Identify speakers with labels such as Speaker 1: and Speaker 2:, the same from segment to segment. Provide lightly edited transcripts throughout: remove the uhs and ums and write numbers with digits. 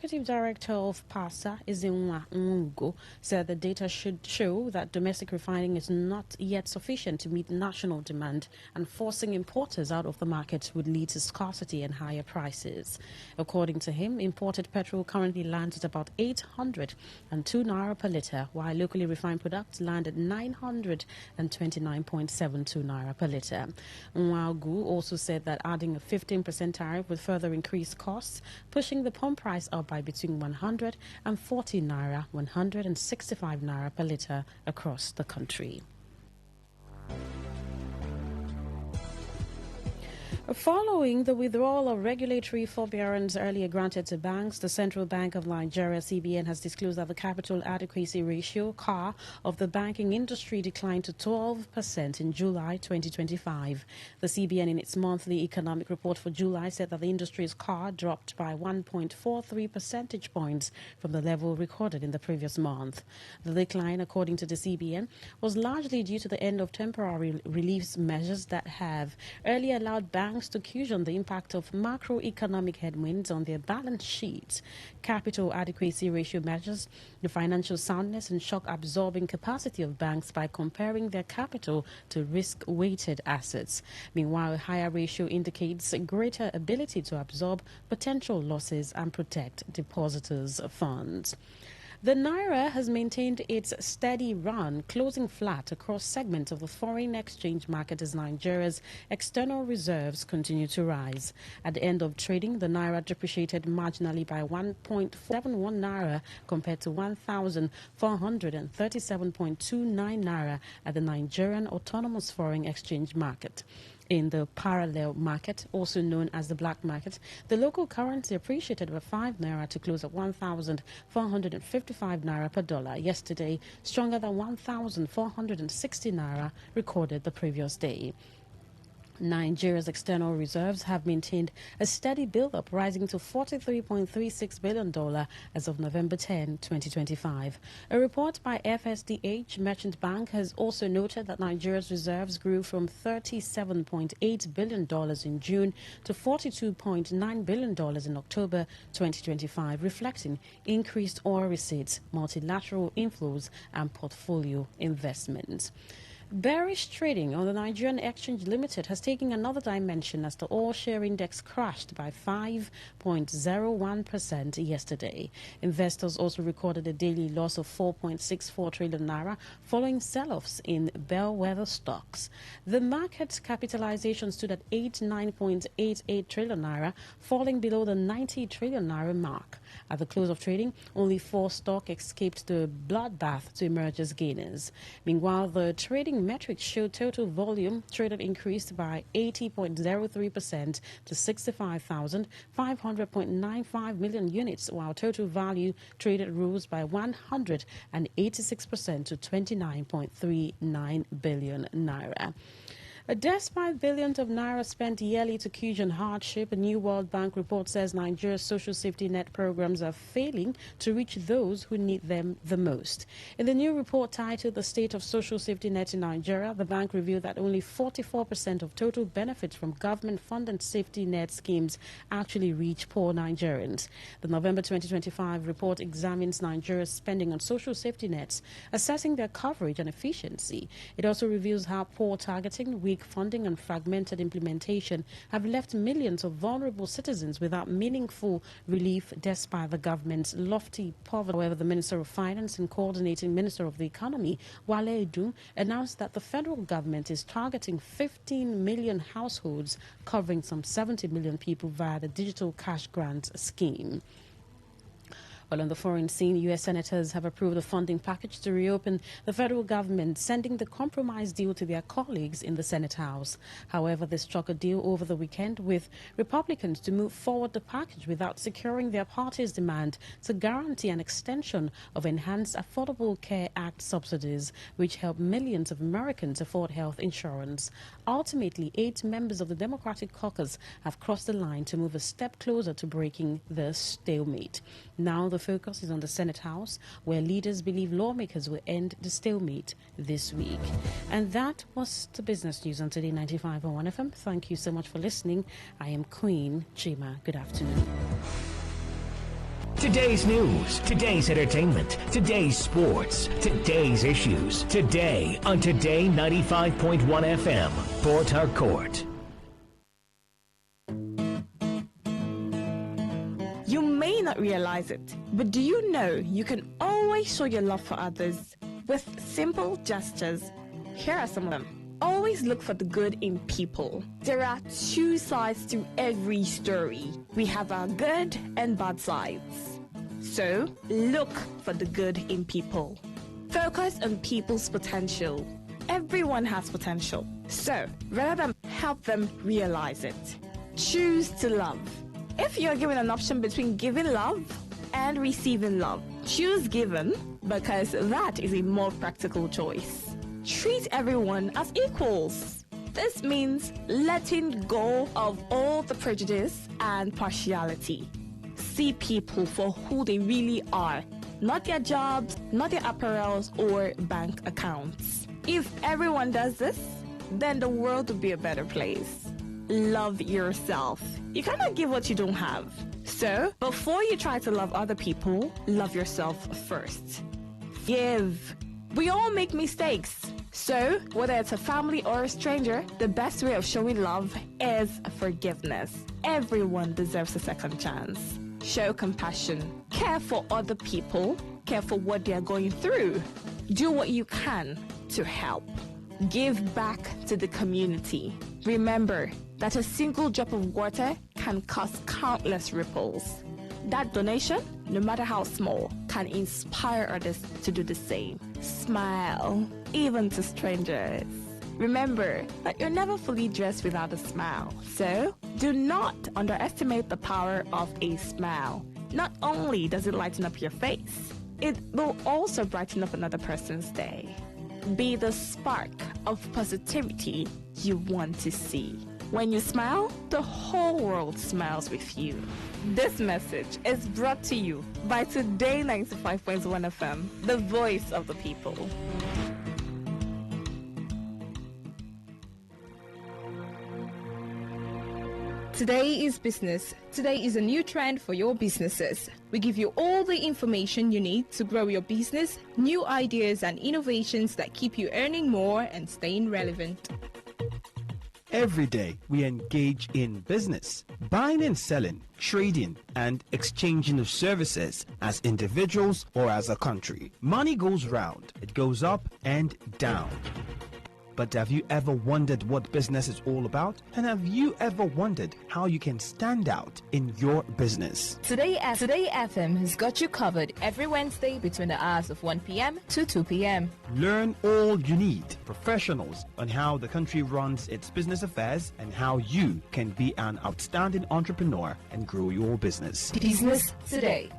Speaker 1: Executive Director of PASA, Izinwa Nwugo, said the data should show that domestic refining is not yet sufficient to meet national demand, and forcing importers out of the market would lead to scarcity and higher prices. According to him, imported petrol currently lands at about 802 naira per litre, while locally refined products land at 929.72 naira per litre. Nwugo also said that adding a 15% tariff would further increase costs, pushing the pump price up by between 140 naira, 165 naira per litre across the country. Following the withdrawal of regulatory forbearance earlier granted to banks, the Central Bank of Nigeria, CBN, has disclosed that the capital adequacy ratio, CAR, of the banking industry declined to 12% in July 2025. The CBN, in its monthly economic report for July, said that the industry's CAR dropped by 1.43 percentage points from the level recorded in the previous month. The decline, according to the CBN, was largely due to the end of temporary relief measures that have earlier allowed banks to cushion the impact of macroeconomic headwinds on their balance sheets. Capital adequacy ratio measures the financial soundness and shock-absorbing capacity of banks by comparing their capital to risk-weighted assets. Meanwhile, a higher ratio indicates a greater ability to absorb potential losses and protect depositors' funds. The Naira has maintained its steady run, closing flat across segments of the foreign exchange market as Nigeria's external reserves continue to rise. At the end of trading, the Naira depreciated marginally by 1.71 Naira compared to 1,437.29 Naira at the Nigerian Autonomous Foreign Exchange Market. In the parallel market, also known as the black market, the local currency appreciated by 5 naira to close at 1,455 naira per dollar yesterday, stronger than 1,460 naira recorded the previous day. Nigeria's external reserves have maintained a steady build-up, rising to $43.36 billion as of November 10, 2025. A report by FSDH Merchant Bank has also noted that Nigeria's reserves grew from $37.8 billion in June to $42.9 billion in October 2025, reflecting increased oil receipts, multilateral inflows, and portfolio investments. Bearish trading on the Nigerian Exchange Limited has taken another dimension as the all-share index crashed by 5.01% yesterday. Investors also recorded a daily loss of 4.64 trillion naira following sell-offs in bellwether stocks. The market capitalization stood at 89.88 trillion naira, falling below the 90 trillion naira mark. At the close of trading, only 4 stocks escaped the bloodbath to emerge as gainers. Meanwhile, the trading metrics show total volume traded increased by 80.03% to 65,500.95 million units, while total value traded rose by 186% to 29.39 billion naira. Despite billions of naira spent yearly to cushion hardship, a new World Bank report says Nigeria's social safety net programs are failing to reach those who need them the most. In the new report titled The State of Social Safety Net in Nigeria, the bank revealed that only 44% of total benefits from government-funded safety net schemes actually reach poor Nigerians. The November 2025 report examines Nigeria's spending on social safety nets, assessing their coverage and efficiency. It also reveals how poor targeting, weak funding and fragmented implementation have left millions of vulnerable citizens without meaningful relief despite the government's lofty poverty. However, the Minister of Finance and Coordinating Minister of the Economy, Wale Edun, announced that the federal government is targeting 15 million households, covering some 70 million people via the Digital Cash Grants scheme. While on the foreign scene, U.S. senators have approved a funding package to reopen the federal government, sending the compromise deal to their colleagues in the Senate House. However, they struck a deal over the weekend with Republicans to move forward the package without securing their party's demand to guarantee an extension of Enhanced Affordable Care Act subsidies, which help millions of Americans afford health insurance. Ultimately, 8 members of the Democratic caucus have crossed the line to move a step closer to breaking the stalemate. Now the focus is on the Senate House, where leaders believe lawmakers will end the stalemate this week. And that was the business news on Today 95.1 FM. Thank you so much for listening. I am Queen Chima. Good afternoon.
Speaker 2: Today's news, today's entertainment, today's sports, today's issues. Today on Today 95.1 FM, Port Harcourt.
Speaker 3: You may not realize it, but do you know you can always show your love for others with simple gestures? Here are some of them. Always look for the good in people. There are two sides to every story. We have our good and bad sides. So, look for the good in people. Focus on people's potential. Everyone has potential. So, rather than help them realize it, choose to love. If you're given an option between giving love and receiving love, choose given because that is a more practical choice. Treat everyone as equals. This means letting go of all the prejudice and partiality. See people for who they really are, not their jobs, not their apparels or bank accounts. If everyone does this, then the world would be a better place. Love yourself. You cannot give what you don't have. So, before you try to love other people, love yourself first. Give. We all make mistakes. So, whether it's a family or a stranger, the best way of showing love is forgiveness. Everyone deserves a second chance. Show compassion. Care for other people. Care for what they are going through. Do what you can to help. Give back to the community. Remember that a single drop of water can cause countless ripples. That donation, no matter how small, can inspire others to do the same. Smile, even to strangers. Remember that you're never fully dressed without a smile. So, do not underestimate the power of a smile. Not only does it lighten up your face, it will also brighten up another person's day. Be the spark of positivity you want to see. When you smile, the whole world smiles with you. This message is brought to you by Today 95.1 FM, the voice of the people.
Speaker 4: Today is business. Today is a new trend for your businesses. We give you all the information you need to grow your business, new ideas and innovations that keep you earning more and staying relevant.
Speaker 5: Every day, we engage in business, buying and selling, trading, and exchanging of services as individuals or as a country. Money goes round, it goes up and down. But have you ever wondered what business is all about? And have you ever wondered how you can stand out in your business?
Speaker 4: Today FM has got you covered every Wednesday between the hours of 1 p.m. to 2 p.m.
Speaker 5: Learn all you need, professionals on how the country runs its business affairs and how you can be an outstanding entrepreneur and grow your business.
Speaker 4: Business Today.
Speaker 1: Today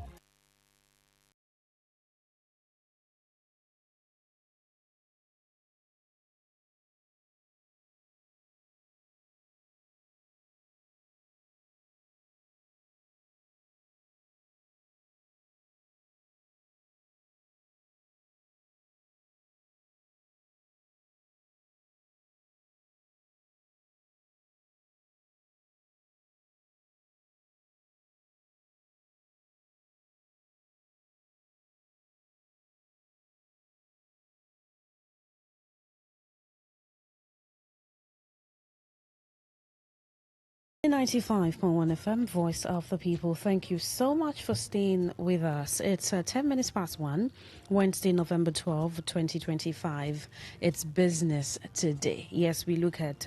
Speaker 1: 95.1 FM, Voice of the People. Thank you so much for staying with us. It's 10 minutes past 1, Wednesday, November 12, 2025. It's Business Today. Yes, we look at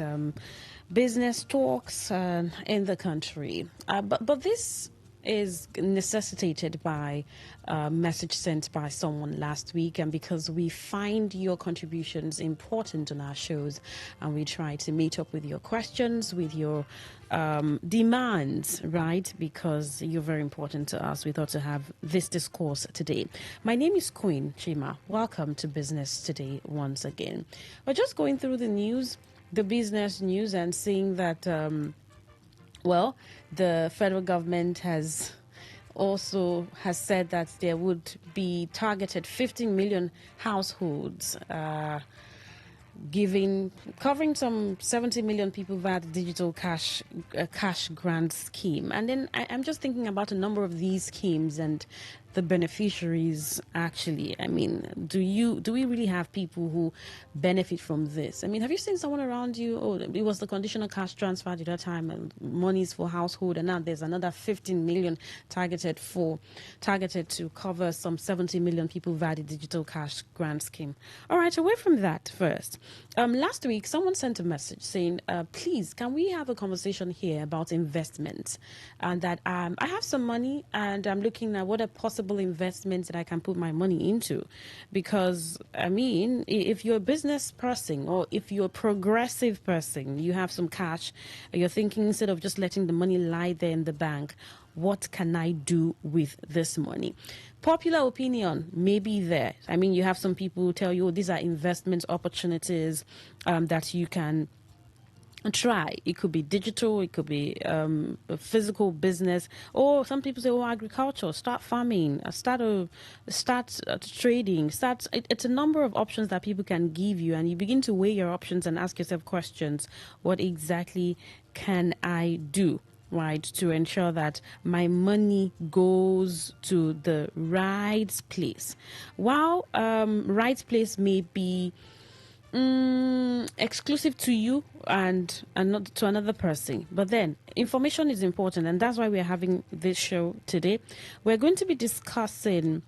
Speaker 1: business talks in the country. But this is necessitated by a message sent by someone last week, and because we find your contributions important on our shows, and we try to meet up with your questions, with your demands, right? Because you're very important to us. We thought to have this discourse today. My name is Queen Chima. Welcome to Business Today once again. We're just going through the news, the business news, and seeing that the federal government has said that there would be targeted 15 million households covering some 70 million people via the digital cash grant scheme. And then I'm just thinking about a number of these schemes and the beneficiaries. Actually, I mean, do we really have people who benefit from this? I mean, have you seen someone around you? Oh, it was the conditional cash transfer at that time, and monies for household, and now there's another 15 million targeted to cover some 70 million people via the digital cash grant scheme. All right, away from that first. Last week, someone sent a message saying, please, can we have a conversation here about investments? And that I have some money and I'm looking at what are possible investments that I can put my money into. Because, I mean, if you're a business person or if you're a progressive person, you have some cash, you're thinking instead of just letting the money lie there in the bank, what can I do with this money? Popular opinion may be there. I mean, you have some people who tell you, oh, these are investment opportunities that you can try. It could be digital, it could be a physical business, or some people say, oh, agriculture, start farming, start trading, it's a number of options that people can give you, and you begin to weigh your options and ask yourself questions. What exactly can I do, right, to ensure that my money goes to the right place? While right place may be exclusive to you and not to another person, but then information is important, and that's why we're having this show today. We're going to be discussing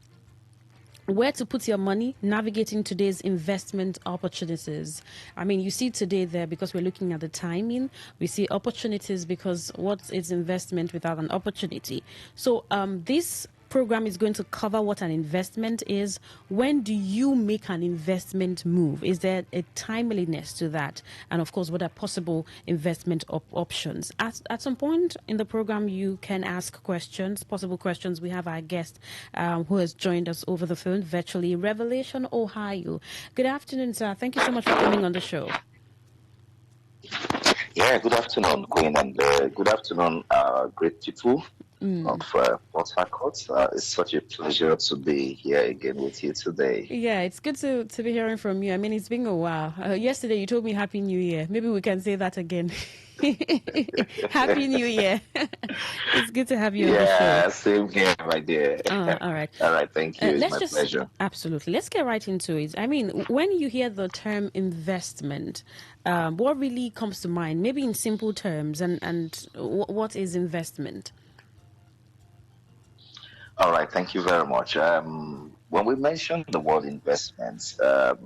Speaker 1: where to put your money, navigating today's investment opportunities. I mean, you see today there, because we're looking at the timing, we see opportunities, because what is investment without an opportunity? So this program is going to cover what an investment is. When do you make an investment move? Is there a timeliness to that? And of course, what are possible investment options? At some point in the program, you can ask questions, possible questions. We have our guest who has joined us over the phone virtually, Revelation, Ohio. Good afternoon, sir. Thank you so much for coming on the show.
Speaker 6: Yeah, good afternoon, Queen, and good afternoon, great people of Port Harcourt. It's such a pleasure to be here again with you today.
Speaker 1: Yeah, it's good to be hearing from you. I mean, it's been a while. Yesterday, you told me Happy New Year. Maybe we can say that again. Happy New Year. It's good to have you on the show.
Speaker 6: Yeah, same here, my dear.
Speaker 1: All right.
Speaker 6: All right, thank you. It's my pleasure.
Speaker 1: Absolutely. Let's get right into it. I mean, when you hear the term investment, what really comes to mind? Maybe in simple terms, and what is investment?
Speaker 6: All right, thank you very much. When we mention the word investments, a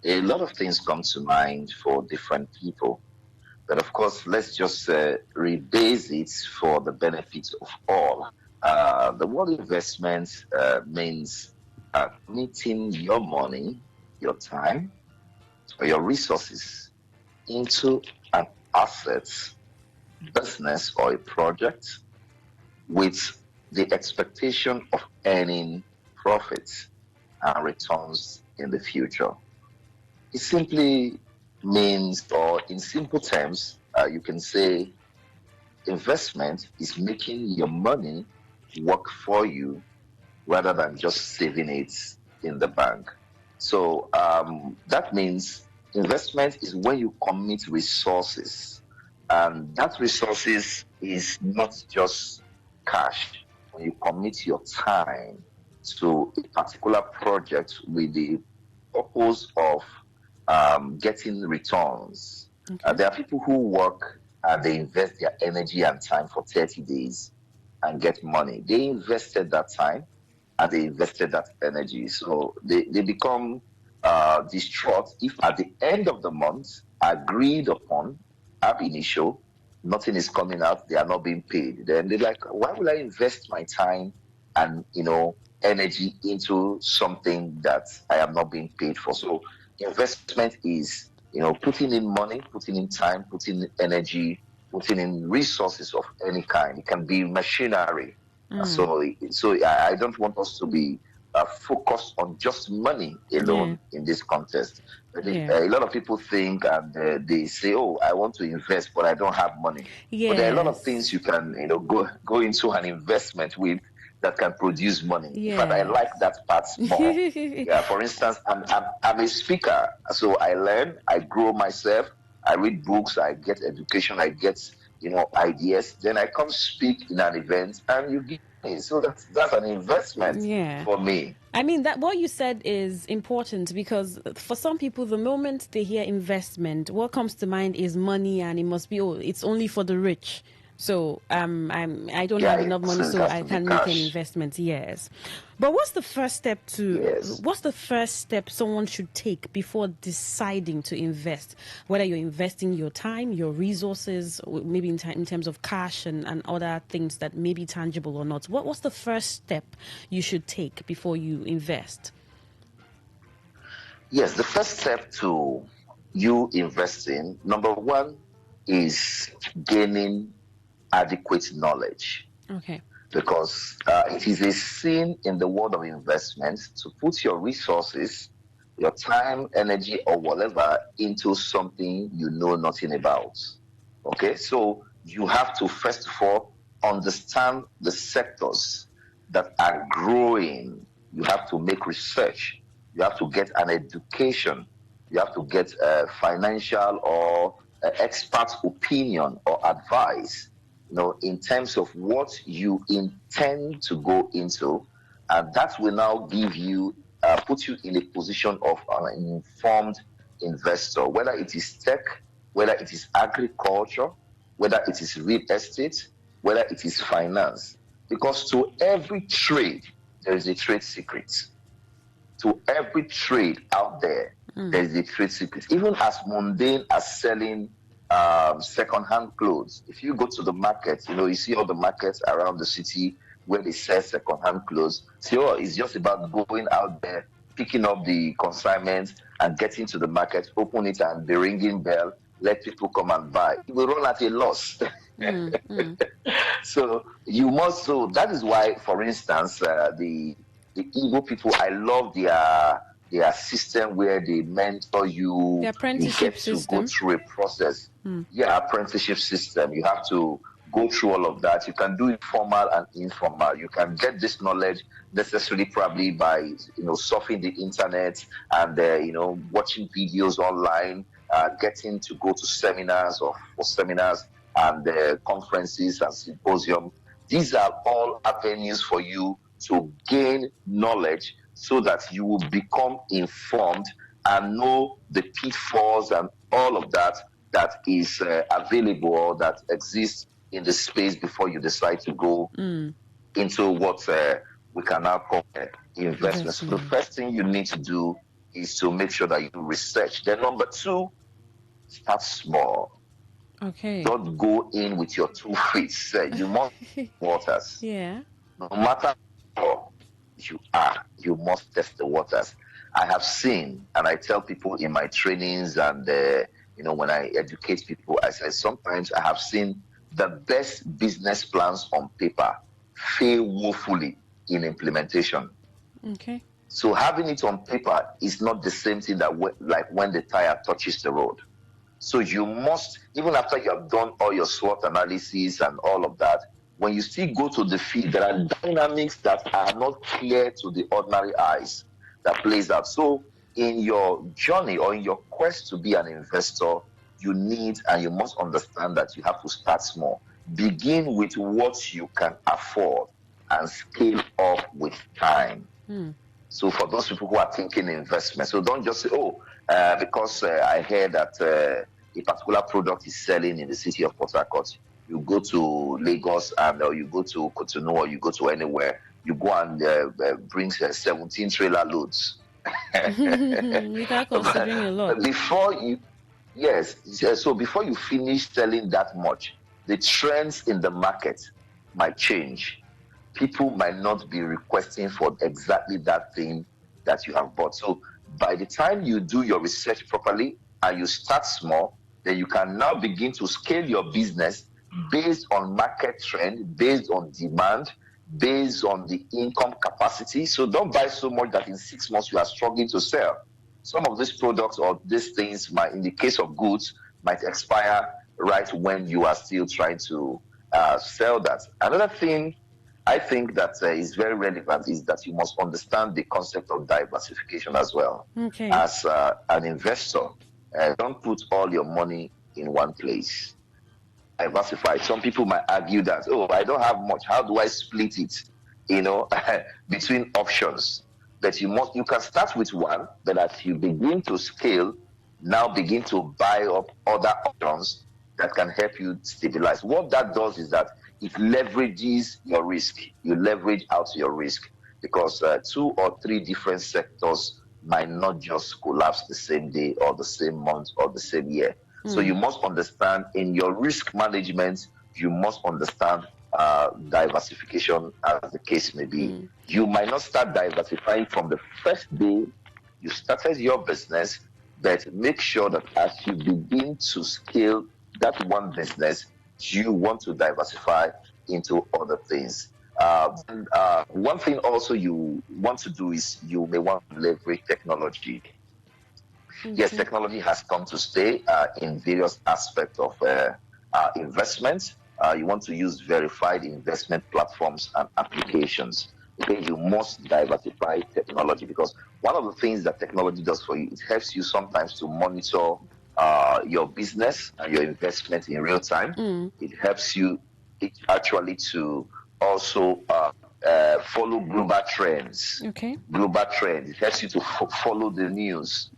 Speaker 6: lot of things come to mind for different people. But of course, let's just rebase it for the benefit of all. The word investment means committing your money, your time, or your resources into an asset, business, or a project with the expectation of earning profits and returns in the future. It simply means, or in simple terms, you can say investment is making your money work for you rather than just saving it in the bank. So that means investment is when you commit resources, and that resources is not just cash. When you commit your time to a particular project with the purpose of getting returns.
Speaker 1: Okay.
Speaker 6: There are people who work and they invest their energy and time for 30 days and get money. They invested that time and they invested that energy. So they become distraught if at the end of the month, agreed upon, ab initio, nothing is coming out, they are not being paid. Then they're like, why will I invest my time and, energy into something that I am not being paid for? So investment is, putting in money, putting in time, putting in energy, putting in resources of any kind. It can be machinery. So I don't want us to be focused on just money alone in this context. A lot of people think and they say, oh, I want to invest, but I don't have money.
Speaker 1: Yes.
Speaker 6: But there are a lot of things you can, go into an investment with that can produce money. In fact, I
Speaker 1: Yes.
Speaker 6: like that part more. Yeah, for instance, I'm a speaker, so I learn, I grow myself, I read books, I get education, I get ideas. Then I come speak in an event, and you give me. So that's an investment
Speaker 1: Yeah.
Speaker 6: for me.
Speaker 1: I mean, that what you said is important because for some people, the moment they hear investment, what comes to mind is money, and it must be, oh, it's only for the rich. So I don't
Speaker 6: Yeah,
Speaker 1: have enough money,
Speaker 6: it
Speaker 1: so
Speaker 6: has
Speaker 1: I
Speaker 6: to be
Speaker 1: can't make any
Speaker 6: cash.
Speaker 1: investments. Yes, but what's the first step
Speaker 6: Yes.
Speaker 1: someone should take before deciding to invest? Whether you're investing your time, your resources, or maybe in terms of cash and other things that may be tangible or not. What's the first step you should take before you invest?
Speaker 6: Yes, the first step to you investing, number one, is gaining adequate knowledge,
Speaker 1: Okay.
Speaker 6: because it is a sin in the world of investments to put your resources, your time, energy, or whatever into something you know nothing about. Okay, so you have to first of all understand the sectors that are growing. You have to make research. You have to get an education. You have to get financial or expert opinion or advice, in terms of what you intend to go into, and that will now put you in a position of an informed investor, whether it is tech, whether it is agriculture, whether it is real estate, whether it is finance. Because to every trade, there is a trade secret. To every trade out there, there is a trade secret. Even as mundane as selling second-hand clothes. If you go to the market, you see all the markets around the city where they sell second-hand clothes. So it's just about going out there, picking up the consignment, and getting to the market, open it, and the ringing bell, let people come and buy. You will run at a loss. So that is why, for instance, the Igbo people, I love their system where they mentor
Speaker 1: The
Speaker 6: you. You
Speaker 1: apprenticeship
Speaker 6: get to go
Speaker 1: system.
Speaker 6: through a process. Yeah, apprenticeship system. You have to go through all of that. You can do it formal and informal. You can get this knowledge necessarily probably by surfing the internet and watching videos online, getting to go to seminars or for seminars and conferences and symposium. These are all avenues for you to gain knowledge so that you will become informed and know the pitfalls and all of that is available or that exists in the space before you decide to go into what we can now call investment. So the
Speaker 1: Investment.
Speaker 6: first thing you need to do is to make sure that you research. Then number two, start small.
Speaker 1: Okay.
Speaker 6: Don't go in with your 2 feet. You must waters.
Speaker 1: Yeah.
Speaker 6: No matter how you are, you must test the waters. I have seen, and I tell people in my trainings and when I educate people, I say sometimes I have seen the best business plans on paper fail woefully in implementation.
Speaker 1: Okay.
Speaker 6: So having it on paper is not the same thing that like when the tire touches the road. So you must, even after you have done all your SWOT analysis and all of that, when you still go to the field, there are dynamics that are not clear to the ordinary eyes that plays out. So in your journey or in your quest to be an investor, you need and you must understand that you have to start small. Begin with what you can afford and scale up with time. So for those people who are thinking investment, so don't just say, because I heard that a particular product is selling in the city of Port Harcourt. You go to Lagos or you go to Cotonou or you go to anywhere, you go and bring 17 trailer loads.
Speaker 1: Without considering a lot.
Speaker 6: So before you finish selling that much, the trends in the market might change. People might not be requesting for exactly that thing that you have bought. So by the time you do your research properly and you start small, then you can now begin to scale your business based on market trend, based on demand, based on the income capacity. So don't buy so much that in 6 months you are struggling to sell. Some of these products or these things might, in the case of goods, might expire right when you are still trying to sell that. Another thing I think that is very relevant is that you must understand the concept of diversification as well.
Speaker 1: Okay.
Speaker 6: As an investor, don't put all your money in one place. Diversify. Some people might argue that, oh, I don't have much. How do I split it? You know, between options. But you can start with one, but as you begin to scale, now begin to buy up other options that can help you stabilize. What that does is that it leverages your risk. You leverage out your risk because 2 or 3 different sectors might not just collapse the same day or the same month or the same year. So you must understand in your risk management, you must understand diversification as the case may be. You might not start diversifying from the first day you started your business, but make sure that as you begin to scale that one business, you want to diversify into other things. One thing also you want to do is you may want to leverage technology. Yes, technology has come to stay in various aspects of investment. You want to use verified investment platforms and applications. Okay, you must diversify technology because one of the things that technology does for you, it helps you sometimes to monitor your business and your investment in real time. It helps you actually to also follow global trends.
Speaker 1: Okay.
Speaker 6: Global trends. It helps you to follow the news,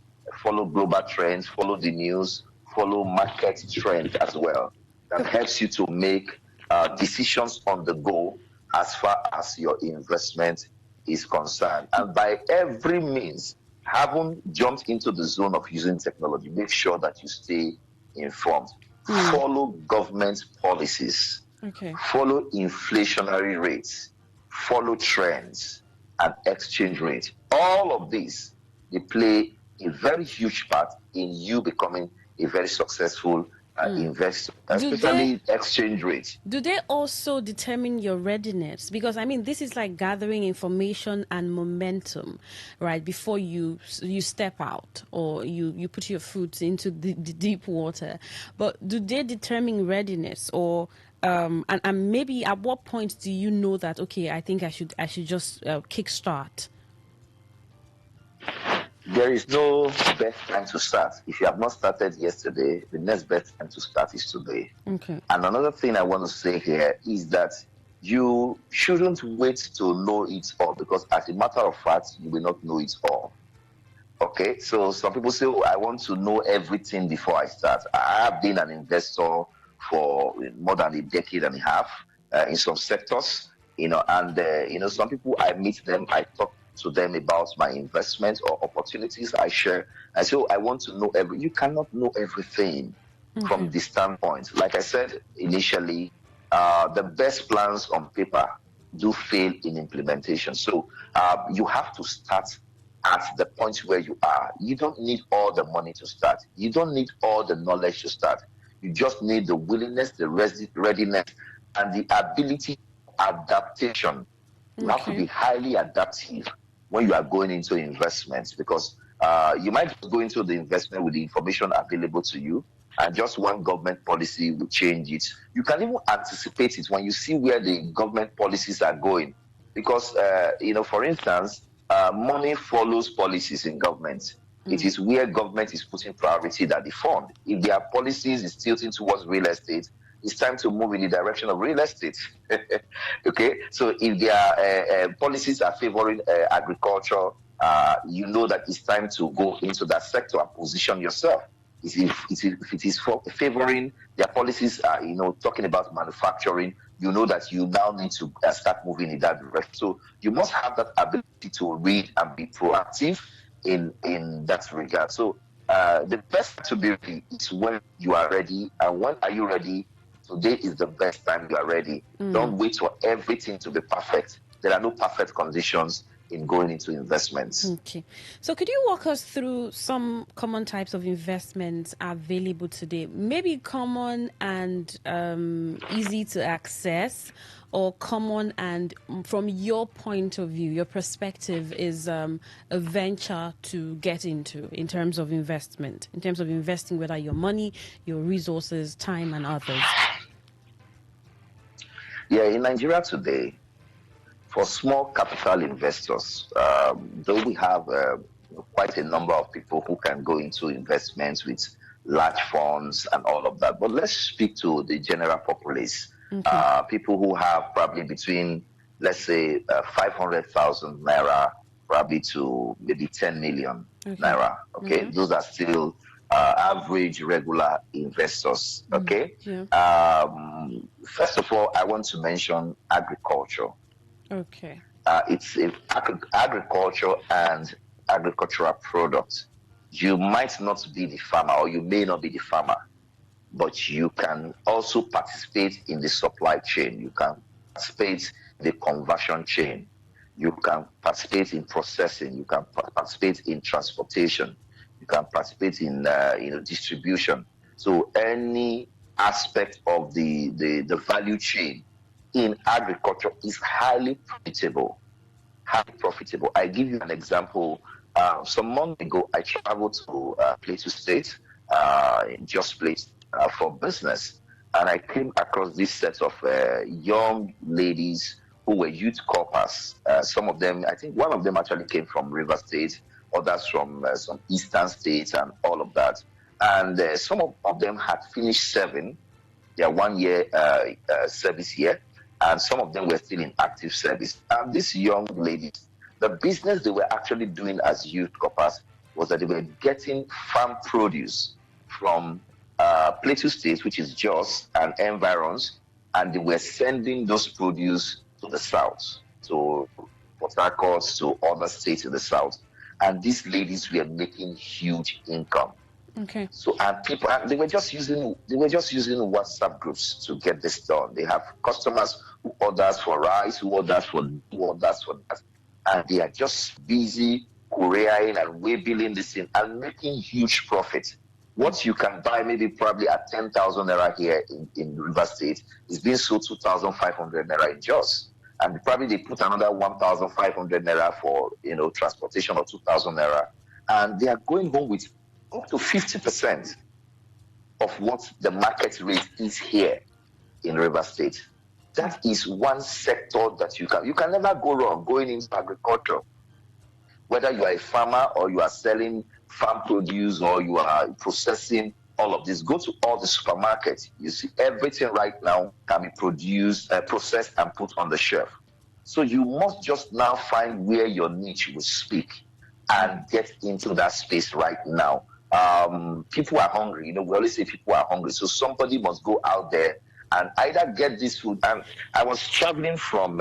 Speaker 6: follow global trends, follow the news, follow market trends as well. That helps you to make decisions on the go as far as your investment is concerned. And by every means, haven't jumped into the zone of using technology, make sure that you stay informed. Follow government policies.
Speaker 1: Okay.
Speaker 6: Follow inflationary rates. Follow trends and exchange rate. All of these, they play a very huge part in you becoming a very successful investor, especially exchange rate.
Speaker 1: Do they also determine your readiness? Because I mean, this is like gathering information and momentum, right? Before you step out or you put your foot into the deep water. But do they determine readiness, or and maybe at what point do you know that okay, I think I should just kickstart?
Speaker 6: There is no best time to start. If you have not started yesterday, the next best time to start is today.
Speaker 1: Okay.
Speaker 6: And another thing I want to say here is that you shouldn't wait to know it all because, as a matter of fact, you will not know it all. Okay, so some people say, oh, I want to know everything before I start. I have been an investor for more than a decade and a half in some sectors, and some people, I meet them, I talk to them about my investments or opportunities I share. I say, oh, I want to know you cannot know everything from this standpoint. Like I said initially, the best plans on paper do fail in implementation. So you have to start at the point where you are. You don't need all the money to start. You don't need all the knowledge to start. You just need the willingness, the readiness, and the ability of adaptation. You have to be highly adaptive when you are going into investments because you might just go into the investment with the information available to you and just one government policy will change it. You can even anticipate it when you see where the government policies are going because, for instance, money follows policies in government. It is where government is putting priority that they fund. If their policies is tilting towards real estate, it's time to move in the direction of real estate. Okay, so if their policies are favoring agriculture, you know that it's time to go into that sector and position yourself. If it is favoring their policies, talking about manufacturing, you know that you now need to start moving in that direction. So you must have that ability to read and be proactive in that regard. So the best to be ready is when you are ready. And when are you ready? Today is the best time you are ready. Don't wait for everything to be perfect. There are no perfect conditions in going into investments.
Speaker 1: Okay. So could you walk us through some common types of investments available today? Maybe common and easy to access, or common and from your point of view, your perspective is a venture to get into in terms of investment, in terms of investing, whether your money, your resources, time and others.
Speaker 6: Yeah, in Nigeria today, for small capital investors, though we have quite a number of people who can go into investments with large funds and all of that. But let's speak to the general populace, people who have probably between, let's say, 500,000 naira, probably to maybe 10 million naira. Okay, those are still average regular investors. Okay. First of all, I want to mention agriculture.
Speaker 1: Okay.
Speaker 6: It's agriculture and agricultural products. You might not be the farmer, or you may not be the farmer, but you can also participate in the supply chain. You can participate in the conversion chain. You can participate in processing. You can participate in transportation. You can participate in distribution. So any aspect of the value chain in agriculture is highly profitable. I give you an example. Some months ago, I traveled to Plateau State, in Just Place, for business, and I came across this set of young ladies who were youth corpers. Some of them, I think one of them actually came from River State, others from some eastern states and all of that. And some of them had finished serving their 1 year service year, and some of them were still in active service. And these young ladies, the business they were actually doing as youth corpers was that they were getting farm produce from Plateau State, which is Jos and environs, and they were sending those produce to the south, to Port Harcourt, to other states in the south. And these ladies were making huge income.
Speaker 1: Okay.
Speaker 6: So and they were just using WhatsApp groups to get this done. They have customers who orders for rice, who orders for that, and they are just busy couriering and waybilling this thing and making huge profit. What you can buy maybe probably at 10,000 naira here in River State is being sold 2,500 naira in Jos. And probably they put another 1,500 naira for transportation, or 2,000 naira, and they are going home with up to 50% of what the market rate is here in River State. That is one sector that you can never go wrong going into agriculture. Whether you are a farmer or you are selling farm produce or you are processing all of this, go to all the supermarkets. You see everything right now can be produced, processed and put on the shelf. So you must just now find where your niche will speak and get into that space right now. People are hungry. We always say people are hungry. So somebody must go out there and either get this food. And I was traveling from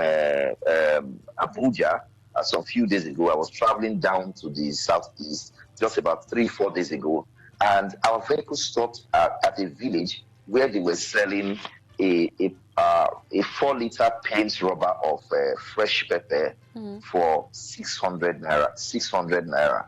Speaker 6: Abuja some few days ago. I was traveling down to the southeast just about 3-4 days ago. And our vehicle stopped at a village where they were selling a 4-liter paint rubber of fresh pepper for 600 naira. 600 naira.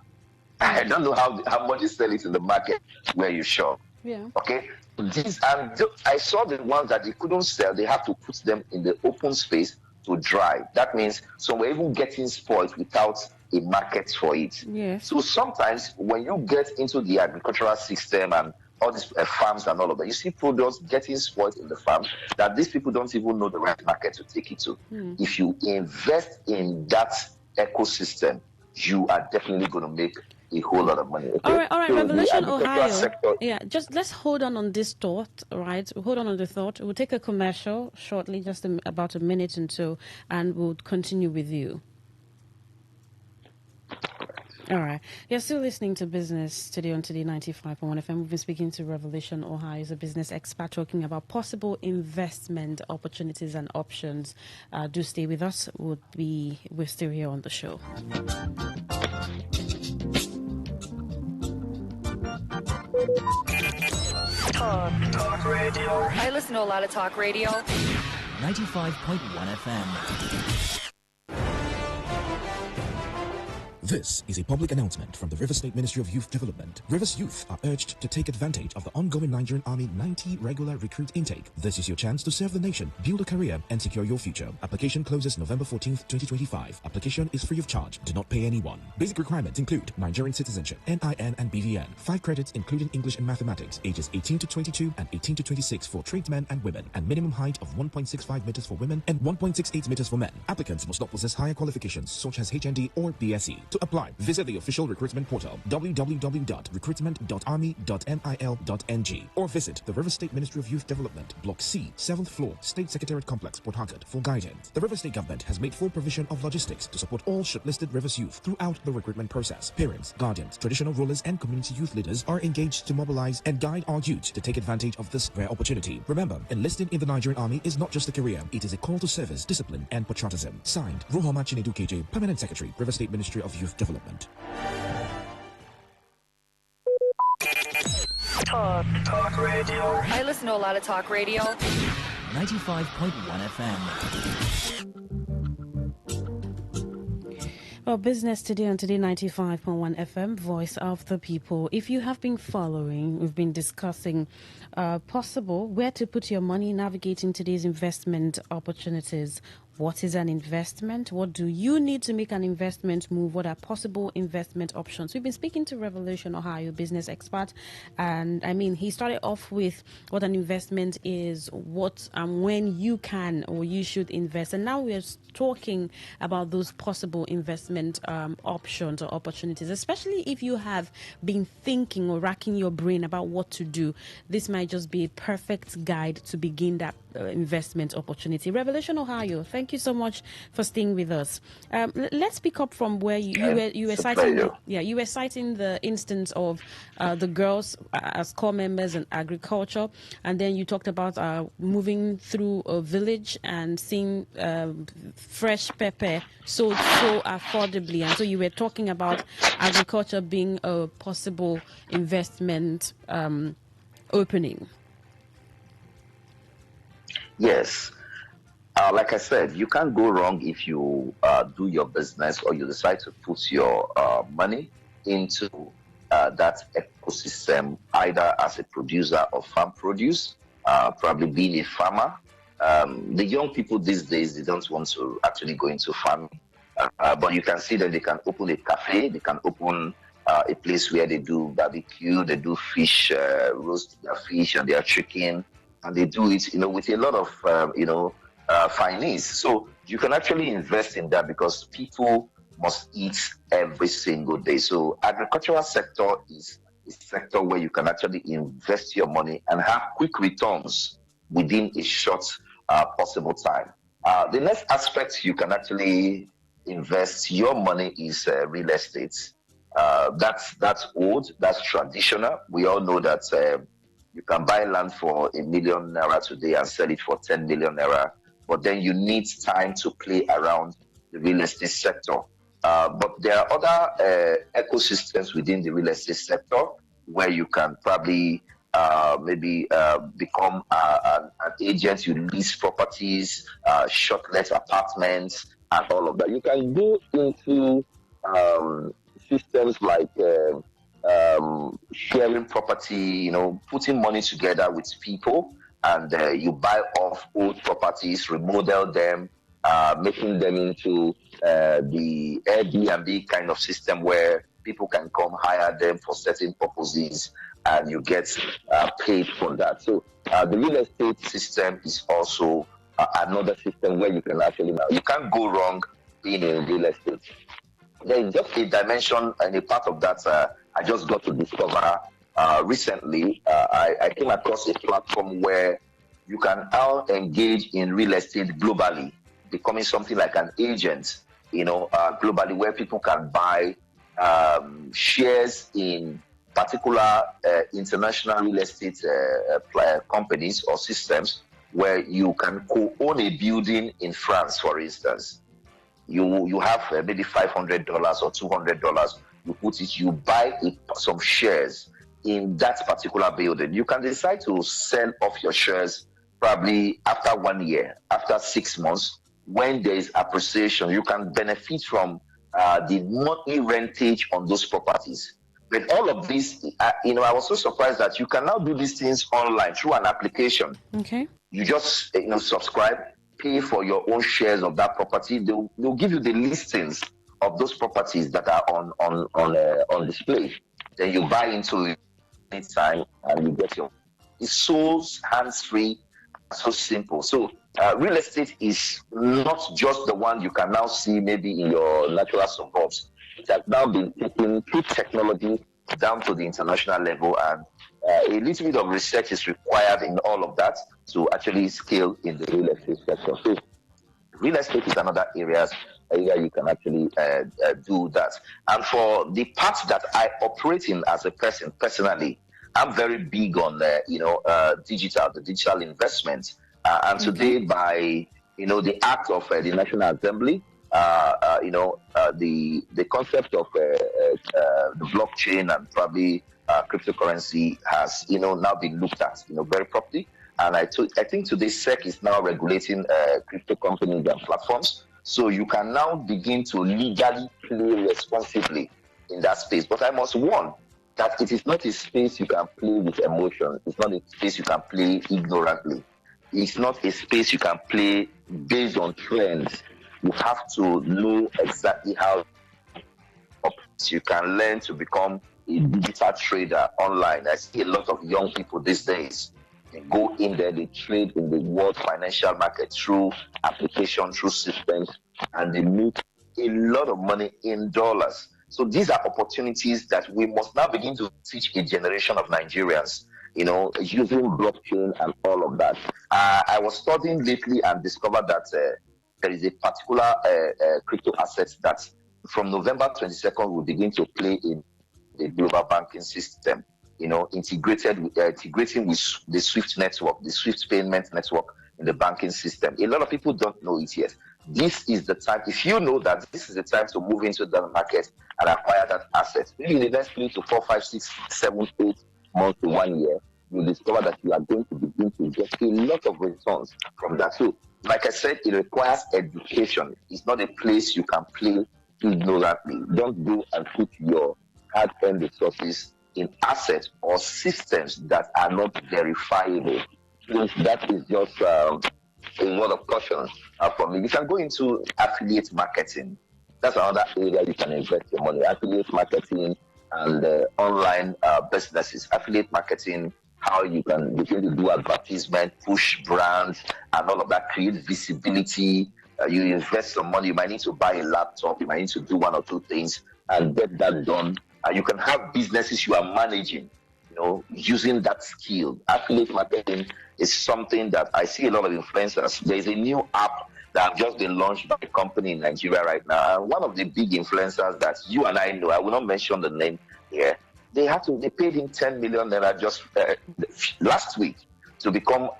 Speaker 6: I don't know how much you sell it in the market where you shop.
Speaker 1: Yeah. Okay.
Speaker 6: I saw the ones that they couldn't sell. They have to put them in the open space to dry. That means some were even getting spoiled without a market for it.
Speaker 1: Yes.
Speaker 6: So sometimes when you get into the agricultural system and all these farms and all of that, you see products getting spoiled in the farm that these people don't even know the right market to take it to. If you invest in that ecosystem, you are definitely going to make a whole lot of money. Okay?
Speaker 1: All right, so Revolution Ohio.
Speaker 6: Sector,
Speaker 1: just let's hold on this thought, right? Hold on the thought. We'll take a commercial shortly, just about a minute and so, and we'll continue with you. All right. You're still listening to Business Today on Today95.1 FM. We've been speaking to Revolution Ohio, a business expert, talking about possible investment opportunities and options. Do stay with us. We're still here on the show.
Speaker 7: Talk radio. I listen to a lot of talk radio.
Speaker 8: 95.1 FM. This is a public announcement from the River State Ministry of Youth Development. Rivers youth are urged to take advantage of the ongoing Nigerian Army 90 regular recruit intake. This is your chance to serve the nation, build a career, and secure your future. Application closes November 14th, 2025. Application is free of charge. Do not pay anyone. Basic requirements include Nigerian citizenship, NIN and BVN. 5 credits including English and mathematics. Ages 18 to 22 and 18 to 26 for tradesmen and women. And minimum height of 1.65 meters for women and 1.68 meters for men. Applicants must not possess higher qualifications such as HND or BSc. To apply, visit the official recruitment portal www.recruitment.army.nil.ng or visit the River State Ministry of Youth Development, Block C, 7th floor, State Secretariat Complex, Port Harcourt for guidance. The River State government has made full provision of logistics to support all shortlisted Rivers youth throughout the recruitment process. Parents, guardians, traditional rulers, and community youth leaders are engaged to mobilize and guide our youth to take advantage of this rare opportunity. Remember, enlisting in the Nigerian Army is not just a career, it is a call to service, discipline, and patriotism. Signed, Rohama Chinedu KJ, Permanent Secretary, River State Ministry of Youth Development.
Speaker 7: Talk radio. I listen to a lot of talk radio.
Speaker 2: 95.1 FM.
Speaker 1: Well, business today on Today 95.1 FM, Voice of the People. If you have been following, we've been discussing possible where to put your money, navigating today's investment opportunities. What is an investment? What do you need to make an investment move? What are possible investment options? We've been speaking to Revolution Ohio business expert, and I mean, he started off with what an investment is, what and when you can or you should invest, and now we're talking about those possible investment options or opportunities, especially if you have been thinking or racking your brain about what to do. This might just be a perfect guide to begin that investment opportunity. Revolution Ohio, thank you so much for staying with us. Let's pick up from where you were citing. You were citing the instance of the girls as core members in agriculture, and then you talked about moving through a village and seeing fresh pepper sold so affordably, and so you were talking about agriculture being a possible investment opening.
Speaker 6: Yes. Like I said, you can't go wrong if you do your business or you decide to put your money into that ecosystem, either as a producer of farm produce, probably being a farmer. The young people these days, they don't want to actually go into farming. But you can see that they can open a cafe, they can open a place where they do barbecue, they do fish, roast their fish and their chicken, and they do it, with a lot of, finance. So you can actually invest in that because people must eat every single day. So agricultural sector is a sector where you can actually invest your money and have quick returns within a short possible time. The next aspect you can actually invest your money is real estate. That's old, that's traditional. We all know that you can buy land for ₦1 million today and sell it for 10 million naira, but then you need time to play around the real estate sector. But there are other ecosystems within the real estate sector where you can probably become an agent. You lease properties, short-let apartments, and all of that. You can go into systems like sharing property, putting money together with people, and you buy off old properties, remodel them, making them into the Airbnb kind of system where people can come hire them for certain purposes, and you get paid for that. So the real estate system is also another system where you can actually, you can't go wrong being in real estate. There is just a dimension and a part of that I just got to discover recently. I came across a platform where you can now engage in real estate globally, becoming something like an agent, globally, where people can buy shares in particular international real estate companies or systems, where you can co-own a building in France, for instance. You have maybe $500 or $200. You put it, you buy some shares in that particular building. You can decide to sell off your shares probably after 1 year, after 6 months. When there is appreciation, you can benefit from the monthly rentage on those properties. But all of this, I was so surprised that you can now do these things online through an application.
Speaker 1: Okay.
Speaker 6: You just subscribe, pay for your own shares of that property. They'll give you the listings of those properties that are on display. Then you buy into it anytime and you get your. It's so hands-free, so simple. So real estate is not just the one you can now see maybe in your natural suburbs. It has now been taken through technology down to the international level, and a little bit of research is required in all of that to actually scale in the real estate sector. So real estate is another area you can actually do that. And for the part that I operate in as a person personally, I'm very big on the digital investment. And today, by the act of the National Assembly, the concept of the blockchain and probably cryptocurrency has now been looked at very properly. And I think today SEC is now regulating crypto companies and platforms, so you can now begin to legally play responsibly in that space. But I must warn that it is not a space you can play with emotion. It's not a space you can play ignorantly. It's not a space you can play based on trends. You have to know exactly how you can learn to become a digital trader online. I see a lot of young people these days. They go in there, they trade in the world financial market through application, through systems, and they make a lot of money in dollars. So these are opportunities that we must now begin to teach a generation of Nigerians, using blockchain and all of that. I was studying lately and discovered that there is a particular crypto asset that from November 22nd will begin to play in the global banking system, integrating with the SWIFT network, the SWIFT payment network in the banking system. A lot of people don't know it yet. This is the time, if you know that this is the time to move into the market and acquire that asset. Maybe in the next 3 to 4, 5, 6, 7, 8 months to 1 year, you'll discover that you are going to begin to get a lot of returns from that. So, like I said, it requires education. It's not a place you can play ignorantly. Don't go and put your hard-earned resources in assets or systems that are not verifiable. That is just a word of caution for me. You can go into affiliate marketing. That's another area you can invest your money. Affiliate marketing and online businesses. Affiliate marketing, how you can begin to do advertisement, push brands, and all of that, create visibility. You invest some money. You might need to buy a laptop. You might need to do 1 or 2 things and get that done. You can have businesses you are managing, using that skill. Affiliate marketing is something that I see a lot of influencers. There is a new app that has just been launched by a company in Nigeria right now. And one of the big influencers that you and I know, I will not mention the name here, they paid him 10 million naira just last week to become,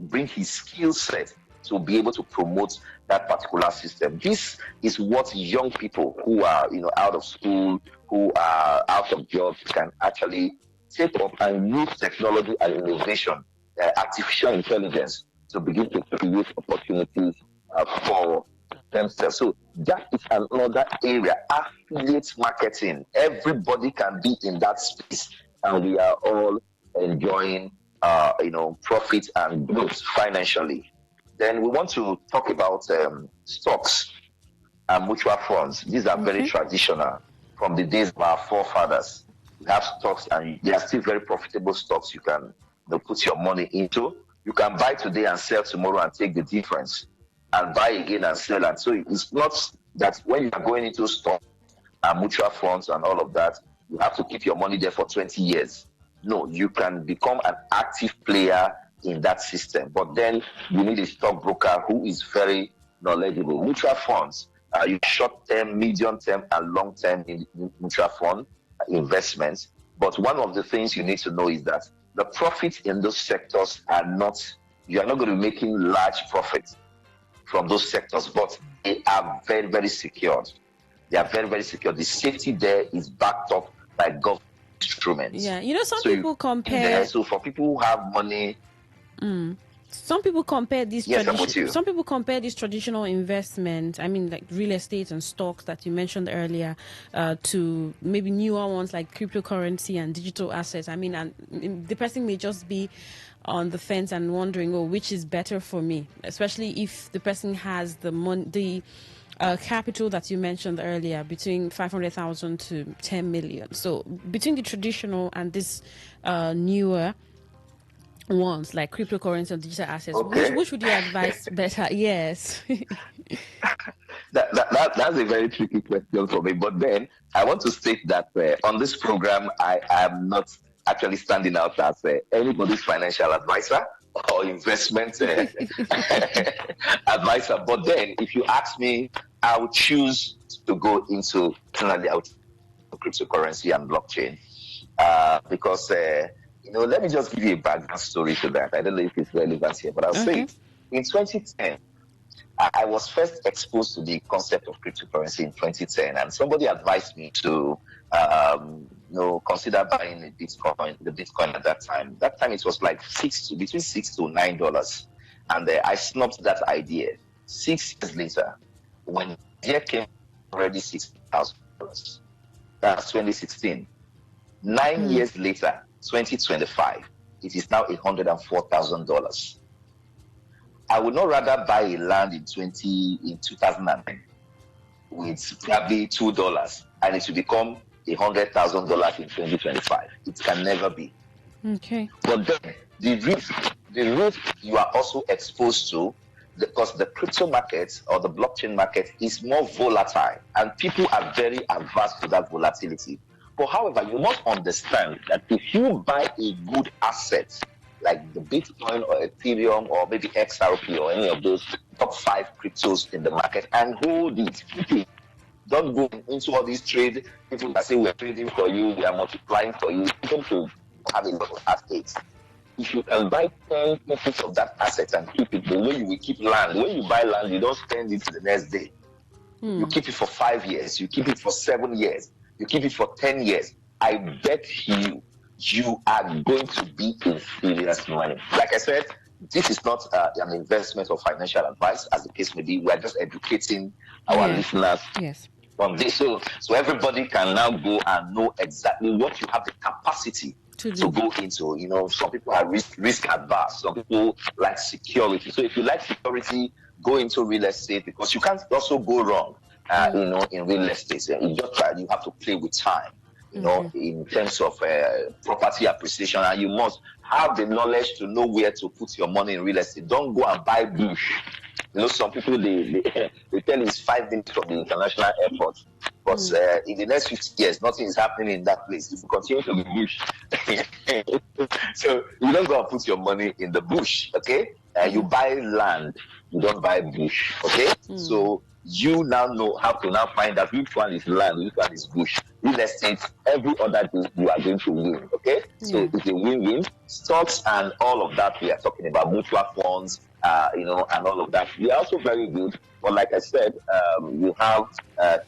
Speaker 6: bring his skill set to be able to promote that particular system. This is what young people who are, out of school, who are out of jobs can actually take up and use technology and innovation, artificial intelligence, to begin to create opportunities for themselves. So that is another area, affiliate marketing. Everybody can be in that space, and we are all enjoying, profit and growth financially. Then we want to talk about stocks and mutual funds. These are very traditional from the days of our forefathers. We have stocks, and they are still very profitable stocks you can put your money into. You can buy today and sell tomorrow and take the difference, and buy again and sell. And so it's not that when you are going into stock and mutual funds and all of that, you have to keep your money there for 20 years. No, you can become an active player in that system, but then you need a stockbroker who is very knowledgeable. Mutual funds, you short-term, medium-term, and long-term in mutual fund investments. But one of the things you need to know is that the profits in those sectors you are not going to be making large profits from those sectors, but they are very, very secured. They are very, very secure. The safety there is backed up by government instruments.
Speaker 1: Yeah, some people compare.
Speaker 6: So for people who have money,
Speaker 1: Some people compare these
Speaker 6: Yes, I'm with you.
Speaker 1: Some people compare these traditional investments, I mean, like real estate and stocks that you mentioned earlier, to maybe newer ones like cryptocurrency and digital assets. I mean, and the person may just be on the fence and wondering, oh, which is better for me, especially if the person has the capital that you mentioned earlier, between 500,000 to 10 million. So between the traditional and this newer ones like cryptocurrency and digital assets,
Speaker 6: Okay.
Speaker 1: which would you advise better? Yes.
Speaker 6: That's a very tricky question for me. But then I want to state that on this program, I am not actually standing out as anybody's financial advisor or investment advisor. But then if you ask me, I would choose to go into cryptocurrency and blockchain because let me just give you a background story to that. I don't know if it's relevant here, but I'll say it. In 2010, I was first exposed to the concept of cryptocurrency in 2010, and somebody advised me to, consider buying the Bitcoin at that time. That time it was like between $6 to $9, and I snubbed that idea. 6 years later, when the year came, already $6,000. That's 2016. 9 years later, 2025, it is now $104,000. I would not rather buy a land in 2009 with probably $2 and it will become $100,000 in 2025. It can never be.
Speaker 1: Okay.
Speaker 6: But then the risk you are also exposed to, because the crypto market or the blockchain market is more volatile and people are very averse to that volatility. But however, you must understand that if you buy a good asset like the Bitcoin or Ethereum or maybe XRP or any of those top 5 cryptos in the market and hold it, don't go into all these trade. People that say we're trading for you, we are multiplying for you. You don't have a lot of assets. If you can buy 10 pieces of that asset and keep it the way you will keep land. When you buy land, you don't spend it the next day. You keep it for 5 years. You keep it for 7 years. You keep it for 10 years. I bet you are going to be in serious money. Like I said, this is not an investment or financial advice, as the case may be. We are just educating our listeners on this. So everybody can now go and know exactly what you have the capacity to go into. Some people are risk adverse. Some people like security. So if you like security, go into real estate, because you can't also go wrong, in real estate. You have to play with time. In terms of property appreciation, and you must have the knowledge to know where to put your money in real estate. Don't go and buy bush. Some people they tell you it's 5 minutes from the international airport, but in the next 50 years, nothing is happening in that place. It will continue to be bush. So you don't go and put your money in the bush, okay? You buy land, you don't buy bush, okay? So you now know how to now find out which one is land, which one is bush. Real estate, every other thing you are going to win, okay? So it's a win-win. Stocks and all of that we are talking about, mutual funds, and all of that. They are also very good. But like I said, you have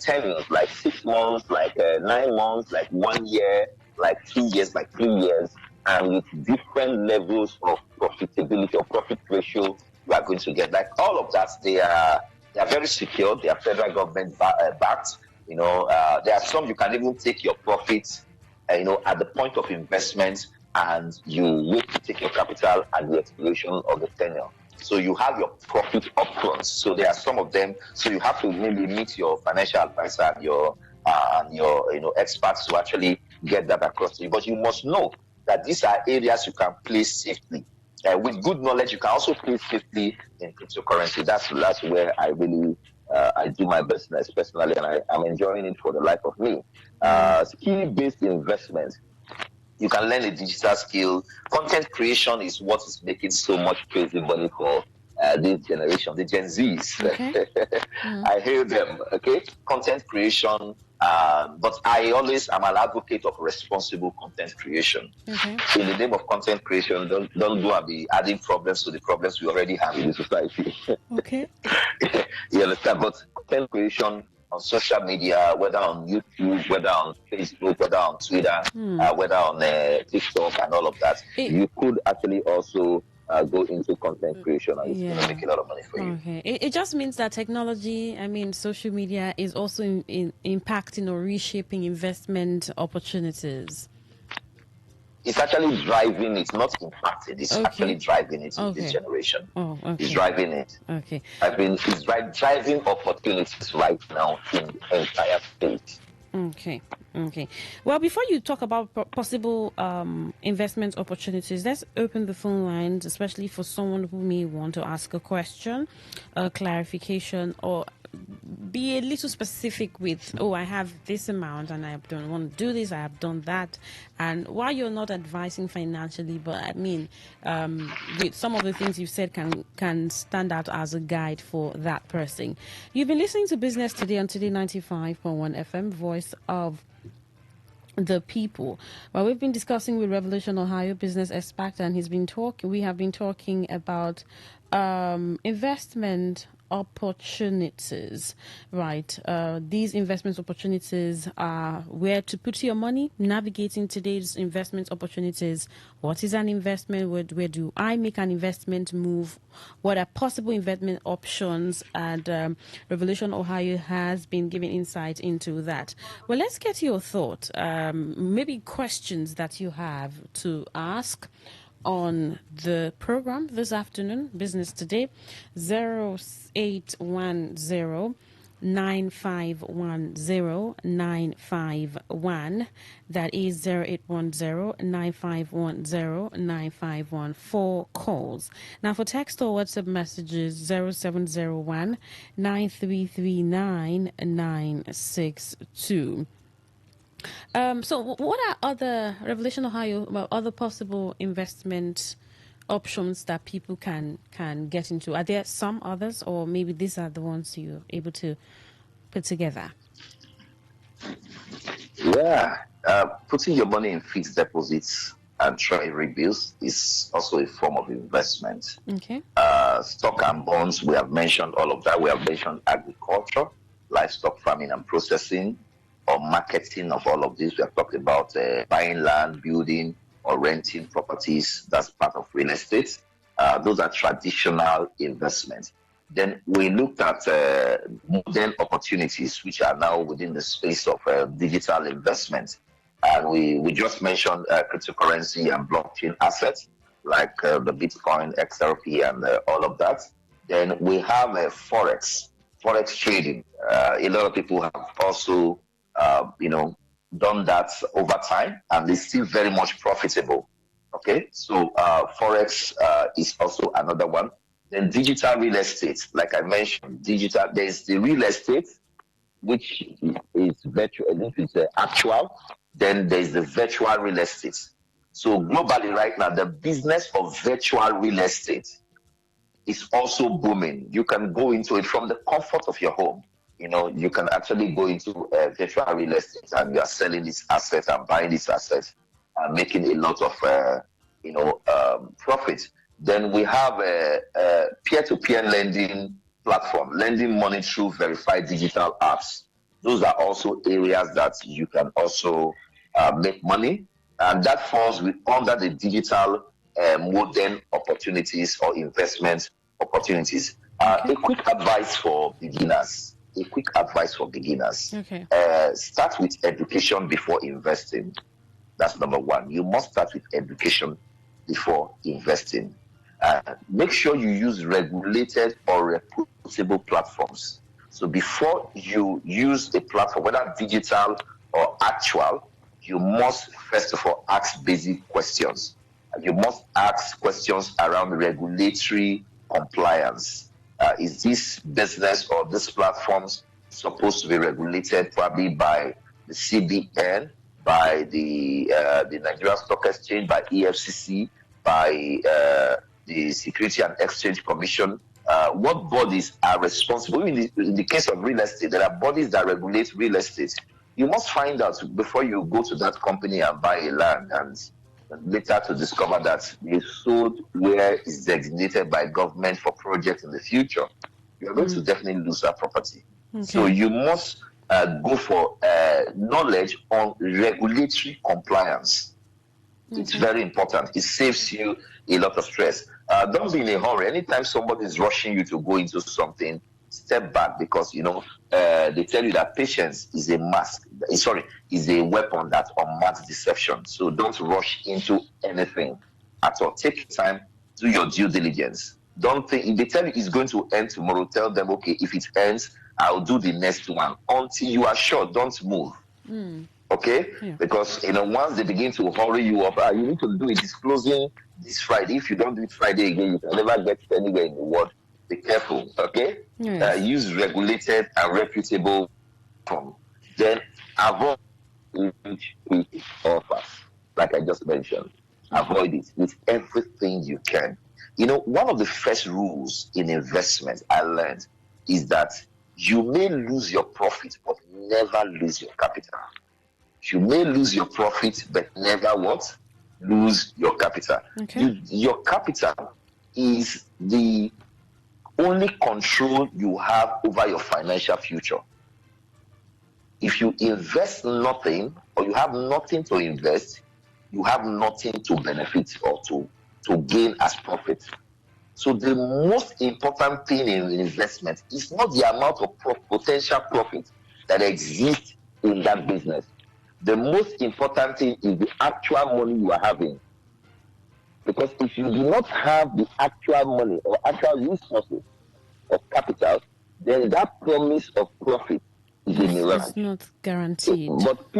Speaker 6: tenures, like 6 months, like 9 months, like 1 year, like 2 years, like 3 years, and with different levels of profitability or profit ratio you are going to get. Like all of that, they are very secure. They are federal government backed. There are some you can even take your profits, at the point of investment, and you wait to take your capital at the expiration of the tenure. So you have your profit upfront. So there are some of them. So you have to maybe meet your financial advisor and your experts to actually get that across to you. But you must know that these are areas you can play safely. With good knowledge, you can also play safely in cryptocurrency. That's where I really I do my business personally, and I'm enjoying it for the life of me. Skill-based investments. You can learn a digital skill. Content creation is what is making so much crazy money for this generation, the Gen Zs. Okay. I hear them, okay? Content creation, but I always am an advocate of responsible content creation. In the name of content creation, don't go and be adding problems to the problems we already have in the society.
Speaker 1: Okay.
Speaker 6: You understand? But content creation on social media, whether on YouTube, whether on Facebook, whether on Twitter, whether on TikTok and all of that, you could actually also go into content creation, and it's going to
Speaker 1: Yeah.
Speaker 6: make a lot of money for you.
Speaker 1: Okay. It just means that technology, I mean, social media is also impacting or reshaping investment opportunities.
Speaker 6: It's actually driving it, not impacting. It's actually driving it in this generation.
Speaker 1: Oh, okay.
Speaker 6: It's driving it.
Speaker 1: Okay.
Speaker 6: It's driving opportunities right now in the entire state.
Speaker 1: Okay. Okay. Well, before you talk about possible investment opportunities, let's open the phone lines, especially for someone who may want to ask a question, a clarification, or be a little specific with, oh, I have this amount and I don't want to do this, I have done that. And while you're not advising financially, but I mean, with some of the things you've said can stand out as a guide for that person. You've been listening to Business Today on Today 95.1 FM, voice of the people. Well, we've been discussing with Revolution Ohio business expert, and we have been talking about investment opportunities, right? These investment opportunities are where to put your money, navigating today's investment opportunities. What is an investment? Where do I make an investment move? What are possible investment options? And Revolution Ohio has been giving insight into that. Well, let's get your thought, maybe questions that you have to ask on the program this afternoon, Business Today, 0810 951 951. That is 0810 951 951. 4 calls. Now for text or WhatsApp messages, 0701 9339 962. So what are other Revolution Ohio, other possible investment options that people can get into? Are there some others, or maybe these are the ones you're able to put together?
Speaker 6: Yeah, putting your money in fixed deposits and treasury bills is also a form of investment.
Speaker 1: Okay.
Speaker 6: Stock and bonds, we have mentioned all of that. We have mentioned agriculture, livestock farming and processing, or marketing of all of this. We have talked about buying land, building, or renting properties. That's part of real estate. Those are traditional investments. Then we looked at modern opportunities, which are now within the space of digital investment. And we just mentioned cryptocurrency and blockchain assets like the Bitcoin, XRP, and all of that. Then we have Forex trading. A lot of people have also done that over time, and it's still very much profitable. Okay, so Forex is also another one. Then digital real estate, like I mentioned, there's the real estate, which is virtual, which is actual. Then there's the virtual real estate. So globally right now, the business of virtual real estate is also booming. You can go into it from the comfort of your home. You can actually go into virtual real estate and you are selling this asset and buying this asset and making a lot of, profit. Then we have a peer-to-peer lending platform, lending money through verified digital apps. Those are also areas that you can also make money. And that falls under the digital modern opportunities or investment opportunities. A quick advice for beginners.
Speaker 1: Okay.
Speaker 6: Start with education before investing. That's number one. You must start with education before investing. Make sure you use regulated or reputable platforms. So before you use a platform, whether digital or actual, you must first of all ask basic questions. You must ask questions around regulatory compliance. Is this business or these platforms supposed to be regulated probably by the CBN, by the Nigeria Stock Exchange, by EFCC, by the Security and Exchange Commission? What bodies are responsible? In the case of real estate, there are bodies that regulate real estate. You must find out before you go to that company and buy a land, and later to discover that they sold where it's designated by government for projects in the future. You are going to definitely lose that property.
Speaker 1: Okay.
Speaker 6: So you must go for knowledge on regulatory compliance. It's very important. It saves you a lot of stress. Don't be in a hurry. Anytime somebody is rushing you to go into something, step back, because they tell you that patience is a mask. Sorry, is a weapon that unmasks deception. So don't rush into anything at all. Take your time, do your due diligence. Don't think if they tell you it's going to end tomorrow, tell them, okay, if it ends, I'll do the next one. Until you are sure, don't move. Okay?
Speaker 1: Yeah.
Speaker 6: Because once they begin to hurry you up, you need to do it. It's closing this Friday. If you don't do it Friday again, you can never get anywhere in the world. Be careful, okay?
Speaker 1: Yes.
Speaker 6: Use regulated and reputable platform. Then avoid quick offers, like I just mentioned. Avoid it with everything you can. One of the first rules in investment I learned is that you may lose your profit, but never lose your capital. You may lose your profit, but never what? Lose your capital.
Speaker 1: Okay.
Speaker 6: Your capital is the only control you have over your financial future. If you invest nothing, or you have nothing to invest, you have nothing to benefit or to gain as profit. So the most important thing in investment is not the amount of potential profit that exists in that business. The most important thing is the actual money you are having. Because if you do not have the actual money or actual resources of capital, then that promise of profit is a mirage.
Speaker 1: It's not guaranteed.
Speaker 6: But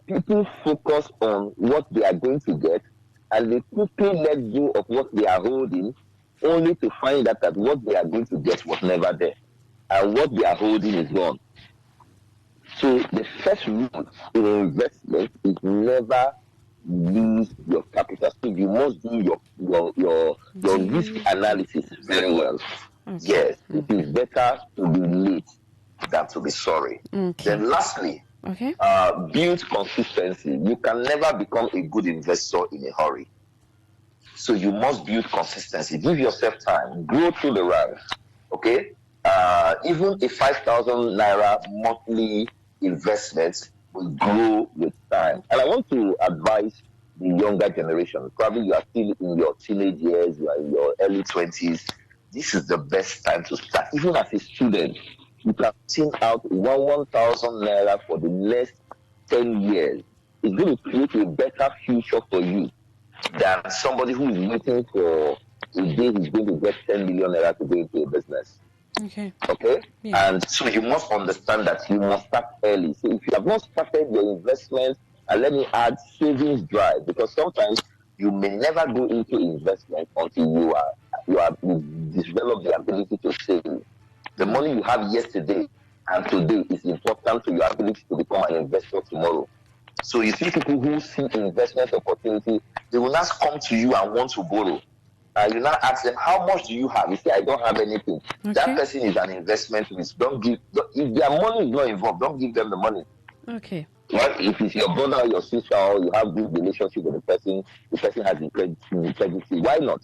Speaker 6: people focus on what they are going to get, and they quickly let go of what they are holding, only to find out that what they are going to get was never there, and what they are holding is gone. So the first rule in investment is never lose your capital. So you must do your risk analysis very well.
Speaker 1: Okay.
Speaker 6: Yes, it is better to be late than to be sorry.
Speaker 1: Okay.
Speaker 6: Then lastly, build consistency. You can never become a good investor in a hurry. So you must build consistency. Give yourself time. Grow through the ranks. Okay? Even a 5,000 naira monthly investment will grow with time. And I want to advise the younger generation. Probably you are still in your teenage years, you are in your early 20s. This is the best time to start. Even as a student, you can think out 1,000 naira for the next 10 years. It's going to create a better future for you than somebody who is waiting for a day he's going to get 10 million naira to go into a business.
Speaker 1: Okay.
Speaker 6: Yeah. And so you must understand that you must start early. So if you have not started your investment, and let me add savings drive, because sometimes you may never go into investment until you develop the ability to save. The money you have yesterday and today is important to your ability to become an investor tomorrow. So you see people who see investment opportunity, they will not come to you and want to borrow. You now ask them, how much do you have? You say, I don't have anything.
Speaker 1: Okay.
Speaker 6: That person is an investment risk. If their money is not involved, don't give them the money.
Speaker 1: Okay.
Speaker 6: Well, if it's your brother or your sister, or you have good relationship with the person has integrity, why not?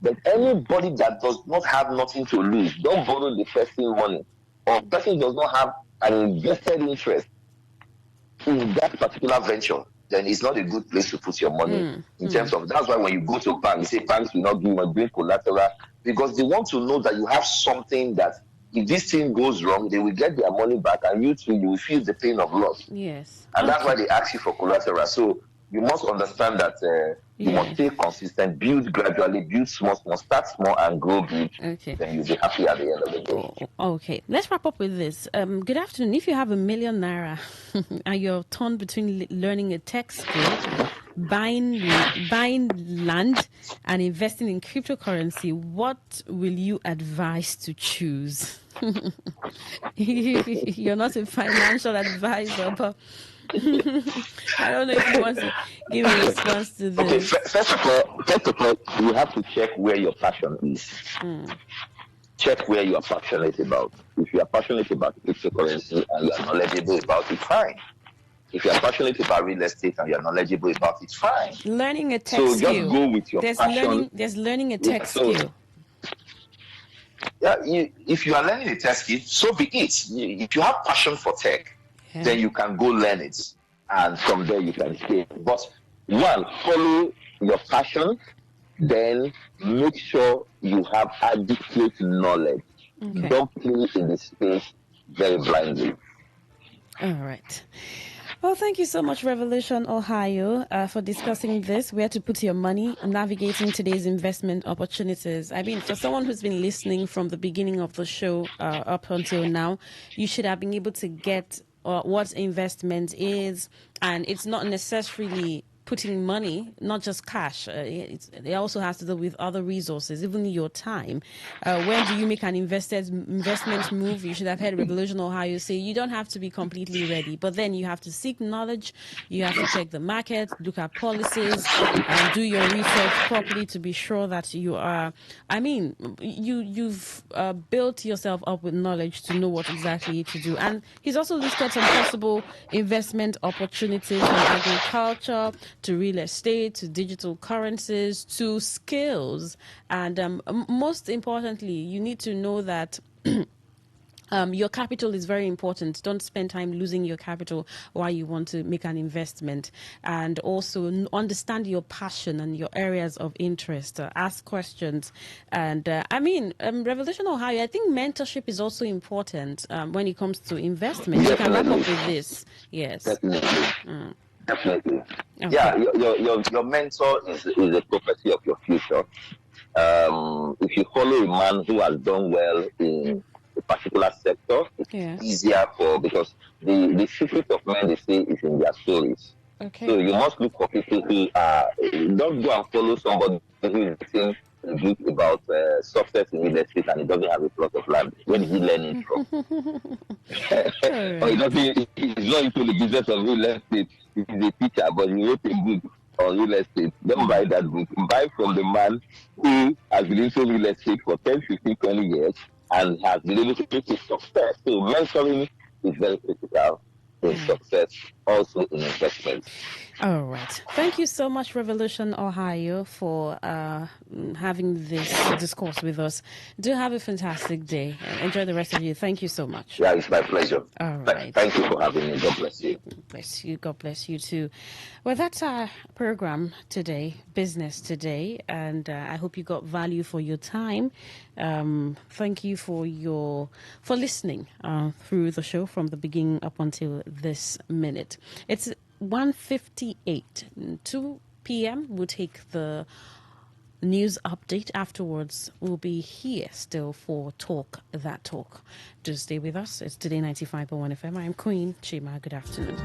Speaker 6: But anybody that does not have nothing to lose, don't borrow the person money. Or the person does not have an invested interest in that particular venture, then it's not a good place to put your money in terms of. That's why when you go to a bank, you say banks will not give you a bring collateral, because they want to know that you have something that if this thing goes wrong, they will get their money back, and you too, you will feel the pain of loss.
Speaker 1: Yes.
Speaker 6: And that's why they ask you for collateral. So you must understand that you must stay consistent, build gradually, build small, start small and grow big.
Speaker 1: Okay.
Speaker 6: Then you'll be happy at the end of the day.
Speaker 1: Okay. Let's wrap up with this. Good afternoon. If you have $1 million naira and you're torn between learning a tech skill, buying land, and investing in cryptocurrency, what will you advise to choose? You're not a financial advisor, but I don't know if you want to give a response to this.
Speaker 6: Okay, first of all, you have to check where your passion is. Check where you are passionate about. If you are passionate about cryptocurrency and you are knowledgeable about it, fine. If you are passionate about real estate and you are knowledgeable about it, fine.
Speaker 1: Learning a tech skill.
Speaker 6: So just go with your passion.
Speaker 1: There's learning a tech skill.
Speaker 6: Yeah, if you are learning a tech skill, so be it. If you have passion for tech, then you can go learn it, and from there you can stay. But one, follow your passion. then make sure you have adequate knowledge.
Speaker 1: Okay.
Speaker 6: Don't play in the space very blindly.
Speaker 1: All right. Well, thank you so much, Revolution Ohio, for discussing this. Where to put your money, navigating today's investment opportunities. I mean, for someone who's been listening from the beginning of the show up until now, you should have been able to get what investment is, and it's not necessarily putting money, not just cash. It also has to do with other resources, even your time. When do you make an investment move? You should have heard Revolution Ohio say you don't have to be completely ready, but then you have to seek knowledge. You have to check the market, look at policies, and do your research properly to be sure that you are. I mean, you've built yourself up with knowledge to know what exactly to do. And he's also listed some possible investment opportunities from agriculture to real estate, to digital currencies, to skills. And most importantly, you need to know that your capital is very important. Don't spend time losing your capital while you want to make an investment. And also understand your passion and your areas of interest. Ask questions. And Revolution Ohio, I think mentorship is also important when it comes to investment. You can wrap up with this. Yes.
Speaker 6: Definitely. Definitely.
Speaker 1: Okay.
Speaker 6: Yeah, your mentor is a property of your future. If you follow a man who has done well in a particular sector, it's easier because the secret of men, they say, is in their stories.
Speaker 1: Okay.
Speaker 6: So you must look for people who are, don't go and follow somebody who is writing a book about success in real estate and he doesn't have a plot of land. Where did he learn it from? Or he's not into the business of real estate. He's a teacher, but he wrote a book on real estate. Don't buy that book. Buy from the man who has been into real estate for 10, 15, 20 years and has been able to make a success. So mentoring is very critical in success, also in investment.
Speaker 1: All right. Thank you so much, Revolution Ohio, for having this discourse with us. Do have a fantastic day. Enjoy the rest of you. Thank you so much.
Speaker 6: Yeah, it's my pleasure.
Speaker 1: All right.
Speaker 6: Thank you for having me. God bless you.
Speaker 1: Bless you. God bless you too. Well, that's our program today, Business Today, and I hope you got value for your time. Thank you for listening through the show from the beginning up until this minute. It's 1:58, 2 p.m. We'll take the news update. Afterwards, we'll be here still for Talk That Talk. Just stay with us. It's Today 95.1 FM. I'm Queen Chima. Good afternoon.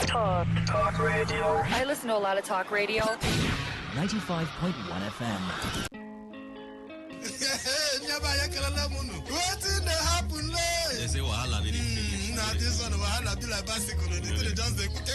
Speaker 7: Talk radio. I listen to a lot of talk radio.
Speaker 2: 95.1 FM.
Speaker 9: Wetin dey happen late? They say wahala dey finish. Na this one wahala be like bicycle. They just dey quick.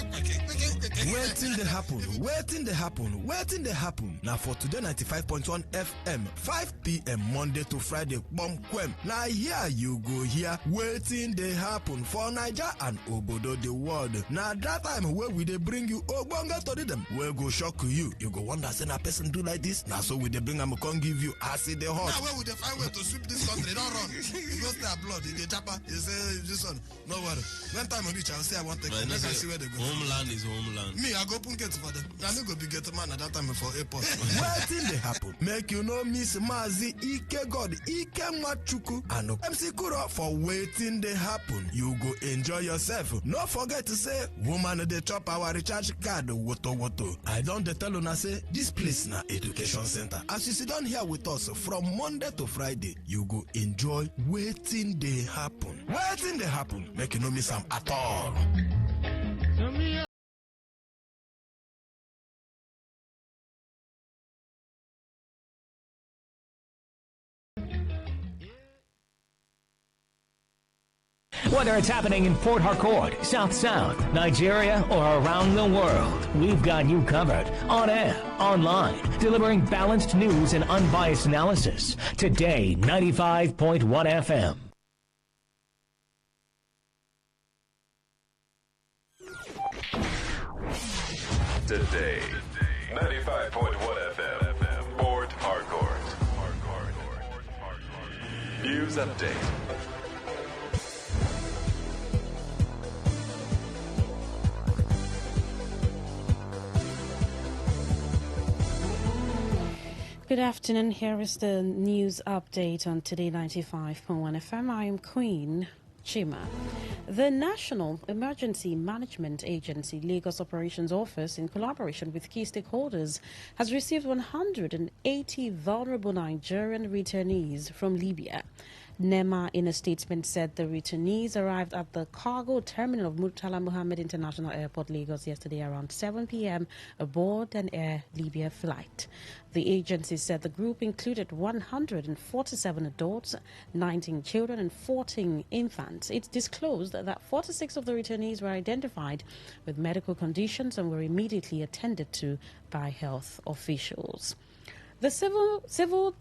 Speaker 9: Wetin dey happen? Wetin dey happen? Wetin dey happen? Na for Today 95.1 FM, 5 p.m. Monday to Friday, bom kwem. Na here you go hear wetin dey happen for Naija and obodo the world. Na that time where we dey bring you ogbonge tori dem wey go shock you. You go wonder say na person do like this. Na so we dey bring am come give you as e dey hot. Now where we dey find way to sweep this country, don't run. You go stay abroad, you dey chapa. You say this one, no worry. When time reach, I'll say I want to take. Make I see where they go. Homeland is homeland. Me, I go open gate for them. I no go be gate man at that time for airport. Wetin dey happen? Make you no miss Mazi Ike God, Ike Machuku, and MC Kuro for wetin dey happen. You go enjoy yourself. No forget to say, woman dey chop our recharge card, woto. I don't tell una say, this place na education center. As you sit down here with us from Monday to Friday, you go enjoy wetin dey happen. Wetin dey happen? Make you no miss am at all.
Speaker 2: Whether it's happening in Port Harcourt, South South, Nigeria, or around the world, we've got you covered. On air, online, delivering balanced news and unbiased analysis. Today, 95.1 FM.
Speaker 10: Today, 95.1 FM, Port Harcourt. News update.
Speaker 1: Good afternoon. Here is the news update on Today 95.1 FM. I am Queen Chima. The National Emergency Management Agency Lagos Operations Office, in collaboration with key stakeholders, has received 180 vulnerable Nigerian returnees from Libya. NEMA, in a statement, said the returnees arrived at the cargo terminal of Murtala Mohammed International Airport, Lagos, yesterday around 7 p.m. aboard an Air Libya flight. The agency said the group included 147 adults, 19 children, and 14 infants. It disclosed that 46 of the returnees were identified with medical conditions and were immediately attended to by health officials. The Civil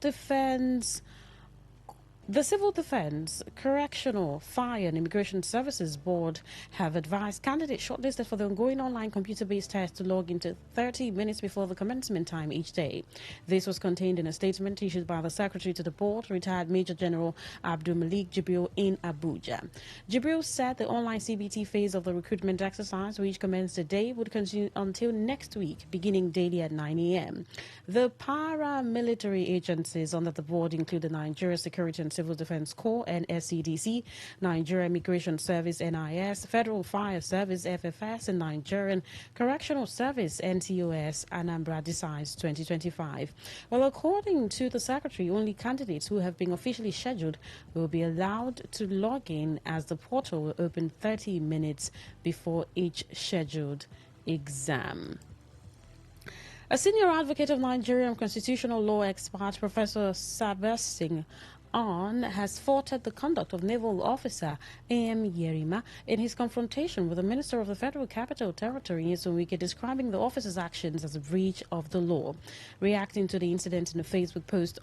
Speaker 1: Defense, Correctional, Fire and Immigration Services Board have advised candidates shortlisted for the ongoing online computer-based test to log into 30 minutes before the commencement time each day. This was contained in a statement issued by the Secretary to the Board, retired Major General Abdul Malik Jibril, in Abuja. Jibril said the online CBT phase of the recruitment exercise, which commenced today, would continue until next week, beginning daily at 9 a.m. The paramilitary agencies under the board include the Nigeria Security and Civil Defense Corps, NSCDC, Nigeria Immigration Service, NIS, Federal Fire Service, FFS, and Nigerian Correctional Service, NCOS, Anambra decides 2025. Well, according to the Secretary, only candidates who have been officially scheduled will be allowed to log in, as the portal will open 30 minutes before each scheduled exam. A senior advocate of Nigerian constitutional law expert, Professor Sabesting has faulted the conduct of Naval Officer A.M. Yerima in his confrontation with the Minister of the Federal Capital Territory, Nyesom, describing the officer's actions as a breach of the law. Reacting to the incident in a Facebook post,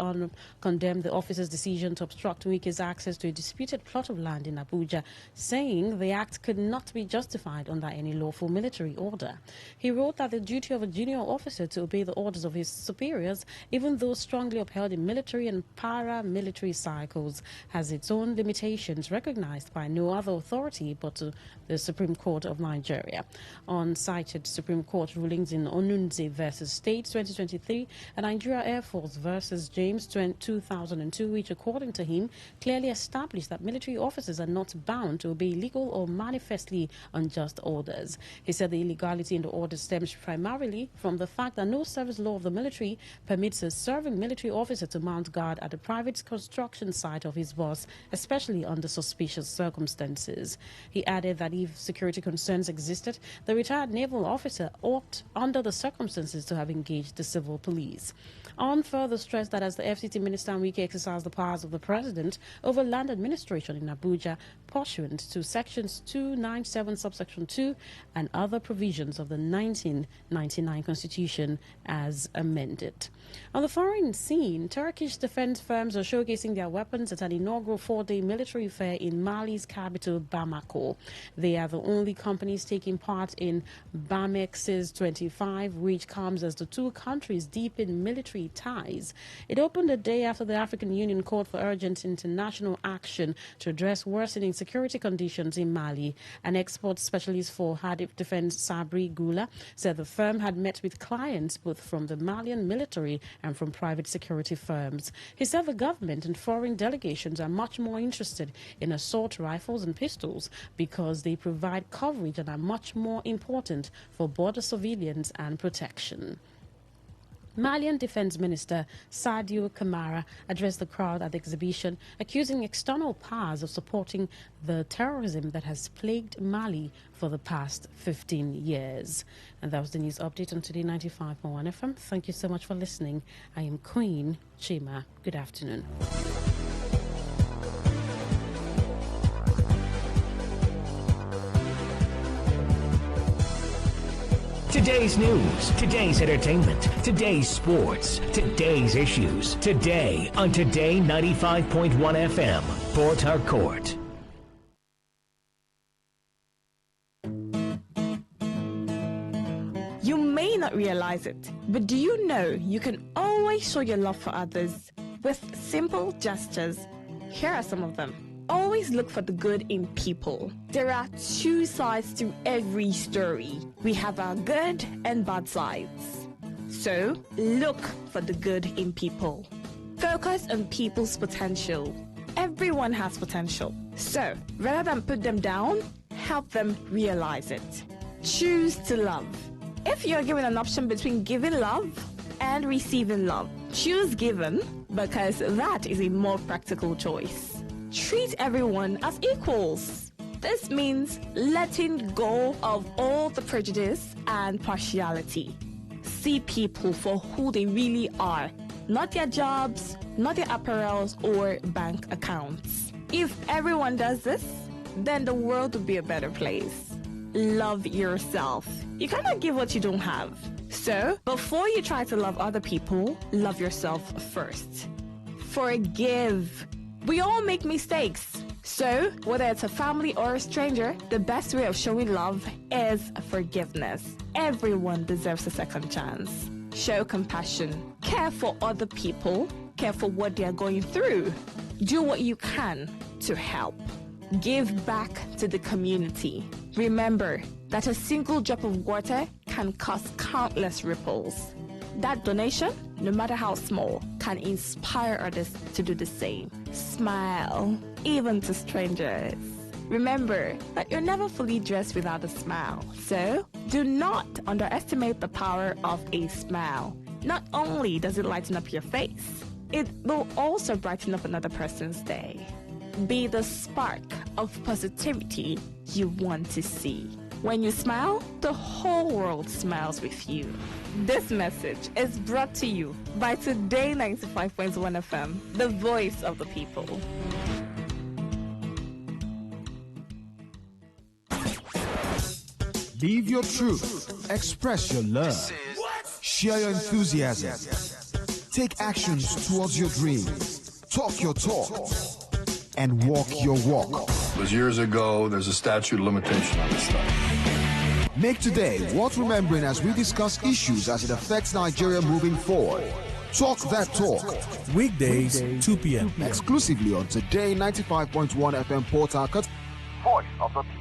Speaker 1: condemned the officer's decision to obstruct Wike's access to a disputed plot of land in Abuja, saying the act could not be justified under any lawful military order. He wrote that the duty of a junior officer to obey the orders of his superiors, even though strongly upheld in military and paramilitary cycles, has its own limitations recognized by no other authority but the Supreme Court of Nigeria. On cited Supreme Court rulings in Onunze versus State 2023 and Nigeria Air Force versus James 2002, which according to him clearly established that military officers are not bound to obey legal or manifestly unjust orders. He said the illegality in the order stems primarily from the fact that no service law of the military permits a serving military officer to mount guard at a private construction site of his boss, especially under suspicious circumstances. He added that if security concerns existed, the retired naval officer ought, under the circumstances, to have engaged the civil police. On further stress that as the FCT Minister Wike exercised the powers of the President over land administration in Abuja, pursuant to Sections 297, subsection 2, and other provisions of the 1999 Constitution as amended. On the foreign scene, Turkish defense firms are showcasing their weapons at an inaugural 4-day military fair in Mali's capital, Bamako. They are the only companies taking part in BAMEX's 25, which comes as the two countries deepen military ties. It opened a day after the African Union called for urgent international action to address worsening security conditions in Mali. An export specialist for Hadif Defense, Sabri Gula, said the firm had met with clients both from the Malian military and from private security firms. He said the government and foreign delegations are much more interested in assault rifles and pistols because they provide coverage and are much more important for border surveillance and protection. Malian Defense Minister Sadio Kamara addressed the crowd at the exhibition, accusing external powers of supporting the terrorism that has plagued Mali for the past 15 years. And that was the news update on Today 95.1 FM. Thank you so much for listening. I am Queen Chima. Good afternoon.
Speaker 2: Today's news, today's entertainment, today's sports, today's issues. Today on Today 95.1 FM, Port Harcourt.
Speaker 3: You may not realize it, but do you know you can always show your love for others with simple gestures? Here are some of them. Always look for the good in people. There are two sides to every story. We have our good and bad sides. So, look for the good in people. Focus on people's potential. Everyone has potential. So, rather than put them down, help them realize it. Choose to love. If you're given an option between giving love and receiving love, choose giving because that is a more practical choice. Treat everyone as equals. This means letting go of all the prejudice and partiality. See people for who they really are, not their jobs, not their apparels or bank accounts. If everyone does this, then the world will be a better place. Love yourself. You cannot give what you don't have. So, before you try to love other people, love yourself first. Forgive. We all make mistakes. So, whether it's a family or a stranger, the best way of showing love is forgiveness. Everyone deserves a second chance. Show compassion. Care for other people. Care for what they are going through. Do what you can to help. Give back to the community. Remember that a single drop of water can cause countless ripples. That donation, no matter how small, can inspire others to do the same. Smile, even to strangers. Remember that you're never fully dressed without a smile. So, do not underestimate the power of a smile. Not only does it lighten up your face, it will also brighten up another person's day. Be the spark of positivity you want to see. When you smile, the whole world smiles with you. This message is brought to you by Today95.1 FM, the voice of the people.
Speaker 8: Live your truth. Express your love. Share your enthusiasm. Take actions towards your dreams. Talk your talk. And walk your walk.
Speaker 11: It was years ago. There's a statute of limitation on this stuff.
Speaker 8: Make today worth remembering as we discuss issues as it affects Nigeria moving forward. Talk that talk.
Speaker 12: Weekdays, 2 p.m.
Speaker 8: Exclusively on Today 95.1 FM Port Harcourt. Voice of the people.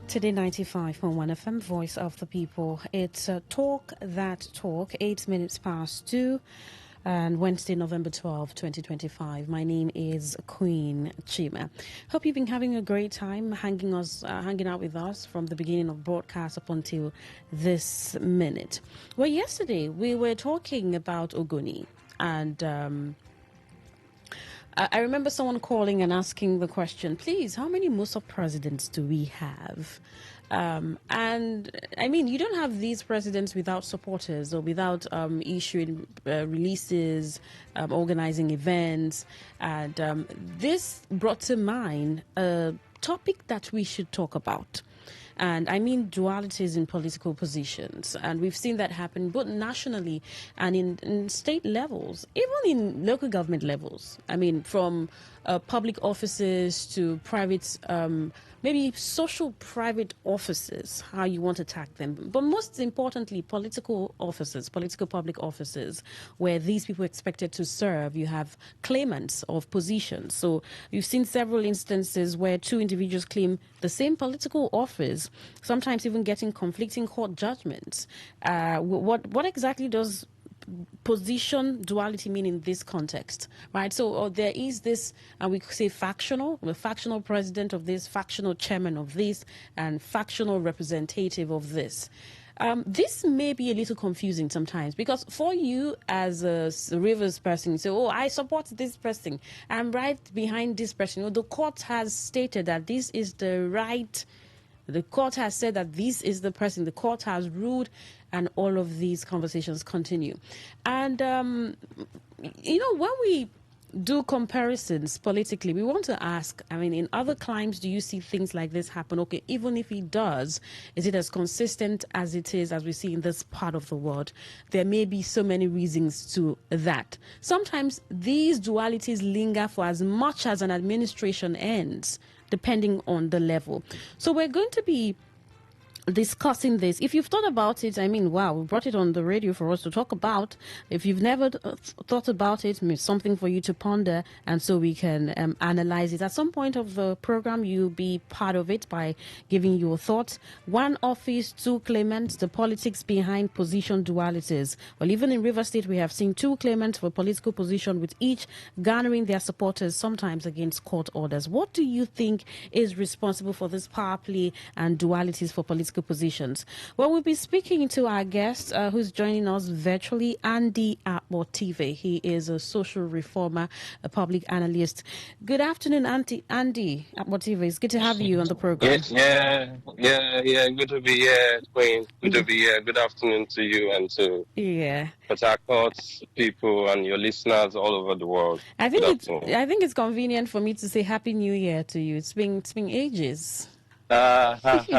Speaker 1: Today 95.1 FM, Voice of the People. It's Talk That Talk, 8 minutes past 2, and Wednesday, November 12, 2025. My name is Queen Chima. Hope you've been having a great time hanging out with us from the beginning of broadcast up until this minute. Well, yesterday we were talking about Ogoni, and I remember someone calling and asking the question, please, how many Musa presidents do we have? And I mean, you don't have these presidents without supporters or without issuing releases, organizing events. And this brought to mind a topic that we should talk about. And I mean dualities in political positions. And we've seen that happen both nationally and in state levels, even in local government levels. I mean, from public offices to private, maybe social private offices, how you want to attack them. But most importantly, political offices, political public offices, where these people are expected to serve. You have claimants of positions. So you've seen several instances where two individuals claim the same political office, sometimes even getting conflicting court judgments. What exactly does position duality mean in this context, right? So there is this, we could say factional, the factional president of this, factional chairman of this, and factional representative of this. This may be a little confusing sometimes because for you as a Rivers person, you say, oh, I support this person, I'm right behind this person. The court has stated that this is the right The court has said that this is the person. The court has ruled, and all of these conversations continue. And, when we do comparisons politically, we want to ask, in other climes, do you see things like this happen? Okay, even if it does, is it as consistent as it is, as we see in this part of the world? There may be so many reasons to that. Sometimes these dualities linger for as much as an administration ends, depending on the level. So we're going to be discussing this. If you've thought about it, wow, we brought it on the radio for us to talk about. If you've never thought about it, it's something for you to ponder, and so we can analyze it. At some point of the program, you'll be part of it by giving your thoughts. One office, two claimants, the politics behind position dualities. Well, even in River State, we have seen two claimants for political position, with each garnering their supporters, sometimes against court orders. What do you think is responsible for this power play and dualities for political positions? Well, we'll be speaking to our guest who's joining us virtually, Andy Akpotive. He is a social reformer, a public analyst. Good afternoon, Andy Akpotive. It's good to have you on the program.
Speaker 13: Yeah. Good to be here, Queen. Good to be here. Good afternoon to you and to Port Harcourt people and your listeners all over the world.
Speaker 1: I think it's convenient for me to say Happy New Year to you. It's been ages.
Speaker 13: Absolutely.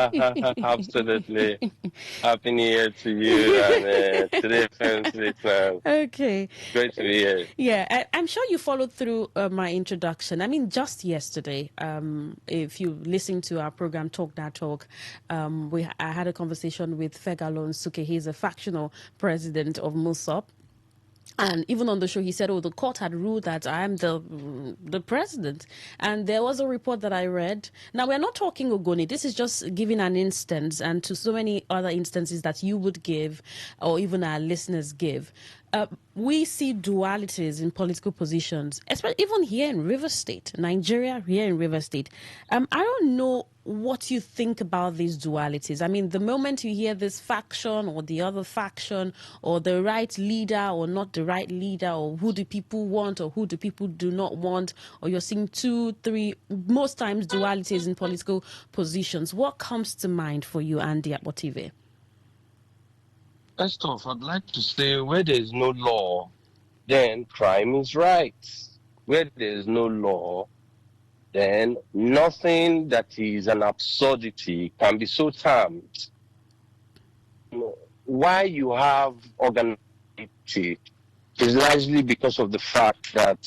Speaker 13: Happy New Year to you and Today listeners.
Speaker 1: Okay.
Speaker 13: Great to be here.
Speaker 1: Yeah, I'm sure you followed through my introduction. Just yesterday, if you listen to our program Talk That Talk, I had a conversation with Fegalon Suke. He's a factional president of MUSOP. And even on the show, he said, the court had ruled that I am the president. And there was a report that I read. Now, we're not talking Ogoni. This is just giving an instance, and to so many other instances that you would give, or even our listeners give. We see dualities in political positions, especially even here in River State, Nigeria, here in River State. I don't know what you think about these dualities. The moment you hear this faction or the other faction, or the right leader or not the right leader, or who do people want or who do people do not want, or you're seeing 2, 3, most times dualities in political positions, what comes to mind for you, Andy Akpotive?
Speaker 13: First off, I'd like to say where there is no law, then crime is right. Where there is no law, then nothing that is an absurdity can be so termed. Why you have organization is largely because of the fact that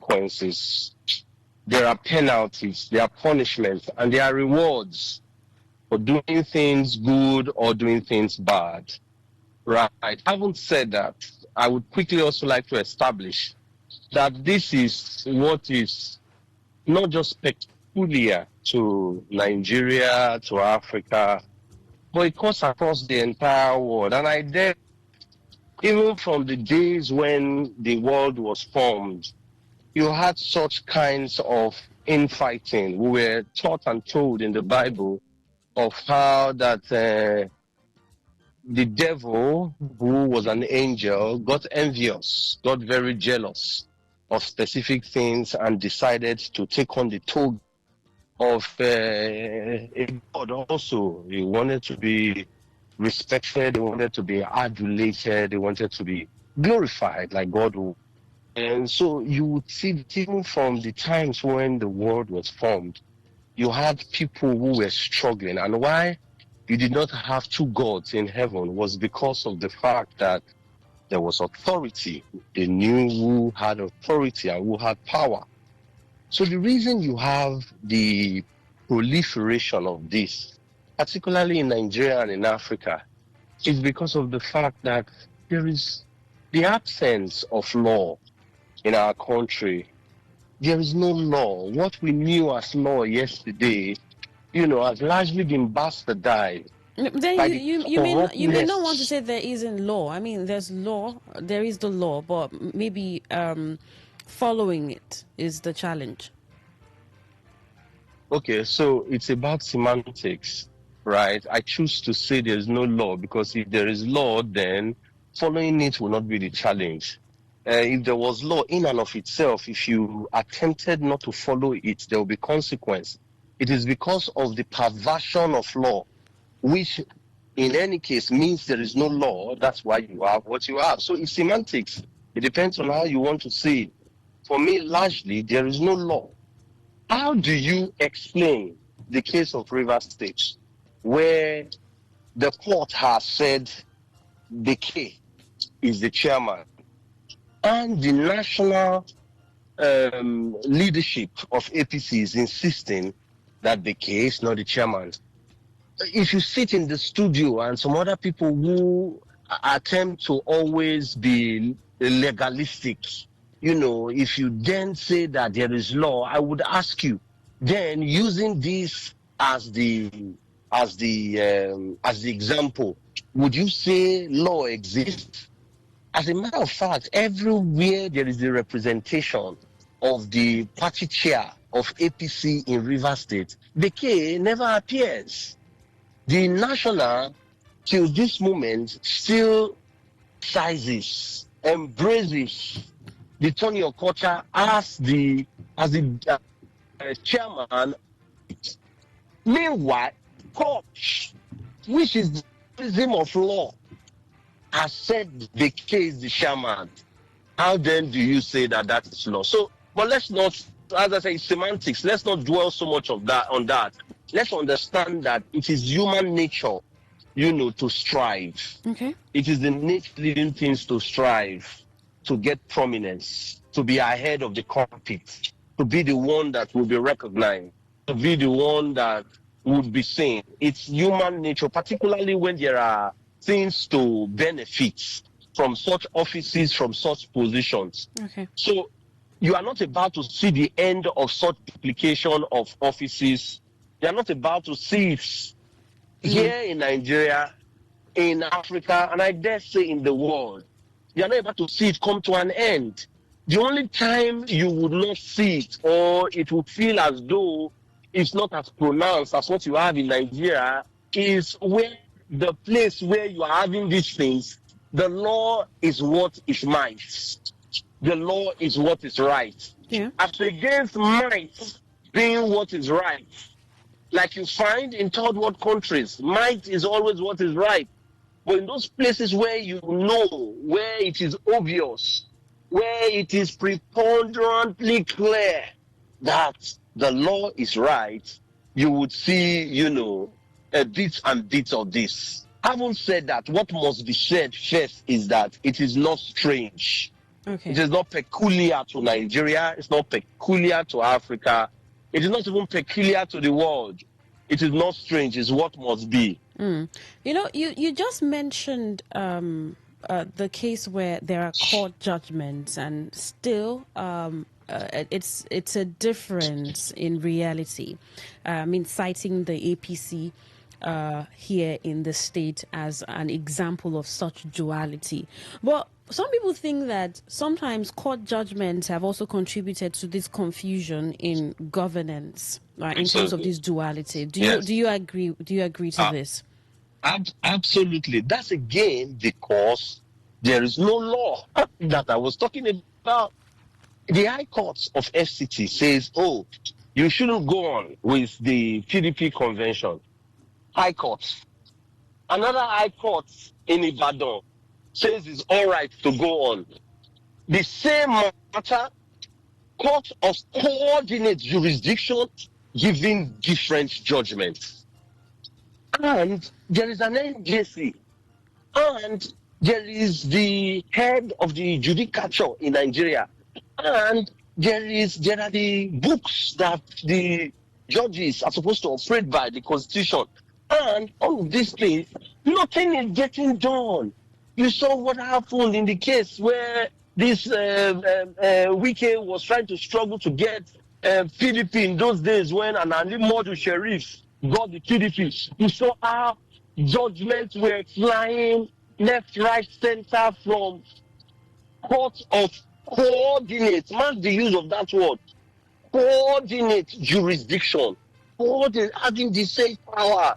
Speaker 13: consequences, there are penalties, there are punishments, and there are rewards for doing things good or doing things bad. Right. Having said that, I would quickly also like to establish that this is what is not just peculiar to Nigeria, to Africa, but it cuts across the entire world. And I dare, even from the days when the world was formed, you had such kinds of infighting. We were taught and told in the Bible of how that the devil, who was an angel, got envious, got very jealous of specific things, and decided to take on the toga of a god also. He wanted to be respected, he wanted to be adulated, he wanted to be glorified like God would. And so you would see that even from the times when the world was formed, you had people who were struggling. And why you did not have two gods in heaven was because of the fact that there was authority. They knew who had authority and who had power. So the reason you have the proliferation of this, particularly in Nigeria and in Africa, is because of the fact that there is the absence of law in our country. There is no law. What we knew as law yesterday, has largely been bastardized.
Speaker 1: Then you may not want to say there isn't law. There's law, there is the law, but maybe following it is the challenge.
Speaker 13: Okay, so it's about semantics, right? I choose to say there's no law because if there is law, then following it will not be the challenge. If there was law in and of itself, if you attempted not to follow it, there will be consequence. It is because of the perversion of law, which in any case means there is no law. That's why you have what you have. So it's semantics. It depends on how you want to see it. For me, largely, there is no law. How do you explain the case of River State, where the court has said the K is the chairman, and the national leadership of APC is insisting that the K is not the chairman? If you sit in the studio and some other people who attempt to always be legalistic, if you then say that there is law, I would ask you, then using this as the example, would you say law exists? As a matter of fact, everywhere there is a representation of the party chair of APC in Rivers State, the K never appears. The national, till this moment, still sizes, embraces the Tony Okocha as the chairman. Meanwhile, court, which is the prism of law, has said the K is the chairman. How then do you say that that is law? So, but let's not, as I say, semantics. Let's not dwell so much on that. Let's understand that it is human nature, to strive.
Speaker 1: Okay.
Speaker 13: It is the nature leading things to strive, to get prominence, to be ahead of the compete, to be the one that will be recognized, to be the one that would be seen. It's human nature, particularly when there are things to benefit from such offices, from such positions.
Speaker 1: Okay.
Speaker 13: So you are not about to see the end of such duplication of offices. You are not about to see it here in Nigeria, in Africa, and I dare say in the world. You are not able to see it come to an end. The only time you would not see it, or it would feel as though it's not as pronounced as what you have in Nigeria, is where the place where you are having these things, the law is what is might. The law is what is right.
Speaker 1: Yeah.
Speaker 13: As against might being what is right. Like you find in third world countries, might is always what is right. But in those places where you know, where it is obvious, where it is preponderantly clear that the law is right, you would see, a bit and bits of this. Having said that, what must be said first is that it is not strange.
Speaker 1: Okay.
Speaker 13: It is not peculiar to Nigeria. It's not peculiar to Africa. It is not even peculiar to the world. It is not strange. It's what must be.
Speaker 1: You just mentioned the case where there are court judgments and still it's a difference in reality. Citing the APC here in the state as an example of such duality. But some people think that sometimes court judgments have also contributed to this confusion in governance, right, in terms of this duality. Do you agree? Do you agree to this?
Speaker 13: Absolutely. That's again because there is no law that I was talking about. The High Court of FCT says, you shouldn't go on with the PDP convention. High Court. Another High Court in Ibadan says it's all right to go on. The same matter, Court of Coordinate Jurisdiction giving different judgments. And there is an NJC. And there is the head of the judicature in Nigeria. And there are the books that the judges are supposed to operate by, the Constitution. And all of these things, nothing is getting done. You saw what happened in the case where this Wike was trying to struggle to get PDP in those days when an Ali Modu Sheriff got the PDP. You saw how judgments were flying left, right, center from court of coordinate. Mark the use of that word. Coordinate jurisdiction. Having the same power.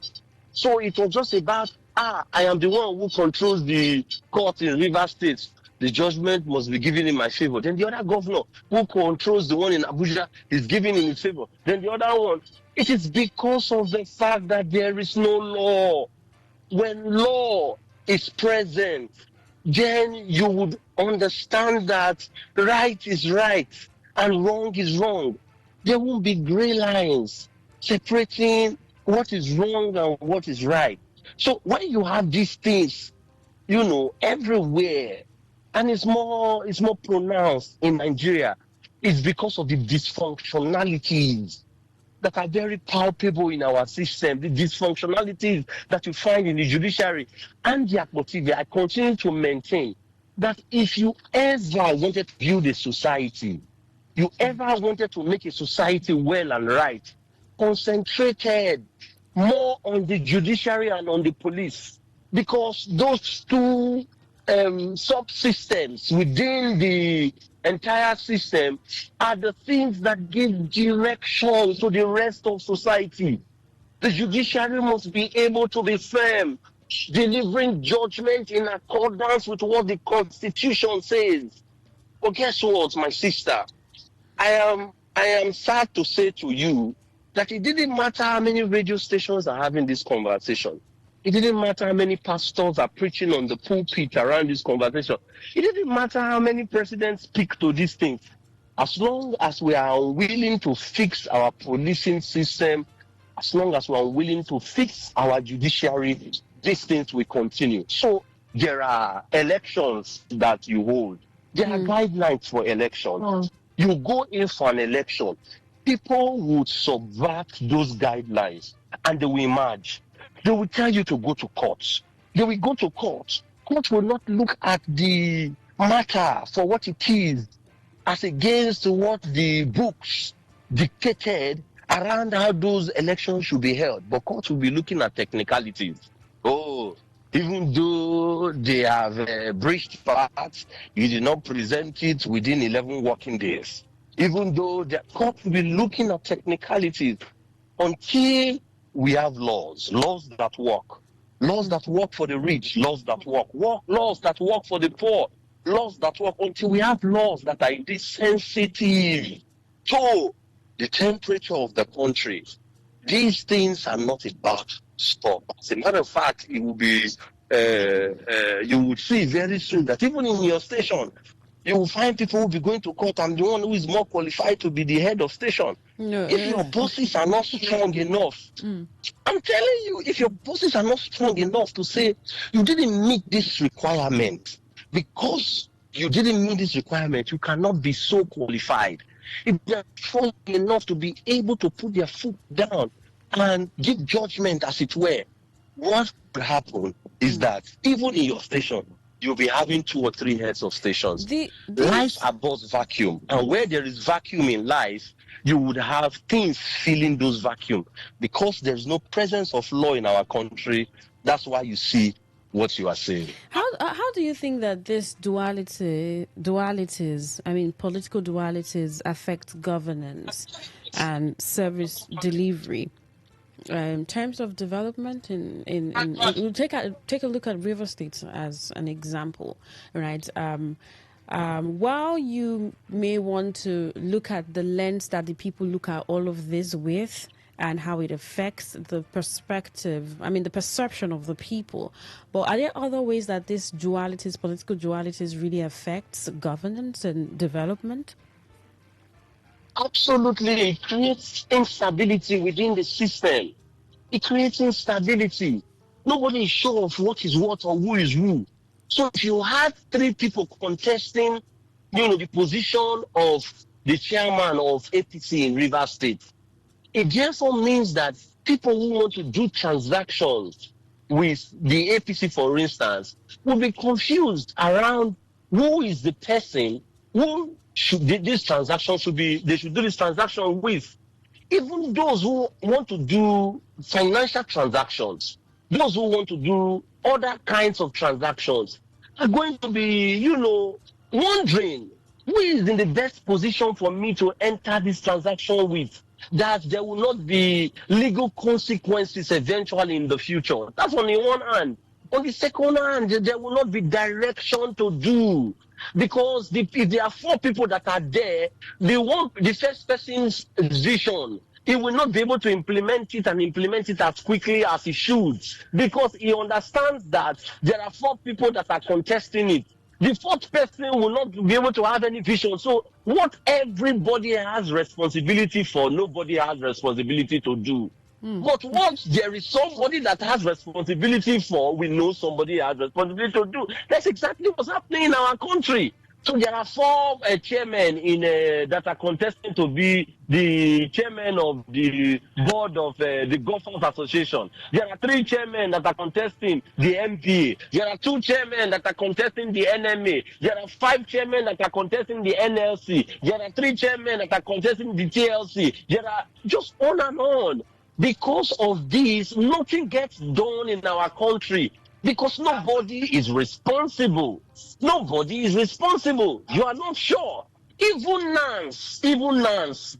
Speaker 13: So it was just about, I am the one who controls the court in River State. the judgment must be given in my favor. Then the other governor who controls the one in Abuja is given in his favor. Then the other one. It is because of the fact that there is no law. When law is present, then you would understand that right is right and wrong is wrong. There won't be gray lines separating what is wrong and what is right. So when you have these things, everywhere, and it's more pronounced in Nigeria, it's because of the dysfunctionalities that are very palpable in our system, the dysfunctionalities that you find in the judiciary and the active. I continue to maintain that if you ever wanted to build a society, you ever wanted to make a society well and right, concentrated more on the judiciary and on the police, because those two subsystems within the entire system are the things that give direction to the rest of society. The judiciary must be able to be firm, delivering judgment in accordance with what the Constitution says. But guess what, my sister? I am sad to say to you that it didn't matter how many radio stations are having this conversation. It didn't matter how many pastors are preaching on the pulpit around this conversation. It didn't matter how many presidents speak to these things. As long as we are unwilling to fix our policing system, as long as we are willing to fix our judiciary, these things will continue. So there are elections that you hold. There are guidelines for elections. You go in for an election, people would subvert those guidelines and they will emerge. They will tell you to go to court. They will go to court. Court will not look at the matter for what it is as against what the books dictated around how those elections should be held. But court will be looking at technicalities. Oh, even though they have breached parts, you did not present it within 11 working days. Even though the court will be looking at technicalities until we have laws that work. Laws that work for the rich, laws that work, laws that work for the poor, laws that work until we have laws that are indeed sensitive to the temperature of the country. These things are not about stop. As a matter of fact, it will be, you will see very soon that even in your station, you will find people who will be going to court. I'm the one who is more qualified to be the head of station. No, if your bosses are not strong enough, I'm telling you, if your bosses are not strong enough to say, you didn't meet this requirement, because you didn't meet this requirement, you cannot be so qualified. If they're strong enough to be able to put their foot down and give judgment, as it were, what will happen is that even in your station, you'll be having 2 or 3 heads of stations. Life abhors vacuum. And where there is vacuum in life, you would have things filling those vacuum. Because there's no presence of law in our country, that's why you see what you are saying.
Speaker 1: How do you think that this dualities, political dualities affect governance and service delivery? In terms of development, we'll take a look at River State as an example, right? While you may want to look at the lens that the people look at all of this with and how it affects the the perception of the people, but are there other ways that this dualities, political dualities, really affects governance and development?
Speaker 13: Absolutely. It creates instability within the system. It creates instability. Nobody is sure of what is what or who is who. So if you have 3 people contesting, the position of the chairman of APC in Rivers State, it therefore means that people who want to do transactions with the APC, for instance, will be confused around who is the person who this transaction should do this transaction with. Even those who want to do financial transactions, those who want to do other kinds of transactions are going to be, wondering who is in the best position for me to enter this transaction with, that there will not be legal consequences eventually in the future. That's on the one hand. On the second hand, there will not be direction to do Because if there are 4 people that are there, the first person's vision, he will not be able to implement it as quickly as he should, because he understands that there are 4 people that are contesting it. The 4th person will not be able to have any vision. So what everybody has responsibility for, nobody has responsibility to do. But once there is somebody that has responsibility for, we know somebody has responsibility to do. That's exactly what's happening in our country. So there are 4 chairmen that are contesting to be the chairman of the board of the Golfers Association. There are 3 chairmen that are contesting the MPA. There are 2 chairmen that are contesting the NMA. There are 5 chairmen that are contesting the NLC. There are 3 chairmen that are contesting the TLC. There are just on and on. Because of this, nothing gets done in our country. Because nobody is responsible. Nobody is responsible. You are not sure. Even Nance,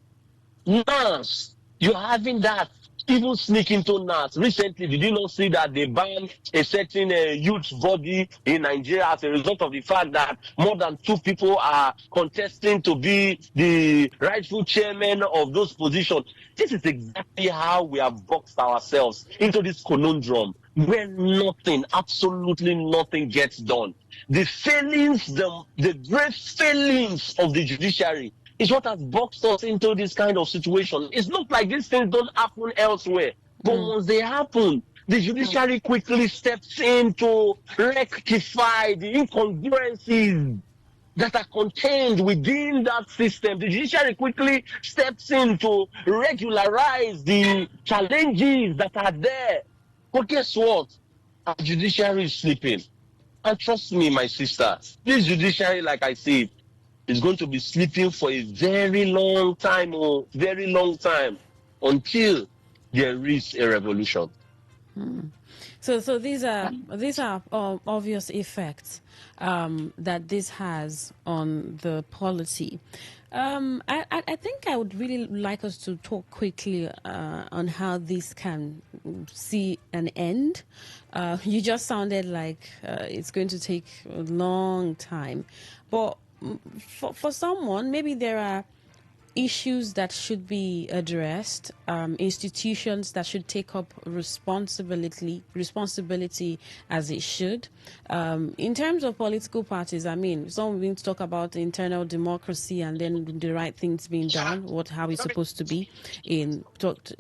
Speaker 13: you're having that. People sneak into NAS. Recently, did you not see that they banned a certain youth body in Nigeria as a result of the fact that more than 2 people are contesting to be the rightful chairman of those positions? This is exactly how we have boxed ourselves into this conundrum where nothing, absolutely nothing gets done. The failings, the great failings of the judiciary is what has boxed us into this kind of situation. It's not like these things don't happen elsewhere. But once they happen, the judiciary quickly steps in to rectify the incongruencies that are contained within that system. The judiciary quickly steps in to regularize the challenges that are there. But guess what? Our judiciary is sleeping. And trust me, my sister, this judiciary, like I said, is going to be sleeping for a very long time, very long time, until there is a revolution.
Speaker 1: So these are obvious effects that this has on the polity. I think I would really like us to talk quickly on how this can see an end. You just sounded like it's going to take a long time, but for someone, maybe there are issues that should be addressed, institutions that should take up responsibility as it should. In terms of political parties, I mean, some will talk about internal democracy and then the right things being done, how it's supposed to be in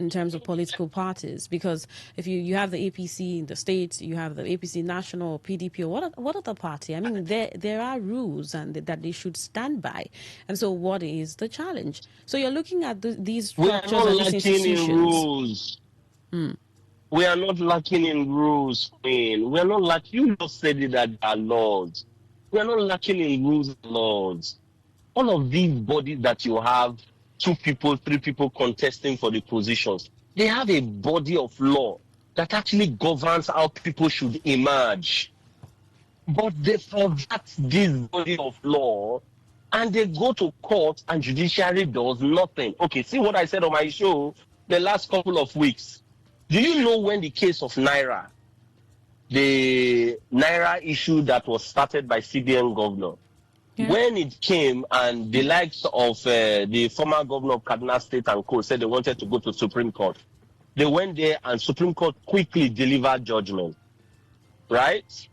Speaker 1: terms of political parties. Because if you have the APC in the states, you have the APC national, PDP, or what other party? I mean, there are rules and that they should stand by. And so what is the challenge? So you're looking at these structures and these institutions.
Speaker 13: We are not lacking in rules, Queen. We are not lacking. You just said it that there are laws. We are not lacking in rules and laws. All of these bodies that you have, 2 people, 3 people contesting for the positions, they have a body of law that actually governs how people should emerge. But they forget this body of law, and they go to court and judiciary does nothing. Okay, see what I said on my show the last couple of weeks. Do you know when the case of Naira, the Naira issue that was started by CBN governor, when it came and the likes of the former governor of Kaduna State and co said they wanted to go to Supreme Court, they went there and Supreme Court quickly delivered judgment, right?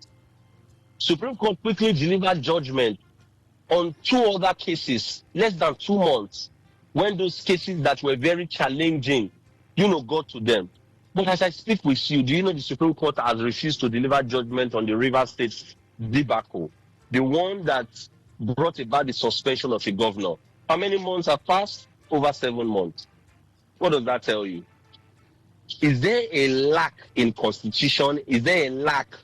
Speaker 13: Supreme Court quickly delivered judgment on 2 other cases, less than 2 months, when those cases that were very challenging, got to them. But as I speak with you, do you know the Supreme Court has refused to deliver judgment on the Rivers State debacle, the one that brought about the suspension of a governor? How many months have passed? Over 7 months. What does that tell you? Is there a lack in constitution? Is there a lack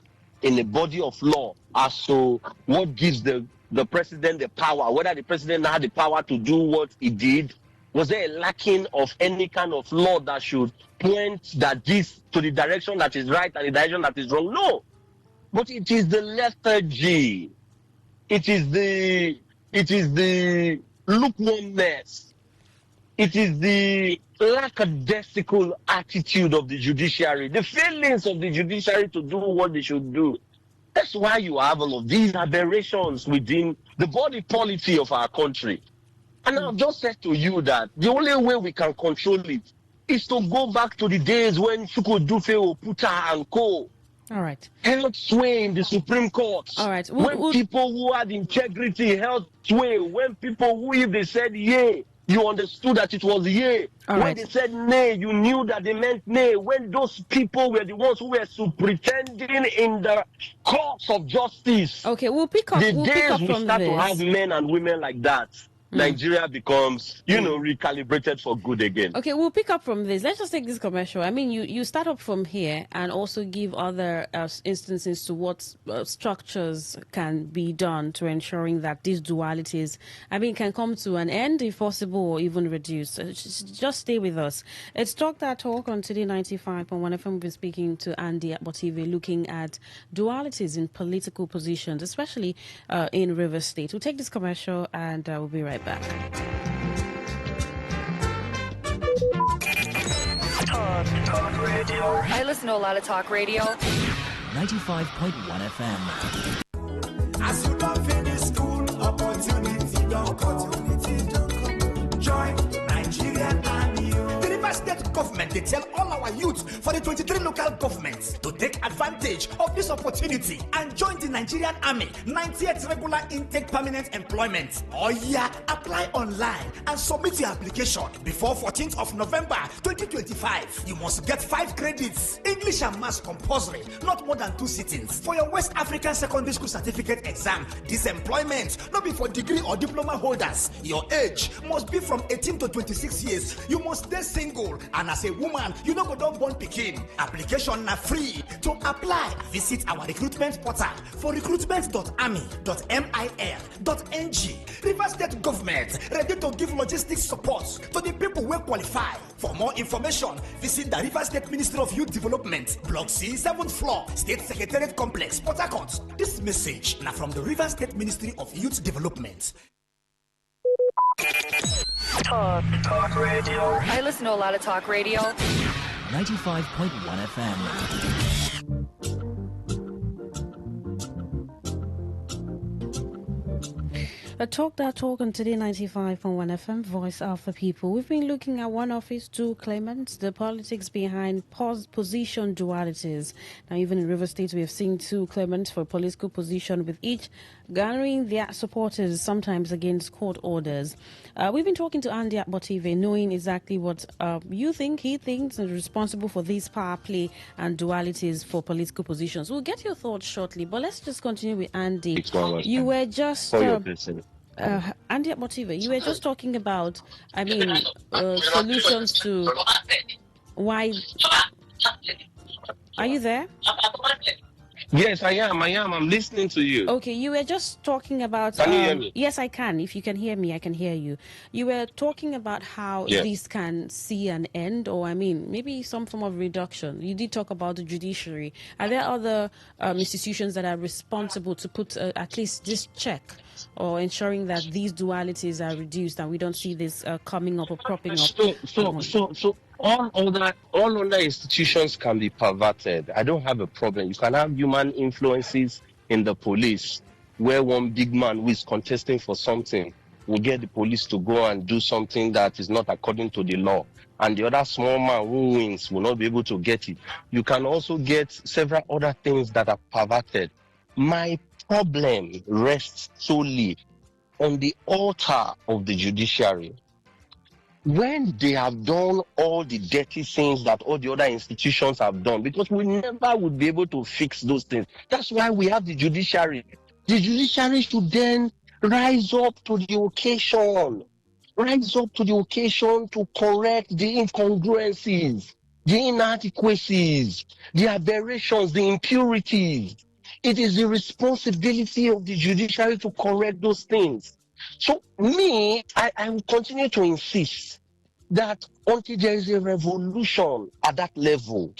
Speaker 13: in the body of law as to what gives the president the power, whether the president had the power to do what he did? Was there a lacking of any kind of law that should point that this to the direction that is right and the direction that is wrong? No. But it is the lethargy. It is the lukewarmness. It is the lackadaisical attitude of the judiciary, the failings of the judiciary to do what they should do. That's why you have all of these aberrations within the body policy of our country. And I've just said to you that the only way we can control it is to go back to the days when Chukwudufe Oputa and co.
Speaker 1: All right.
Speaker 13: held sway in the Supreme Court.
Speaker 1: All right.
Speaker 13: When people who had integrity held sway, when people who, if they said yay, you understood that it was yay. When they said nay, you knew that they meant nay. When those people were the ones who were pretending in the courts of justice.
Speaker 1: Okay, we'll pick up.
Speaker 13: The
Speaker 1: We'll
Speaker 13: days
Speaker 1: pick up
Speaker 13: we
Speaker 1: from
Speaker 13: start
Speaker 1: this.
Speaker 13: to have men and women like that, Nigeria becomes, recalibrated for good again.
Speaker 1: Okay, we'll pick up from this. Let's just take this commercial. I mean, you start up from here and also give other instances to what structures can be done to ensuring that these dualities, can come to an end if possible or even reduce. Just stay with us. It's Talk That Talk on Today 95.1 FM. We've been speaking to Andy Akbotive, looking at dualities in political positions, especially in Rivers State. We'll take this commercial and we'll be right back.
Speaker 7: Talk radio. I listen to a lot of talk radio.
Speaker 14: 95.1 FM.
Speaker 15: As you don't finish school, opportunity don't come. Join Nigerian Army. The Rivers State government, they tell all our youth for the 23 local governments to take advantage of this opportunity and join the Nigerian Army 90th regular intake permanent employment. Oh yeah, apply online and submit your application before 14th of November 2025. You must get 5 credits, English and Maths compulsory, not more than 2 sittings. For your West African Secondary School Certificate exam, this employment not be for degree or diploma holders. Your age must be from 18 to 26 years. You must stay single, and as a woman, you no go don born pikin. Application na free. To apply, visit our recruitment portal for recruitment.army.mil.ng. Rivers State government ready to give logistics support to the people who qualify. For more information, visit the Rivers State Ministry of Youth Development, Block C, 7th floor, State Secretariat Complex, Port Harcourt. This message now from the Rivers State Ministry of Youth Development.
Speaker 7: Talk radio. I listen to a lot of talk radio.
Speaker 14: 95.1 FM.
Speaker 1: Talk That Talk on Today 95.1 FM, Voice of the People. We've been looking at one office, 2 claimants, the politics behind position dualities. Now, even in River State, we have seen 2 claimants for political position, with each garnering their supporters, sometimes against court orders. We've been talking to Andy Akbotive, knowing exactly what you think, he thinks, is responsible for this power play and dualities for political positions. We'll get your thoughts shortly, but let's just continue with Andy. You were just... Andy Akbotive, you were just talking about, solutions to why... Are you there?
Speaker 13: Yes, I am. I'm listening to you.
Speaker 1: Okay, you were just talking about...
Speaker 13: Can you hear me?
Speaker 1: Yes, I can. If you can hear me, I can hear you. You were talking about how this can see an end, or maybe some form of reduction. You did talk about the judiciary. Are there other institutions that are responsible to put at least this check, or ensuring that these dualities are reduced and we don't see this coming up or propping up?
Speaker 13: So all other institutions can be perverted. I don't have a problem. You can have human influences in the police, where one big man who is contesting for something will get the police to go and do something that is not according to the law, and the other small man who wins will not be able to get it. You can also get several other things that are perverted. My problem rests solely on the altar of the judiciary. When they have done all the dirty things that all the other institutions have done, because we never would be able to fix those things. That's why we have the judiciary. The judiciary should then rise up to the occasion. Rise up to the occasion to correct the incongruencies, the inadequacies, the aberrations, the impurities. It is the responsibility of the judiciary to correct those things. So I will continue to insist that until there is a revolution at that level,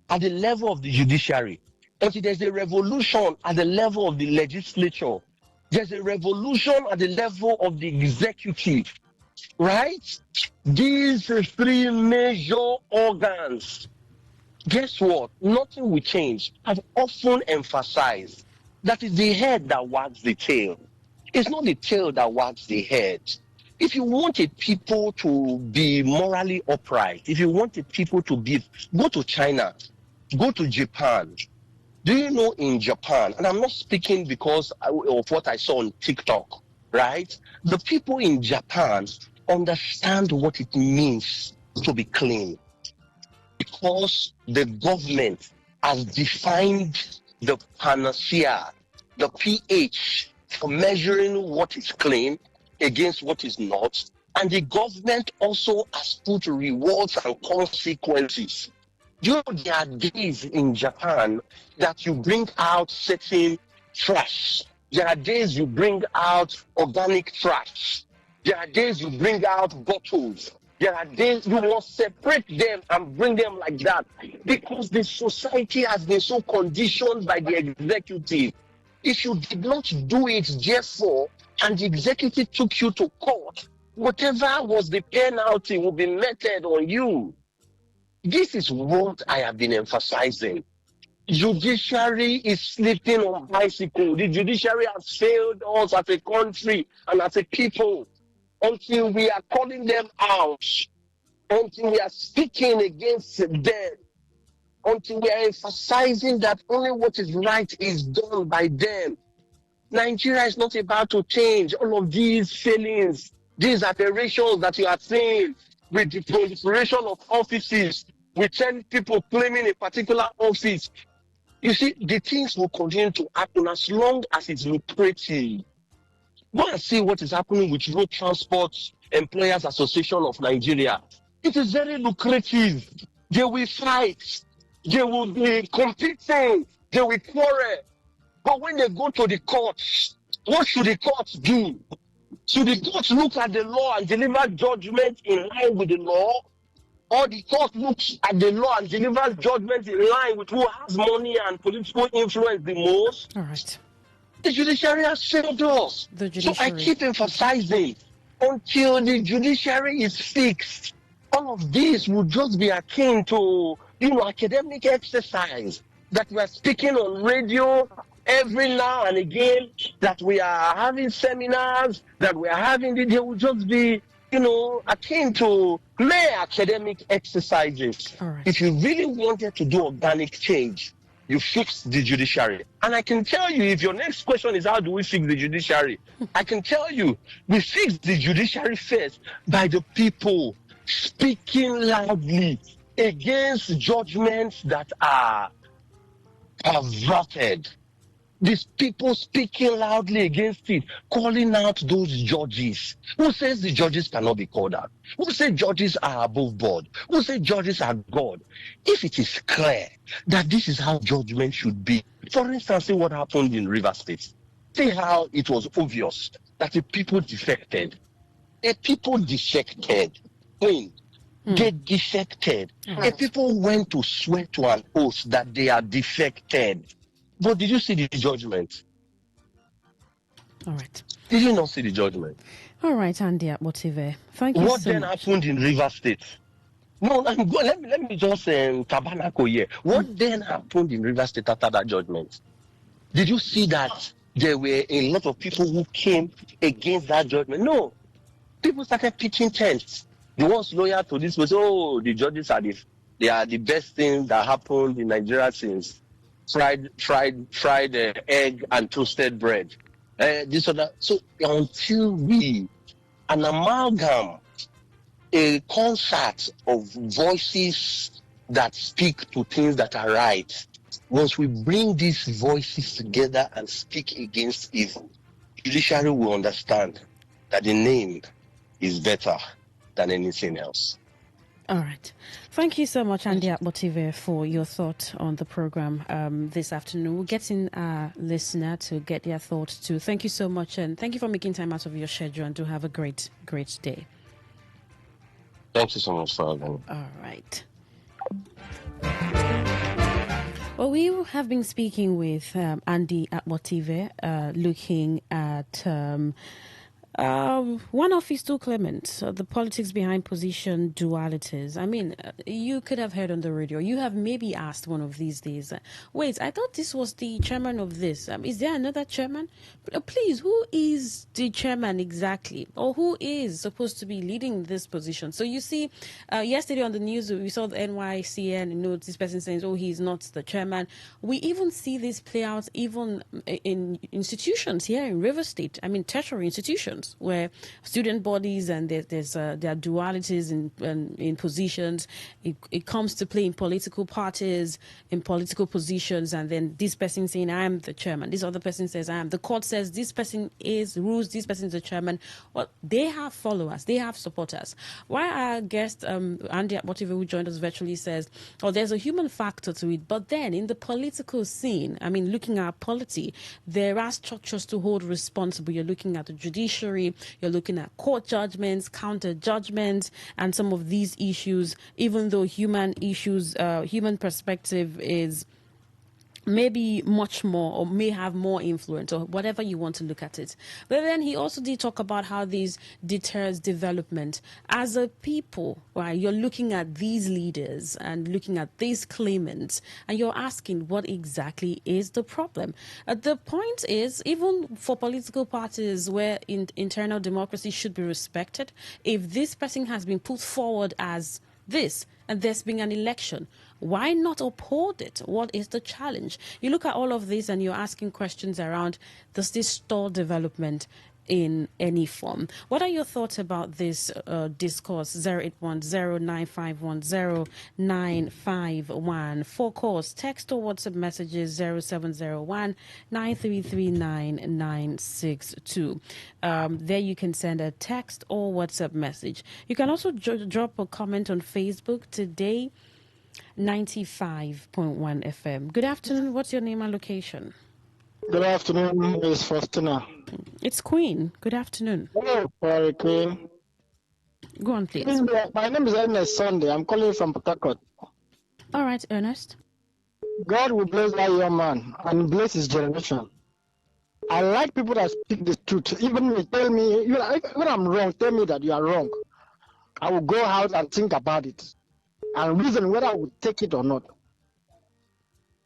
Speaker 13: at the level of the judiciary, until there's a revolution at the level of the legislature, there's a revolution at the level of the executive, right? These 3 major organs, guess what? Nothing will change. I've often emphasized that is the head that wags the tail. It's not the tail that wags the head. If you want a people to be morally upright, if you want a people to be, go to China, go to Japan. Do you know in Japan, and I'm not speaking because of what I saw on TikTok, right? The people in Japan understand what it means to be clean because the government has defined the panacea, the pH for measuring what is clean against what is not. And the government also has put rewards and consequences. You know, there are days in Japan that you bring out certain trash. There are days you bring out organic trash. There are days you bring out bottles. There are days you must separate them and bring them like that because the society has been so conditioned by the executive. If you did not do it, therefore, and the executive took you to court, whatever was the penalty will be meted on you. This is what I have been emphasizing. Judiciary is sleeping on bicycle. The judiciary has failed us as a country and as a people until we are calling them out, until we are speaking against them, until we are emphasizing that only what is right is done by them. Nigeria is not about to change. All of these failings, these aberrations that you are seeing with the proliferation of offices, with 10 people claiming a particular office. You see, the things will continue to happen as long as it's lucrative. Go and see what is happening with Road Transport Employers Association of Nigeria. It is very lucrative. They will fight. They will be competing. They will quarrel. But when they go to the courts, what should the courts do? Should the courts look at the law and deliver judgment in line with the law? Or the court looks at the law and delivers judgment in line with who has money and political influence the most?
Speaker 1: All right.
Speaker 13: The judiciary has failed us. So I keep emphasizing, until the judiciary is fixed, all of this will just be akin to, academic exercise that we are speaking on radio every now and again, that we are having seminars, that we are having, they will just be, akin to mere academic exercises.
Speaker 1: Right.
Speaker 13: If you really wanted to do organic change, you fix the judiciary. And I can tell you, if your next question is how do we fix the judiciary, I can tell you, we fix the judiciary first by the people speaking loudly against judgments that are perverted. These people speaking loudly against it, calling out those judges. Who says the judges cannot be called out? Who says judges are above board? Who says judges are God? If it is clear that this is how judgment should be, for instance, see what happened in River State. See how it was obvious that the people defected. The people defected. When they defected, the people went to swear to an oath that they are defected. But did you see the judgment?
Speaker 1: All right.
Speaker 13: Did you not see the judgment?
Speaker 1: All right, Andy Motive. Thank you
Speaker 13: what
Speaker 1: so
Speaker 13: then
Speaker 1: much.
Speaker 13: happened in River State? No, let me just tabernacle here. What then happened in River State after that judgment? Did you see that there were a lot of people who came against that judgment? No. People started pitching tents. The ones loyal to this was, the judges are the best thing that happened in Nigeria since fried egg and toasted bread. This or that. So until an amalgam, a concert of voices that speak to things that are right, once we bring these voices together and speak against evil, judiciary will understand that the name is better than anything else.
Speaker 1: All right. Thank you so much, Andy Motive, for your thought on the program this afternoon. We're getting our listener to get their thoughts too. Thank you so much, and thank you for making time out of your schedule, and to have a great, great day.
Speaker 13: Thank you so much for having me.
Speaker 1: All right. Well, we have been speaking with Andy Motive, looking at One of is too clement. The politics behind position dualities. I mean, you could have heard on the radio. You have maybe asked one of these days. Wait, I thought this was the chairman of this. Is there another chairman? Please, who is the chairman exactly, or who is supposed to be leading this position? So you see, yesterday on the news we saw the NYCN. This person saying, "Oh, he's not the chairman." We even see this play out even in institutions here in River State. I mean, tertiary institutions, where student bodies and there are dualities in positions. It comes to play in political parties, in political positions, and then this person saying, "I am the chairman." This other person says, "I am." The court says this person is rules. This person is the chairman. Well, they have followers. They have supporters. Why our guest Andy Abotibe, who joined us virtually, says, "Oh, there's a human factor to it." But then in the political scene, I mean, looking at polity, there are structures to hold responsible. You're looking at the judiciary. You're looking at court judgments, counter judgments, and some of these issues, even though human perspective is maybe much more or may have more influence or whatever you want to look at it. But then he also did talk about how this deters development. As a people, right, you're looking at these leaders and looking at these claimants and you're asking what exactly is the problem. The point is, even for political parties where internal democracy should be respected, if this person has been put forward as this and there's been an election, why not uphold it? What is the challenge? You look at all of this and you're asking questions around, does this stall development in any form? What are your thoughts about this discourse? 08109510951. For calls, text or WhatsApp messages 0701-9339-962. There you can send a text or WhatsApp message. You can also drop a comment on Facebook today. 95.1 FM. Good afternoon. What's your name and location?
Speaker 16: Good afternoon, Miss Faustina.
Speaker 1: It's Queen. Good afternoon.
Speaker 16: Hello, sorry, Queen.
Speaker 1: Go on, please.
Speaker 16: My name is Ernest Sunday. I'm calling from Port Harcourt.
Speaker 1: All right, Ernest.
Speaker 16: God will bless that young man and bless his generation. I like people that speak the truth. Even me, tell me, when I'm wrong, tell me that you are wrong. I will go out and think about it and reason whether I would take it or not.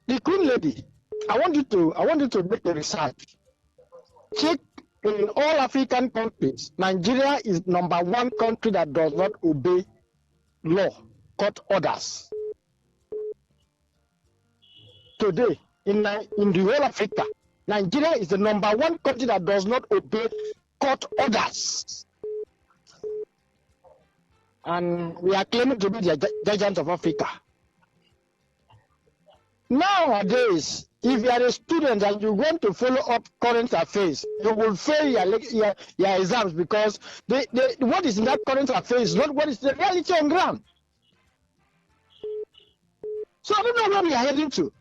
Speaker 16: The Queen Lady, I want you to make a research. Check in all African countries. Nigeria is number one country that does not obey law, court orders. Today, in the whole Africa, Nigeria is the number one country that does not obey court orders. And we are claiming to be the giant of Africa. Nowadays, if you are a student and you want to follow up current affairs, you will fail your exams because what is in that current affairs is not what is the reality on ground. So I don't know where we are heading to.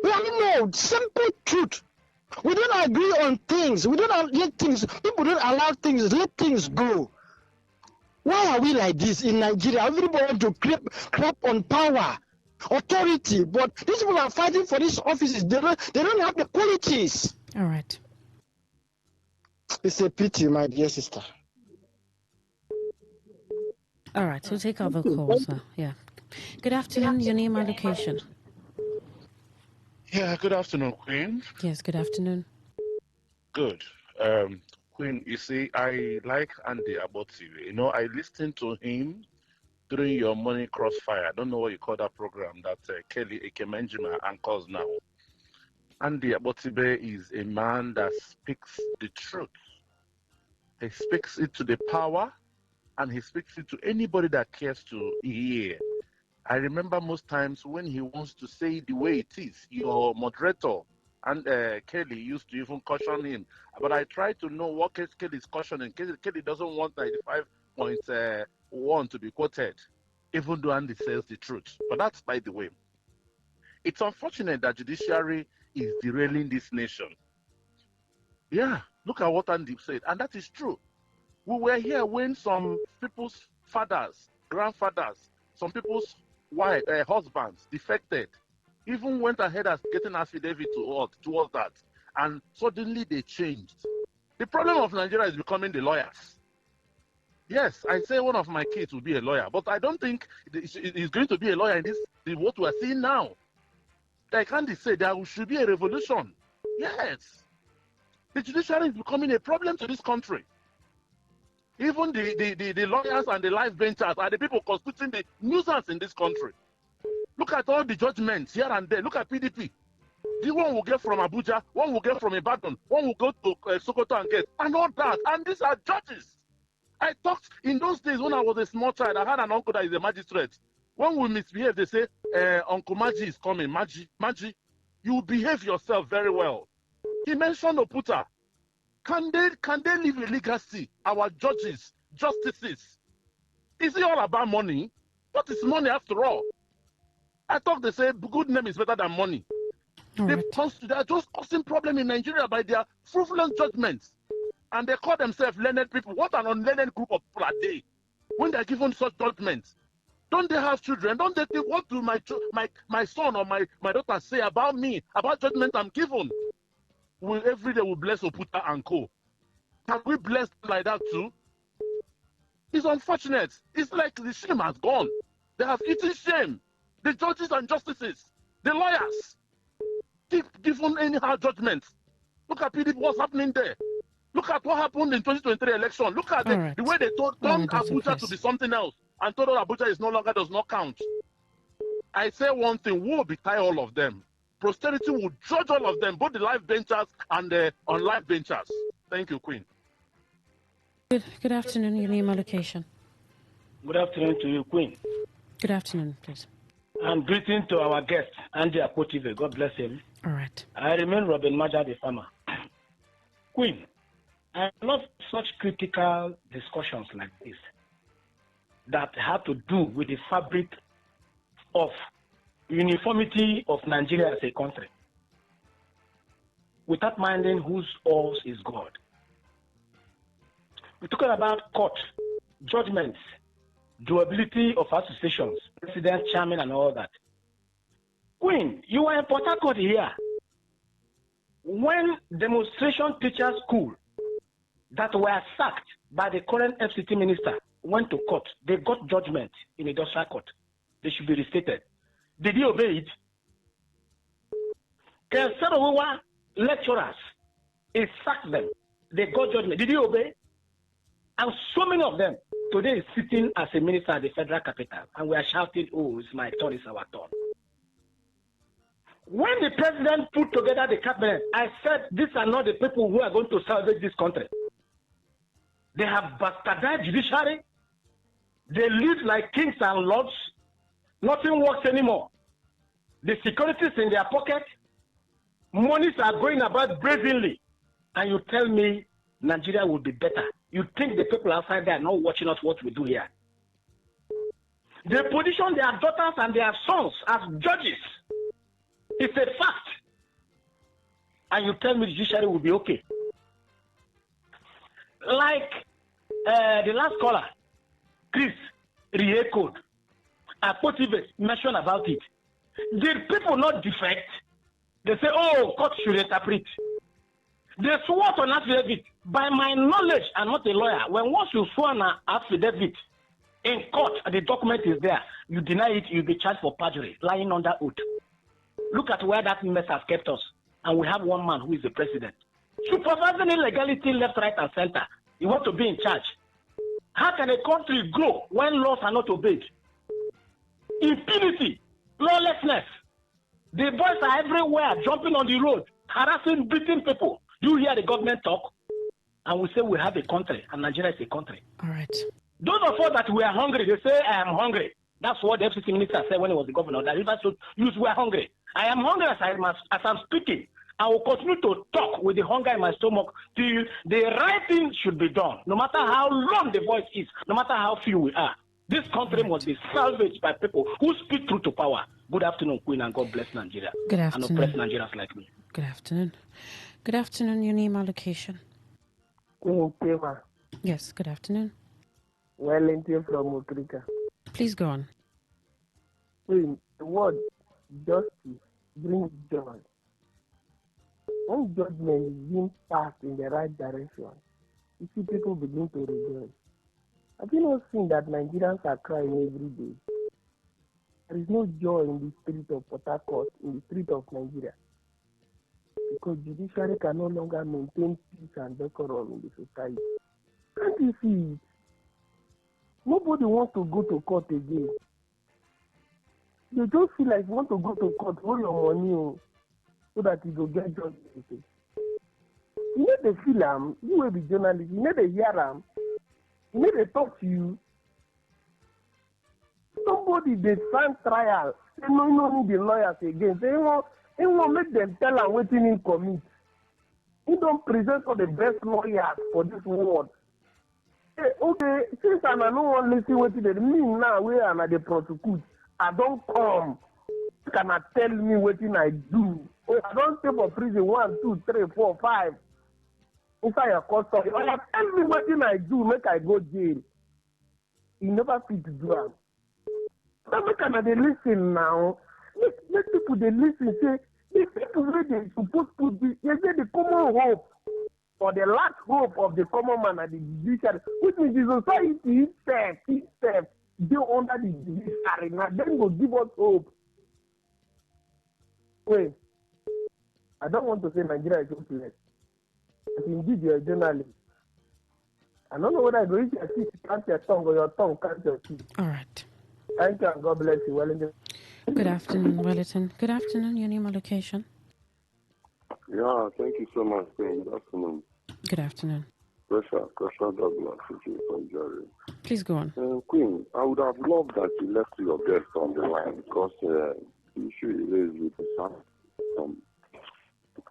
Speaker 16: We don't know. Simple truth. We don't agree on things. We don't let things. People don't allow things. Let things go. Why are we like this in Nigeria? Everybody want to crap on power, authority, but these people are fighting for these offices. They don't have the qualities.
Speaker 1: All right.
Speaker 16: It's a pity, my dear sister.
Speaker 1: All right, we'll take other calls. Yeah. Good afternoon. Your name and location.
Speaker 17: Yeah, good afternoon, Queen.
Speaker 1: Yes, good afternoon.
Speaker 17: Good. Queen, you see, I like Andy Abotibe. You know, I listened to him during your Morning Crossfire. I don't know what you call that program that Kelly Ekemenjima anchors now. Andy Abotibe is a man that speaks the truth. He speaks it to the power, and he speaks it to anybody that cares to hear. I remember most times when he wants to say the way it is, your moderator and Kelly used to even caution him. But I try to know what Kelly is cautioning. Kelly doesn't want 95.1 to be quoted, even though Andy says the truth. But that's by the way. It's unfortunate that judiciary is derailing this nation. Yeah, look at what Andy said, and that is true. We were here when some people's fathers, grandfathers, some people's husbands defected, even went ahead as getting affidavit towards that, and suddenly they changed. The problem of Nigeria is becoming the lawyers. Yes, I say one of my kids will be a lawyer, but I don't think he's going to be a lawyer in this what we are seeing now. I can't say there should be a revolution. Yes. The judiciary is becoming a problem to this country. Even the lawyers and the life benchers are the people constituting the nuisance in this country. Look at all the judgments here and there. Look at PDP. The one will get from Abuja, one will get from Ibadan, one will go to Sokoto and get, and all that. And these are judges. I talked in those days when I was a small child. I had an uncle that is a magistrate. When we misbehave, they say, Uncle Maji is coming. Maji, you behave yourself very well. He mentioned Oputa. Can they leave a legacy? Our judges, justices. Is it all about money? What is money after all? I thought they say good name is better than money. They are just causing problem in Nigeria by their frivolous judgments. And they call themselves learned people. What an unlearned group of people are they? When they are given such judgments, don't they have children? Don't they think, what do my son or my daughter say about me, about judgment I'm given? Every day we bless Oputa and co. Can we bless them like that too? It's unfortunate. It's like the shame has gone. They have eaten shame. The judges and justices, the lawyers, keep giving anyhow judgments. Look at PDP, what's happening there. Look at what happened in 2023 election. Look at the way they turned Abuja to be something else and told us Abuja is no longer does not count. I say one thing, we will betray all of them. Posterity will judge all of them, both the live benchers and the on-live benchers. Thank you, Queen.
Speaker 1: Good afternoon. Your name and location.
Speaker 18: Good afternoon to you, Queen.
Speaker 1: Good afternoon, please.
Speaker 18: And greeting to our guest, Andy Apotive. God bless him.
Speaker 1: All right.
Speaker 18: I remain Robin Maja, the farmer. Queen, I love such critical discussions like this that have to do with the fabric of uniformity of Nigeria as a country, without minding whose ours is God. We're talking about court, judgments, durability of associations, president, chairman, and all that. Queen, you were in Port Harcourt here when demonstration teachers school that were sacked by the current FCT minister went to court. They got judgment in industrial court. They should be restated. Did you obey it? Kenserowa lecturers, he sacked them. They got judgment. Did you obey? And so many of them today is sitting as a minister at the federal capital, and we are shouting, "Oh, it's my turn, it's our turn." When the president put together the cabinet, I said, these are not the people who are going to salvage this country. They have bastardized judiciary. They live like kings and lords. Nothing works anymore. The security is in their pocket. Monies are going about brazenly. And you tell me Nigeria will be better. You think the people outside there are not watching us what we do here. They position their daughters and their sons as judges. It's a fact. And you tell me the judiciary will be okay. Like the last caller, Chris re-echoed, Apotive mentioned about it. Did people not defect? They say, oh, court should interpret. They swore on affidavit. By my knowledge, I'm not a lawyer. When once you swear an affidavit in court, the document is there. You deny it, you'll be charged for perjury, lying under oath. Look at where that mess has kept us. And we have one man who is the president. Supervising illegality left, right, and center. You want to be in charge. How can a country grow when laws are not obeyed? Impunity, lawlessness. The boys are everywhere, jumping on the road, harassing, beating people. You hear the government talk, and we say we have a country, and Nigeria is a country.
Speaker 1: All right.
Speaker 18: Those of us that we are hungry, they say, I am hungry. That's what the FCC minister said when he was the governor. That Rivers should use, we are hungry. I am hungry as I'm speaking. I will continue to talk with the hunger in my stomach till the right thing should be done. No matter how long the voice is, no matter how few we are. This country must be salvaged by people who speak truth to power. Good afternoon, Queen, and God bless Nigeria.
Speaker 1: Good afternoon.
Speaker 18: And oppress Nigerians like me.
Speaker 1: Good afternoon. Good afternoon, your name and location. Yes, good afternoon.
Speaker 19: Wellington from Ukrika.
Speaker 1: Please go on.
Speaker 19: The word justice brings joy. when judgment is being passed in the right direction, you see people begin to rejoice. Have you not seen that Nigerians are crying every day? There is no joy in the street of Port Harcourt, in the street of Nigeria, because judiciary can no longer maintain peace and decorum in the society. Can't you see it? Nobody wants to go to court again. You just feel like you want to go to court, hold your money so that you go get justice. You know they feel you will be journalist, you know they hear you know they talk to you. Somebody they stand trial, they no need the lawyers again. They won't make them tell and waiting in commit. He don't present for the best lawyers for this world. Hey, okay, since I don't want to listen what they mean now, where am I the prosecute? I don't come. Can I tell me what I do? Oh, I don't stay for prison 1, 2, 3, 4, 5. Inside your custody. Oh, tell me what I do, make I go jail. You never fit to do it. So make they listen now. Make people they listen. Say the people where they supposed to be. They say the common hope or the last hope of the common man and the judiciary, which means the society itself, they under the judiciary. Now then will give us hope. Wait, I don't want to say Nigeria is hopeless. But indeed, you're a journalist. I don't know whether I go eat your teeth, count your tongue, or your tongue count your teeth.
Speaker 1: All right.
Speaker 19: Thank you and God bless you. Wellington.
Speaker 1: Good afternoon, Wellington. Good afternoon, your name and location.
Speaker 20: Yeah, thank you so much, Queen. Good afternoon.
Speaker 1: Good afternoon.
Speaker 20: Pressure Douglas from Jerry.
Speaker 1: Please go on.
Speaker 20: Queen, I would have loved that you left your guest on the line because the issue is raised with the son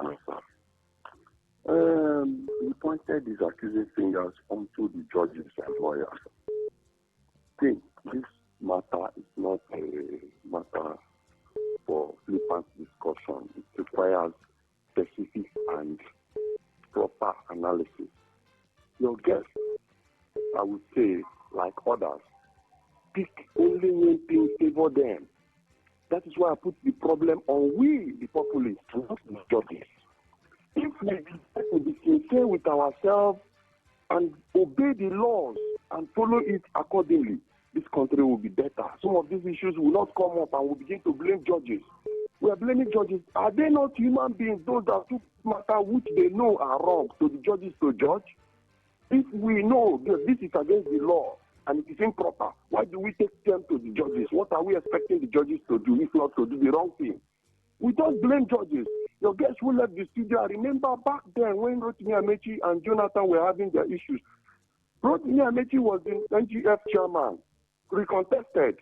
Speaker 20: answer. He pointed his accusing fingers onto the judges and lawyers. Queen, this matter is not a matter for flippant discussion. It requires specific and proper analysis. Your guests, I would say, like others, pick only when things favor them. That is why I put the problem on we, the populace, not the judges. If we decide to be sincere with ourselves and obey the laws and follow it accordingly, this country will be better. Some of these issues will not come up and we'll begin to blame judges. We are blaming judges. Are they not human beings, those that took matter which they know are wrong, to the judges to judge? If we know that this is against the law and it is improper, why do we take them to the judges? What are we expecting the judges to do, if not to do the wrong thing? We don't blame judges. Your guests who left the studio, I remember back then when Rotimi Amechi and Jonathan were having their issues. Rotimi Amechi was the NGF chairman, recontested.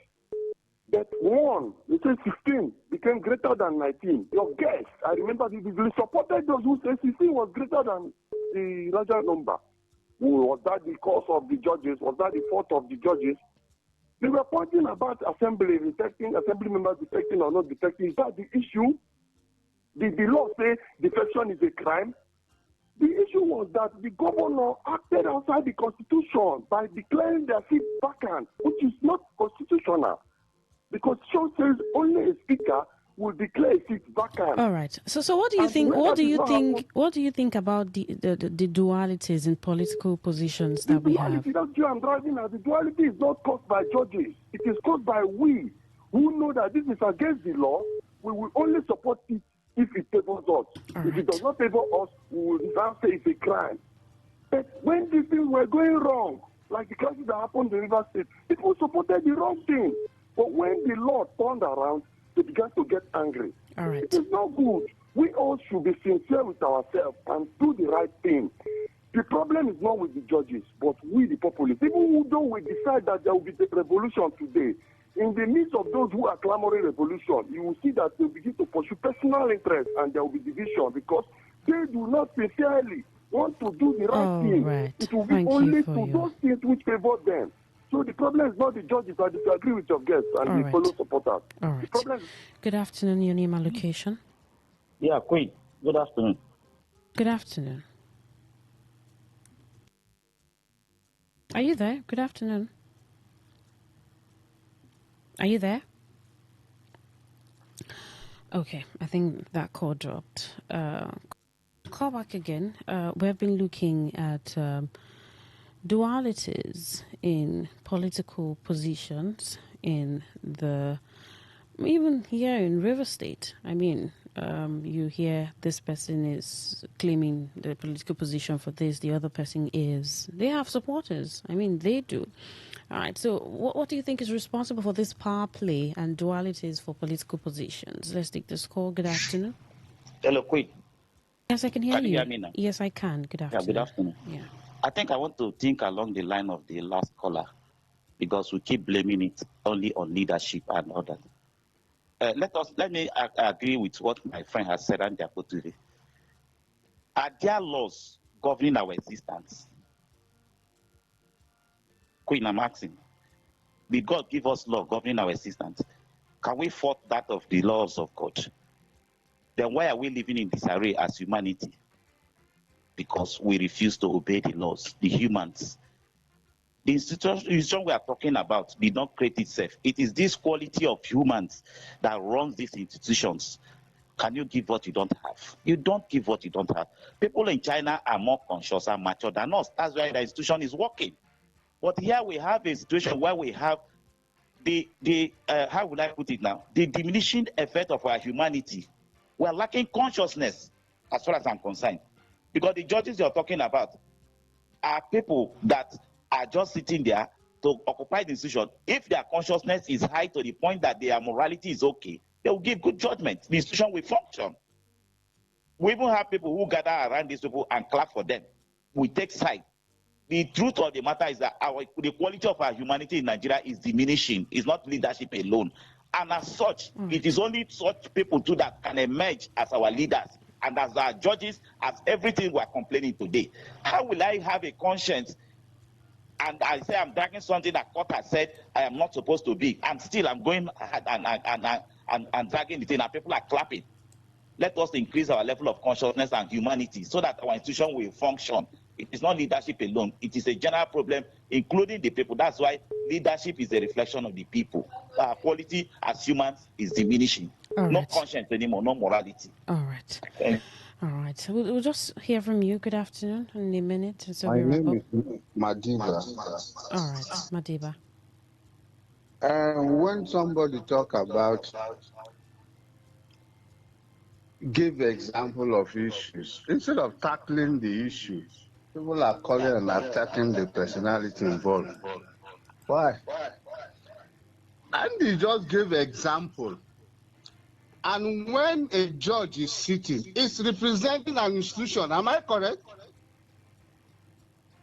Speaker 20: That won, they say 16 became greater than 19. Your guests, I remember they supported those who said 16 was greater than the larger number. Was that the cause of the judges? Was that the fault of the judges? They were pointing about assembly members defecting or not defecting. Is that the issue? The law say defection is a crime. The issue was that the governor acted outside the constitution by declaring their seat vacant, which is not constitutional. The constitution says only a speaker will declare a seat vacant.
Speaker 1: All right. So what do you think? What do you think about the dualities in political positions that we have?
Speaker 20: That's what I'm driving at. The duality is not caused by judges. It is caused by we who know that this is against the law. We will only support it if it favors us. If it does not favor us, we will now say it's a crime. But when these things were going wrong, like the crisis that happened in River State, people supported the wrong thing. But when the law turned around, they began to get angry.
Speaker 1: All right.
Speaker 20: It is not good. We all should be sincere with ourselves and do the right thing. The problem is not with the judges, but we, the populace. Even though we decide that there will be a revolution today, in the midst of those who are clamoring revolution, you will see that they begin to pursue personal interest and there will be division because they do not sincerely want to do the right thing.
Speaker 1: Right.
Speaker 20: It will be only to those things which favor them. So the problem is not the judges. I disagree with your guests and the fellow supporters.
Speaker 1: All right. Good afternoon, your name and location.
Speaker 21: Yeah, Queen. Good afternoon.
Speaker 1: Good afternoon. Are you there? Good afternoon. Are you there? Okay, I think that call dropped. call back again. We've been looking at dualities in political positions in the, even here in River State. I mean, you hear this person is claiming the political position for this, the other person is. They have supporters. I mean, they do. All right, so what do you think is responsible for this power play and dualities for political positions? Let's take this call. Good afternoon.
Speaker 21: Hello, Queen.
Speaker 1: Yes, I can hear
Speaker 21: Can
Speaker 1: you.
Speaker 21: you hear me now?
Speaker 1: Yes, I can. Good afternoon.
Speaker 21: Yeah, good afternoon.
Speaker 1: Yeah.
Speaker 21: I think I want to think along the line of the last caller because we keep blaming it only on leadership and others. Let me agree with what my friend has said and today. Are there laws governing our existence? Queen, I'm asking. Did God give us law governing our existence? Can we fault that of the laws of God? Then why are we living in disarray as humanity? Because we refuse to obey the laws, the humans. The institution we are talking about did not create itself. It is this quality of humans that runs these institutions. Can you give what you don't have? You don't give what you don't have. People in China are more conscious and mature than us. That's why the institution is working. But here we have a situation where we have the how would I put it now? The diminishing effect of our humanity. We are lacking consciousness, as far as I'm concerned, because the judges you're talking about are people that are just sitting there to occupy the institution. If their consciousness is high to the point that their morality is okay, they will give good judgment. The institution will function. We even have people who gather around these people and clap for them. We take side. The truth of the matter is that the quality of our humanity in Nigeria is diminishing. It's not leadership alone. And as such, it is only such people too that can emerge as our leaders and as our judges, as everything we're complaining today. How will I have a conscience and I say I'm dragging something that court has said I am not supposed to be, and still I'm going and dragging the thing, and people are clapping? Let us increase our level of consciousness and humanity so that our institution will function. It is not leadership alone. It is a general problem, including the people. That's why leadership is a reflection of the people. Our quality as humans is diminishing. No conscience anymore, no morality.
Speaker 1: All right. All right. So we'll just hear from you. Good afternoon in a minute. So
Speaker 5: My
Speaker 1: we wrap
Speaker 5: name
Speaker 1: up.
Speaker 5: is Madiba.
Speaker 1: All right, Madiba.
Speaker 5: When somebody talk about give example of issues, instead of tackling the issue, people are calling and attacking the personality involved. Why? And he just gave example. And when a judge is sitting, it's representing an institution. Am I correct?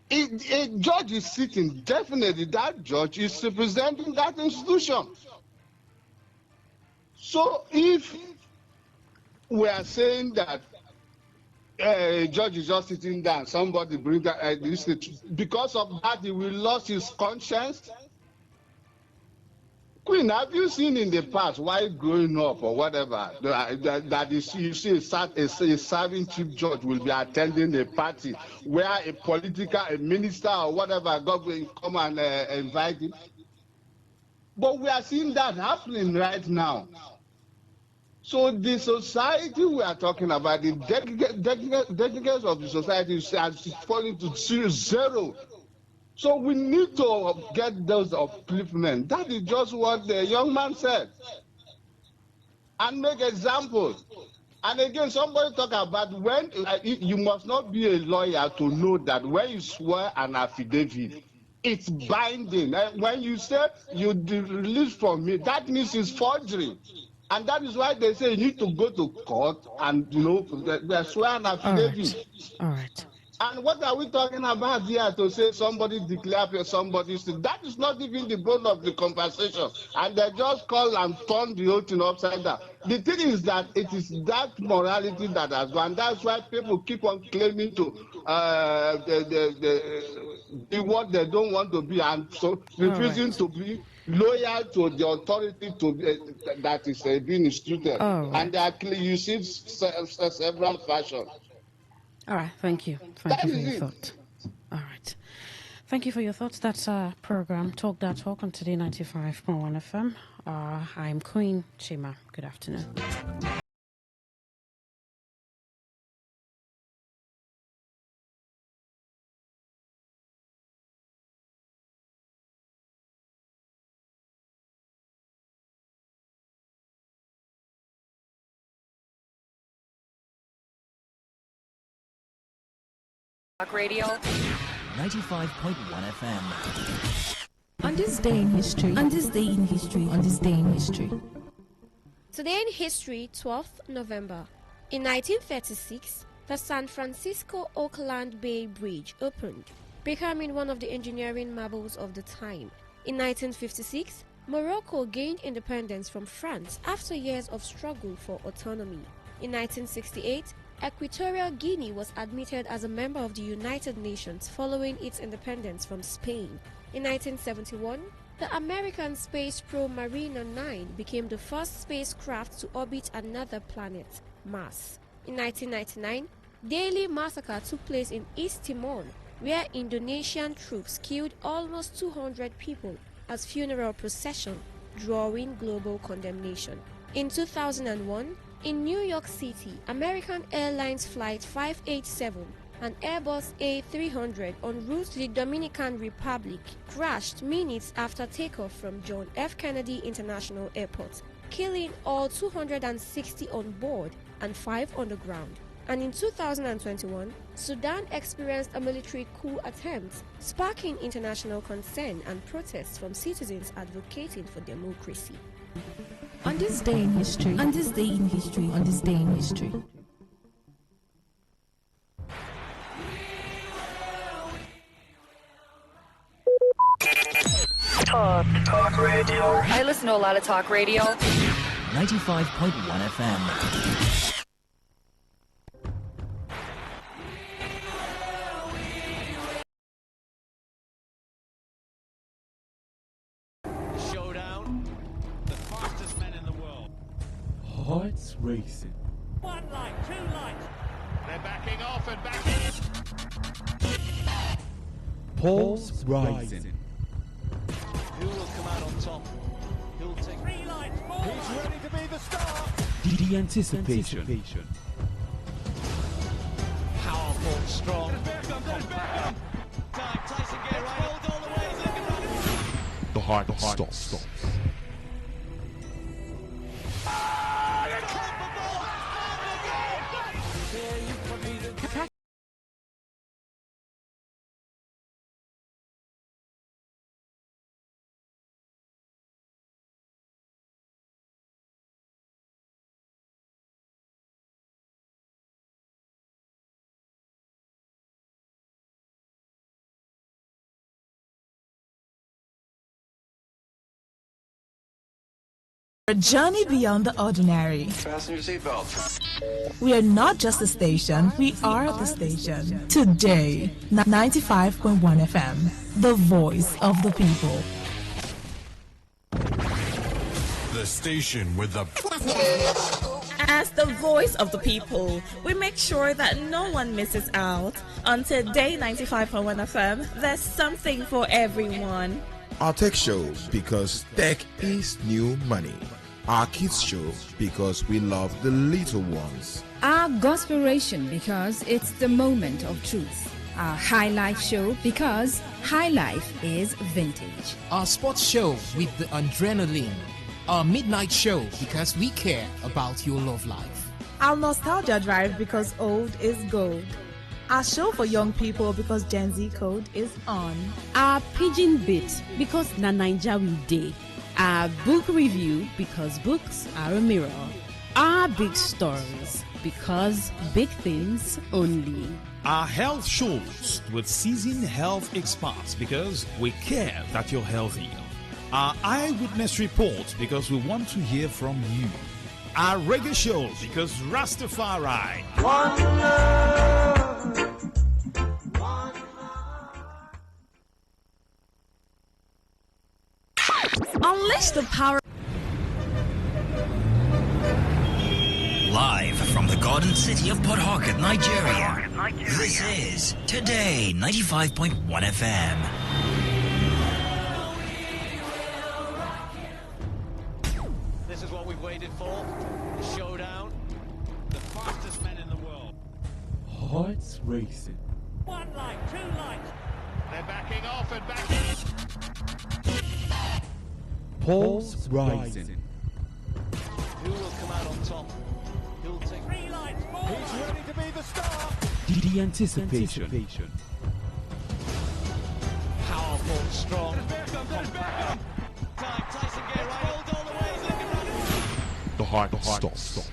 Speaker 5: If a judge is sitting, definitely that judge is representing that institution. So if we are saying that a judge is just sitting down, somebody bring that, because of that he will lose his conscience. Queen, have you seen in the past, while growing up or whatever, that you see a serving chief judge will be attending a party where a minister or whatever God will come and invite him? But we are seeing that happening right now. So the society we are talking about, the delegates of the society has fallen to zero. So we need to get those upliftment. That is just what the young man said. And make examples. And again, somebody talk about when you must not be a lawyer to know that when you swear an affidavit, it's binding. When you say you release from me, that means it's forgery. And that is why they say you need to go to court and swear an affidavit.
Speaker 1: All right.
Speaker 5: And what are we talking about here to say somebody declare somebody's? That is not even the bone of the conversation. And they just call and turn the whole thing upside down. The thing is that it is that morality that has gone. That's why people keep on claiming to be what they don't want to be, and so refusing to be loyal to the authority that is being instituted. And actually you see several fashions.
Speaker 1: All right, thank you. Thank you for your thought. All right. Thank you for your thoughts. That's our program, Talk That Talk, on Today 95.1 FM. I'm Queen Chima. Good afternoon.
Speaker 7: Talk Radio.
Speaker 14: 95.1 FM.
Speaker 4: On this day in history. On this day in history. On this day in history.
Speaker 22: Today in history, 12th November. In 1936, the San Francisco Oakland Bay Bridge opened, becoming one of the engineering marvels of the time. In 1956, Morocco gained independence from France after years of struggle for autonomy. In 1968, Equatorial Guinea was admitted as a member of the United Nations following its independence from Spain. In 1971, the American space probe Mariner 9 became the first spacecraft to orbit another planet, Mars. In 1999, Daily Massacre took place in East Timor, where Indonesian troops killed almost 200 people as funeral procession, drawing global condemnation. In 2001, in New York City, American Airlines Flight 587 and Airbus A300 en route to the Dominican Republic crashed minutes after takeoff from John F. Kennedy International Airport, killing all 260 on board and 5 on the ground. And in 2021, Sudan experienced a military coup attempt, sparking international concern and protests from citizens advocating for democracy.
Speaker 4: On this day in history. On this day in history. On this day in history.
Speaker 7: Talk radio. I listen to a lot of talk radio.
Speaker 14: 95.1 FM.
Speaker 23: Showdown. The fastest men in the world.
Speaker 12: Hearts racing.
Speaker 23: One light, two lights. They're backing off and backing.
Speaker 12: Pulse rising.
Speaker 23: Who will come out on top? Who'll take 3 lights more? He's ready to be the star.
Speaker 12: The anticipation.
Speaker 23: Powerful, strong, compact. Tyson get right hold all the way. He's looking right.
Speaker 12: The heart stops.
Speaker 24: A journey beyond the ordinary.
Speaker 25: Fasten your seatbelts.
Speaker 24: We are not just a station, we are the station. Today, 95.1 FM, the voice of the people.
Speaker 26: The station with the...
Speaker 3: As the voice of the people, we make sure that no one misses out. On Today 95.1 FM, there's something for everyone.
Speaker 27: Our tech show, because tech is new money. Our kids show, because we love the little ones.
Speaker 28: Our gospelration, because it's the moment of truth. Our high life show, because high life is vintage.
Speaker 29: Our sports show with the adrenaline. Our midnight show, because we care about your love life.
Speaker 24: Our nostalgia drive, because old is gold. Our show for young people, because Gen Z code is on.
Speaker 1: Our pidgin bit, because na Naija we dey. Our book review, because books are a mirror. Our big stories, because big things only.
Speaker 30: Our health shows with seasoned health experts, because we care that you're healthy. Our eyewitness report, because we want to hear from you. Our reggae show, because Rastafari.
Speaker 15: One love.
Speaker 3: Unleash the power.
Speaker 14: Live from the Garden City of Port Harcourt, Nigeria. This is Today 95.1 FM.
Speaker 23: This is what we've waited for. The showdown. The fastest men in the world.
Speaker 12: Hearts racing.
Speaker 23: One light, two lights. They're backing off and backing.
Speaker 12: Pulse rising.
Speaker 23: Who will come out on top? Who'll take 3 lights more? He's ready to be the star.
Speaker 12: The anticipation.
Speaker 23: Powerful, strong, compact. Tyson Gay rolled all the way. He's looking right.
Speaker 12: The heart stops.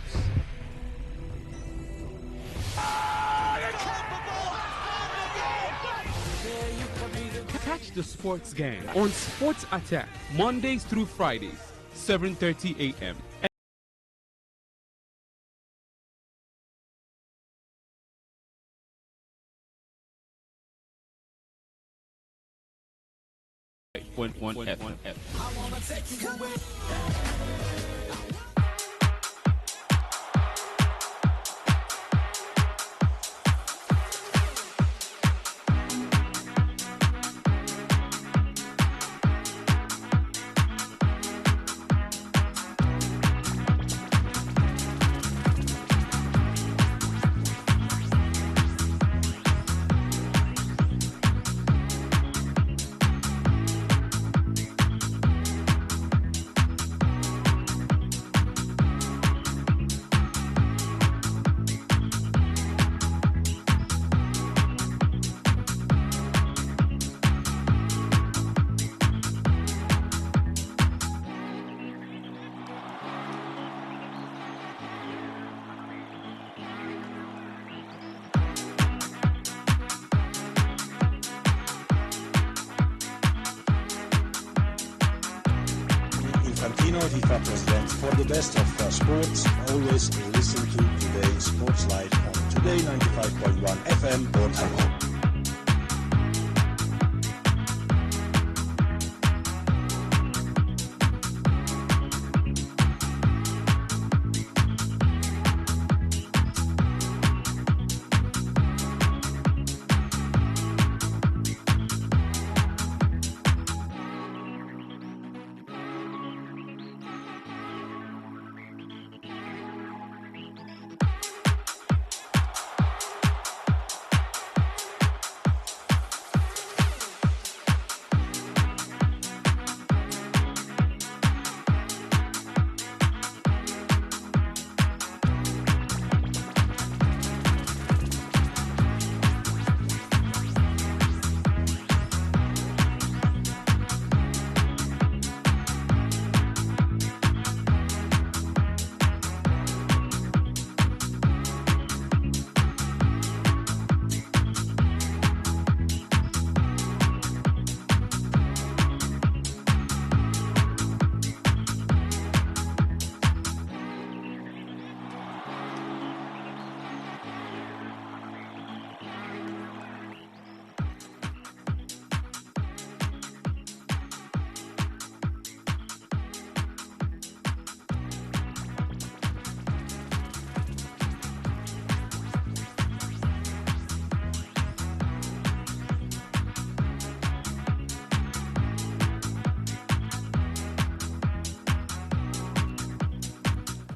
Speaker 12: Catch the sports game on Sports Attack Mondays through Fridays, 7:30 a.m. .1fm.
Speaker 2: FIFA President. For the best of sports, always listen to Today Sports Live on Today95.1 FM Borneo.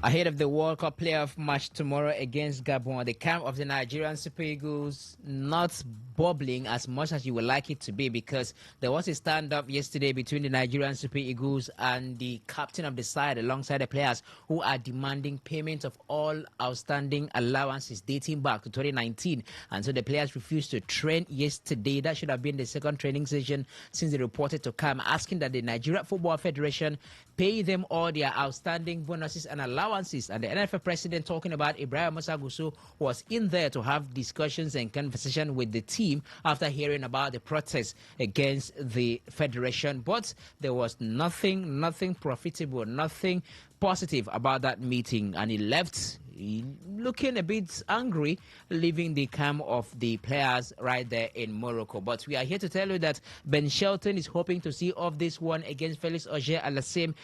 Speaker 6: Ahead of the World Cup playoff match tomorrow against Gabon, the camp of the Nigerian Super Eagles not bubbling as much as you would like it to be, because there was a stand-up yesterday between the Nigerian Super Eagles and the captain of the side alongside the players who are demanding payment of all outstanding allowances dating back to 2019. And so the players refused to train yesterday. That should have been the second training session since they reported to camp, asking that the Nigeria Football Federation pay them all their outstanding bonuses and allowances. And the NFF president, talking about Ibrahim Musa, was in there to have discussions and conversation with the team after hearing about the protests against the federation. But there was nothing profitable, nothing positive about that meeting, and he left looking a bit angry, leaving the camp of the players right there in Morocco. But we are here to tell you that Ben Shelton is hoping to see off this one against Felix Auger-Aliassime,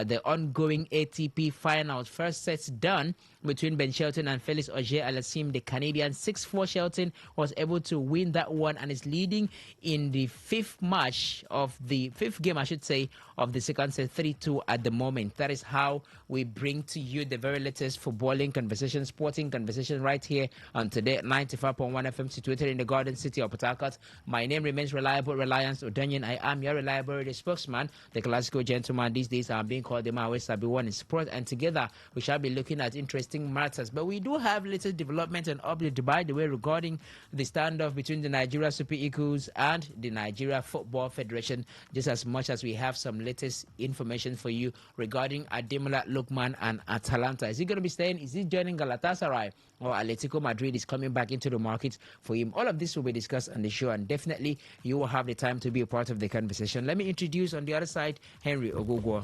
Speaker 6: the ongoing ATP finals. First set's done between Ben Shelton and Felix Auger-Aliassime. The Canadian 6-4 Shelton was able to win that one and is leading in the fifth game, I should say, of the second set, 3-2 at the moment. That is how we bring to you the very latest footballing conversation, sporting conversation right here on Today 95.1 FM, situated in the Garden City of Port Harcourt. My name remains Reliable Reliance Odonyan. I am your reliability spokesman, the classical gentleman. These days I'm being called the man Sabi one in sport, and together we shall be looking at interesting interesting matters. But we do have little development and update, by the way, regarding the standoff between the Nigeria Super Eagles and the Nigeria Football Federation, just as much as we have some latest information for you regarding Ademola Lookman and Atalanta. Is he going to be staying? Is he joining Galatasaray? Or Atletico Madrid is coming back into the market for him? All of this will be discussed on the show, and definitely you will have the time to be a part of the conversation. Let me introduce on the other side Henry Ogugwo.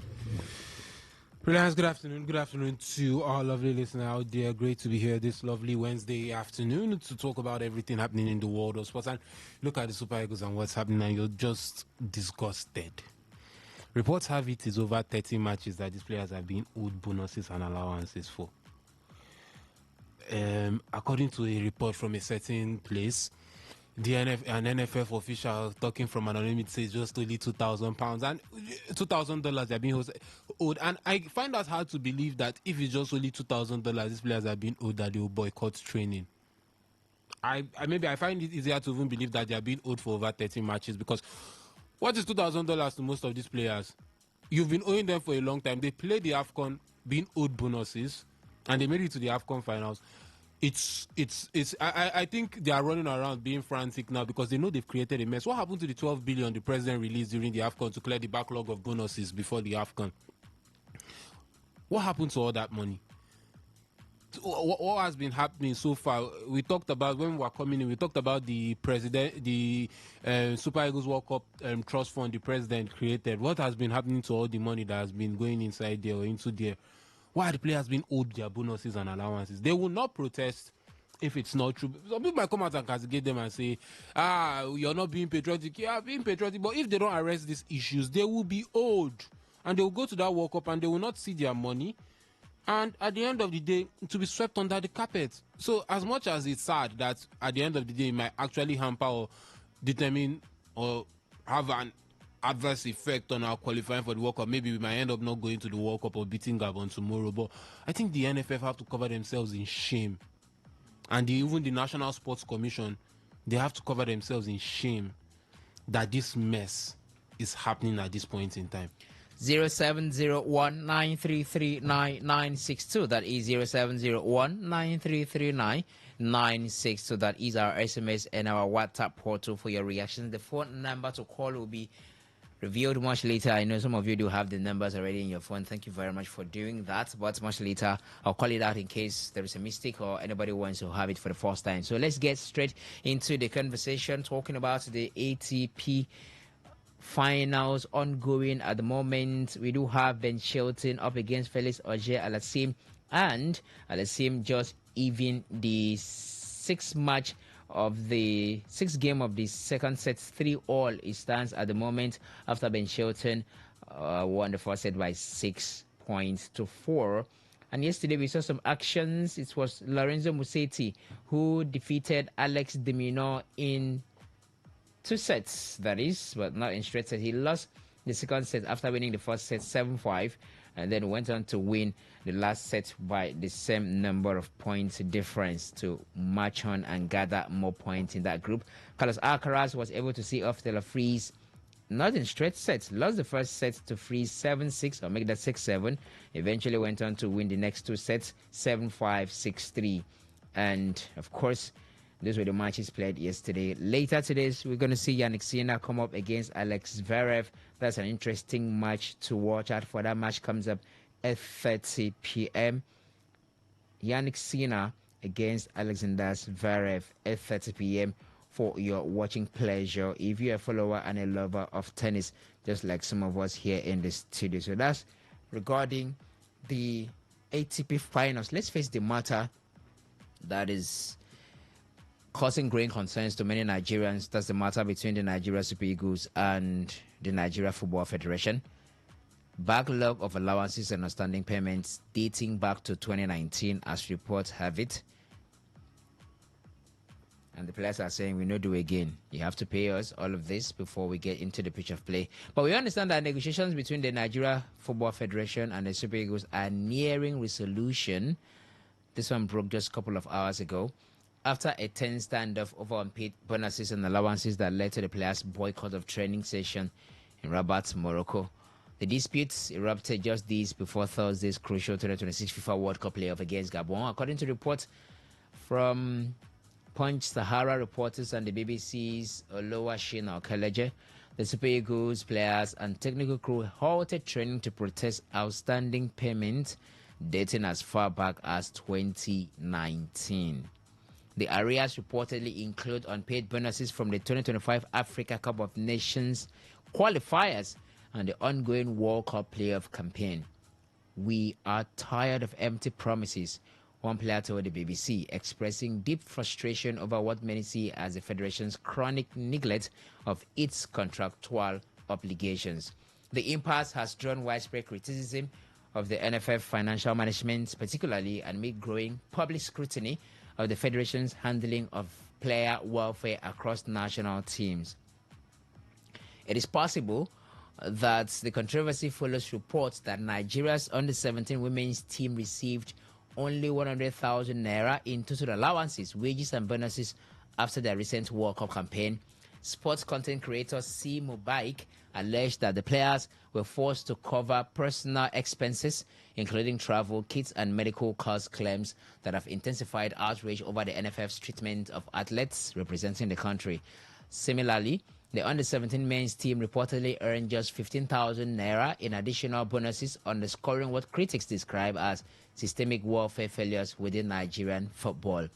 Speaker 8: Brilliant. Good afternoon. Good afternoon to our lovely listeners out there. Great to be here this lovely Wednesday afternoon to talk about everything happening in the world of sports. And look at the Super Eagles and what's happening, and you're just disgusted. Reports have it's over 30 matches that these players have been owed bonuses and allowances for. According to a report from a certain place, an NFF official talking from anonymity says just only £2,000 and $2,000 they're being owed. And I find that hard to believe that if it's just only $2,000 these players are being owed, that they will boycott training. I find it easier to even believe that they are being owed for over 30 matches, because what is $2,000 to most of these players? You've been owing them for a long time. They played the AFCON being owed bonuses, and they made it to the AFCON finals. I think they are running around being frantic now because they know they've created a mess. What happened to the 12 billion the president released during the AFCON to clear the backlog of bonuses before the AFCON? What happened to all that money? What has been happening so far? We talked about, when we were coming in, we talked about the Super Eagles World Cup Trust Fund the president created. What has been happening to all the money that has been going inside there or into there? Why are the players being owed their bonuses and allowances? They will not protest if it's not true. Some people might come out and castigate them and say, you're not being patriotic. Yeah, being patriotic. But if they don't arrest these issues, they will be owed. And they will go to that World Cup and they will not see their money. And at the end of the day, to be swept under the carpet. So as much as it's sad that at the end of the day, it might actually hamper or determine or have an adverse effect on our qualifying for the World Cup. Maybe we might end up not going to the World Cup or beating Gabon tomorrow. But I think the NFF have to cover themselves in shame. And even the National Sports Commission, they have to cover themselves in shame that this mess is happening at this point in time.
Speaker 6: 0701933992. That is 0701933992. That is our SMS and our WhatsApp portal for your reactions. The phone number to call will be revealed much later. I know some of you do have the numbers already in your phone. Thank you very much for doing that. But much later, I'll call it out in case there is a mistake or anybody wants to have it for the first time. So let's get straight into the conversation, talking about the ATP finals ongoing at the moment. We do have Ben Shelton up against Felix Auger-Aliassime, and Aliassime just even the sixth game of the second set, 3-3. It stands at the moment after Ben Shelton won the first set by 6 points to 4. And yesterday we saw some actions. It was Lorenzo Musetti who defeated Alex de Minaur in 2 sets, that is, but not in straight set. He lost the second set after winning the first set 7-5, and then went on to win the last set by the same number of points difference to march on and gather more points in that group. Carlos Alcaraz was able to see off Taylor Fritz, not in straight sets, lost the first set to Fritz 7-6, or make that 6-7. Eventually went on to win the next 2 sets 7-5, 6-3. And of course, those were the matches played yesterday. Later today, we're going to see Yannick Sinner come up against Alex Zverev. That's an interesting match to watch out for. That match comes up at 30 p.m. Yannick Sinner against Alexander Zverev at 30 p.m. for your watching pleasure if you're a follower and a lover of tennis, just like some of us here in the studio. So that's regarding the ATP finals. Let's face the matter that is causing growing concerns to many Nigerians. That's the matter between the Nigeria Super Eagles and the Nigeria Football Federation. Backlog of allowances and outstanding payments dating back to 2019, as reports have it. And the players are saying, we know do again. You have to pay us all of this before we get into the pitch of play. But we understand that negotiations between the Nigeria Football Federation and the Super Eagles are nearing resolution. This one broke just a couple of hours ago, after a tense standoff over unpaid bonuses and allowances that led to the players' boycott of training session in Rabat, Morocco. The disputes erupted just days before Thursday's crucial 2026 FIFA World Cup playoff against Gabon. According to reports from Punch, Sahara reporters, and the BBC's Oluwashina Okeleje, the Super Eagles players and technical crew halted training to protest outstanding payment dating as far back as 2019. The arrears reportedly include unpaid bonuses from the 2025 Africa Cup of Nations qualifiers and the ongoing World Cup playoff campaign. "We are tired of empty promises," one player told the BBC, expressing deep frustration over what many see as the Federation's chronic neglect of its contractual obligations. The impasse has drawn widespread criticism of the NFF financial management, particularly amid growing public scrutiny of the Federation's handling of player welfare across national teams. It is possible that the controversy follows reports that Nigeria's under-17 women's team received only 100,000 naira in total allowances, wages, and bonuses after their recent World Cup campaign. Sports content creator C. Mubarak alleged that the players were forced to cover personal expenses, including travel, kits, and medical cost claims that have intensified outrage over the NFF's treatment of athletes representing the country. Similarly, the under-17 men's team reportedly earned just 15,000 naira in additional bonuses, underscoring what critics describe as systemic welfare failures within Nigerian football.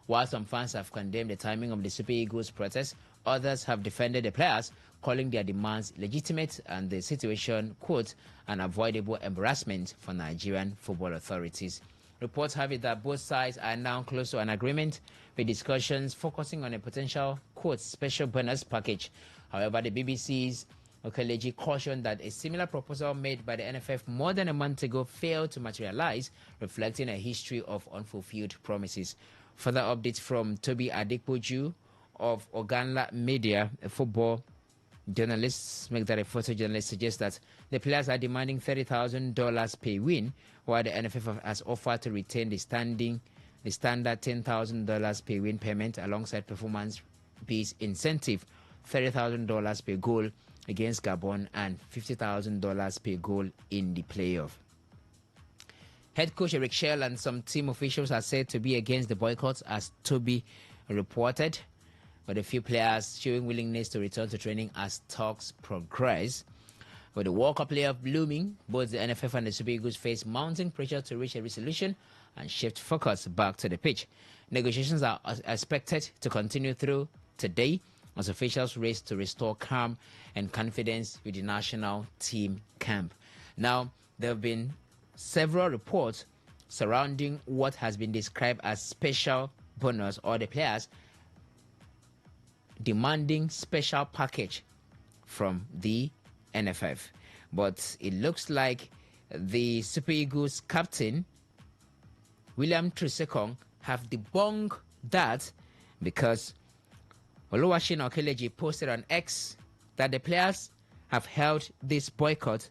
Speaker 6: While some fans have condemned the timing of the Super Eagles protest, others have defended the players, calling their demands legitimate and the situation, quote, an avoidable embarrassment for Nigerian football authorities. Reports have it that both sides are now close to an agreement, with discussions focusing on a potential, quote, special bonus package. However, the BBC's Okeleji cautioned that a similar proposal made by the NFF more than a month ago failed to materialize, reflecting a history of unfulfilled promises. Further updates from Toby Adikpoju of Oganla Media, a football journalist, make that a photojournalist, suggests that the players are demanding $30,000 per win, while the NFF has offered to retain the standard $10,000 per win payment alongside performance-based incentive, $30,000 per goal against Gabon and $50,000 per goal in the playoff. Head coach Eric Shell and some team officials are said to be against the boycott, as Toby reported, but a few players showing willingness to return to training as talks progress. With the World Cup playoff blooming, both the NFF and the Super Eagles face mounting pressure to reach a resolution and shift focus back to the pitch. Negotiations are expected to continue through today as officials race to restore calm and confidence with the national team camp. Now, there have been several reports surrounding what has been described as special bonus, or the players demanding special package from the NFF. But it looks like the Super Eagles captain, William Trusekong, have debunked that, because Oluwashina Okeleji posted on X that the players have held this boycott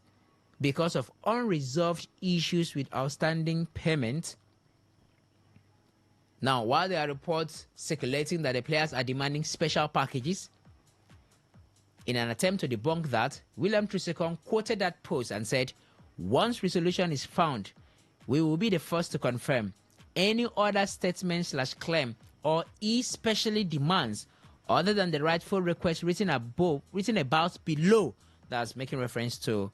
Speaker 6: because of unresolved issues with outstanding payment. Now, while there are reports circulating that the players are demanding special packages, in an attempt to debunk that, William Trusekong quoted that post and said, "Once resolution is found, we will be the first to confirm any other statement/claim or especially demands other than the rightful request written about below." That's making reference to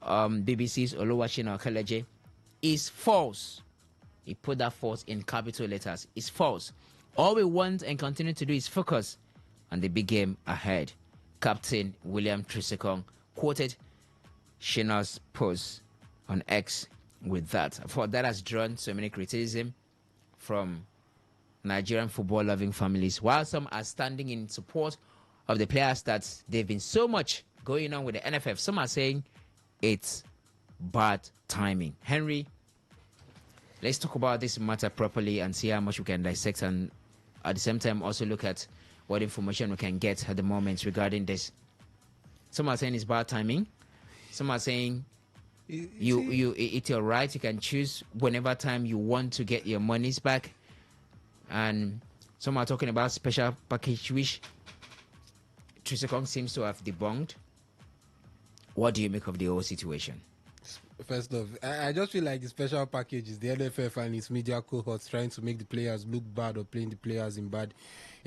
Speaker 6: BBC's Oluwashina Okeleji, is false. He put that false in capital letters. It's false. All we want and continue to do is focus on the big game ahead. Captain William Trusekong quoted Shina's post on X with that. For that has drawn so many criticism from Nigerian football-loving families, while some are standing in support of the players that they've been so much going on with the NFF. Some are saying it's bad timing. Henry, let's talk about this matter properly and see how much we can dissect, and at the same time also look at what information we can get at the moment regarding this. Some are saying it's bad timing. Some are saying it's your right. You can choose whenever time you want to get your monies back. And some are talking about special package, which Trusekong seems to have debunked. What do you make of the whole situation?
Speaker 8: First off, I just feel like the special package is the NFF and its media cohorts trying to make the players look bad or playing the players in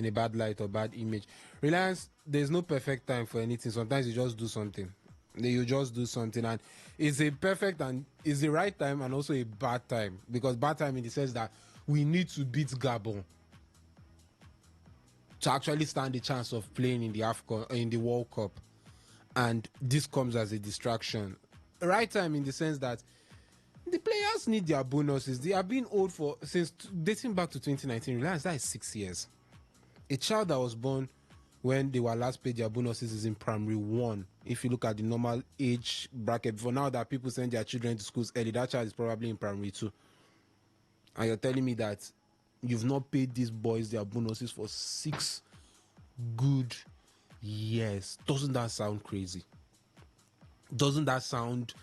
Speaker 8: a bad light or bad image. Reliance, there's no perfect time for anything. Sometimes you just do something. You just do something, and it's a perfect and it's the right time and also a bad time, because bad time in the sense that we need to beat Gabon to actually stand a chance of playing in the AFCON, in the World Cup, and this comes as a distraction. Right time in the sense that the players need their bonuses. They have been old since dating back to 2019. Realize that is 6 years. A child that was born when they were last paid their bonuses is in primary 1. If you look at the normal age bracket, for now that people send their children to schools early, that child is probably in primary 2. And you're telling me that you've not paid these boys their bonuses for 6 good years. Doesn't that sound crazy? Doesn't that sound,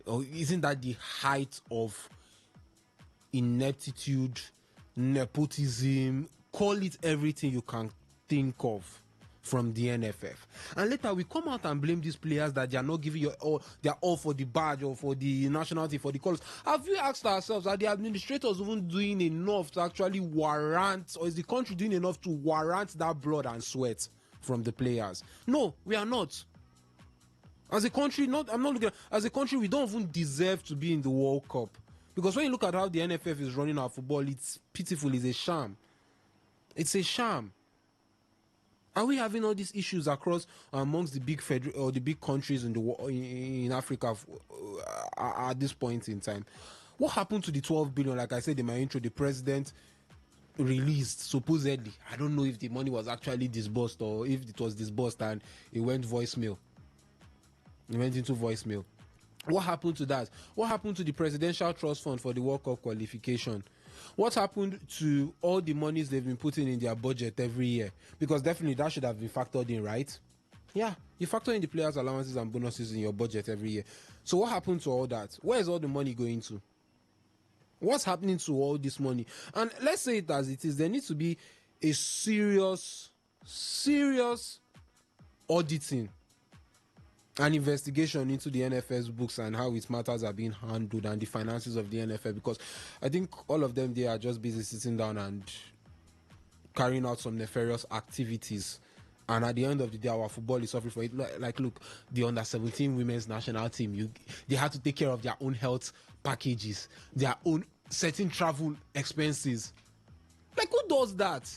Speaker 8: or isn't that the height of ineptitude, nepotism, call it everything you can think of from the NFF? And later we come out and blame these players that they are not giving you all, they are all for the badge or for the nationality, for the colors. Have we asked ourselves, are the administrators even doing enough to actually warrant, or is the country doing enough to warrant that blood and sweat from the players? No, we are not. As a country, I'm not looking at, as a country, we don't even deserve to be in the World Cup. Because when you look at how the NFF is running our football, it's pitiful, it's a sham. It's a sham. Are we having all these issues across amongst the big or the big countries in in Africa at this point in time? What happened to the 12 billion? Like I said in my intro, the president released supposedly. I don't know if the money was actually disbursed or if it was disbursed and it went voicemail. It went into voicemail. What happened to that? What happened to the Presidential Trust Fund for the World Cup qualification? What happened to all the monies they've been putting in their budget every year? Because definitely that should have been factored in, right? Yeah, you factor in the players' allowances and bonuses in your budget every year. So what happened to all that? Where is all the money going to? What's happening to all this money? And let's say it as it is, there needs to be a serious auditing, an investigation into the NFF's books and how its matters are being handled and the finances of the NFF, because I think all of them, they are just busy sitting down and carrying out some nefarious activities. And at the end of the day, our football is suffering for it. Like look, the under-17 women's national team, they had to take care of their own health packages, their own certain travel expenses. Like, who does that?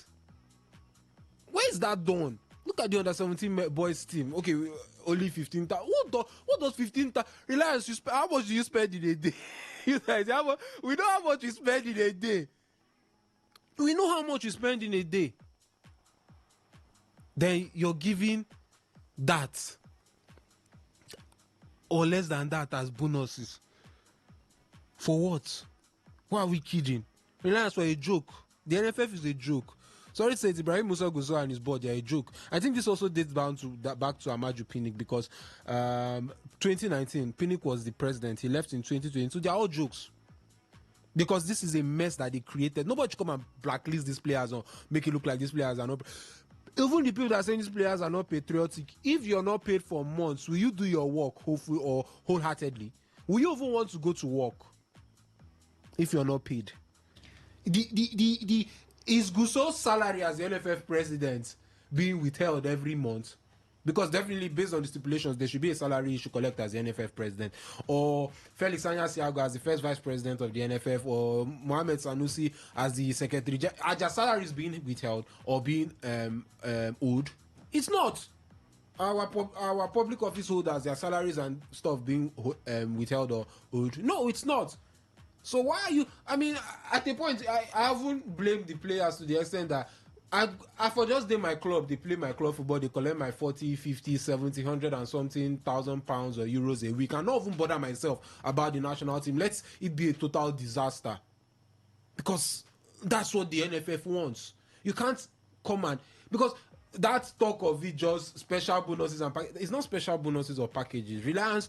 Speaker 8: Where is that done? Look at the under-17 boys team. Okay, only 15,000. What does 15,000? Reliance, how much do you spend in a day? You guys, we know how much you spend in a day. We know how much you spend in a day. Then you're giving that or less than that as bonuses. For what? Why are we kidding? Reliance, for a joke. The NFF is a joke. Sorry to say it, Ibrahim Musa Gusau and his board, they're a joke. I think this also dates back to Amaju Pinnick, because 2019, Pinnick was the president. He left in 2022. They're all jokes. Because this is a mess that they created. Nobody should come and blacklist these players or make it look like these players are not. Even the people that are saying these players are not patriotic, if you're not paid for months, will you do your work hopefully or wholeheartedly? Will you even want to go to work if you're not paid? Is Gusau's salary as the NFF president being withheld every month? Because definitely, based on the stipulations, there should be a salary he should collect as the NFF president. Or Felix Anya-Siago as the first vice president of the NFF, or Mohamed Sanusi as the secretary. Are their salaries being withheld or being owed? It's not. Our public office holders, their salaries and stuff being withheld or owed. No, it's not. So why are you? I mean, at a point, I haven't blamed the players to the extent that I for just day my club, they play my club football, they collect my 40, 50, 70, 100 and something thousand pounds or euros a week. I not even bother myself about the national team. Let it be a total disaster. Because that's what the NFF wants. You can't come and, because that talk of it just special bonuses and it's not special bonuses or packages. Reliance,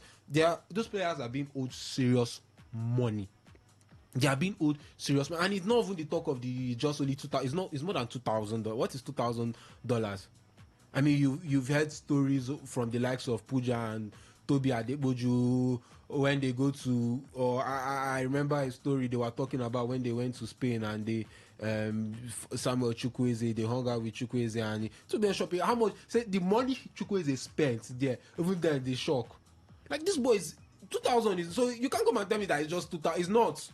Speaker 8: those players are being owed serious money. They are being owed serious money, and it's not even the talk of the just only 2,000. It's more than $2,000. What is $2,000? I mean, you've heard stories from the likes of Pooja and Toby Adeboju, when they go to, or I remember a story they were talking about when they went to Spain and they Samuel Chukwueze, they hung out with Chukwueze and to be shopping. How much? Say the money Chukwueze spent there, even then they shock. Like this boy is 2,000 is so you can't come and tell me that it's just 2,000. It's not.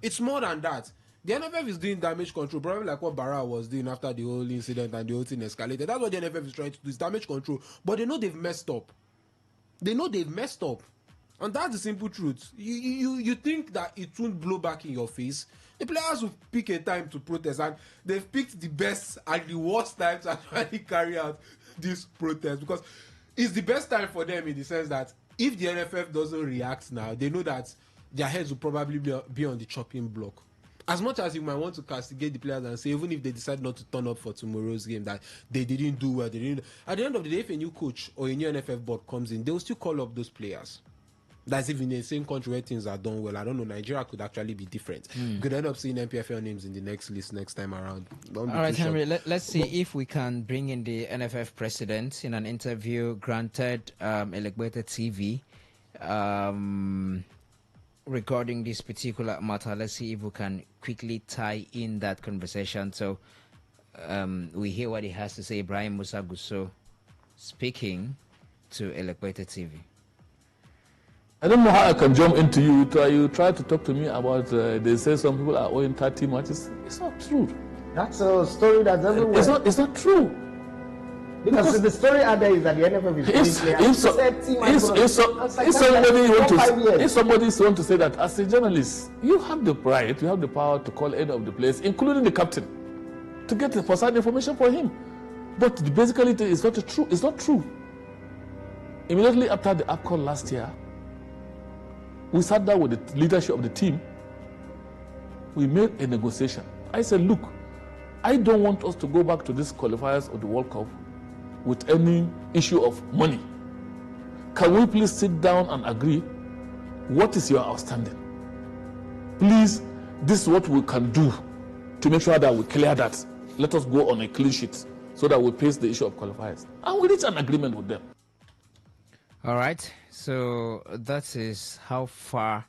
Speaker 8: It's more than that. The NFF is doing damage control, probably like what Barra was doing after the whole incident and the whole thing escalated. That's what the NFF is trying to do, is damage control. But they know they've messed up. They know they've messed up. And that's the simple truth. You think that it won't blow back in your face. The players will pick a time to protest, and they've picked the best and the worst time to actually carry out this protest, because it's the best time for them in the sense that if the NFF doesn't react now, they know that their heads will probably be on the chopping block. As much as you might want to castigate the players and say, even if they decide not to turn up for tomorrow's game, that they didn't do well, at the end of the day, if a new coach or a new NFF board comes in, they'll still call up those players. That's even in the same country where things are done well. I don't know, Nigeria could actually be different. You could end up seeing MPFL names in the next list next time around.
Speaker 6: All right, Henry, let's see if we can bring in the NFF president in an interview granted Elegbete TV regarding this particular matter. Let's see if we can quickly tie in that conversation. So we hear what he has to say. Ibrahim Musa Gusso speaking to Elegbete TV.
Speaker 9: I don't know how I can jump into you. You try to talk to me about, they say some people are owing 30 matches. It's not true.
Speaker 10: That's a story that's everywhere.
Speaker 9: It's not true.
Speaker 10: Because the story out there is that the NFF is
Speaker 9: if somebody want to say that as a journalist, you have the right, you have the power to call any of the players, including the captain, to get the first-hand information for him. But basically, it's not true. It's not true. Immediately after the AFCON last year, we sat down with the leadership of the team. We made a negotiation. I said, look, I don't want us to go back to these qualifiers of the World Cup with any issue of money. Can we please sit down and agree what is your outstanding? Please, this is what we can do to make sure that we clear that. Let us go on a clean sheet so that we face the issue of qualifiers. And we reach an agreement with them.
Speaker 6: All right, so that is how far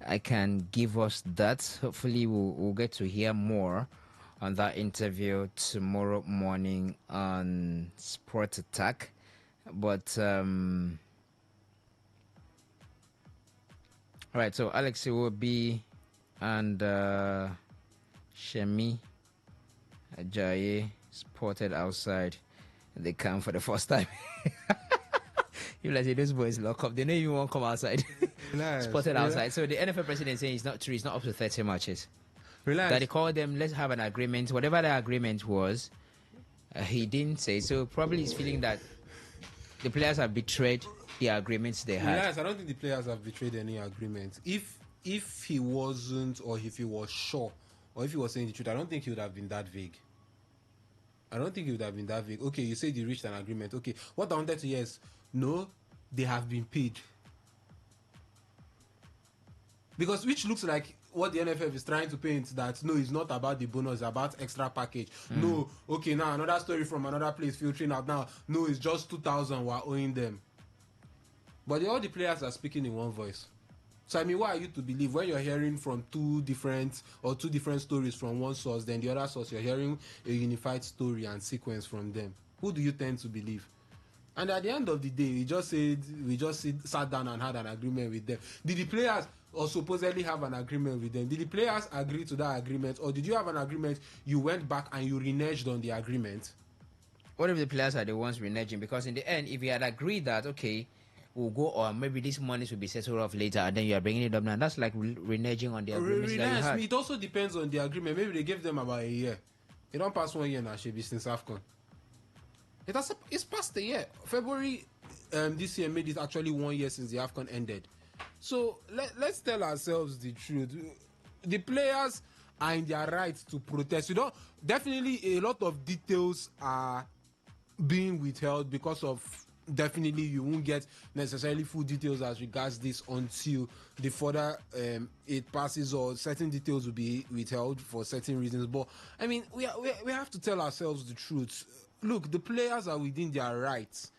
Speaker 6: I can give us that. Hopefully we'll get to hear more on that interview tomorrow morning on Sport Attack. But all right, so Alex Iwobi and Shemi Ajayi spotted outside the camp for the first time. You like say those boys lock up. They don't even want to come outside. Spotted outside. So the NFL president saying it's not true. It's not up to 30 matches. That they called them, let's have an agreement. Whatever the agreement was, he didn't say. So probably he's feeling that the players have betrayed the agreements they had.
Speaker 8: I don't think the players have betrayed any agreement. If he wasn't, or if he was sure, or if he was saying the truth, I don't think he would have been that vague. Okay, you say they reached an agreement. Okay, what I wanted to hear is, no, they have been paid. Because which looks like what the NFF is trying to paint, that no, it's not about the bonus, it's about extra package. No, okay, now another story from another place filtering out now. No, it's just 2,000 we're owing them. But all the players are speaking in one voice. So I mean, what are you to believe when you're hearing from two different stories from one source, then the other source you're hearing a unified story and sequence from them? Who do you tend to believe? And at the end of the day, we just sat down and had an agreement with them. Did the players or supposedly have an agreement with them? Did the players agree to that agreement, or did you have an agreement, you went back and you reneged on the agreement?
Speaker 6: What if the players are the ones reneging? Because in the end, if you had agreed that, okay, we'll go, or maybe this money will be settled off later, and then you are bringing it up now, that's like reneging on the agreement that you had.
Speaker 8: It also depends on the agreement. Maybe they gave them about a year. It don't pass 1 year now, should be since AFCON. It's past a year. February this year made it actually 1 year since the AFCON ended. So let's tell ourselves the truth. The players are in their right to protest. Definitely a lot of details are being withheld because of, definitely you won't get necessarily full details as regards this until the further it passes, or certain details will be withheld for certain reasons. But I mean, we have to tell ourselves the truth. Look, the players are within their rights,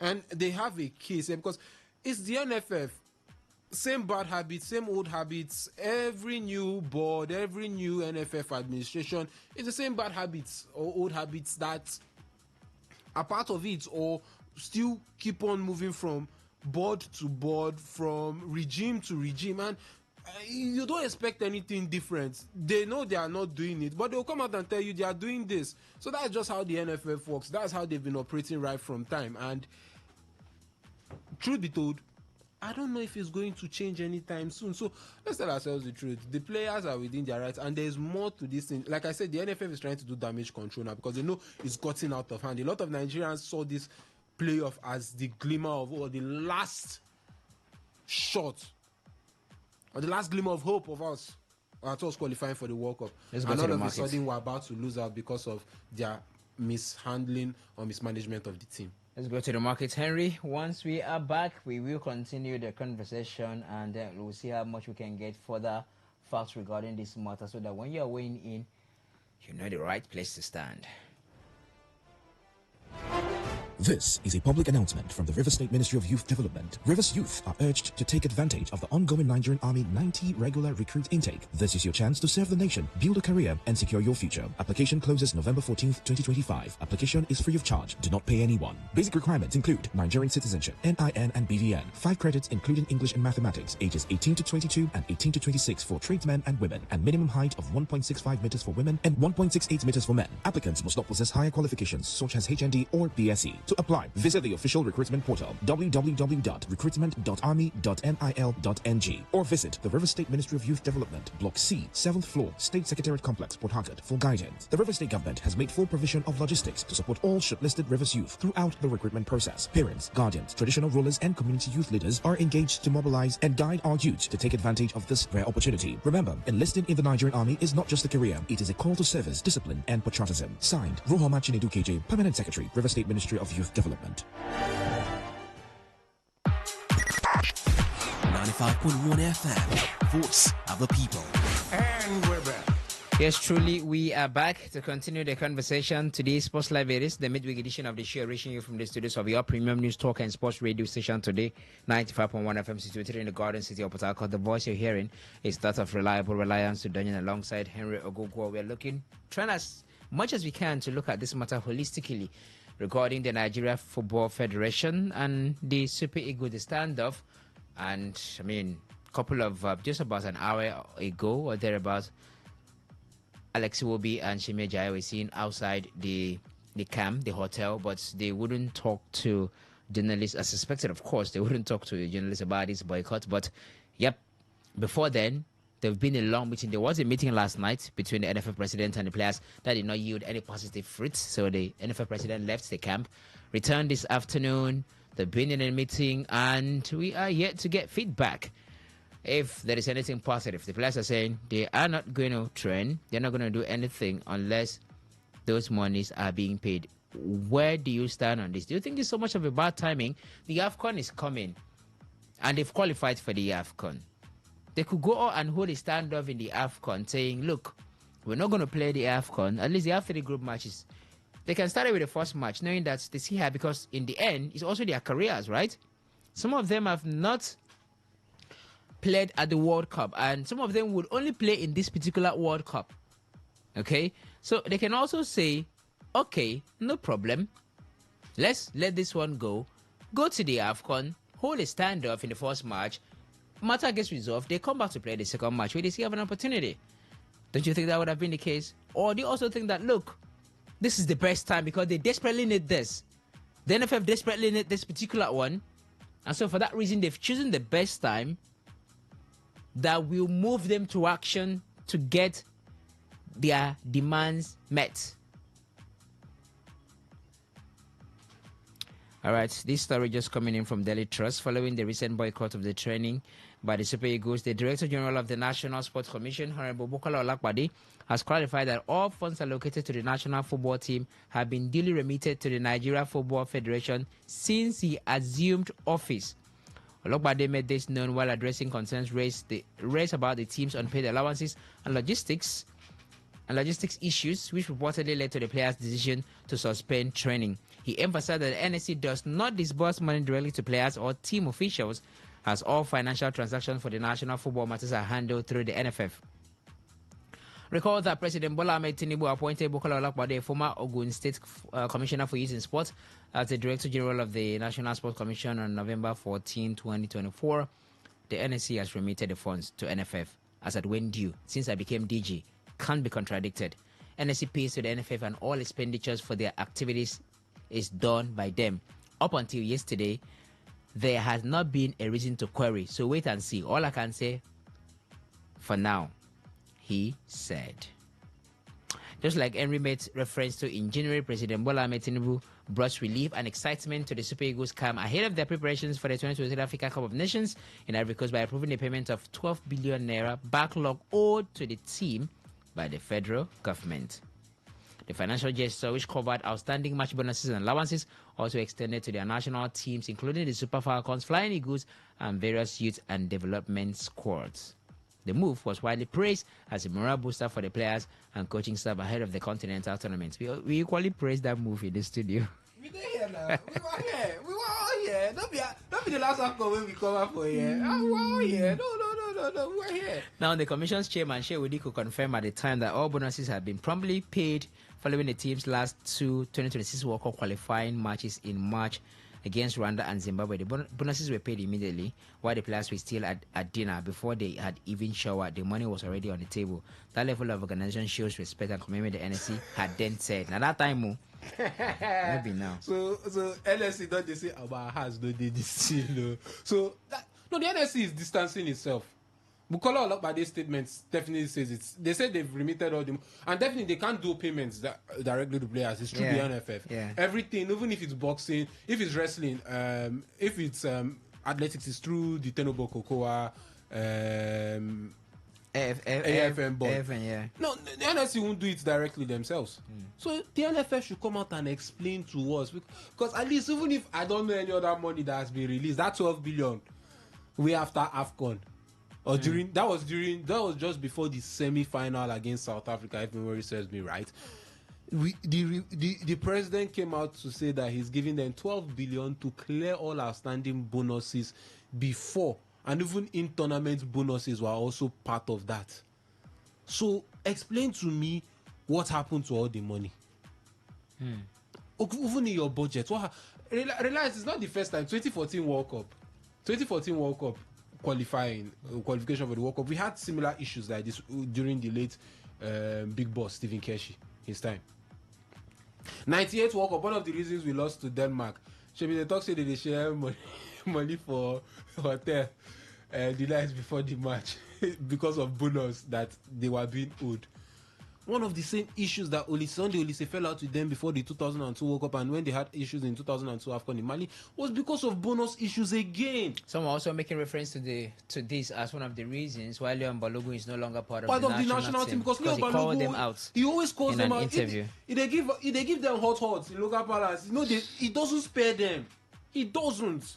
Speaker 8: and they have a case because it's the NFF. Same bad habits, same old habits. Every new board, every new NFF administration, it's the same bad habits or old habits that are part of it, or still keep on moving from board to board, from regime to regime, and you don't expect anything different. They know they are not doing it, but they'll come out and tell you they are doing this. So that's just how the NFF works. That's how they've been operating right from time. And truth be told, I don't know if it's going to change anytime soon. So let's tell ourselves the truth. The players are within their rights, and there's more to this thing. Like I said, the NFF is trying to do damage control now because they know it's gotten out of hand. A lot of Nigerians saw this playoff as the glimmer of, or the last shot, or the last glimmer of hope of us qualifying for the World Cup. And all of a sudden, we're about to lose out because of their mishandling or mismanagement of the team.
Speaker 6: Let's go to the market, Henry. Once we are back, we will continue the conversation, and we'll see how much we can get further facts regarding this matter, so that when you're weighing in, you know the right place to stand.
Speaker 5: This is a public announcement from the Rivers State Ministry of Youth Development. Rivers youth are urged to take advantage of the ongoing Nigerian Army 90 regular recruit intake. This is your chance to serve the nation, build a career, and secure your future. Application closes November 14th, 2025. Application is free of charge. Do not pay anyone. Basic requirements include Nigerian citizenship, NIN and BVN. 5 credits including English and mathematics, ages 18 to 22 and 18 to 26 for tradesmen and women, and minimum height of 1.65 meters for women and 1.68 meters for men. Applicants must not possess higher qualifications such as HND or BSc. To apply, visit the official recruitment portal www.recruitment.army.nil.ng or visit the River State Ministry of Youth Development, Block C, 7th floor, State Secretariat Complex, Port Harcourt for guidance. The River State government has made full provision of logistics to support all shortlisted Rivers youth throughout the recruitment process. Parents, guardians, traditional rulers, and community youth leaders are engaged to mobilize and guide our youth to take advantage of this rare opportunity. Remember, enlisting in the Nigerian Army is not just a career, it is a call to service, discipline, and patriotism. Signed, Rohoma Chinedu KJ, Permanent Secretary, River State Ministry of Youth Development.
Speaker 11: 95.1 FM, Voice of the People.
Speaker 8: And we're back.
Speaker 6: Yes, truly, we are back to continue the conversation. Today's Sports Live, it is the midweek edition of the show, reaching you from the studios of your premium news talk and sports radio station today, 95.1 FM, situated in the Garden City of Port Harcourt. The voice you're hearing is that of reliable reliance to Daniel alongside Henry Ogugwo. We're trying as much as we can to look at this matter holistically regarding the Nigeria Football Federation and the Super Eagles, the standoff. And I mean, a couple of just about an hour ago or thereabouts, Alex Iwobi and Shime Jai were seen outside the camp, the hotel, but they wouldn't talk to journalists as suspected. Of course, they wouldn't talk to journalists about this boycott. But yep, before then, there's been a long meeting. There was a meeting last night between the NFF president and the players that did not yield any positive fruits. So the NFF president left the camp, returned this afternoon. They've been in a meeting, and we are yet to get feedback. If there is anything positive, the players are saying they are not going to train. They're not going to do anything unless those monies are being paid. Where do you stand on this? Do you think it's so much of a bad timing? The AFCON is coming, and they've qualified for the AFCON. They could go out and hold a standoff in the AFCON saying, look, we're not going to play the AFCON. At least they have 3 group matches. They can start it with the first match, knowing that they see her, because in the end, it's also their careers, right? Some of them have not played at the World Cup, and some of them would only play in this particular World Cup. Okay? So they can also say, okay, no problem. Let's let this one go. Go to the AFCON, hold a standoff in the first match. Matter gets resolved. They come back to play the second match where they still have an opportunity. Don't you think that would have been the case? Or do you also think that, look, this is the best time because they desperately need this? The NFF desperately need this particular one. And so for that reason, they've chosen the best time that will move them to action to get their demands met. All right, this story just coming in from Daily Trust. Following the recent boycott of the training by the Super Eagles, the Director General of the National Sports Commission, Honorable Bukola Olakpade, has clarified that all funds allocated to the national football team have been duly remitted to the Nigeria Football Federation since he assumed office. Olakpade made this known while addressing concerns raised about the team's unpaid allowances and logistics and logistics issues, which reportedly led to the players' decision to suspend training. He emphasized that the NSC does not disburse money directly to players or team officials, as all financial transactions for the national football matters are handled through the NFF. Recall that President Bola Ahmed Tinubu appointed Bukola Olakbade, former Ogun State Commissioner for Youth in Sport, as the Director General of the National Sports Commission on November 14, 2024. The NSC has remitted the funds to NFF as at when due, since I became DG. Can't be contradicted. NSC pays to the NFF and all expenditures for their activities is done by them. Up until yesterday, there has not been a reason to query. So wait and see. All I can say for now, he said. Just like Henry made reference to in January, President Bola Ahmed Tinubu brought relief and excitement to the Super Eagles camp ahead of their preparations for the 2023 Africa Cup of Nations in Ivory Coast by approving the payment of 12 billion naira backlog owed to the team by the federal government. The financial gesture, which covered outstanding match bonuses and allowances, also extended to their national teams, including the Super Falcons, Flying Eagles, and various youth and development squads. The move was widely praised as a morale booster for the players and coaching staff ahead of the continental tournament. We equally praised that move in the studio.
Speaker 8: We did here now. We were here. We were all here. Don't be the last one when we come up for here. We were all here. No. We were here.
Speaker 6: Now, the Commission's chairman, Shehu Diko, confirmed at the time that all bonuses had been promptly paid following the team's last two 2026 World Cup qualifying matches in March against Rwanda and Zimbabwe. The bonuses were paid immediately while the players were still at dinner. Before they had even showered, the money was already on the table. That level of organization shows respect and commitment the NSC had then said. Now that time, maybe now.
Speaker 8: So NSC don't they say our hands no they this So the NSC is distancing itself. Bukola Olakbade's statements definitely says it's. They said they've remitted all them, and definitely they can't do payments directly to players. It's through the NFF.
Speaker 6: Yeah.
Speaker 8: Everything, even if it's boxing, if it's wrestling, if it's athletics, is through the Tenobo Cocoa, AFM board.
Speaker 6: AFN, yeah.
Speaker 8: No, the NSC won't do it directly themselves. So the NFF should come out and explain to us, because at least even if I don't know any other money that has been released, that 12 billion way after AFCON. Or that was just before the semi-final against South Africa, if memory serves me right. The president came out to say that he's giving them 12 billion to clear all outstanding bonuses before, and even in tournament bonuses were also part of that. So explain to me what happened to all the money. Even in your budget, realize it's not the first time. 2014 World Cup qualification for the World Cup. We had similar issues like this during the late big boss Stephen Keshi, his time. 98 World Cup, one of the reasons we lost to Denmark. The talk said that they share money for hotel the night before the match because of bonus that they were being owed. One of the same issues that Sunday Olise fell out with them before the 2002 World Cup, and when they had issues in 2002 AFCON in Mali, was because of bonus issues again.
Speaker 6: Some are also making reference to this as one of the reasons why Leon Balogun is no longer part of the national team
Speaker 8: because
Speaker 6: he called them out.
Speaker 8: He always calls them out.
Speaker 6: Interview.
Speaker 8: If they give them hot in local palace, he doesn't spare them. He doesn't,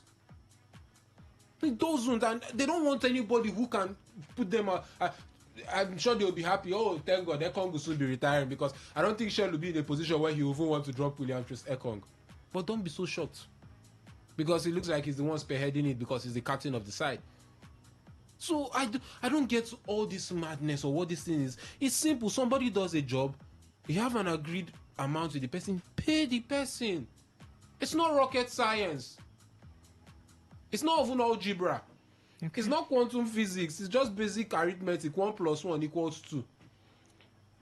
Speaker 8: and they don't want anybody who can put them out. I'm sure they'll be happy. Oh, thank God, Ekong will soon be retiring, because I don't think Shell will be in a position where he will even want to drop William Trist Ekong. But don't be so shocked, because it looks like he's the one spearheading it because he's the captain of the side. So I don't get all this madness or what this thing is. It's simple. Somebody does a job, you have an agreed amount with the person, pay the person. It's not rocket science. It's not even algebra. Okay. It's not quantum physics. It's just basic arithmetic. 1 + 1 = 2.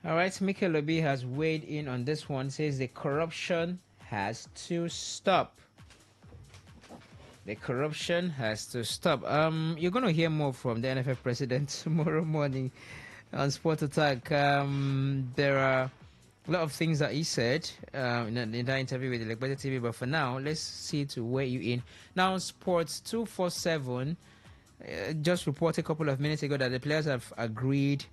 Speaker 6: All right, Mikel Obi has weighed in on this one. Says the corruption has to stop. The corruption has to stop. You're going to hear more from the NFF president tomorrow morning on Sport Attack. There are a lot of things that he said in that interview with the Legbete TV. But for now, let's see to weigh you in. Now, Sports 247 just reported a couple of minutes ago that the players have agreed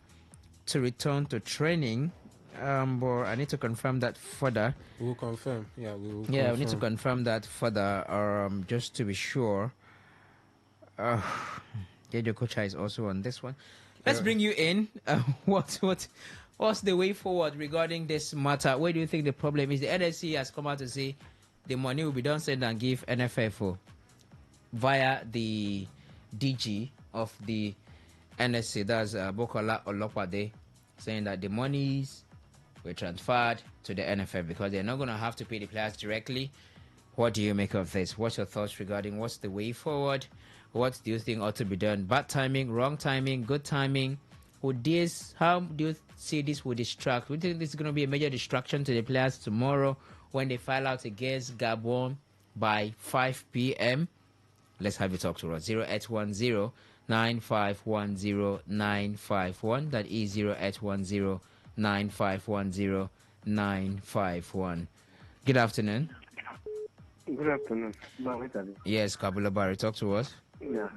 Speaker 6: to return to training. But I need to confirm that further.
Speaker 8: We'll confirm. Yeah, we will.
Speaker 6: Yeah, we need to confirm that further. Just to be sure. Jejo Kocha is also on this one. Let's bring you in. What What's the way forward regarding this matter? Where do you think the problem is? The NSC has come out to say the money will be done sent and give NFF via the DG of the NSC, that's Bokola Olopade, saying that the monies were transferred to the NFF because they're not going to have to pay the players directly. What do you make of this? What's your thoughts regarding what's the way forward? What do you think ought to be done? Bad timing, wrong timing, good timing? How do you see this will distract? Do you think this is going to be a major distraction to the players tomorrow when they file out against Gabon by 5 p.m.? Let's have you talk to us. 0810 9510 951. That is 0810 9510 951. Good afternoon.
Speaker 4: Good afternoon.
Speaker 6: Yes, Kabula Barry, talk to us.
Speaker 4: Yeah.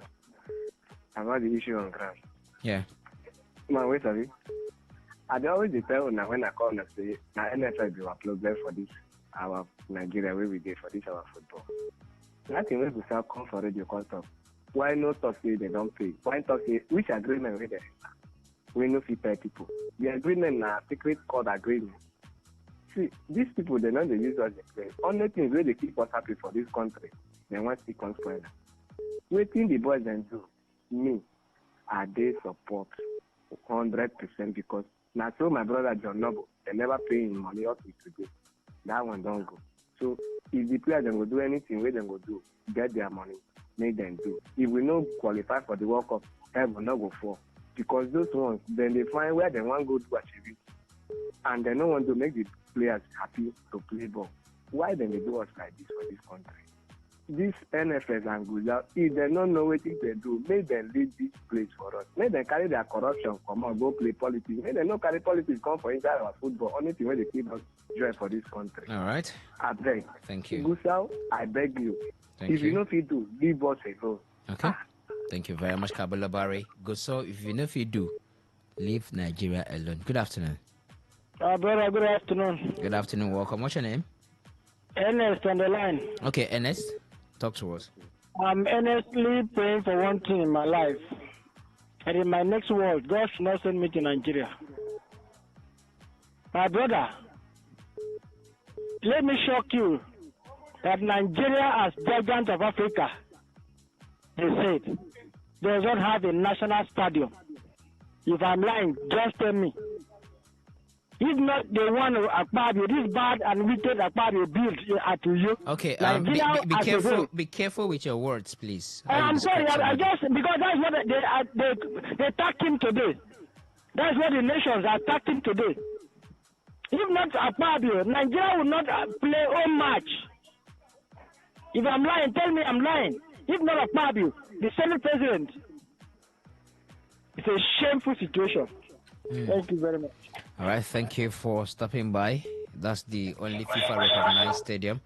Speaker 4: About the issue on ground.
Speaker 6: Yeah.
Speaker 4: Wait a minute. I always tell now when I call and say, now NFL be our problem for this, our Nigeria, where we get for this, our football. Nothing when we start come for radio contact. Why not talk say they don't pay? Why talk say which agreement with them? We no fit pay people. The agreement na secret code agreement. See, these people they know they use us the play. Only things where they keep us happy for this country, they want to come spoil. Waiting the boys and do me, they support 100% because now so my brother John Noble, they never pay him money up to today. That one don't go. So if the players don't go do anything, where they go do, get their money, make them do. If we don't qualify for the World Cup, will not go for. Because those ones, then they find where they want to go to achieve it. And they don't want to make the players happy to play ball. Why then they do us like this for this country? These NFS and Guza, if they don't know what they do, make them leave this place for us. Make them carry their corruption, come on, go play politics. Make them not carry politics, come for inside our football. Only thing where they keep us joy for this country.
Speaker 6: All right.
Speaker 4: I beg.
Speaker 6: Thank you.
Speaker 4: Guza, I beg you. If you know if you do, leave us alone.
Speaker 6: Okay. Thank you very much, Kabula Barry. Guso, if you know if you do, leave Nigeria alone. Good afternoon.
Speaker 13: Brother, good afternoon.
Speaker 6: Good afternoon. Welcome. What's your name?
Speaker 13: Ernest on the line.
Speaker 6: Okay, Ernest. Talk to us.
Speaker 13: I'm earnestly praying for one thing in my life. And in my next world, God should not send me to Nigeria. My brother, let me shock you that Nigeria, as giant of Africa, they said, does not have a national stadium. If I'm lying, just tell me. If not, they want to Akpabio, this bad and wicked Akpabio built at you.
Speaker 6: Okay, be careful with your words, please.
Speaker 13: I'm sorry, I just, because that's what they attacked him today. That's what the nations attacked him today. If not Akpabio, Nigeria will not play home match. If I'm lying, tell me I'm lying. If not Akpabio, the Senate president. It's a shameful situation. Thank you very much.
Speaker 6: All right, thank you for stopping by. That's the only FIFA recognized stadium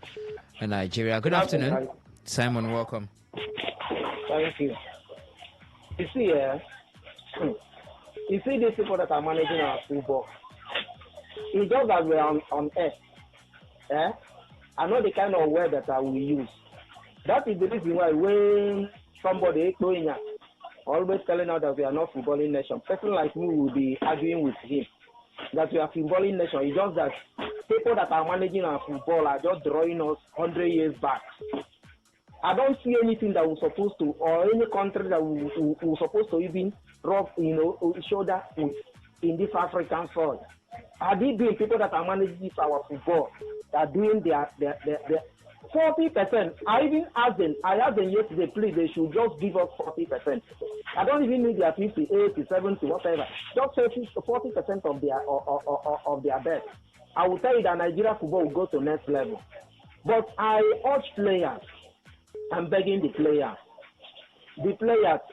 Speaker 6: in Nigeria. Good afternoon. Simon, welcome.
Speaker 10: Thank you. You see, these people that are managing our football. It's just that we're on earth. I know the kind of word that I will use. That is the reason why when somebody always telling us that we are not footballing nation, person like me will be arguing with him that we are footballing nation. It's just that people that are managing our football are just drawing us 100 years back. I don't see anything that we're supposed to, or any country that we're supposed to even rub, shoulder with in this African soil. Are they doing people that are managing our football? They are doing their 40%. I even asked them, yesterday, please, they should just give us 40%. I don't even need their 50, 80, 70, whatever. Just 40% of their bet. I will tell you that Nigeria football will go to next level. But I urge players, I'm begging the players,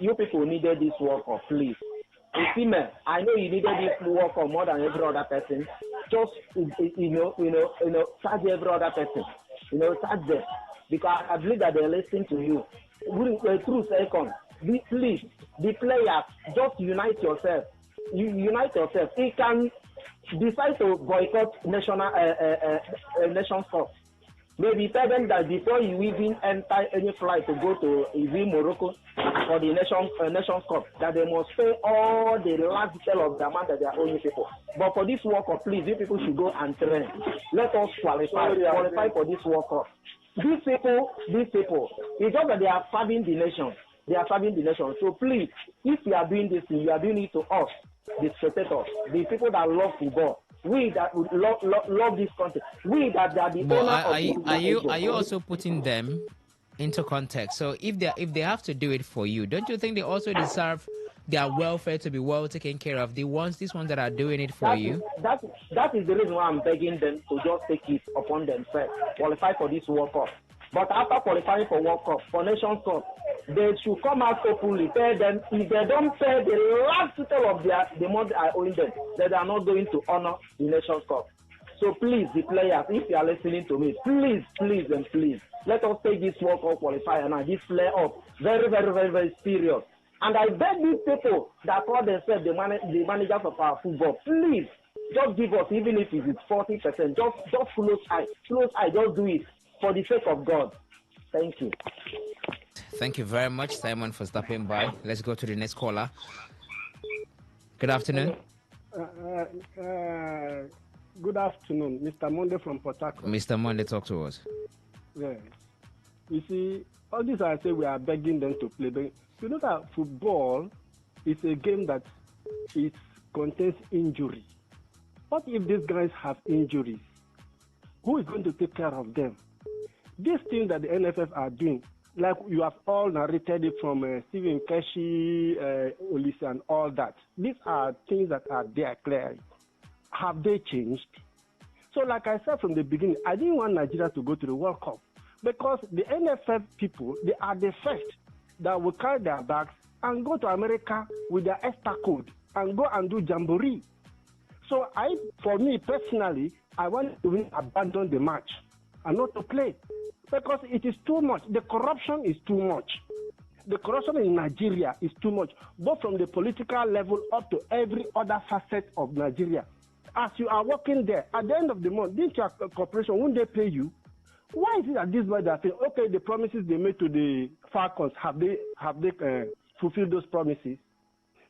Speaker 10: you people needed this World Cup, please. A female, I know you needed this World Cup more than every other person. Just, charge every other person. Charge them. Because I believe that they're listening to you. True second. Please, the players, just unite yourself. Unite yourself. He can decide to boycott nation sports. Maybe tell them that before you even enter any flight to go to even Morocco for the Nations Cup, that they must pay all the last detail of the amount that they are owing people. But for this World Cup, please, you people should go and train. Let us qualify for this World Cup. These people, it's just that they are serving the nation. They are serving the nation. So please, if you are doing this thing, you are doing it to us, the spectators, the people that love football. We that would love this country. We that are the owner of
Speaker 6: are you also putting them into context? So if they have to do it for you, don't you think they also deserve their welfare to be well taken care of? These ones that are doing it for you.
Speaker 10: That is the reason why I'm begging them to just take it upon themselves, qualify for this World Cup. But after qualifying for World Cup, for Nations Cup, they should come out openly, tell them if they don't pay the last total of the money I owe them, that they are not going to honor the Nations Cup. So please, the players, if you are listening to me, please, let us take this World Cup qualifier now, this playoff, very, very, very, very serious. And I beg these people that call themselves the managers of our football, please, just give us, even if it is 40%, just close eye, just do it for the sake of God. Thank you.
Speaker 6: Thank you very much, Simon, for stopping by. Let's go to the next caller. Good afternoon.
Speaker 7: Good afternoon, Mr. Monday from Port Harcourt.
Speaker 6: Mr. Monday, talk to us.
Speaker 7: Yeah. You see, all this I say we are begging them to play. But you know that football is a game that it contains injury. What if these guys have injuries? Who is going to take care of them? This thing that the NFF are doing, like you have all narrated it from Stephen Keshi, Olise, and all that. These are things that are there clearly. Have they changed? So like I said from the beginning, I didn't want Nigeria to go to the World Cup because the NFF people, they are the first that will carry their bags and go to America with their ESTA code and go and do jamboree. So for me personally, I want to abandon the match and not to play because it is too much. The corruption is too much. The corruption in Nigeria is too much, both from the political level up to every other facet of Nigeria. As you are working there, at the end of the month, didn't your corporation, won't they pay you? Why is it that this boy that saying, okay, the promises they made to the Falcons, have they fulfilled those promises?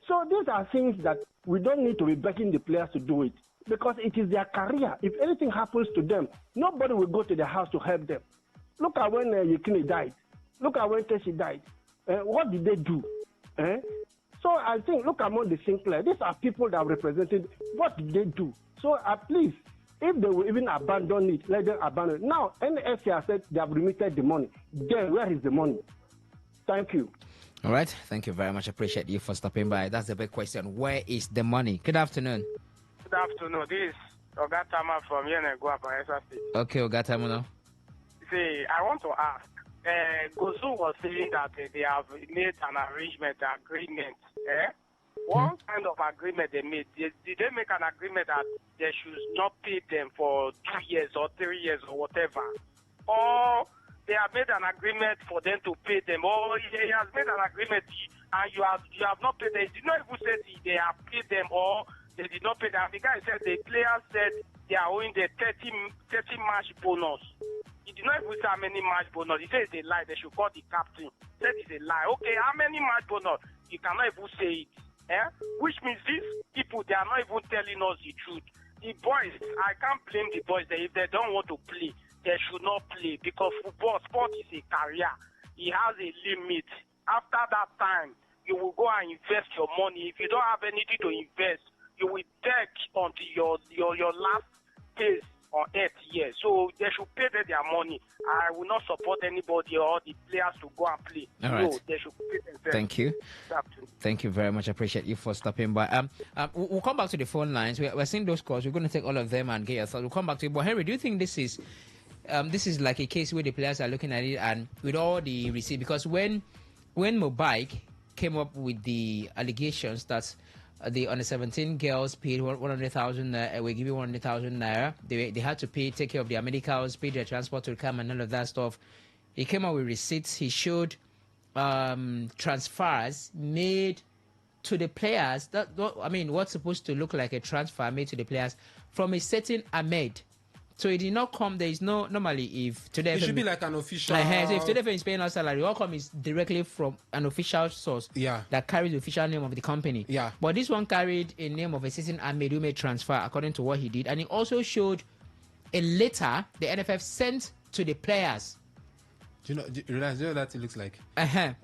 Speaker 7: So these are things that we don't need to be begging the players to do it because it is their career. If anything happens to them, nobody will go to their house to help them. Look at when Yekini died. Look at when Teshi died. What did they do? So I think, look among the Sinclair. These are people that are represented. What did they do? So please, if they will even abandon it, let them abandon it. Now, NFC has said they have remitted the money. Then where is the money? Thank you.
Speaker 6: All right. Thank you very much. Appreciate you for stopping by. That's the big question. Where is the money? Good afternoon.
Speaker 16: Good afternoon. This is Ogatama from Yenegua, Bayelsa State.
Speaker 6: Okay, Ogatama now.
Speaker 16: See, I want to ask. Gozu was saying that they have made an agreement. What kind of agreement they made? Did they make an agreement that they should not pay them for 2 years or 3 years or whatever? Or they have made an agreement for them to pay them? Or he has made an agreement and you have not paid them? Did not even say they have paid them or they did not pay them. The guy said the players said they are owing the 30 match bonus. He did not even say how many match bonus. He said it's a lie. They should call the captain. He said it's a lie. Okay, how many match bonus? You cannot even say it. Which means these people, they are not even telling us the truth. The boys, I can't blame the boys. If they don't want to play, they should not play because sport is a career. It has a limit. After that time, you will go and invest your money. If you don't have anything to invest, you will beg until your last days on earth here. So they should pay them their money. I will not support anybody or the players to go and play.
Speaker 6: All right.
Speaker 16: No, they should pay themselves.
Speaker 6: Thank you. Thank you very much. I appreciate you for stopping by. We'll come back to the phone lines. We're seeing those calls. We're going to take all of them and get your thoughts. We'll come back to you. But Henry, do you think this is like a case where the players are looking at it and with all the receipts? Because when Mobike came up with the allegations that the under 17 girls paid 100,000. We give you 100,000 naira. They had to take care of their medicals, pay their transport to come and all of that stuff. He came out with receipts. He showed transfers made to the players. What's supposed to look like a transfer made to the players from a certain Ahmed So it did not come. There is no normally if Today
Speaker 8: it should be like an official.
Speaker 6: So if Today FM is paying us salary, all come is directly from an official source.
Speaker 8: Yeah.
Speaker 6: That carries the official name of the company.
Speaker 8: Yeah.
Speaker 6: But this one carried a name of a citizen Ahmed who made transfer according to what he did, and it also showed a letter the NFF sent to the players.
Speaker 8: Do you realize what that it looks like?
Speaker 6: Okay.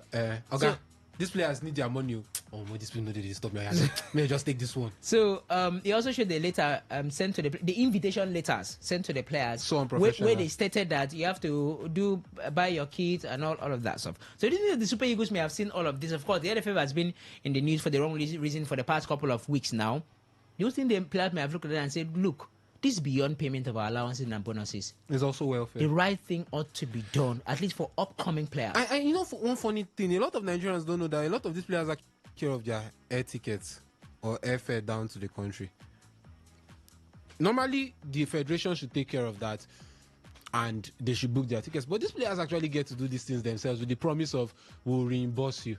Speaker 8: So, these players need their money. Oh, these people know they stop me. May I just take this one?
Speaker 6: So he also showed the letter sent to the invitation letters sent to the players.
Speaker 8: So unprofessional.
Speaker 6: Where they stated that you have to buy your kits and all of that stuff. So this is the Super Eagles may have seen all of this. Of course, the NFF has been in the news for the wrong reason for the past couple of weeks now. Do you think the players may have looked at it and said, look, this is beyond payment of our allowances and bonuses.
Speaker 8: It's also welfare.
Speaker 6: The right thing ought to be done, at least for upcoming players.
Speaker 8: You know, for one funny thing, a lot of Nigerians don't know that a lot of these players are care of their air tickets or airfare down to the country. Normally, the federation should take care of that and they should book their tickets. But these players actually get to do these things themselves with the promise of we'll reimburse you.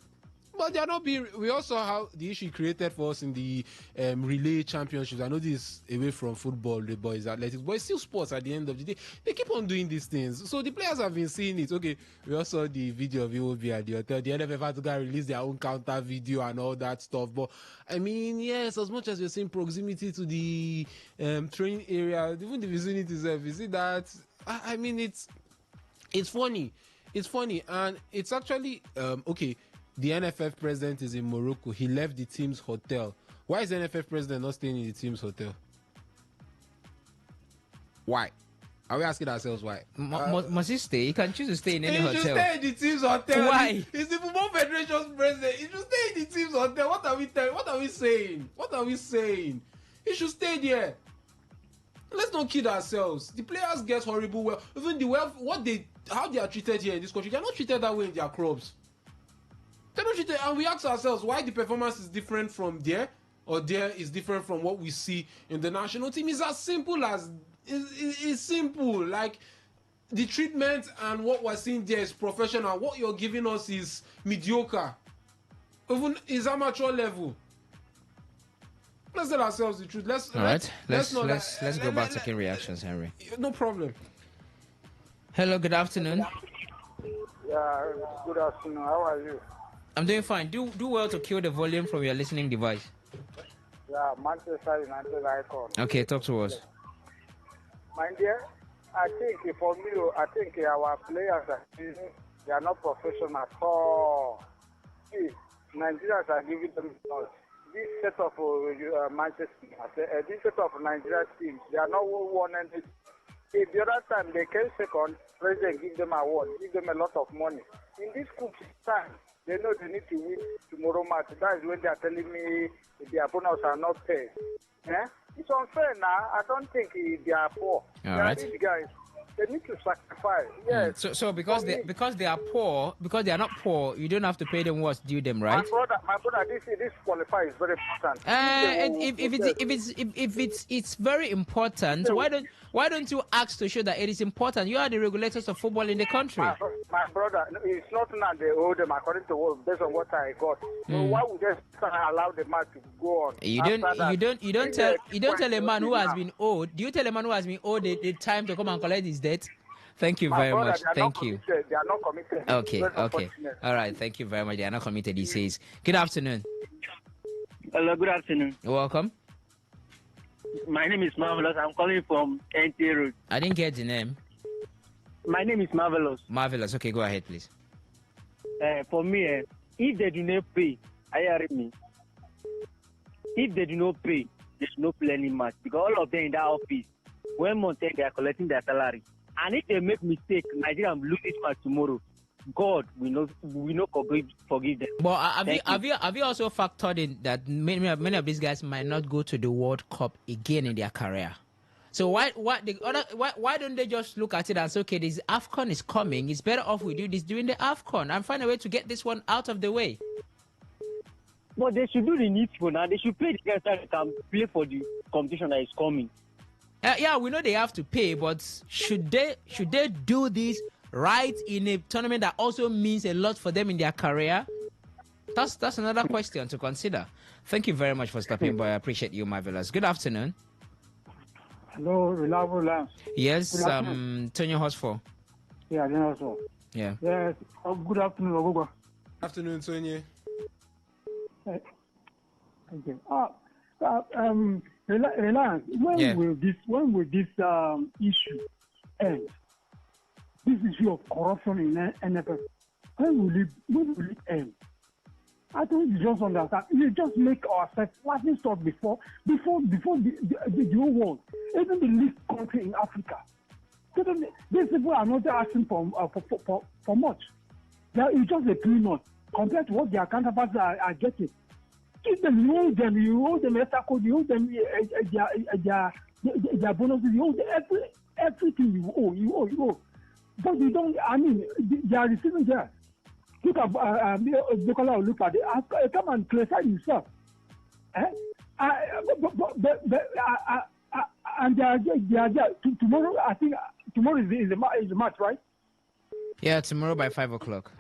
Speaker 8: But they are not being. We also have the issue created for us in the relay championships. I know this is away from football, the boys athletics, but it's still sports at the end of the day. They keep on doing these things. So the players have been seeing it. Okay, we also saw the video of EOB at the hotel. The NFF had to go and release their own counter video and all that stuff. But I mean, yes, as much as you're saying proximity to the training area, even the vicinity itself, you see that. I mean, it's funny. It's funny, and it's actually okay. The NFF president is in Morocco. He left the team's hotel. Why is the NFF president not staying in the team's hotel? Why? Are we asking ourselves why?
Speaker 6: Must he stay? He can choose to stay in any hotel.
Speaker 8: He should stay in the team's hotel.
Speaker 6: Why?
Speaker 8: He's the Football Federation's president. He should stay in the team's hotel. What are we saying? What are we saying? He should stay there. Let's not kid ourselves. The players get horrible well. Even the wealth, how they are treated here in this country, they are not treated that way in their clubs. And we ask ourselves why the performance is different from there, or there is different from what we see in the national team. It's as simple as it's simple. Like the treatment and what we're seeing there is professional. What you're giving us is mediocre. Even is amateur level. Let's tell ourselves the truth. Let's
Speaker 6: go back to taking reactions, Henry.
Speaker 8: No problem.
Speaker 6: Hello, good afternoon.
Speaker 17: Yeah, good afternoon. How are you?
Speaker 6: I'm doing fine. Do well to kill the volume from your listening device.
Speaker 17: Yeah, Manchester United icon.
Speaker 6: Okay, talk to us.
Speaker 17: My dear, I think for me, our players they are not professional at all. See, Nigerians are giving them this set of Manchester, this set of Nigeria teams. They are not won anything. If the other time they came second, president give them award, give them a lot of money. In this group time, they know they need to win tomorrow match. That is when they are telling me their opponents are not paid. Yeah? It's unfair now. I don't think they are poor.
Speaker 6: All right.
Speaker 17: These guys, they need to sacrifice. Yes.
Speaker 6: So because they are poor, because they are not poor, you don't have to pay them what's due them, right?
Speaker 17: My brother, this qualify is very important.
Speaker 6: If it's very important, why don't you ask to show that it is important? You are the regulators of football in the country.
Speaker 17: My brother, it's not now they owe them according to based on what I got. So why would they allow the match to go on?
Speaker 6: You don't tell a man who has been owed. Do you tell a man who has been owed the time to come and collect his debt? Thank you very much. Thank you.
Speaker 17: They are not committed.
Speaker 6: Okay. All right. Thank you very much. They are not committed. He says. Good afternoon.
Speaker 18: Hello. Good afternoon.
Speaker 6: Welcome.
Speaker 18: My name is Marvelous. I'm calling from NT Road.
Speaker 6: I didn't get the name.
Speaker 18: My name is Marvelous.
Speaker 6: Marvelous. Okay, go ahead, please.
Speaker 18: For me, if they do not pay, I hear me. If they do not pay, they should not play any match because all of them in that office, when Monte they are collecting their salary, and if they make mistake, Nigeria will lose this match tomorrow. God, we not forgive them.
Speaker 6: But have you also factored in that many of these guys might not go to the World Cup again in their career? So why don't they just look at it and say, okay, this AFCON is coming. It's better off we do this during the AFCON and find a way to get this one out of the way.
Speaker 18: But they should do the needful now. They should pay the guys that can play for the competition that is coming.
Speaker 6: Yeah, we know they have to pay, but should they do this right in a tournament that also means a lot for them in their career? That's another question to consider. Thank you very much for stopping by. I appreciate you, Marvelous. Good afternoon.
Speaker 17: Hello, reliable Lance.
Speaker 6: Yes, Tony Hosford.
Speaker 17: Yeah, then also.
Speaker 6: Yeah.
Speaker 17: Yes. Oh, good afternoon, Ogogo.
Speaker 8: Afternoon, Tony.
Speaker 17: Thank you. Reliance, when will this issue end? This issue of corruption in NFF, when will it end? I think you just understand. You just make ourselves laughing stock before the whole world, even the least country in Africa. These people are not asking for much. It's just a peanut compared to what their counterparts are getting. Give them, you owe them extra code, you owe them their bonuses, you owe them everything you owe. But you don't, they are receiving there. Look at Nicola, look at it. Come and clarify yourself. And they are there. Tomorrow, I think, tomorrow is the match, right?
Speaker 6: Yeah, tomorrow by 5 o'clock.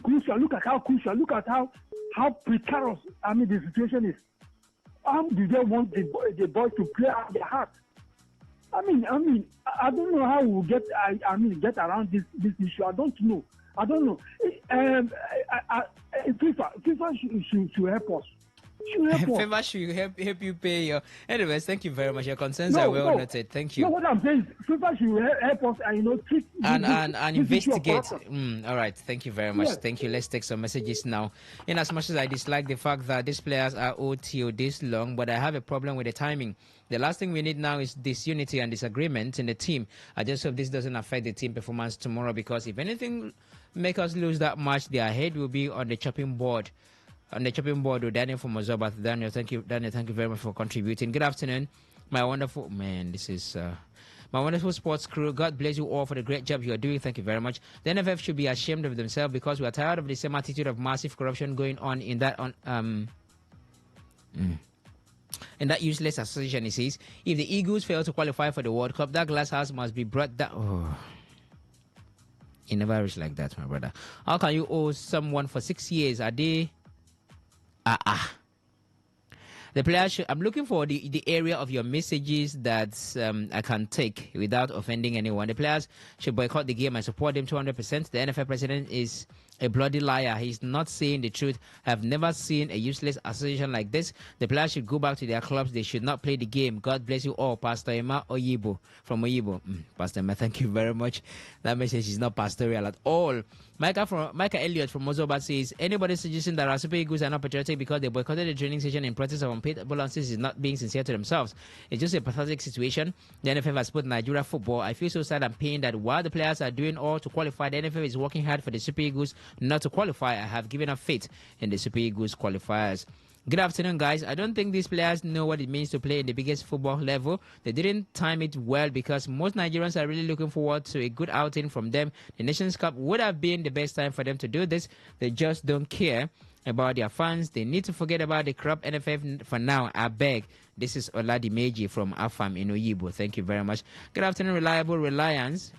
Speaker 17: Crucial. Look at how crucial. Look at how precarious, the situation is. How do they want the boys to play out their heart? I don't know how we'll get around this issue. I don't know. FIFA should help us.
Speaker 6: FIFA should help you pay your. Anyways, thank you very much. Your concerns are well noted. Thank you.
Speaker 17: No, what I'm saying is FIFA should help us and treat
Speaker 6: and investigate. All right, thank you very much.
Speaker 17: Yes.
Speaker 6: Thank you. Let's take some messages now. In as much as I dislike the fact that these players are owed till this long, but I have a problem with the timing. The last thing we need now is disunity and disagreement in the team. I just hope this doesn't affect the team performance tomorrow, because if anything make us lose that much, their head will be on the chopping board. With Daniel from Mozobat. Daniel, thank you very much for contributing. Good afternoon, my wonderful man. This is my wonderful sports crew. God bless you all for the great job you are doing. Thank you very much. The NFF should be ashamed of themselves, because we are tired of the same attitude of massive corruption going on in that in that useless association. He says, if the Eagles fail to qualify for the World Cup, that glass house must be brought down. Oh. It never is like that, my brother. How can you owe someone for 6 years? Are they? The players should, I'm looking for the area of your messages that I can take without offending anyone. The players should boycott the game and support them 200%. The NFL president is a bloody liar. He's not saying the truth. I've never seen a useless association like this. The players should go back to their clubs. They should not play the game. God bless you all. Pastor Emma Oyibo from Oyibo. Pastor Emma, thank you very much. That message is not pastoral at all. Micah Elliott from Mozobat says, anybody suggesting that our Super Eagles are not patriotic because they boycotted the training session in protest of unpaid ambulances is not being sincere to themselves. It's just a pathetic situation. The NFF has put Nigeria football. I feel so sad and pained that while the players are doing all to qualify, the NFF is working hard for the Super Eagles not to qualify. I have given up faith in the Super Eagles qualifiers. Good afternoon, guys. I don't think these players know what it means to play in the biggest football level. They didn't time it well, because most Nigerians are really looking forward to a good outing from them. The Nations Cup would have been the best time for them to do this. They just don't care about their fans. They need to forget about the corrupt NFF for now. I beg. This is Oladimeji from Afam in Oyibo. Thank you very much. Good afternoon, Reliable Reliance.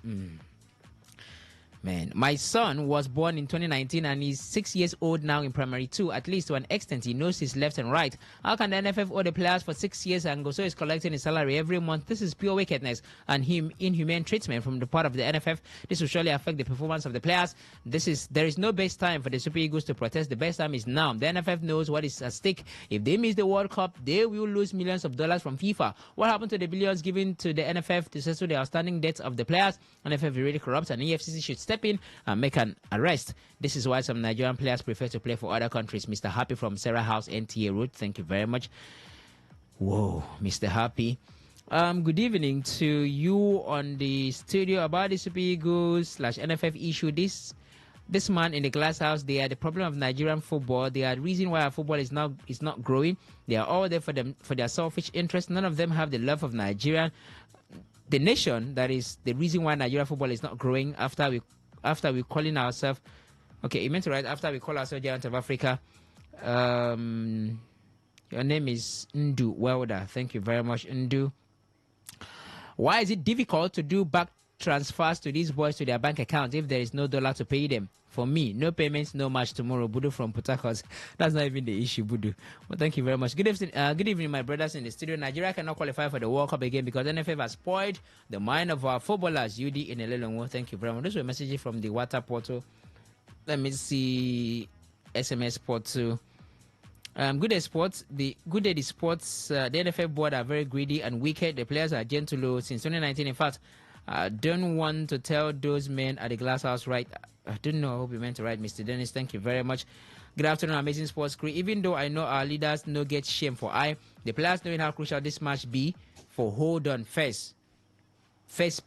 Speaker 6: Man, my son was born in 2019 and he's 6 years old now in primary 2. At least to an extent, he knows his left and right. How can the NFF owe the players for 6 years and Goso is collecting his salary every month? This is pure wickedness and inhumane treatment from the part of the NFF. This will surely affect the performance of the players. There is no best time for the Super Eagles to protest. The best time is now. The NFF knows what is at stake. If they miss the World Cup, they will lose millions of dollars from FIFA. What happened to the billions given to the NFF to settle the outstanding debts of the players? NFF is really corrupt, and EFCC should step in and make an arrest. This is why some Nigerian players prefer to play for other countries. Mr. Happy from Sarah House, NTA Road. Thank you very much. Whoa, Mr. Happy. Good evening to you on the studio. About the Super Eagles / NFF issue. This man in the glass house, they are the problem of Nigerian football. They are the reason why our football is not growing. They are all there for their selfish interest. None of them have the love of Nigeria, the nation. That is the reason why Nigerian football is not growing. After we calling ourselves, okay, you meant to write after we call ourselves Giant of Africa. Your name is Ndu Welder. Thank you very much, Ndu. Why is it difficult to do back transfers to these boys to their bank account if there is no dollar to pay them. For me, no payments, no match tomorrow. Budu from Port Harcourt. That's not even the issue, Budu. But thank you very much. Good evening, my brothers in the studio. Nigeria cannot qualify for the World Cup again because NFF has spoiled the mind of our footballers. UD in Elelongo. Thank you very much. Those were messages from the WhatsApp portal. Let me see SMS portal. Good day sports. The NFF board are very greedy and wicked. The players are gentle since 2019. In fact, I don't want to tell those men at the glass house right. I don't know. I hope you meant to write, Mr. Dennis. Thank you very much. Good afternoon, amazing sports crew. Even though I know our leaders no get shame for the players knowing how crucial this match be for hold on first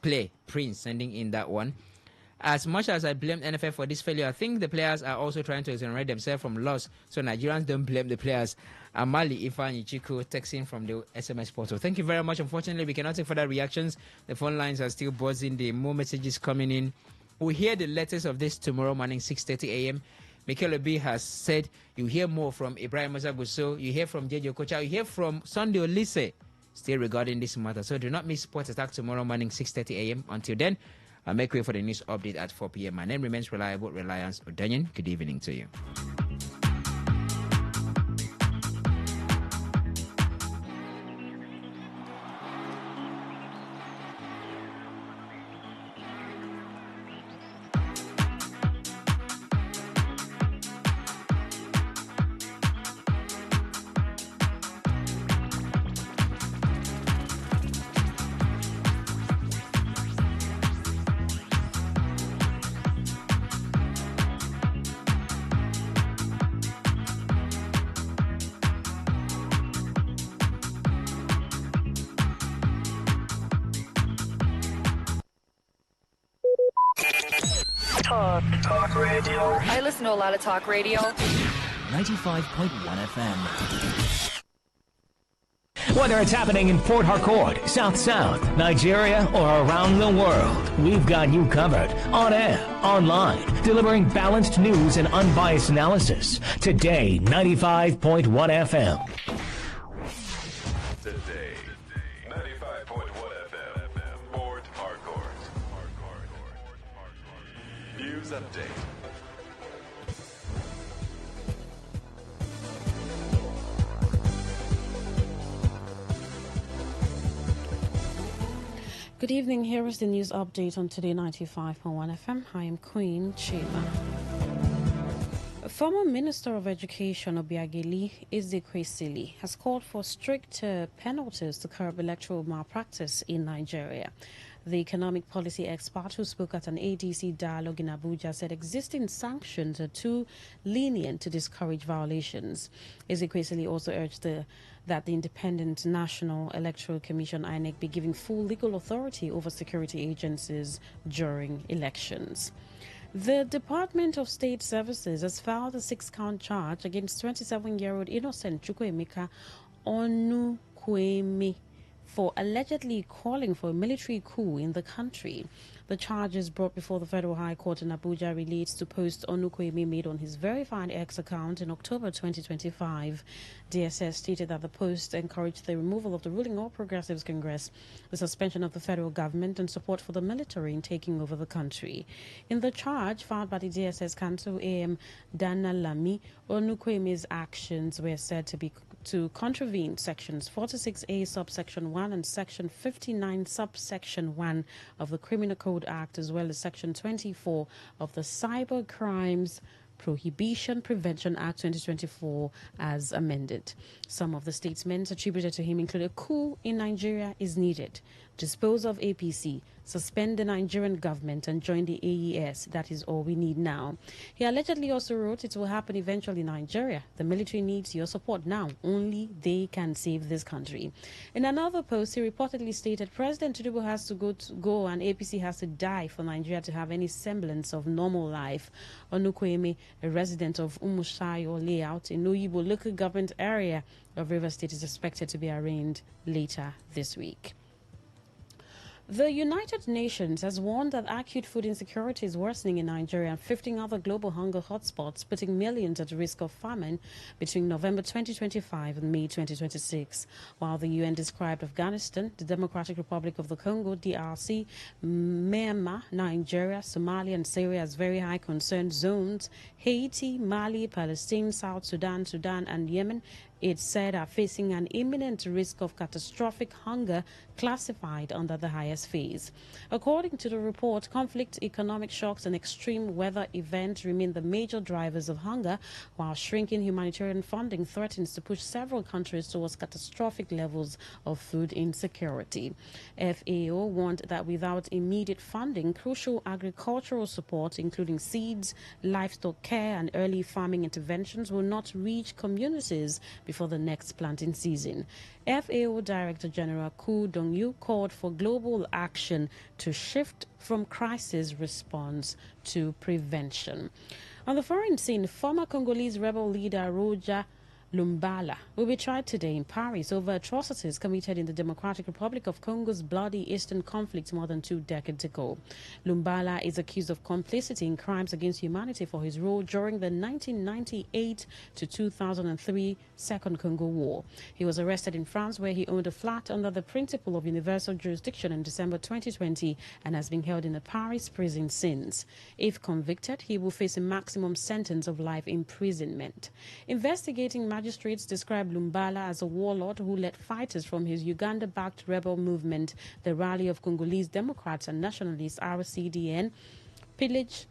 Speaker 6: play. Prince sending in that one. As much as I blame NFF for this failure, I think the players are also trying to exonerate themselves from loss. So Nigerians don't blame the players. Amali Ifan Ichiku texting from the SMS portal. Thank you very much. Unfortunately, we cannot take further reactions. The phone lines are still buzzing. The more messages coming in. We'll hear the letters of this tomorrow morning, 6:30 a.m. Mikel Obi has said you hear more from Ibrahim Mazaguso, you hear from Jejo Kocha, you hear from Sunday Olise still regarding this matter. So do not miss Sports Attack tomorrow morning, 6:30 a.m. Until then, I'll make way for the news update at 4 p.m. My name remains Reliable Reliance Odanyan. Good evening to you.
Speaker 19: Talk radio. I listen to a lot of talk radio.
Speaker 14: 95.1 FM.
Speaker 20: Whether it's happening in Port Harcourt, South, Nigeria, or around the world, we've got you covered. On air, online, delivering balanced news and unbiased analysis. Today, 95.1 FM.
Speaker 21: Today, 95.1 FM, Port Harcourt. News update.
Speaker 1: Good evening. Here is the news update on Today 95.1 FM. I am Queen Sheila. Former Minister of Education Obiageli Ezekwesili has called for stricter penalties to curb electoral malpractice in Nigeria. The economic policy expert who spoke at an ADC dialogue in Abuja said existing sanctions are too lenient to discourage violations. Ezekwesili also urged that the Independent National Electoral Commission INEC be given full legal authority over security agencies during elections. The Department of State Services has filed a 6-count charge against 27-year-old Innocent Chukwuemeka Onukwueme for allegedly calling for a military coup in the country. The charges brought before the Federal High Court in Abuja relates to posts Onukwueme made on his verified X account in October 2025. DSS stated that the post encouraged the removal of the ruling All Progressives Congress, the suspension of the federal government, and support for the military in taking over the country. In the charge filed by the DSS Counsel AM Dana Lami, Onukwueme's actions were said to contravene sections 46A subsection 1 and section 59 subsection 1 of the Criminal Code Act, as well as section 24 of the Cyber Crimes Prohibition Prevention Act 2024 as amended. Some of the statements attributed to him include: a coup in Nigeria is needed, dispose of APC, suspend the Nigerian government and join the AES. That is all we need now. He allegedly also wrote, it will happen eventually in Nigeria. The military needs your support now. Only they can save this country. In another post, he reportedly stated President Tinubu has to go and APC has to die for Nigeria to have any semblance of normal life. Onukwueme, a resident of Umushayo layout in Oyibo local government area of Rivers State, is expected to be arraigned later this week. The United Nations has warned that acute food insecurity is worsening in Nigeria and 15 other global hunger hotspots, putting millions at risk of famine between November 2025 and May 2026. While the UN described Afghanistan, the Democratic Republic of the Congo, DRC, Myanmar, Nigeria, Somalia, and Syria as very high concern zones, Haiti, Mali, Palestine, South Sudan, Sudan, and Yemen, it said, are facing an imminent risk of catastrophic hunger classified under the highest phase. According to the report, conflict, economic shocks, and extreme weather events remain the major drivers of hunger, while shrinking humanitarian funding threatens to push several countries towards catastrophic levels of food insecurity. FAO warned that without immediate funding, crucial agricultural support, including seeds, livestock care, and early farming interventions, will not reach communities before the next planting season. FAO Director General Ku Dong-yu called for global action to shift from crisis response to prevention. On the foreign scene, former Congolese rebel leader Roger Lumbala will be tried today in Paris over atrocities committed in the Democratic Republic of Congo's bloody eastern conflict more than 2 decades ago. Lumbala is accused of complicity in crimes against humanity for his role during the 1998 to 2003 Second Congo War. He was arrested in France, where he owned a flat under the principle of universal jurisdiction in December 2020 and has been held in a Paris prison since. If convicted, he will face a maximum sentence of life imprisonment. Investigating magistrates described Lumbala as a warlord who led fighters from his Uganda-backed rebel movement, the Rally of Congolese Democrats and Nationalists, RCDN, pillage,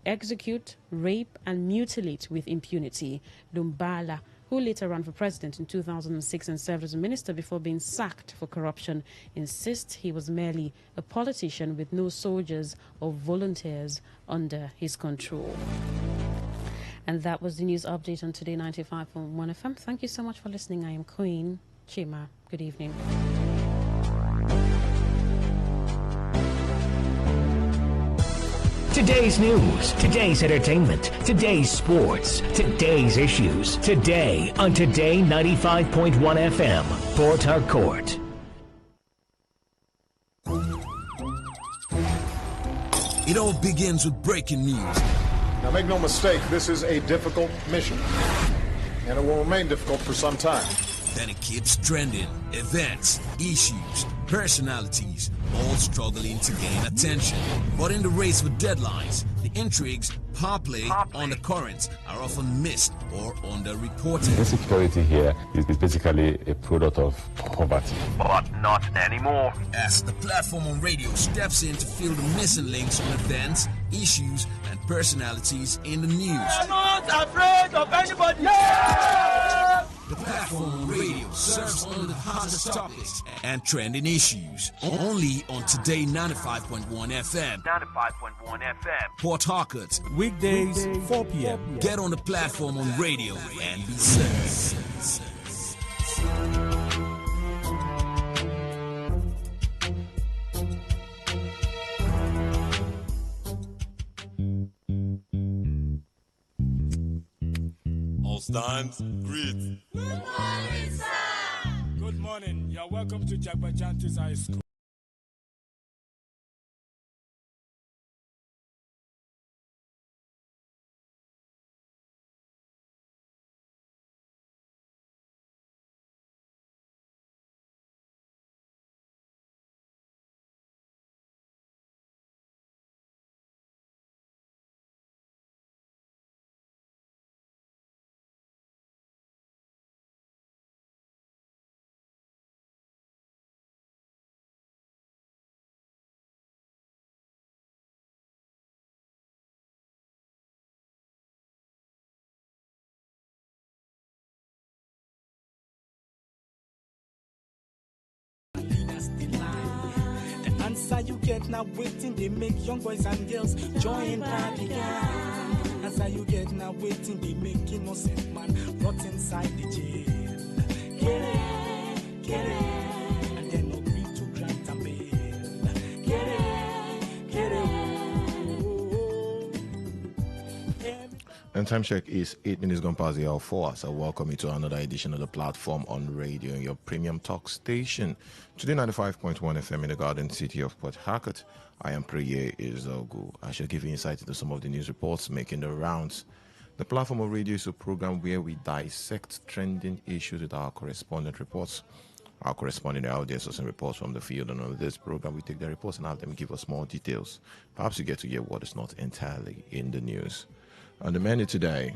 Speaker 1: execute, rape, and mutilate with impunity. Lumbala, who later ran for president in 2006 and served as a minister before being sacked for corruption, insists he was merely a politician with no soldiers or volunteers under his control. And that was the news update on Today 95.1 FM. Thank you so much for listening. I am Queen Chima. Good evening.
Speaker 20: Today's news, today's entertainment, today's sports, today's issues. Today on Today 95.1 FM, Port Harcourt.
Speaker 11: It all begins with breaking news.
Speaker 3: Now, make no mistake, this is a difficult mission, and it will remain difficult for some time.
Speaker 11: Then it keeps trending. Events, issues, personalities, all struggling to gain attention. But in the race for deadlines, the intrigues, power play, undercurrents are often missed or underreported.
Speaker 15: Insecurity here is basically a product of poverty.
Speaker 11: But not anymore. As the platform on radio steps in to fill the missing links on events, issues, and personalities in the news.
Speaker 23: I'm not afraid of anybody. Yeah!
Speaker 11: The platform on radio serves only the hottest topics and trending issues. Only on Today 95.1 FM. 95.1 FM. Port Harcourt.
Speaker 2: Weekdays, 4 p.m.
Speaker 11: Get on the platform on radio and be served.
Speaker 22: All stands, greet.
Speaker 23: Good morning, sir. Good morning. You're welcome to Jagbajantis High School. The answer you get now waiting, they make young boys and girls join party. Answer you get now waiting, they make innocent man rot inside the jail. Get it, and then agree to grant a bail. Get it.
Speaker 5: And time check is 8 minutes gone past the hour 4. So welcome you to another edition of the platform on radio, your premium talk station. Today 95.1 FM in the Garden City of Port Harcourt. I am Priye Izogu. I shall give you insight into some of the news reports making the rounds. The platform of radio is a program where we dissect trending issues with our correspondent reports. Our correspondent out there sourcing reports from the field, and on this program we take the reports and have them give us more details. Perhaps you get to hear what is not entirely in the news. On the menu today,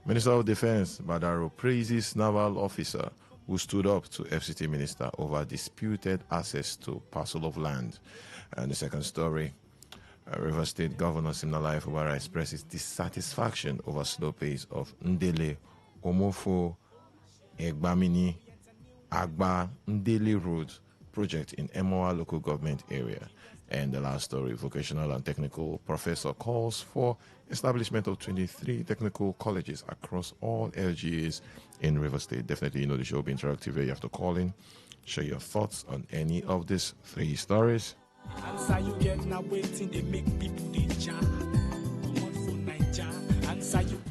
Speaker 5: Minister of Defense Badaro praises naval officer who stood up to FCT minister over disputed access to parcel of land. And the second story, River State Governor Simnalayi Fubara expresses dissatisfaction over slow pace of Ndele Omofo Egbamini Agba Ndele Road project in Emoa local government area. And the last story, vocational and technical professor calls for establishment of 23 technical colleges across all LGAs in River State. Definitely, you know, the show will be interactive. You have to call in, share your thoughts on any of these three stories.
Speaker 23: Answer you get now waiting, they make people they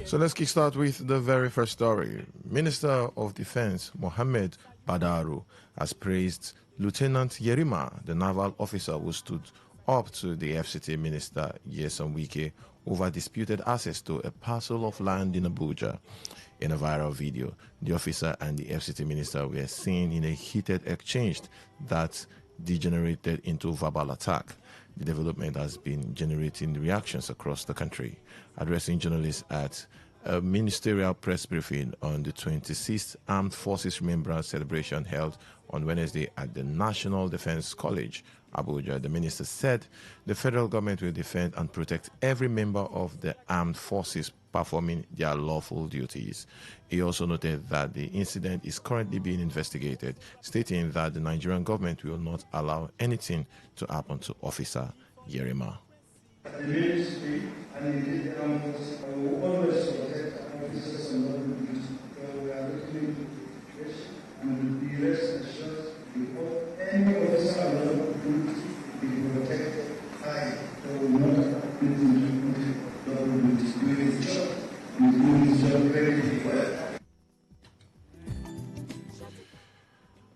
Speaker 5: So let's kickstart with the very first story. Minister of Defense Mohammed Badaru has praised Lieutenant Yerima, the naval officer who stood up to the FCT minister Yeson Wike over disputed access to a parcel of land in Abuja. In a viral video, the officer and the FCT minister were seen in a heated exchange that degenerated into verbal attack. The development has been generating reactions across the country. Addressing journalists at a ministerial press briefing on the 26th Armed Forces Remembrance Celebration held on Wednesday at the National Defense College, Abuja, the minister said the federal government will defend and protect every member of the armed forces performing their lawful duties. He also noted that the incident is currently being investigated, stating that the Nigerian government will not allow anything to happen to Officer Yerima.
Speaker 9: The ministry and the armed forces will always protect officers and non duty. We are looking into the situation and will be rest assured before any officer and non duty be protected. I will not have anything to do with it. God will be doing his job. He is doing his job very well.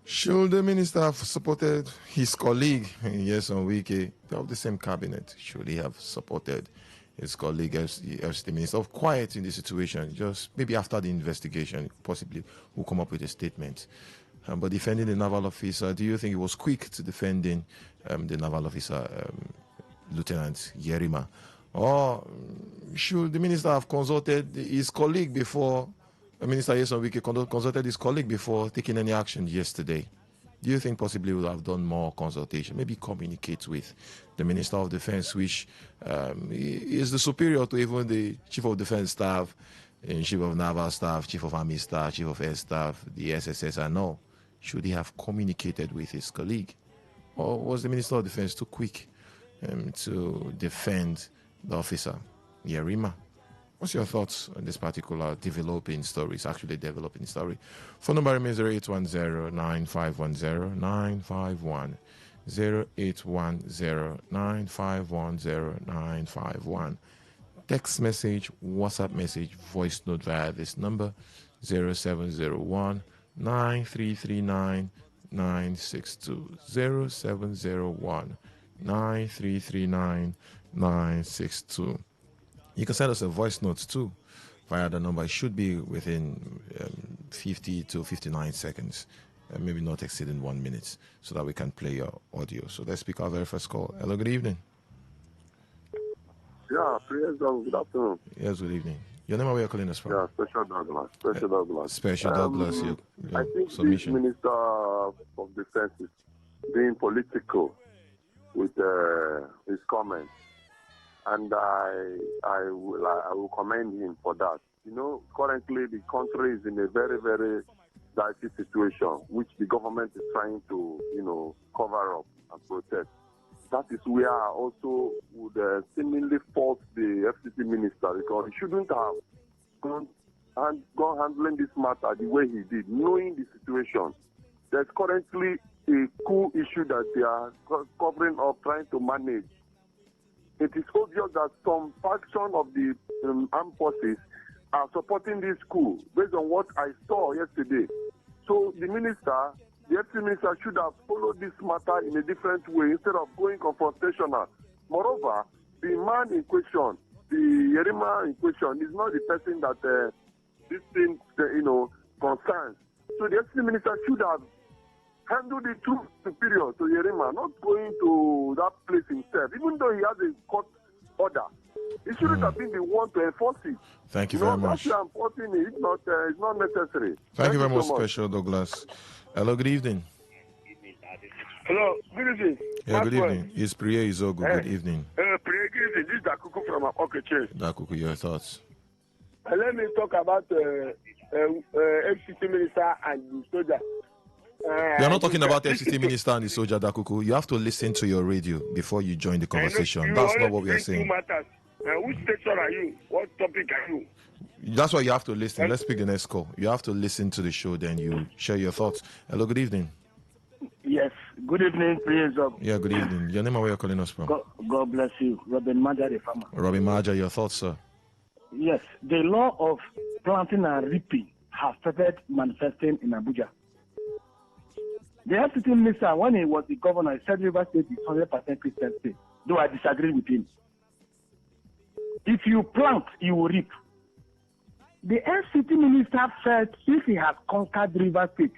Speaker 5: Should the minister have supported his colleague, Yeson Wike, of the same cabinet? Should he have supported his colleague, FCT minister, of quiet in the situation, just maybe after the investigation, possibly will come up with a statement? But defending the naval officer, do you think he was quick to defending the naval officer, Lieutenant Yerima? Or should the minister have consulted his colleague before? Minister Yeson Wike consulted his colleague before taking any action yesterday. Do you think possibly would have done more consultation? Maybe communicate with the Minister of Defense, which is the superior to even the Chief of Defense Staff, Chief of Naval Staff, Chief of Army Staff, Chief of Air Staff, the SSS, and all. Should he have communicated with his colleague? Or was the Minister of Defense too quick to defend the officer, Yerima? What's your thoughts on this particular developing story? It's actually a developing story. Phone number remains 0810-9510-951. 0810-951-0951. Text message, WhatsApp message, voice note via this number 0701 9339 962. 0701 9339 962. You can send us a voice note too via the number. It should be within 50 to 59 seconds, maybe not exceeding 1 minute, so that we can play your audio. So let's pick our very first call. Hello, good evening.
Speaker 12: Yeah, good afternoon.
Speaker 5: Yes, good evening. Your name, where you're calling us from?
Speaker 12: Yeah, Special Douglas. Special Douglas.
Speaker 5: Special Douglas, your
Speaker 12: I think
Speaker 5: submission.
Speaker 12: this Minister of Defense is being political with his comments. And I will commend him for that. You know, currently the country is in a very, very dicey situation, which the government is trying to, cover up and protect. That is where I also would seemingly fault the FCT minister, because he shouldn't have gone handling this matter the way he did, knowing the situation. There's currently a coup issue that they are covering up, trying to manage. it is obvious that some faction of the armed forces are supporting this coup based on what I saw yesterday. So the minister, the FC minister, should have followed this matter in a different way instead of going confrontational. Moreover, the man in question, the Yerima in question, is not the person that this thing, concerns. So the FC minister should have handled it too superior to Yerima, not going to that place himself, even though he has a court order. He shouldn't have been the one to enforce it.
Speaker 5: Thank you very much.
Speaker 12: That's enforcing it. It's not necessary.
Speaker 5: Thank you very much,
Speaker 12: so
Speaker 5: Special Douglas. Hello, good evening.
Speaker 4: Hello, good evening.
Speaker 5: Yeah, good evening. It's Priya Izogu. Good evening.
Speaker 4: Priya, good evening. This is Dakuku from Okeche.
Speaker 5: Dakuku, your thoughts?
Speaker 4: Let me talk about FCT minister and the soldier.
Speaker 5: You're not talking about the FCT minister and the soldier, Dakuku. You have to listen to your radio before you join the conversation. That's not what we are saying.
Speaker 4: Which station are you? What topic are you?
Speaker 5: That's why you have to listen. Let's pick the next call. You have to listen to the show, then you share your thoughts. Hello, good evening.
Speaker 10: Yes, good evening, Prince.
Speaker 5: Yeah, good evening. Your name and where you're calling us from?
Speaker 10: God bless you. Robin Maja, the farmer.
Speaker 5: Robin Maja, your thoughts, sir?
Speaker 10: Yes, the law of planting and reaping has started manifesting in Abuja. The FCT minister, when he was the governor, he said River State is 100% Christian state, though I disagree with him. If you plant, you will reap. The FCT minister felt if he has conquered River State,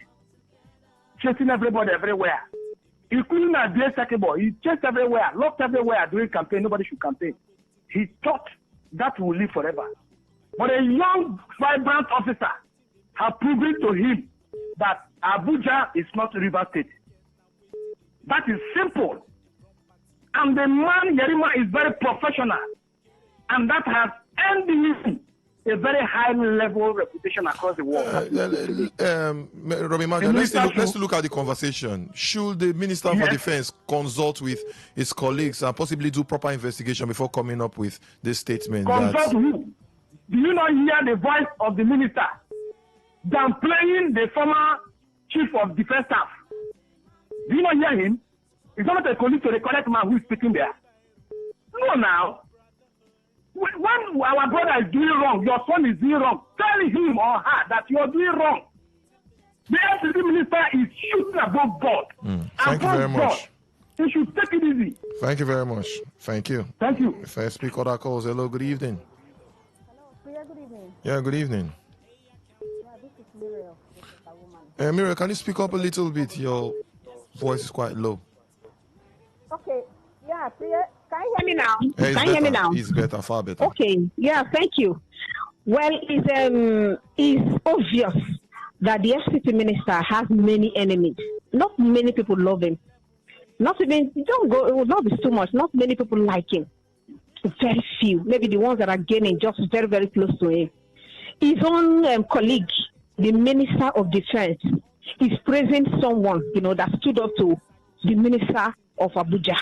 Speaker 10: chasing everybody everywhere, including a day second boy, he chased everywhere, locked everywhere during campaign, nobody should campaign. He thought that will live forever. But a young, vibrant officer has proven to him that Abuja is not River State. That is simple. And the man, Yerima, is very professional. And that has earned him a very high level reputation across the world.
Speaker 5: Robin Maja, let's look at the conversation. Should the Minister for Defense consult with his colleagues and possibly do proper investigation before coming up with this statement?
Speaker 10: Consult who? Do you not hear the voice of the minister downplaying the former chief of defense staff? Do you not hear him? It's not a colleague to the correct man who is speaking there. No, now. When our brother is doing wrong, your son is doing wrong, tell him or her that you are doing wrong. The FCT minister is shooting above board.
Speaker 5: Thank you very much.
Speaker 10: He should take it easy.
Speaker 5: Thank you very much. Thank you.
Speaker 10: Thank you.
Speaker 5: If I speak other calls, hello, good evening.
Speaker 13: Hello, good evening.
Speaker 5: Yeah, good evening.
Speaker 13: Yeah, this is Muriel.
Speaker 5: Muriel, can you speak up a little bit? Your voice is quite low.
Speaker 13: Okay. Yeah, Priya. Can you hear me now?
Speaker 5: Yeah,
Speaker 13: can you hear me now?
Speaker 5: It's better, far better.
Speaker 13: Okay. Yeah, thank you. Well, it's obvious that the FCT minister has many enemies. Not many people love him. Not even, don't go, it will not be too much. Not many people like him. Very few. Maybe the ones that are gaining just very, very close to him. His own colleague, the Minister of Defense, is praising someone, that stood up to the Minister of Abuja.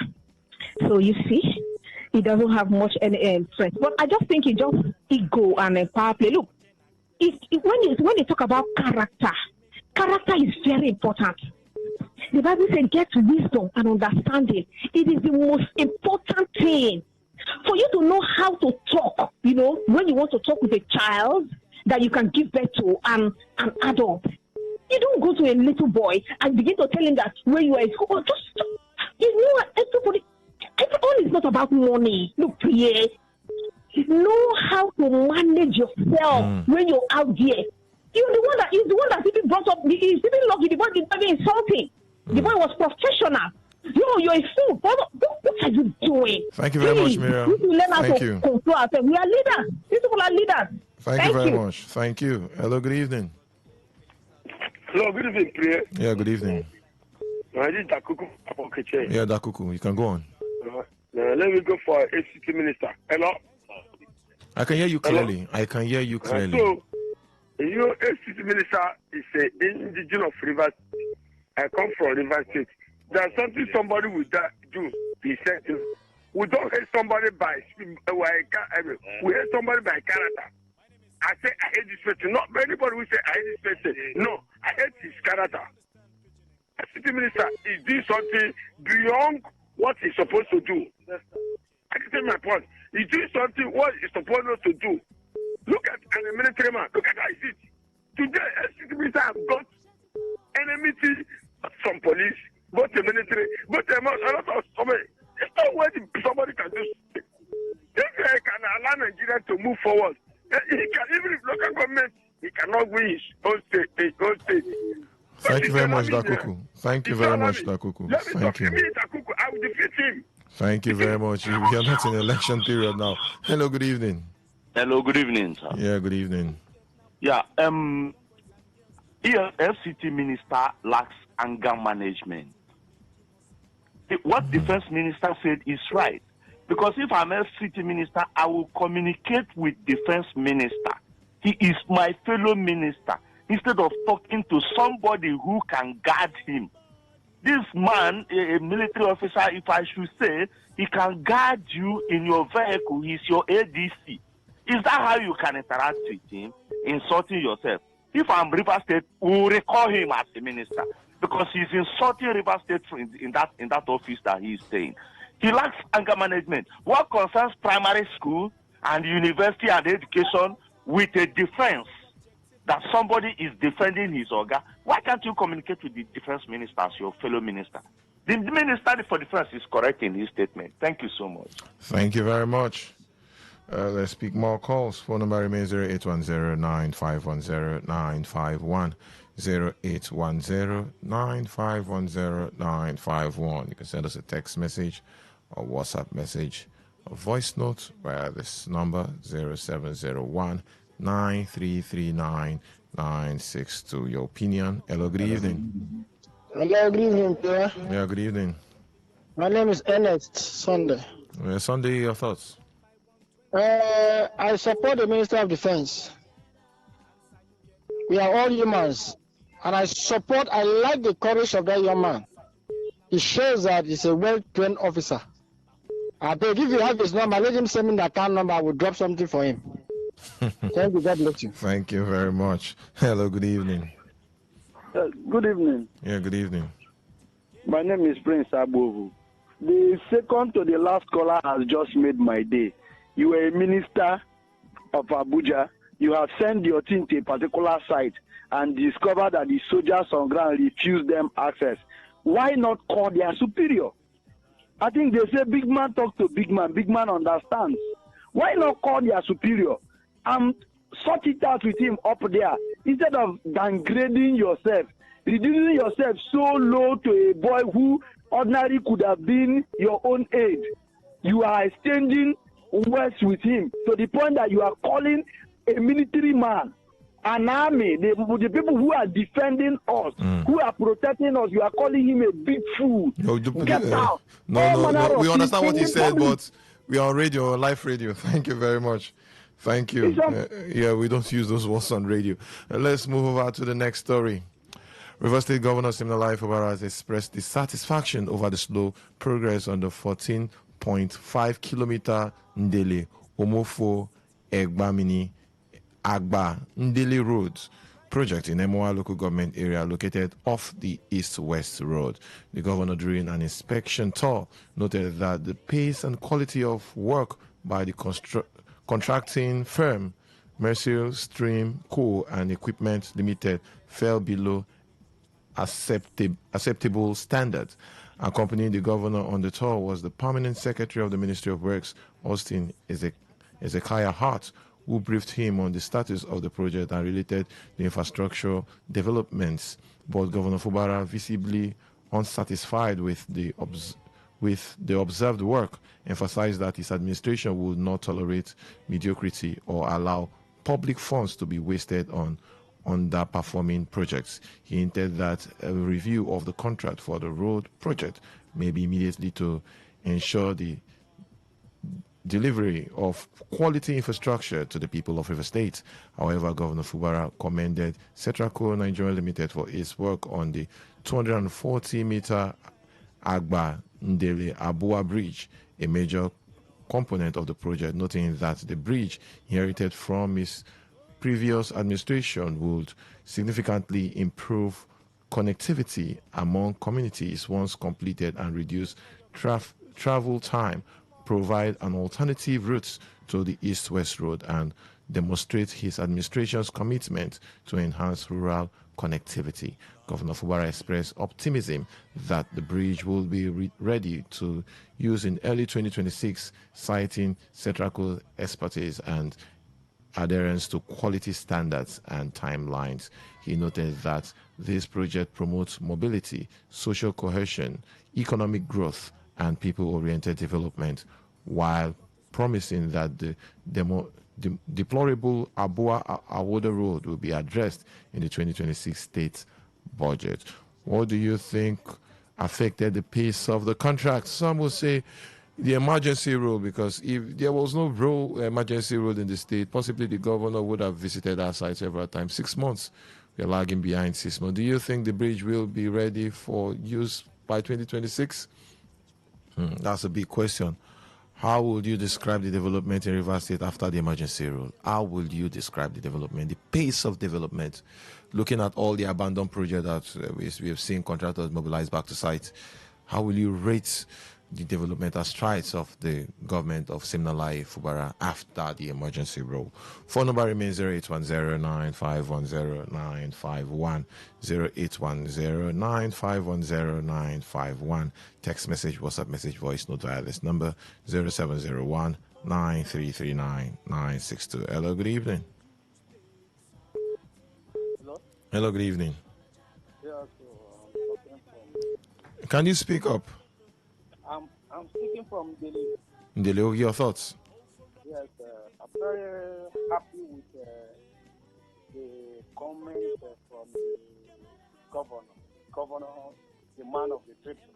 Speaker 13: So you see, he doesn't have much strength. But I just think it's just ego and power play. Look, when you talk about character is very important. The Bible says, get wisdom and understanding. It is the most important thing. For you to know how to talk, when you want to talk with a child that you can give birth to an adult. You don't go to a little boy and begin to tell him that when you are in school, everybody. All is not about money. Look, Priya, know how to manage yourself when you're out there. You're the one that even brought up. He's even lucky. The boy is very insulting. The boy was professional. You're a fool. What are you doing?
Speaker 5: Thank you very much, Miriam.
Speaker 13: We learn how
Speaker 5: Thank
Speaker 13: to
Speaker 5: you.
Speaker 13: control ourselves. We are leaders. These people are leaders.
Speaker 5: Thank you very much. Thank you. Hello, good evening.
Speaker 4: Hello, good evening, Priya.
Speaker 5: Yeah, good evening.
Speaker 4: This is Dakuku.
Speaker 5: Yeah, Dakuku, you can go on.
Speaker 4: Let me go for FCT minister. Hello?
Speaker 5: I can hear you clearly. Hello? I can hear you clearly.
Speaker 4: So, FCT minister is an indigenous of Rivers. I come from Rivers State. There's something somebody will do. He said, we don't hate somebody by we hate somebody by character. I say I hate this person. Not anybody will say I hate this person. No, I hate his character. FCT minister is doing something beyond what he's supposed to do. I can say my point. He's doing something what he's supposed not to do. Look at a military man. Look at how he sits. Today, SCTV have got enmity of some police, both the military, but a lot of somebody. It's not where somebody can do something. If they can allow Nigeria to move forward, he can, even if local government, he cannot win his own state.
Speaker 5: Thank you very much, Dakuku. Thank you very much, Dakuku. Thank you.
Speaker 4: I will defeat him.
Speaker 5: Thank you very much. We are not in election period now. Hello, good evening.
Speaker 7: Hello, good evening, sir.
Speaker 5: Yeah, good evening.
Speaker 7: Yeah, FCT minister lacks anger management. What defense minister said is right. Because if I'm FCT minister, I will communicate with defense minister. He is my fellow minister. Instead of talking to somebody who can guard him. This man, a military officer, if I should say, he can guard you in your vehicle. He's your ADC. Is that how you can interact with him? Insulting yourself. If I'm River State, we'll recall him as a minister because he's insulting River State in that office that he's staying. He lacks anger management. What concerns primary school and university and education with a defense that somebody is defending his organ, why can't you communicate with the defense minister as your fellow minister? The minister for defense is correct in his statement. Thank you so much.
Speaker 5: Thank you very much. Let's speak more calls. Phone number remains 0810-9510951. 0810-9510951. You can send us a text message or WhatsApp message or voice note via this number 0701-9339-962. Your opinion. Hello, good evening.
Speaker 16: Hello, good evening, Pierre.
Speaker 5: Yeah, good evening.
Speaker 16: My name is Ernest Sunday.
Speaker 5: Sunday, your thoughts?
Speaker 16: I support the Minister of Defense. We are all humans. And I like the courage of that young man. It shows that he's a well-trained officer. I beg if you have his number, let him send me the account number. I will drop something for him. Thank you. God bless you.
Speaker 5: Thank you very much. Hello, good evening.
Speaker 18: Good evening.
Speaker 5: Yeah, good evening.
Speaker 18: My name is Prince Abovu. The second to the last caller has just made my day. You are a minister of Abuja. You have sent your team to a particular site and discovered that the soldiers on ground refused them access. Why not call their superior? I think they say big man talk to big man understands. Why not call their superior and sort it out with him up there instead of downgrading yourself, reducing yourself so low to a boy who ordinarily could have been your own age? You are exchanging words with him to the point that you are calling a military man, an army, the people who are defending us, who are protecting us, you are calling him a big fool. Get out.
Speaker 5: No. We understand what he said, but we are on radio, live radio. Thank you very much. Thank you. Yeah, we don't use those words on radio. Let's move over to the next story. River State Governor Siminalayi Fubara has expressed dissatisfaction over the slow progress on the 14.5 kilometer Ndele Omofo Egbamini Agba Ndele Road project in Emoa local government area located off the east-west road. The governor, during an inspection tour, noted that the pace and quality of work by the contracting firm Mercial Stream Co. and Equipment Limited fell below acceptable standards. Accompanying the governor on the tour was the permanent secretary of the Ministry of Works, Austin Ezekiah Hart, who briefed him on the status of the project and related the infrastructure developments. But Governor Fubara, visibly unsatisfied with the observed work, emphasized that his administration would not tolerate mediocrity or allow public funds to be wasted on underperforming projects. He hinted that a review of the contract for the road project may be immediately to ensure the delivery of quality infrastructure to the people of River State. However, Governor Fubara commended Cetraco Nigeria Limited for its work on the 240-meter Agba Ndele Abua Bridge, a major component of the project, noting that the bridge inherited from his previous administration would significantly improve connectivity among communities once completed and reduce travel time provide an alternative route to the East-West Road and demonstrate his administration's commitment to enhance rural connectivity. Governor Fubara expressed optimism that the bridge will be ready to use in early 2026, citing Cetraco's expertise and adherence to quality standards and timelines. He noted that this project promotes mobility, social cohesion, economic growth, and people-oriented development, while promising that the deplorable Abua-Awoda Road will be addressed in the 2026 state budget. What do you think affected the pace of the contract? Some will say the emergency rule, because if there was no emergency rule in the state, possibly the governor would have visited our site several times. 6 months. We are lagging behind 6 months. Do you think the bridge will be ready for use by 2026? That's a big question. How would you describe the development in Rivers State after the emergency rule? How would you describe the development, the pace of development, looking at all the abandoned projects that we have seen contractors mobilized back to site? How will you rate the developmental strides of the government of Simnalai Fubara after the emergency rule? Phone number remains 0810-9510951, 0810-9510951. Text message, WhatsApp message, voice note via this number 0701-9339-962. Hello, good evening. Hello, good evening. Can you speak up?
Speaker 6: I'm speaking from Delhi.
Speaker 5: Delhi, your thoughts?
Speaker 6: Yes, I'm very happy with the comment from the governor, the man of the people.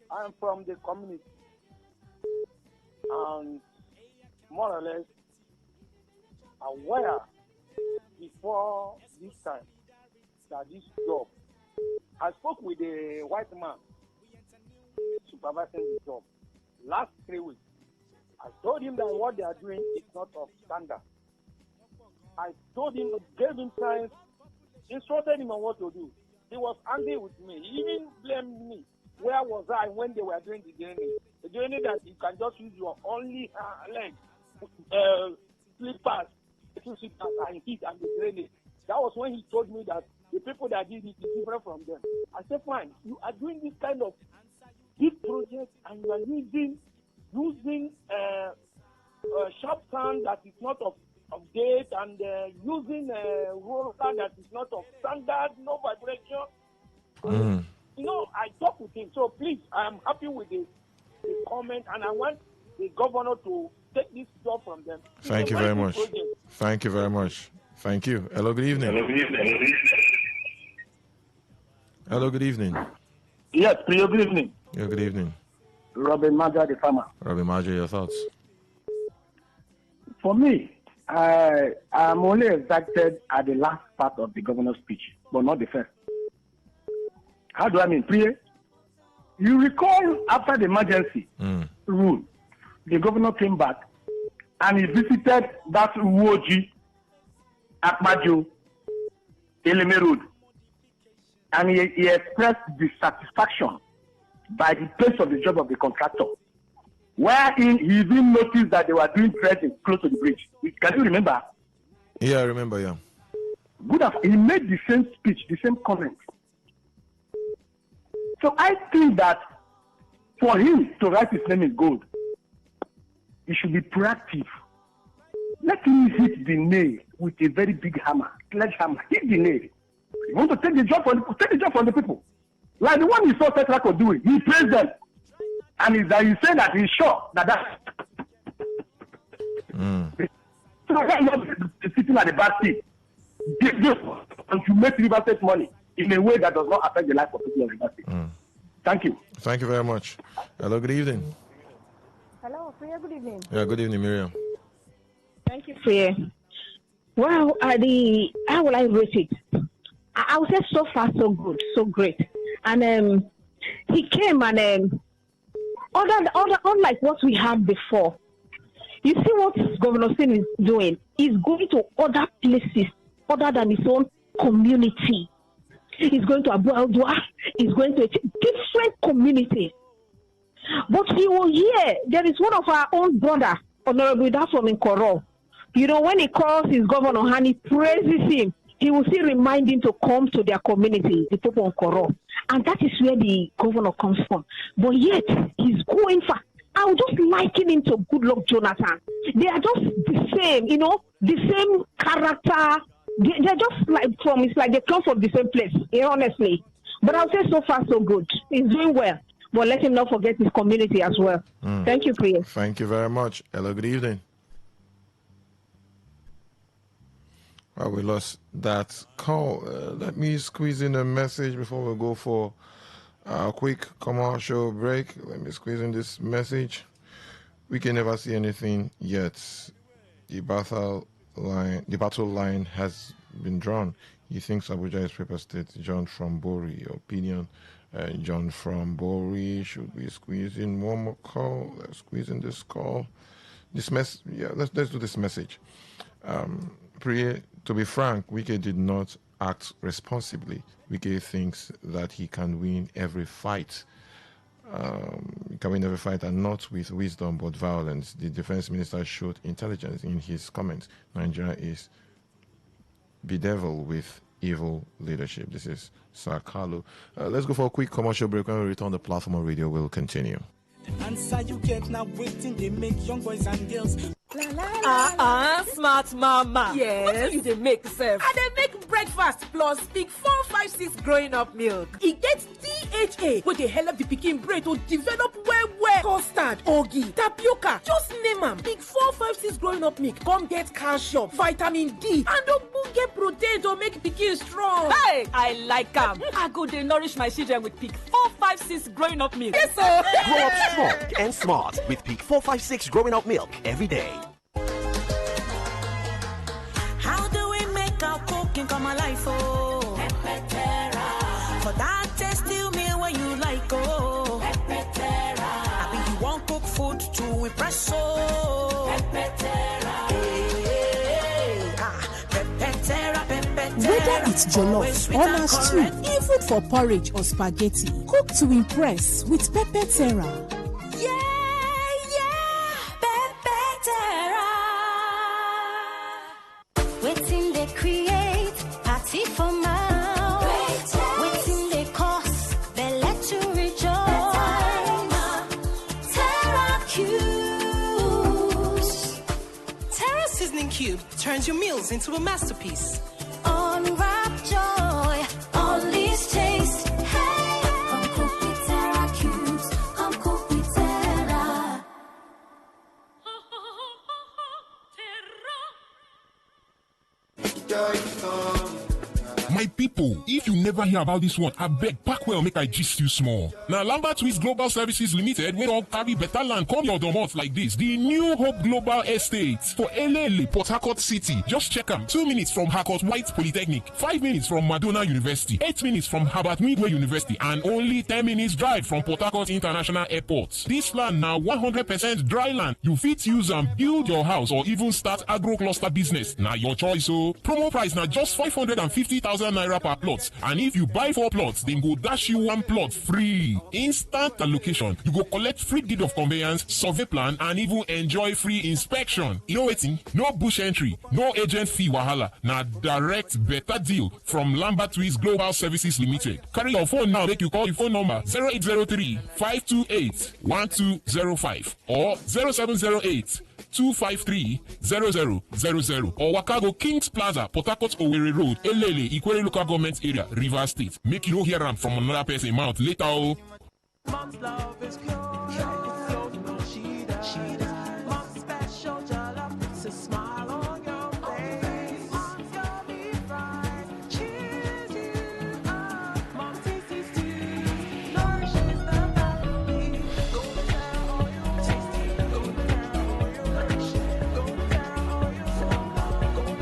Speaker 6: I'm from the community, and more or less aware before this time that this job. I spoke with a white man supervising the job last 3 weeks. I told him that what they are doing is not of standard. I told him, gave him signs, instructed him on what to do. He was angry with me. He even blamed me. Where was I when they were doing the drainage? The drainage that you can just use your only leg, slippers, and heat and the drainage. That was when he told me that the people that did it is different from them. I said, fine, you are doing this kind of big project and you are using sharp sand that is not of date and using roller that is not of standard, no vibration. You know, I talk with him. So please, I am happy with the comment and I want the governor to take this job from them.
Speaker 5: Thank you very much. Thank you very much. Thank you. Hello, good evening.
Speaker 6: Hello, good evening.
Speaker 5: Hello, good evening.
Speaker 10: Yes, good evening.
Speaker 5: Yeah, good evening.
Speaker 10: Robin Maja, the farmer.
Speaker 5: Robin Maja, your thoughts?
Speaker 10: For me, I'm only excited at the last part of the governor's speech, but not the first. How do I mean? Priya, you recall after the emergency rule, the governor came back and he visited that Uwoji, Akmajo, Eleme Road. And he expressed dissatisfaction by the pace of the job of the contractor, wherein he even noticed that they were doing dredging close to the bridge. Can you remember?
Speaker 5: Yeah, I remember, yeah.
Speaker 10: Good after, he made the same speech, the same comment. So I think that for him to write his name in gold, he should be proactive. Let him hit the nail with a very big hammer, sledgehammer. Hit the nail. You want to take the job from the people. Like the one he saw Tetraco doing. He praised them. And he said that he's sure that that's... So I'm not sitting at the bad seat. And to make River State money in a way that does not affect the life of people of River State. Thank you.
Speaker 5: Thank you very much. Hello, good evening.
Speaker 13: Hello, Priya, good evening.
Speaker 5: Yeah, good evening, Miriam.
Speaker 13: Thank you, Priya. Well, how will I rate it? I would say so far so good, so great. And he came and unlike what we had before, you see what Governor Sin is doing? He's going to other places other than his own community. He's going to Abu Aldua. He's going to different communities. But you will hear there is one of our own brother, Honorable Da from Nkoro. When he calls his governor and he praises him, he will still remind him to come to their community, the people of Nkoro. And that is where the governor comes from. But yet, he's going far. I would just liken him to Goodluck Jonathan. They are just the same, the same character. They're just it's like they come from the same place, honestly. But I'll say so far, so good. He's doing well. But let him not forget his community as well. Thank you, Priya.
Speaker 5: Thank you very much. Hello, good evening. Well, we lost that call. Let me squeeze in a message before we go for a quick commercial break. Let me squeeze in this message. We can never see anything yet. The battle line has been drawn. He thinks Abuja is paper state. John from Bori. Opinion. John from Bori. Should we squeeze in one more call? Let's squeeze in this call. Let's do this message. To be frank, Wike did not act responsibly. Wike thinks that he can win every fight. He can win every fight, and not with wisdom but violence. The defense minister showed intelligence in his comments. Nigeria is bedeviled with evil leadership. This is Sir Carlo. Let's go for a quick commercial break. When we return, the platform on radio will continue.
Speaker 23: Answer you get now waiting, they make young boys and girls.
Speaker 8: Smart mama.
Speaker 17: Yes.
Speaker 8: What do you make self?
Speaker 17: And they make breakfast plus Big 456 growing up milk. It gets DHA, where they help the pikin brain to develop well. Custard, ogi, tapioca, just name them. Big 456 growing up milk come get calcium, vitamin D, and get protein to make pikin strong.
Speaker 8: Hey, I like them. I go they nourish my children with Big 456 growing up milk.
Speaker 17: Yes, sir.
Speaker 19: Grow up strong and smart with Peak 456 growing up milk every day.
Speaker 24: How do we make our cooking come alive? Oh, Pepetera. For that tasty meal when you like, oh, Pepetera. I mean, you won't cook food to impress, oh, Pepetera. Hey, Pepetera.
Speaker 25: Whether it's jollof or na stew, even for porridge or spaghetti, cook to impress with Pepetera.
Speaker 24: Waiting they create, party for mouth. Waiting they cause, they let you rejoice. Terra Cubes.
Speaker 26: Terra Seasoning Cube turns your meals into a masterpiece.
Speaker 24: Unwrap joy, unleash taste. Hey, come cook with Terra Cubes. Come cook with Terra.
Speaker 27: My people, if you never hear about this one, I beg pack well make I gist you small. Now Lambert Swiss Global Services Limited, we don't carry better land come your domot like this. The New Hope Global Estate for Elele, Port Harcourt City. Just check them. 2 minutes from Harcourt White Polytechnic, 5 minutes from Madonna University, 8 minutes from Harvard Midway University, and only 10 minutes drive from Port Harcourt International Airport. This land now 100% dry land. You fit use and build your house or even start agro cluster business. Now your choice. So promo price now just 550,000 naira per plot, and if you buy 4 plots, then go dash you 1 plot free. Instant allocation. You go collect free deed of conveyance, survey plan, and even enjoy free inspection. You know waiting? No bush entry, no agent fee wahala. Now direct better deal from Lambert Swiss Global Services Limited. Carry your phone now. Make you call the phone number 0803-528-1205 or 0708 253-0000 or Wakago Kings Plaza, Port Harcourt Owerri Road, Elele, Ikwere Local Government Area, Rivers State. Make you no hear from another person mouth later. Oh.
Speaker 23: Mom's love is pure. She does. Mom's special jollof puts a smile on your face. Mom's yummy fries cheers you up. Mom's tasty stew nourishes the family. Golden Terra oil, tasty. Golden Terra oil, nourishing. Golden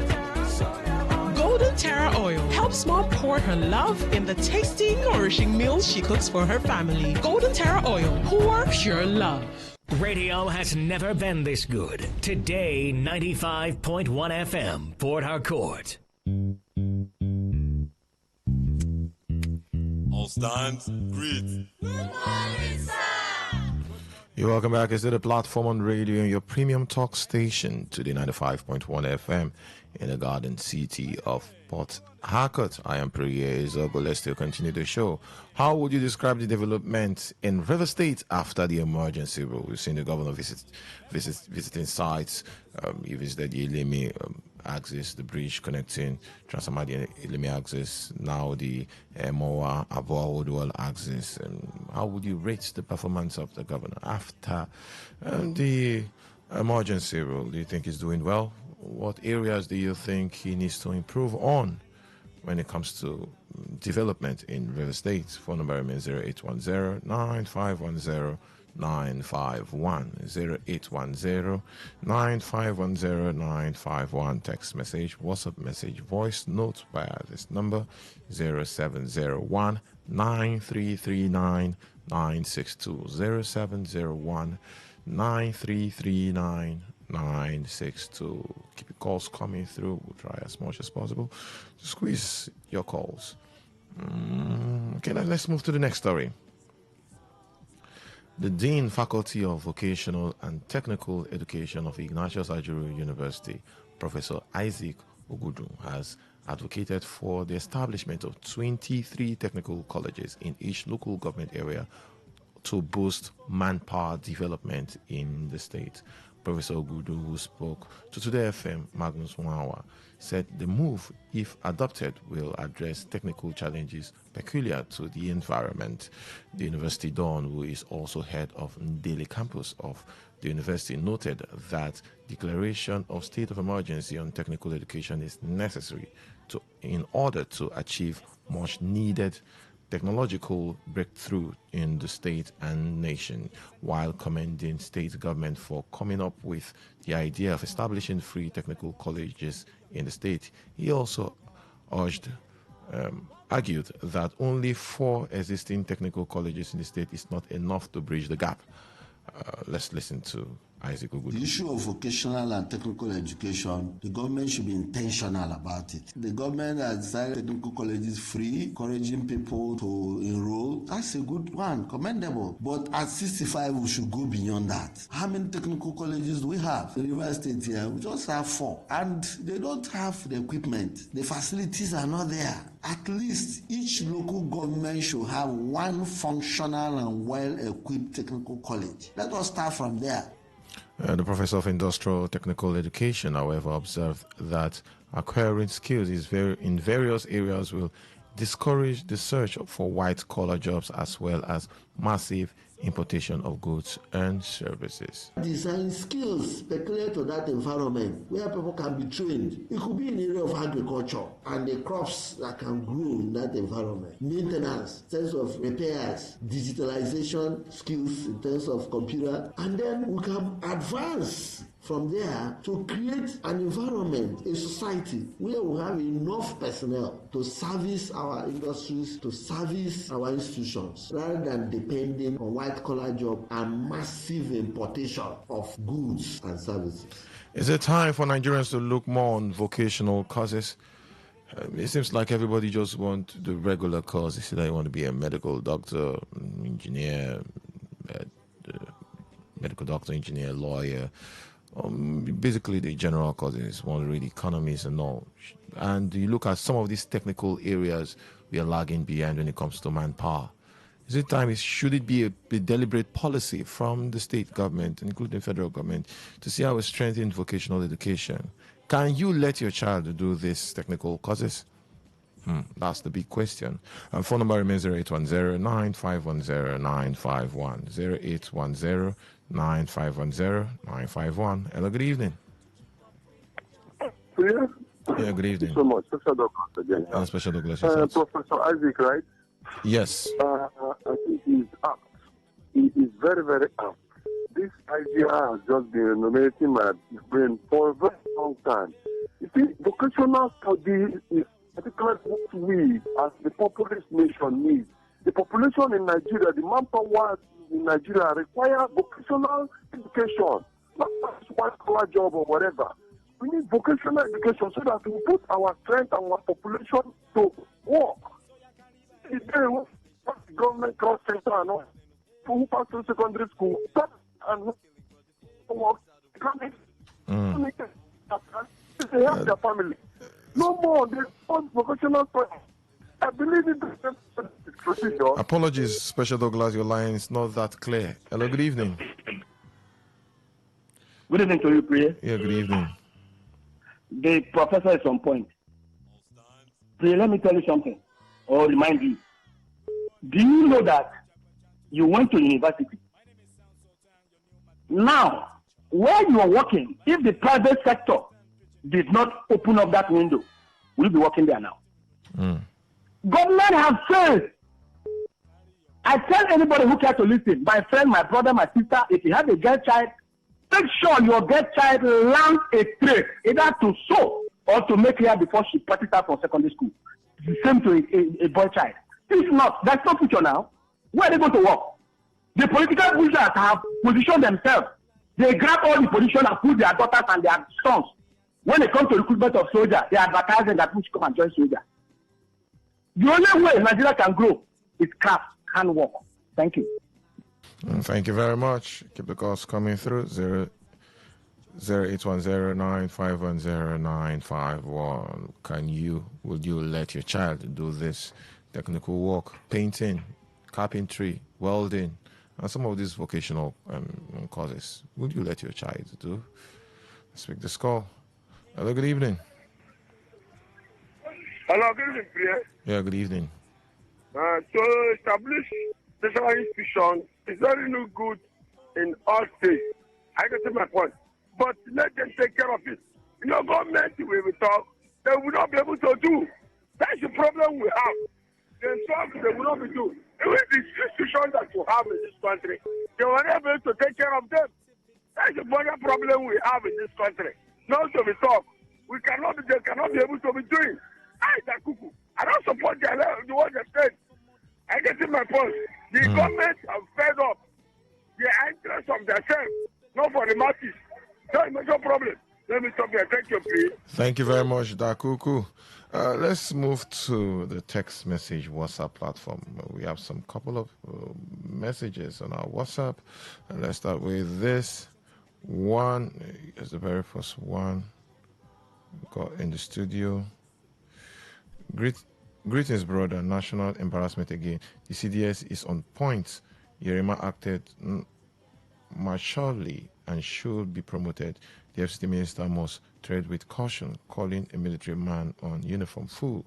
Speaker 23: Terra oil,
Speaker 28: Golden Terra oil helps mom pour her love in the tasty, nourishing meals she cooks for her family. Golden Terra oil, pour pure love.
Speaker 20: Radio has never been this good. Today, 95.1 FM, Port Harcourt.
Speaker 22: All stands, greet.
Speaker 24: Good morning, sir.
Speaker 5: You're welcome back. It's the platform on radio, your premium talk station, Today 95.1 FM in the Garden City of Port Harcourt. I am Priya Izogo. Let's still continue the show. How would you describe the development in River State after the emergency rule? We've seen the governor visiting sites. He visited the Ilimi axis, the bridge connecting Transamadi and Ilimi axis, now the Moa Aboa Odwal axis. How would you rate the performance of the governor after the emergency rule? Do you think he's doing well? What areas do you think he needs to improve on when it comes to development in River State? Phone number remains 0810-9510-951. 0810-9510-951. Text message, WhatsApp message, voice note via this number 0701-9339-962. 0701-9339-962. Keep your calls coming through. We'll try as much as possible to squeeze your calls. Okay, now let's move to the next story. The Dean Faculty of Vocational and Technical Education of Ignatius Ajuru University, Professor Isaac Ogudu, has advocated for the establishment of 23 technical colleges in each local government area to boost manpower development in the state. Professor Ogudu, who spoke to Today FM, Magnus Mwawa, said the move, if adopted, will address technical challenges peculiar to the environment. The University Don, who is also head of Ndele campus of the university, noted that declaration of state of emergency on technical education is necessary in order to achieve much needed technological breakthrough in the state and nation. While commending state government for coming up with the idea of establishing free technical colleges in the state, he also argued that only 4 existing technical colleges in the state is not enough to bridge the gap. Let's listen to Isaac Ogudu.
Speaker 1: The issue of vocational and technical education, the government should be intentional about it. The government has decided technical colleges free, encouraging people to enroll. That's a good one, commendable. But at 65, we should go beyond that. How many technical colleges do we have? The River State here, we just have 4. And they don't have the equipment. The facilities are not there. At least each local government should have 1 functional and well-equipped technical college. Let us start from there.
Speaker 5: The professor of industrial technical education, however, observed that acquiring skills in various areas will discourage the search for white-collar jobs as well as massive importation of goods and services.
Speaker 1: Design skills peculiar to that environment where people can be trained. It could be in the area of agriculture and the crops that can grow in that environment. Maintenance, in terms of repairs, digitalization skills in terms of computer, and then we can advance from there to create an environment, a society where we have enough personnel to service our industries, to service our institutions, rather than depending on white-collar job and massive importation of goods and services.
Speaker 5: Is it time for Nigerians to look more on vocational courses? It seems like everybody just wants the regular courses. They want to be a medical doctor, engineer, lawyer. Basically the general causes, want to read economies and all. And you look at some of these technical areas, we are lagging behind when it comes to manpower. Is it time? Should it be a deliberate policy from the state government, including federal government, to see how we strengthen vocational education? Can you let your child do these technical courses? That's the big question. Phone number remains 0810-9510-951. 0810-9510-951. Hello, good evening.
Speaker 12: Yeah,
Speaker 5: good evening.
Speaker 12: Thank you so much. Special Douglas again.
Speaker 5: Special Douglas.
Speaker 12: Professor Isaac, right?
Speaker 5: Yes.
Speaker 12: I think he's up. He is very, very up. This idea has just been illuminating my brain for a very long time. You see, vocational study is particularly what we, as the populist nation, need. The population in Nigeria, the manpower in Nigeria require vocational education, not just white-collar job or whatever. We need vocational education so that we put our strength and our population to work. Today, what government cross center and all, who pass through secondary school, that
Speaker 2: I believe in the procedure.
Speaker 5: Apologies, Special Douglas, your line is not that clear. Hello, good evening.
Speaker 10: Good evening to you, Priya.
Speaker 5: Yeah, good evening.
Speaker 10: The professor is on point. Priya, let me tell you something, or remind you. Do you know that you went to university? Now, where you are working, if the private sector did not open up that window, will you be working there now? Government has failed. I tell anybody who cares to listen, my friend, my brother, my sister, if you have a girl child, make sure your girl child learns a trade, either to sew or to make hair before she practices out from secondary school. It's the same to a boy child. If not, that's no future now. Where are they going to work? The political pushers have positioned themselves. They grab all the position and put their daughters and their sons. When it comes to recruitment of soldiers, they are advertising that which come and join soldiers. The only way Nigeria can grow is craft, handwork. Thank you.
Speaker 5: Thank you very much. Keep the calls coming through. 08109510951. Would you let your child do this technical work, painting, carpentry, welding, and some of these vocational courses? Would you let your child do? Let's make this call. Hello, good evening.
Speaker 2: Hello, good evening, Priya.
Speaker 5: Yeah, good evening.
Speaker 2: To establish national institutions is very no good in all states. I can see my point. But let them take care of it. You know, government, we will talk, they will not be able to do. That's the problem we have. Themselves, they will not be doing. Even the institutions that you have in this country, they were not able to take care of them. That's the bigger problem we have in this country. Not to be talk. They cannot be able to be doing. I don't support the what they said. I get in my point. The government have fed up the interest of themselves, not for the masses. That's no problem. Let me stop here. Thank you, please.
Speaker 5: Thank you very much, Dakuku. Let's move to the text message WhatsApp platform. We have some couple of messages on our WhatsApp. Let's start with this one. It's the very first one. Got in the studio. Greetings, brother. National embarrassment again. The CDS is on point. Yerima acted maturely and should be promoted. The FCT minister must tread with caution, calling a military man on uniform fool.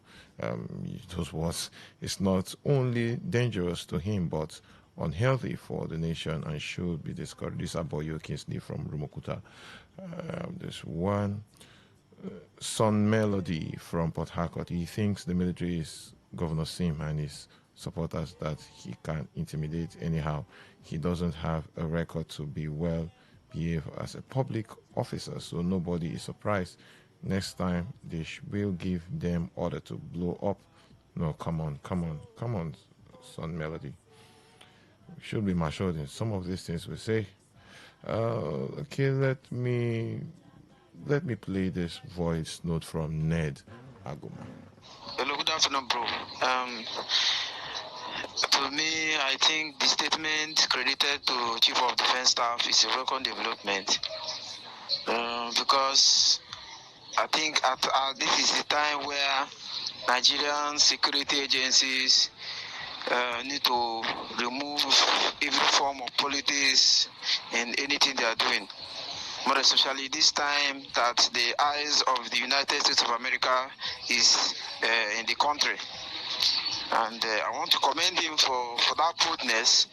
Speaker 5: Those words is not only dangerous to him, but unhealthy for the nation and should be discouraged. This is Aboyo Kingsley from Rumokuta. There's one. Son Melody from Port Harcourt. He thinks the military is Governor Sim and his supporters that he can intimidate anyhow. He doesn't have a record to be well behaved as a public officer, so nobody is surprised. Next time they will give them order to blow up. No, come on, Son Melody. We should be matured in some of these things we say. Okay, let me play this voice note from Ned Aguma.
Speaker 3: Hello, good afternoon, bro. To me, I think the statement credited to Chief of Defense Staff is a welcome development because I think this is the time where Nigerian security agencies need to remove every form of politics in anything they are doing. More especially this time that the eyes of the United States of America is in the country. And I want to commend him for that boldness.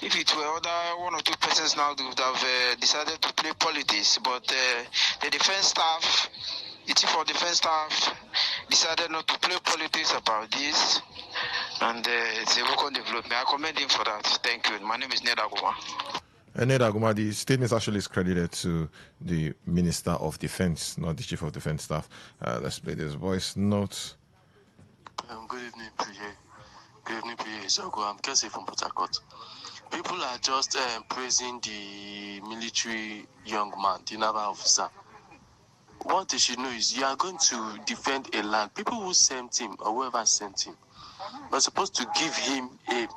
Speaker 3: If it were other one or two persons now, they would have decided to play politics. But the defense staff, the chief of defense staff, decided not to play politics about this. And it's a welcome development. I commend him for that. Thank you. My name is Ned Aguma.
Speaker 5: Ned Aguma, the statement actually is credited to the Minister of Defense, not the Chief of Defense Staff. Let's play this voice note.
Speaker 4: Good evening, Priya. Good evening, Priya. I'm Kelsey from Port Harcourt. People are just praising the military young man, the naval officer. What they should know is you are going to defend a land. People who sent him or whoever sent him were supposed to give him a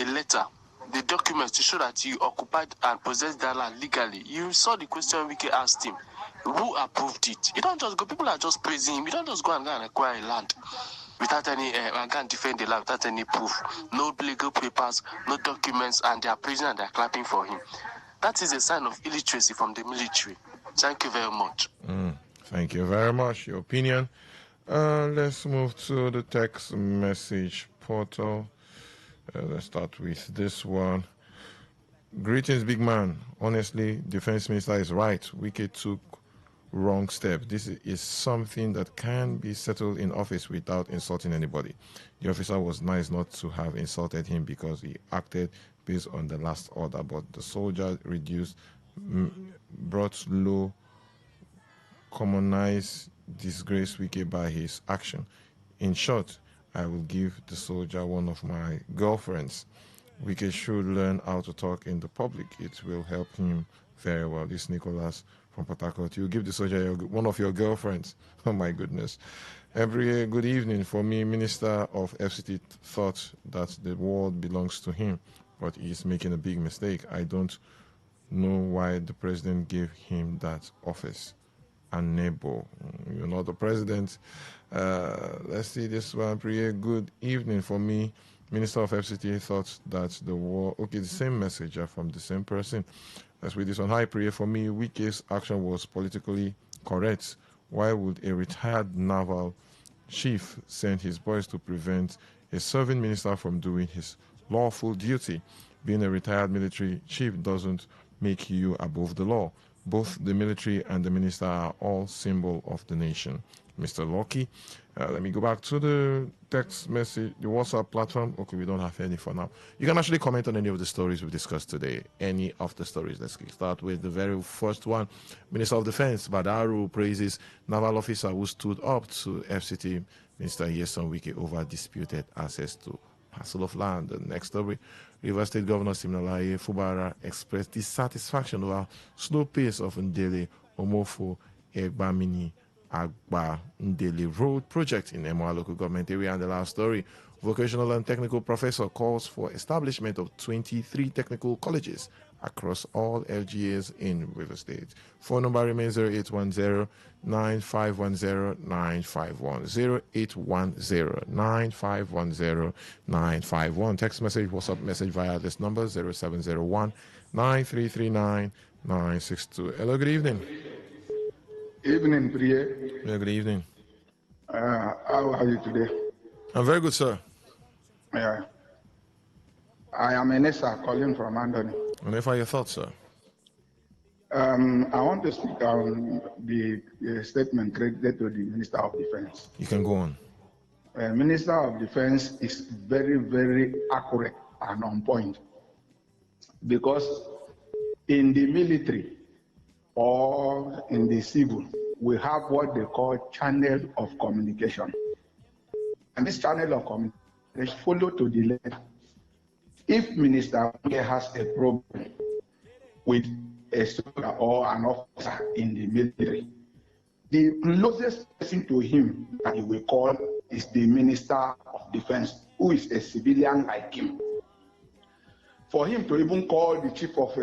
Speaker 4: letter, the documents to show that you occupied and possessed that land legally. You saw the question Wike asked him. Who approved it? You don't just go, people are just praising him. You don't just go and acquire a land without any, and go and defend the land without any proof. No legal papers, no documents, and they are praising and they are clapping for him. That is a sign of illiteracy from the military. Thank you very much.
Speaker 5: Thank you very much. Your opinion. Let's move to the text message portal. Let's start with this one. Greetings, big man. Honestly, Defense Minister is right. Wike took wrong step. This is something that can be settled in office without insulting anybody. The officer was nice not to have insulted him because he acted based on the last order, but the soldier brought low, commonized disgrace Wike by his action. In short, I will give the soldier one of my girlfriends. Wike should learn how to talk in the public. It will help him very well. This Nicholas from Port Harcourt. You give the soldier one of your girlfriends. Oh my goodness. Every good evening. For me, Minister of FCT thought that the world belongs to him, but he's making a big mistake. I don't know why the president gave him that office. And Nebo, you're not the president. Let's see this one. Priya, good evening. For me, Minister of FCT thought that the war... Okay, the same message from the same person. Let's read this one. Hi, Priya. For me, Wike's action was politically correct. Why would a retired naval chief send his boys to prevent a serving minister from doing his lawful duty? Being a retired military chief doesn't make you above the law. Both the military and the minister are all symbol of the nation. Mr. Lucky, let me go back to the text message, the WhatsApp platform. Okay, we don't have any for now. You can actually comment on any of the stories we've discussed today. Any of the stories. Let's start with the very first one. Minister of Defense, Badaru, praises naval officer who stood up to FCT Minister Yeson Wike over disputed access to parcel of land. The next story. River State Governor Siminalaye Fubara expressed dissatisfaction over slow pace of Ndele Omofo Egbamini Agba Ndele Road project in Emoa local government area. And the last story, vocational and technical professor calls for establishment of 23 technical colleges across all LGAs in River State. Phone number remains 0810-9510-951, 0810-9510-951. Text message, WhatsApp message via this number 0701-9339-962. Hello, good evening.
Speaker 7: Evening, Priya.
Speaker 5: Yeah, good evening.
Speaker 7: How are you today?
Speaker 5: I'm very good, sir.
Speaker 7: Yeah. I am Enesa calling from Andoni.
Speaker 5: And if are your thoughts, sir?
Speaker 7: I want to speak on the statement credited to the Minister of Defense.
Speaker 5: You can go on.
Speaker 7: Minister of Defense is very, very accurate and on point. Because in the military or in the civil, we have what they call channel of communication. And this channel of communication follow to the letter. If Minister has a problem with a soldier or an officer in the military, the closest person to him that he will call is the Minister of Defense, who is a civilian like him. For him to even call the Chief of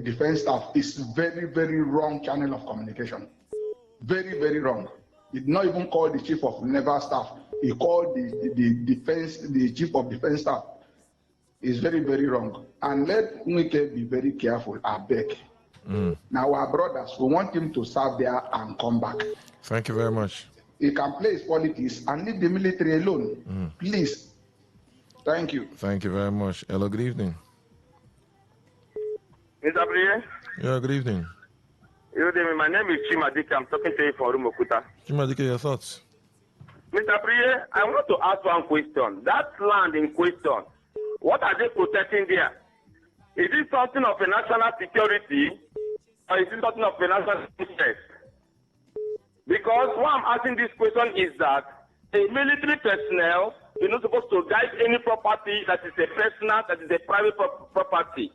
Speaker 7: Defense Staff is very, very wrong channel of communication. Very, very wrong. He did not even call the Chief of Naval Staff. He called the Chief of Defense Staff. It's very, very wrong. And let Wike be very careful, I beg. Now, our brothers, we want him to serve there and come back.
Speaker 5: Thank you very much.
Speaker 7: He can play his politics and leave the military alone. Please. Thank you.
Speaker 5: Thank you very much. Hello, good evening.
Speaker 2: Mr. Priye?
Speaker 5: Yeah, good evening.
Speaker 2: Good evening. My name is Chimadike. I'm talking to you from Rumokuta.
Speaker 5: Chimadike, your thoughts?
Speaker 2: Mr. Priye, I want to ask one question. That land in question, what are they protecting there? Is it something of a national security or is it something of a national interest? Because why I'm asking this question is that a military personnel is not supposed to guide any property that is a personal, that is a private property.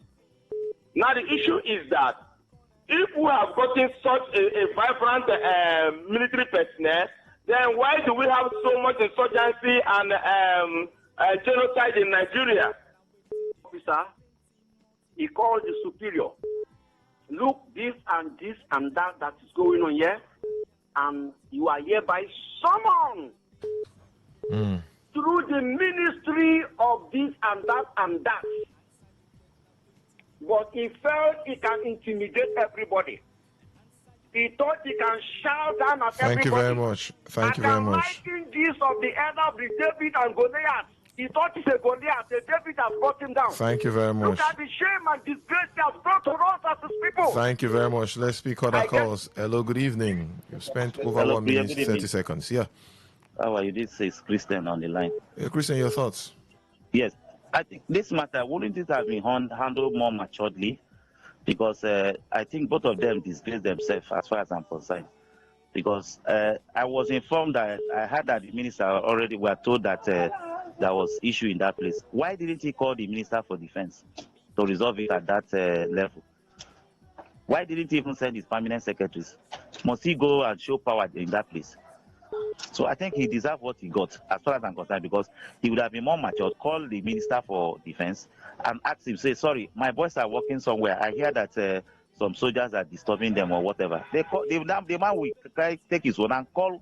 Speaker 2: Now the issue is that if we have gotten such a vibrant military personnel, then why do we have so much insurgency and genocide in Nigeria? Officer, he called the superior.
Speaker 6: look, this and that is going on here, and you are hereby summoned through the ministry of this and that. But he felt he can intimidate everybody. He thought he can shout down at everybody.
Speaker 5: Thank you very much. Thank you very much.
Speaker 6: I can liken this of the elder of the David and Goliath. He thought he's a Goliath. The David has brought him down.
Speaker 5: Thank you very much.
Speaker 6: Look at the shame and disgrace he has brought to us as his people.
Speaker 5: Thank you very much. Let's speak other calls. Hello, good evening. You've spent over 1 minute, 30 seconds. Yeah.
Speaker 9: How are you? This is Christian on the line.
Speaker 5: Christian, your thoughts?
Speaker 9: Yes. I think this matter, wouldn't it have been handled more maturely? Because I think both of them disgrace themselves as far as I'm concerned. Because I was informed that I heard that the minister already were told that there was issue in that place. Why didn't he call the Minister for Defense to resolve it at that level? Why didn't he even send his permanent secretaries? Must he go and show power in that place? So I think he deserved what he got, as far as I'm concerned, because he would have been more mature, call the Minister for Defense and ask him, say, sorry, my boys are working somewhere. I hear that some soldiers are disturbing them or whatever. The man will take his own and call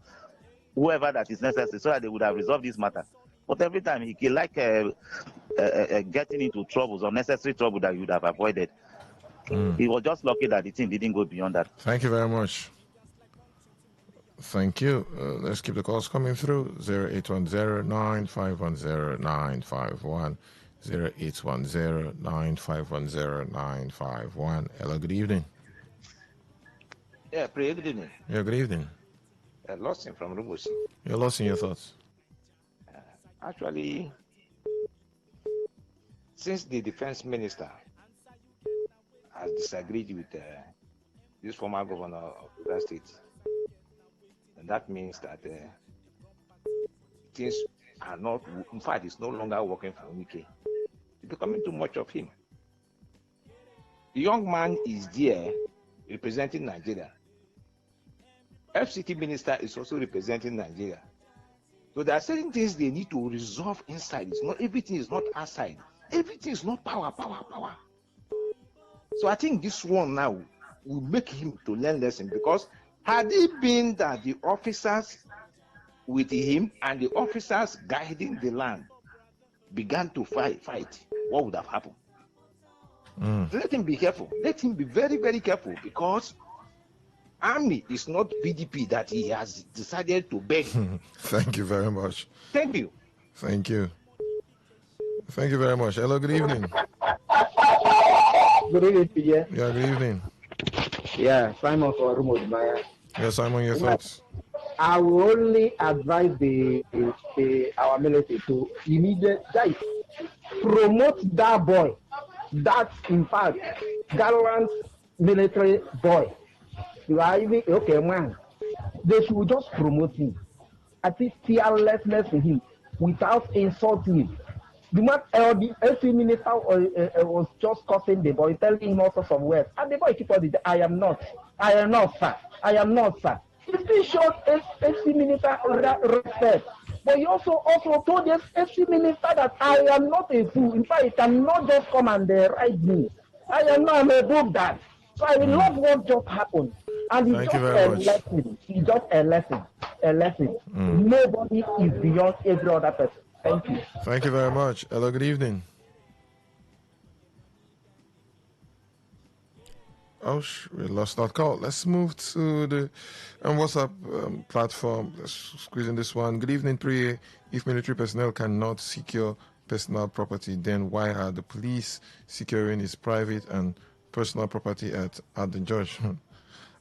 Speaker 9: whoever that is necessary so that they would have resolved this matter. But every time he like getting into troubles, unnecessary trouble that you would have avoided. He was just lucky that the thing didn't go beyond that.
Speaker 5: Thank you very much. Thank you. Let's keep the calls coming through. 0810-9510-951. 0810-9510-951. Hello, good evening.
Speaker 11: Yeah, good evening.
Speaker 5: Yeah, good evening.
Speaker 11: Lawson from Rubus.
Speaker 5: You're lost in your thoughts.
Speaker 11: Actually, since the defense minister has disagreed with this former governor of the state, and that means that things are not, in fact, it's no longer working for Wike. It's becoming too much of him. The young man is there representing Nigeria. FCT minister is also representing Nigeria. So there are certain things they need to resolve inside. It's not everything is not outside. Everything is not power. So I think this one now will make him to learn lesson, because had it been that the officers with him and the officers guiding the land began to fight, what would have happened? Let him be careful. Let him be very, very careful, because army is not PDP that he has decided to beg.
Speaker 5: Thank you very much.
Speaker 11: Thank you.
Speaker 5: Thank you. Thank you very much. Hello, good evening.
Speaker 14: Good evening, PJ.
Speaker 5: Yeah, good evening.
Speaker 14: Yeah, Simon for Rumodmaya.
Speaker 5: Yeah, Simon, your thoughts?
Speaker 14: I will only advise our military to immediately promote that boy. That's, in fact, gallant military boy. You are even, okay, man. They should just promote him. At least fearlessness in him without insulting him. The man, the AC minister was just cursing the boy, telling him all sorts of words. And the boy keep on I am not, sir. He still showed AC minister respect. But he also told this AC minister that I am not a fool. In fact, he cannot just come and write me. I'm above that. So I love what just happened. And it's just a lesson. It's just a lesson. Nobody is beyond every other person. Thank you.
Speaker 5: Thank you very much. Hello, good evening. Oh, we lost that call. Let's move to the WhatsApp platform. Let's squeeze in this one. Good evening, Priya. If military personnel cannot secure personal property, then why are the police securing his private and personal property at the judge?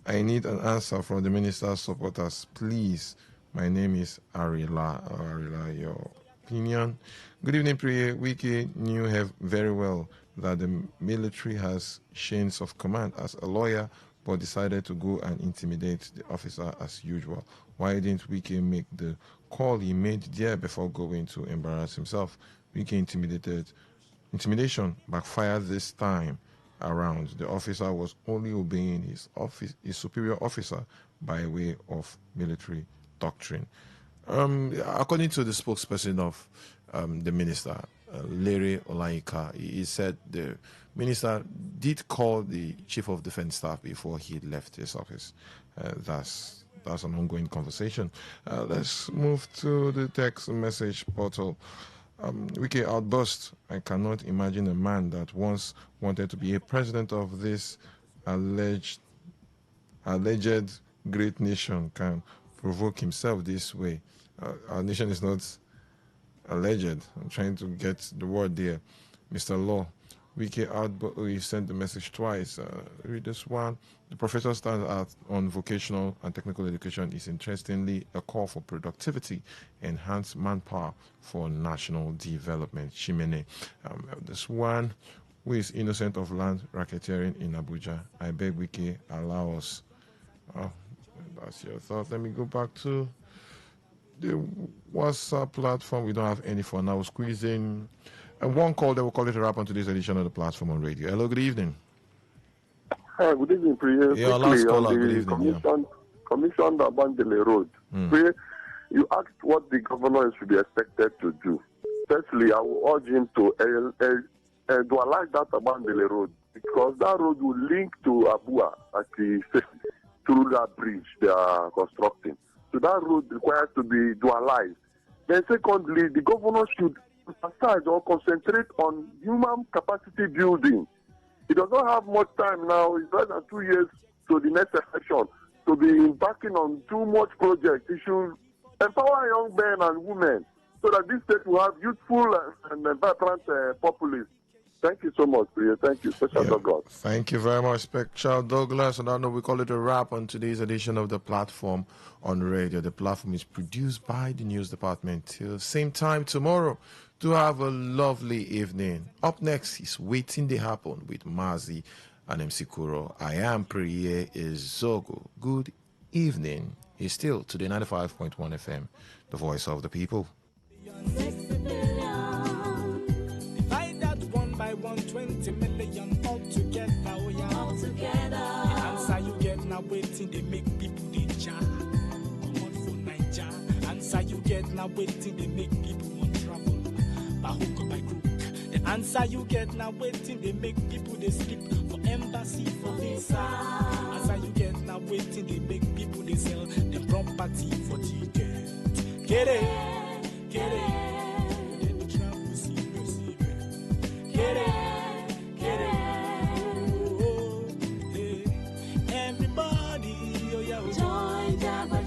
Speaker 5: I need an answer from the minister's supporters, please. My name is Arila. Arila, your opinion. Good evening, Priya. Wike knew very well that the military has chains of command as a lawyer, but decided to go and intimidate the officer as usual. Why didn't Wike make the call he made there before going to embarrass himself? Wike intimidation backfired this time around. The officer was only obeying his superior officer by way of military doctrine. According to the spokesperson of the minister, Larry Olaika. He said the minister did call the chief of defense staff before he left his office. That's an ongoing conversation. Let's move to the text message portal. Wiki outburst. I cannot imagine a man that once wanted to be a president of this alleged great nation can provoke himself this way. Our nation is not alleged. I'm trying to get the word there. Mr. Law, Wiki outburst. He sent the message twice. Read this one. The professor stands out on vocational and technical education is interestingly a call for productivity, enhanced manpower for national development. Chimene. This one, who is innocent of land racketeering in Abuja. I beg Wiki allow us. That's your thought. Let me go back to the WhatsApp platform. We don't have any for now. Squeeze in one call that will call it a wrap on today's edition of the platform on radio. Hello, good evening.
Speaker 12: Hi, good evening, Priya.
Speaker 5: Yeah, last caller, good evening.
Speaker 12: Commission Abandele Road. Priya, you asked what the governor should be expected to do. Firstly, I will urge him to dualize that Abandele Road because that road will link to Abua at the through that bridge they are constructing. So that road requires to be dualized. Then secondly, the governor should emphasize or concentrate on human capacity building. He does not have much time now. It's less than 2 years to the next election to be embarking on too much projects. He should empower young men and women so that this state will have youthful and vibrant populace. Thank you so much, Priya. Thank you, Special Douglas.
Speaker 5: Thank you very much, Special Douglas. And I know we call it a wrap on today's edition of the platform on radio. The platform is produced by the news department. Till same time tomorrow. Do have a lovely evening. Up next is Waiting to Happen with Mazi and MC Kuro. I am Priye Izogo. Good evening. It's still Today 95.1 FM, the voice of the people.
Speaker 23: Divide that 1 by 120 million all together. Oh yeah. All together. The answer you get now waiting, they make people they jar. Come on for Niger. Answer you get now waiting, they make people want travel. By hook or by crook. The answer you get now waiting, they make people they sleep for embassy, for visa. Answer you get now waiting, they make people they sell them property for ticket. Get it, get it. Then they travel, see, get it, get it. Oh, hey. Everybody, oh yeah, join Jabba.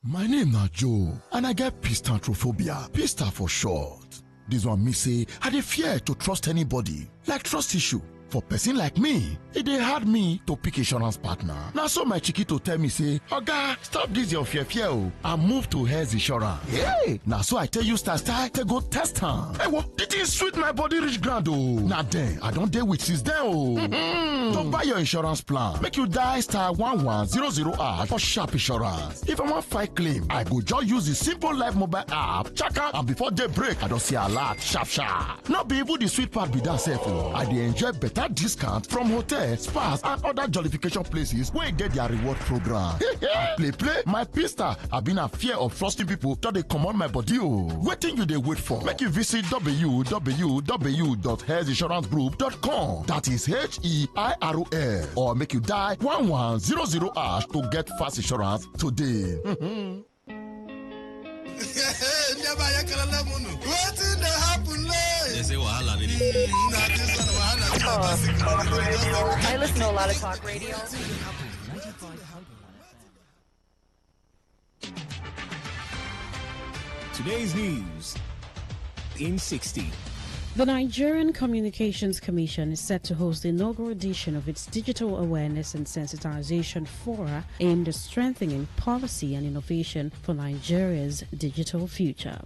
Speaker 8: My name na Joe, and I get pistantrophobia. Pista for short. This one me say, I dey fear to trust anybody. Like trust issue. For person like me, it dey hard me to pick insurance partner. Now so my chiquito tell me say, Oga, stop this your fear and move to Health Insurance. Hey, now so I tell you start to go test am. Hey, what? It is sweet my body reach ground oh. Now then, I don't deal with since then oh. To buy your insurance plan, make you die *1100# for sharp insurance. If I want fight claim, I go just use the simple life mobile app, check out, and before they break, I don't see a lot sharp. Not be able the sweet part be that safe oh. I dey enjoy better discount from hotels, spas, and other jollification places where get their reward program. Play, my pista. I've been a fear of trusting people till they come on my body. Waiting you they wait for. Make you visit www.healthinsurancegroup.com. That is HEIROL. Or make you die 1100# to get fast insurance today.
Speaker 13: They say wahala.
Speaker 15: I listen to a lot of talk radio.
Speaker 20: Today's news in 60.
Speaker 16: The Nigerian Communications Commission is set to host the inaugural edition of its Digital Awareness and Sensitization Fora aimed at strengthening policy and innovation for Nigeria's digital future.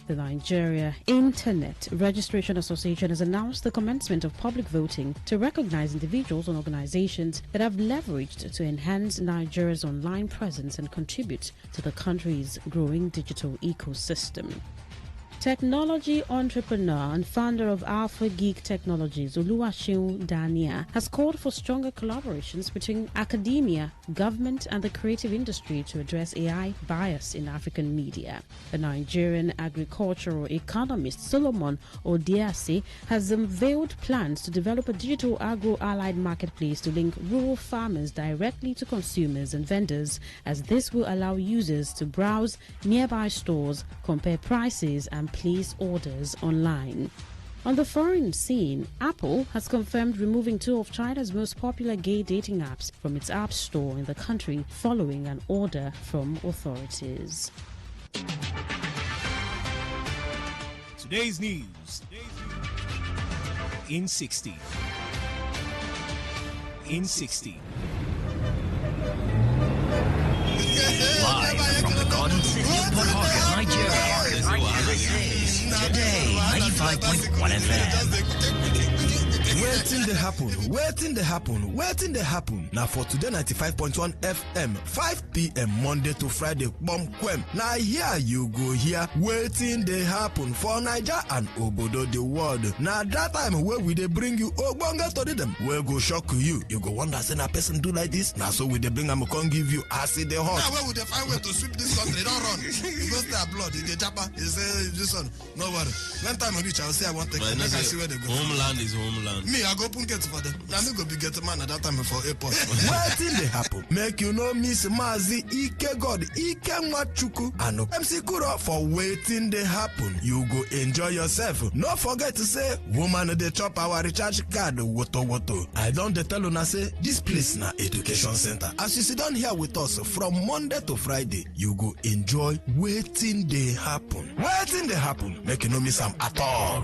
Speaker 16: The Nigeria Internet Registration Association has announced the commencement of public voting to recognize individuals and organizations that have leveraged to enhance Nigeria's online presence and contribute to the country's growing digital ecosystem. Technology entrepreneur and founder of Alpha Geek Technologies, Oluwaseun Dania, has called for stronger collaborations between academia, government, and the creative industry to address AI bias in African media. The Nigerian agricultural economist Solomon Odiase has unveiled plans to develop a digital agro-allied marketplace to link rural farmers directly to consumers and vendors, as this will allow users to browse nearby stores, compare prices, and place orders online. On the foreign scene, Apple has confirmed removing 2 of China's most popular gay dating apps from its app store in the country following an order from authorities.
Speaker 23: Today's news in 60. In 60.
Speaker 20: Live from the Garden City of Port Harcourt, Nigeria. This is Today 95.1 FM.
Speaker 17: Waiting they happen. Now for Today 95.1 FM, 5 p.m. Monday to Friday, bomb quem. Now here you go here. Waiting they happen for Niger and Obodo the world. Now that time where we they bring you Ogbonga to them, where go shock you. You go wonder say a person do like this. Now so we they bring them can give you acid the hot.
Speaker 13: Now where would they find way to sweep this country? Don't run. You go start blood. You get chapa. You say this one. No worry. When time I reach, I'll say I want to take. I see where they go.
Speaker 22: Homeland is homeland.
Speaker 13: Me, I go open gate for them. Now me go be get man at that time for airport.
Speaker 17: Waiting they happen. Make you know Miss Mazi Ike God Ike Machuku and MC Kuro for waiting they happen. You go enjoy yourself. Not forget to say woman they chop our recharge card woto. I don't tell you say this place na education center. As you sit down here with us from Monday to Friday, you go enjoy waiting they happen. Waiting they happen. Make you know miss them at all.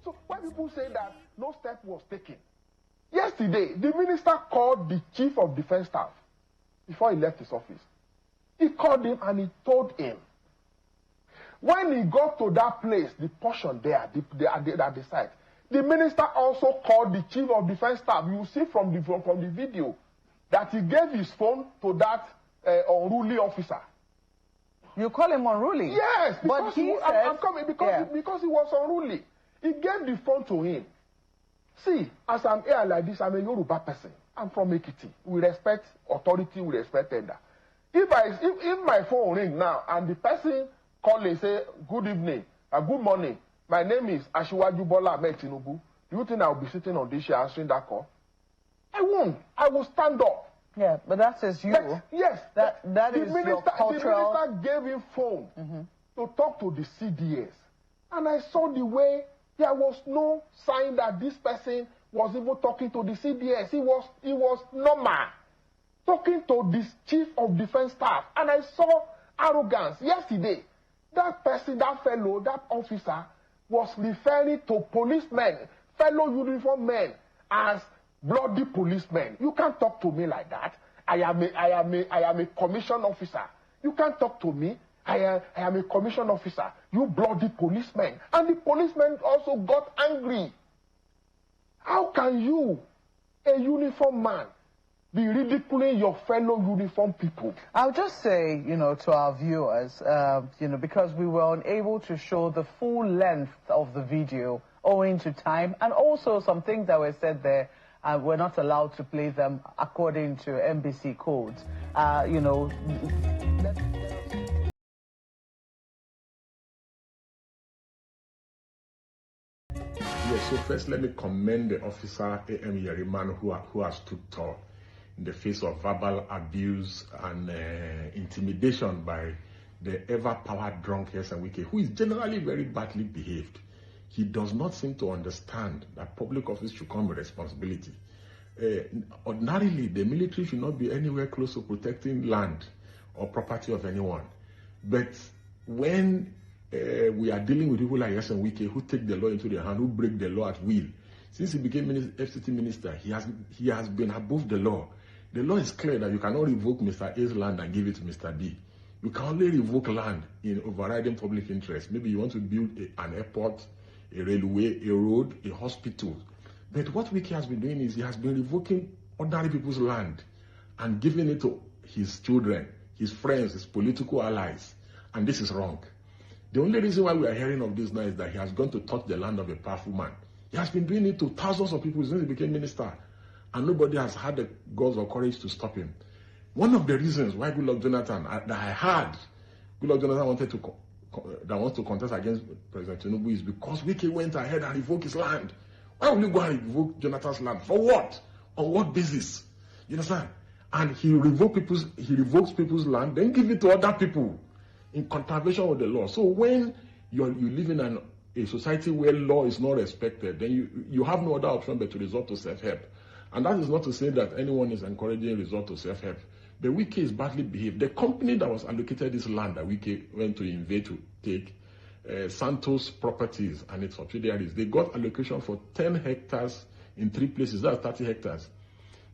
Speaker 18: So when people say that no step was taken, yesterday the minister called the chief of defense staff before he left his office. He called him and he told him, when he got to that place, the portion there, at the site, the minister also called the chief of defense staff. You see from the video that he gave his phone to that unruly officer.
Speaker 19: You call him unruly?
Speaker 18: Yes, because
Speaker 19: but he said,
Speaker 18: I'm coming because he was unruly. He gave the phone to him. See, as I'm here like this, I'm a Yoruba person. I'm from Ekiti. We respect authority, we respect tender. If my phone ring now and the person call and say, good evening, good morning, my name is Asiwaju Bola Ahmed Tinubu, do you think I'll be sitting on this chair answering that call? I won't. I will stand up.
Speaker 19: Yeah, but that says you.
Speaker 18: Yes.
Speaker 19: That is your cultural...
Speaker 18: The minister gave him phone to talk to the CDS. And I saw the way there was no sign that this person was even talking to the CDS. He was normal. Talking to this chief of defense staff. And I saw arrogance. Yesterday, that person, that fellow, that officer was referring to policemen, fellow uniform men, as bloody policemen. You can't talk to me like that. I am a commissioned officer. You can't talk to me. I am a commissioned officer. You bloody policemen. And the policemen also got angry. How can you, a uniform man, be ridiculing your fellow uniformed people?
Speaker 19: I'll just say, to our viewers, because we were unable to show the full length of the video owing to time, and also some things that were said there, we're not allowed to play them according to NBC codes.
Speaker 1: Yes, so first let me commend the officer A.M. Yeriman who has stood tall in the face of verbal abuse and intimidation by the ever-powered drunk Yeson Wike, who is generally very badly behaved. He does not seem to understand that public office should come with responsibility. Ordinarily, the military should not be anywhere close to protecting land or property of anyone. But when we are dealing with people like Yeson Wike, who take the law into their hand, who break the law at will, since he became FCT minister, he has been above the law. The law is clear that you cannot revoke Mr. A's land and give it to Mr. B. You can only revoke land in overriding public interest. Maybe you want to build an airport, a railway, a road, a hospital. But what Wike has been doing is he has been revoking ordinary people's land and giving it to his children, his friends, his political allies. And this is wrong. The only reason why we are hearing of this now is that he has gone to touch the land of a powerful man. He has been doing it to thousands of people since he became minister. And nobody has had the guts or courage to stop him. One of the reasons why Goodluck Jonathan, that I heard Goodluck Jonathan wants to contest against President Tinubu is because Wike went ahead and revoked his land. Why will you go and revoke Jonathan's land? For what? On what basis? You understand? And he revokes people's land, then give it to other people in contravention with the law. So when you live in a society where law is not respected, then you have no other option but to resort to self-help. And that is not to say that anyone is encouraging resort to self-help. But Wike is badly behaved. The company that was allocated this land that Wike went to invade to take, Santos Properties and its subsidiaries, they got allocation for 10 hectares in 3 places. That's 30 hectares.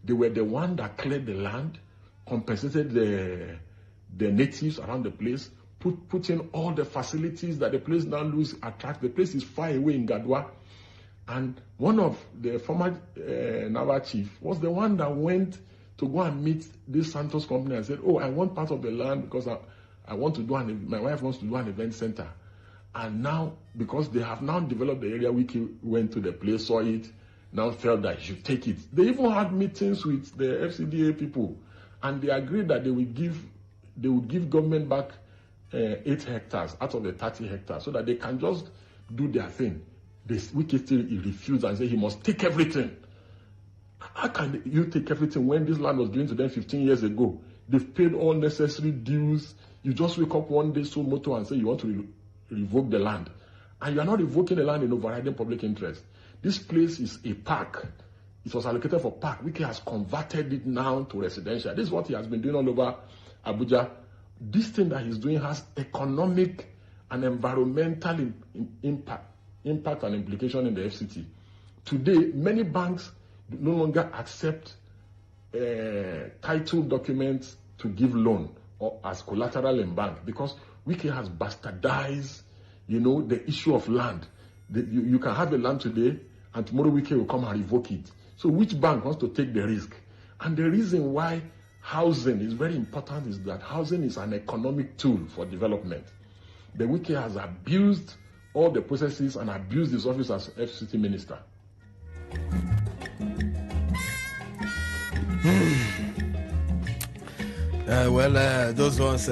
Speaker 1: They were the one that cleared the land, compensated the natives around the place, put in all the facilities that the place now attract. The place is far away in Gadwa. And one of the former Naval chief was the one that went to go and meet this Santos company and said, oh, I want part of the land because I want to my wife wants to do an event center. And now, because they have now developed the area, Wike went to the place, saw it, now felt that he should take it. They even had meetings with the FCDA people, and they agreed that they would give government back 8 hectares out of the 30 hectares so that they can just do their thing. Wike still refused and said he must take everything. How can you take everything when this land was given to them 15 years ago? They've paid all necessary dues. You just wake up one day so moto and say you want to revoke the land. And you are not revoking the land in overriding public interest. This place is a park. It was allocated for park. Wike has converted it now to residential. This is what he has been doing all over Abuja. This thing that he's doing has economic and environmental impact and implication in the FCT. Today, many banks no longer accept title documents to give loan or as collateral in bank because Wike has bastardized, the issue of land. You can have a land today and tomorrow Wike will come and revoke it. So which bank wants to take the risk? And the reason why housing is very important is that housing is an economic tool for development. The Wike has abused all the processes and abused his office as FCT minister.
Speaker 10: Those ones,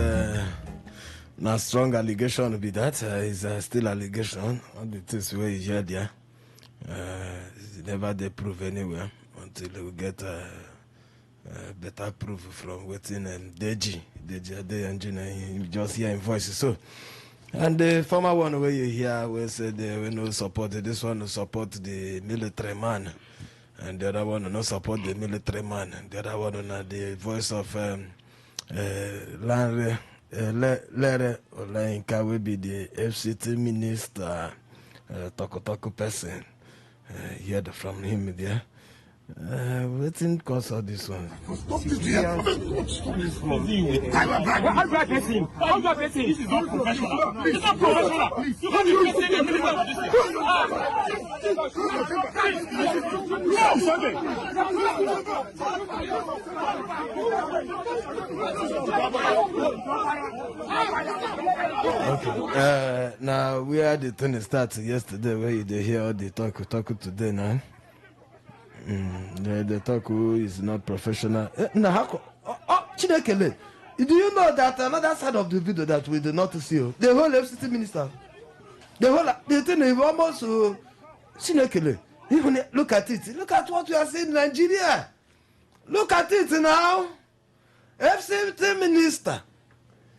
Speaker 10: not strong allegation be that is still allegation. All the things where you hear there, never they prove anywhere until we get better proof from waiting and Deji engineer. You just hear in voices. So, and the former one where you hear where said they will not support this one, support the military man. And the other one will not support the military man. And the other one on the voice of Lere Olayinka will be the FCT minister, Toko person. Heard from him there. Waiting cause of this one.
Speaker 23: Stop this. How do I face him? How do I face him? This is not professional. It's not professional. You can't be facing a minister for this thing.
Speaker 10: Okay. Now we had the thing start yesterday where you hear all the talk today now. The talk who is not professional. Now, Chinekele, do you know that another side of the video that we did not see? The whole FCT minister, the thing is almost Chinekele. Even look at it. Look at what we are seeing in Nigeria. Look at it now. FCT minister.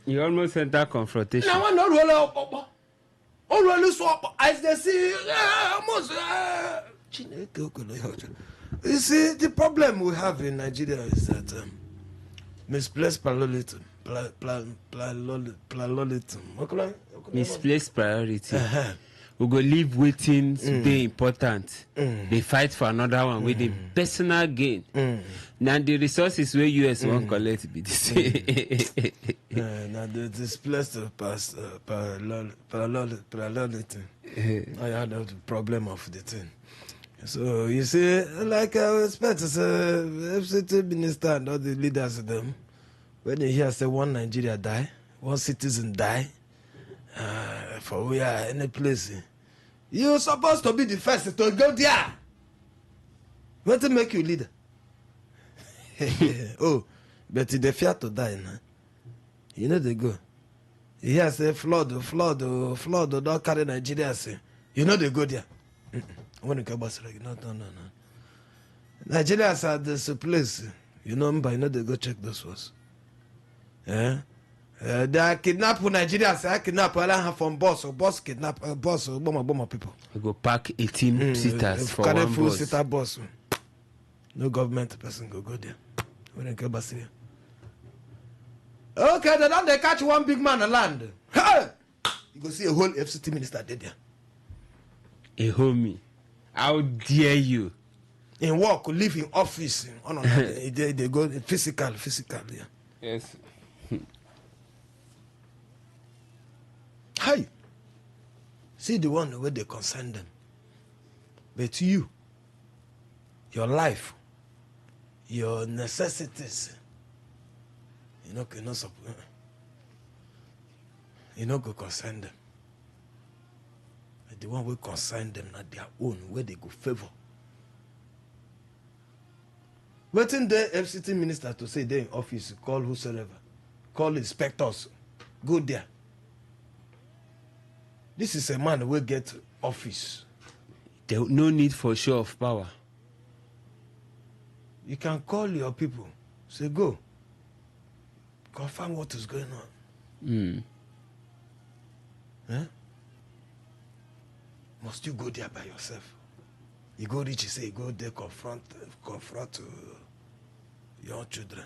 Speaker 3: You almost enter confrontation.
Speaker 10: Now I not roll up. Already swap. As they see, almost. You see, the problem we have in Nigeria is that misplaced parallelism.
Speaker 3: Misplaced priority. We go leave waiting today important. They fight for another one with the personal gain. Now the resources where US won't collect be the same.
Speaker 10: Now the displaced parallelism. I had the problem of the thing. So you see, like I expect, FCT minister and all the leaders of them, when they hear say one Nigeria die, one citizen die, for we are in a place, you're supposed to be the first to go there. What to make you leader? Oh, but they fear to die now. You know they go. You hear say flood, don't carry Nigeria. Say, you know they go there. When you come back, no. Nigerians are this place. You know, but you know they go check those ones. They are kidnap Nigerians. I kidnap from boss kidnap boss bomber people.
Speaker 3: We go pack 18 seaters for one
Speaker 10: full
Speaker 3: bus.
Speaker 10: Seater bus. No government person go there. When you come back, okay, they catch one big man and land. Hey! You go see a whole FCT minister dead there.
Speaker 3: A homie. How dare you?
Speaker 10: In work, live in office. They go physical, yeah.
Speaker 3: Yes.
Speaker 10: Hi. See the one where they concern them. But you, your life, your necessities, you know go concern them. The one will concern them, not their own, where they go favor. Waiting the FCT minister to say they in office, call whosoever, call inspectors, go there. This is a man who will get office.
Speaker 3: There no need for show of power.
Speaker 10: You can call your people, say go, confirm what is going on. Must you go there by yourself? You go reach, you say, you go there, confront your children.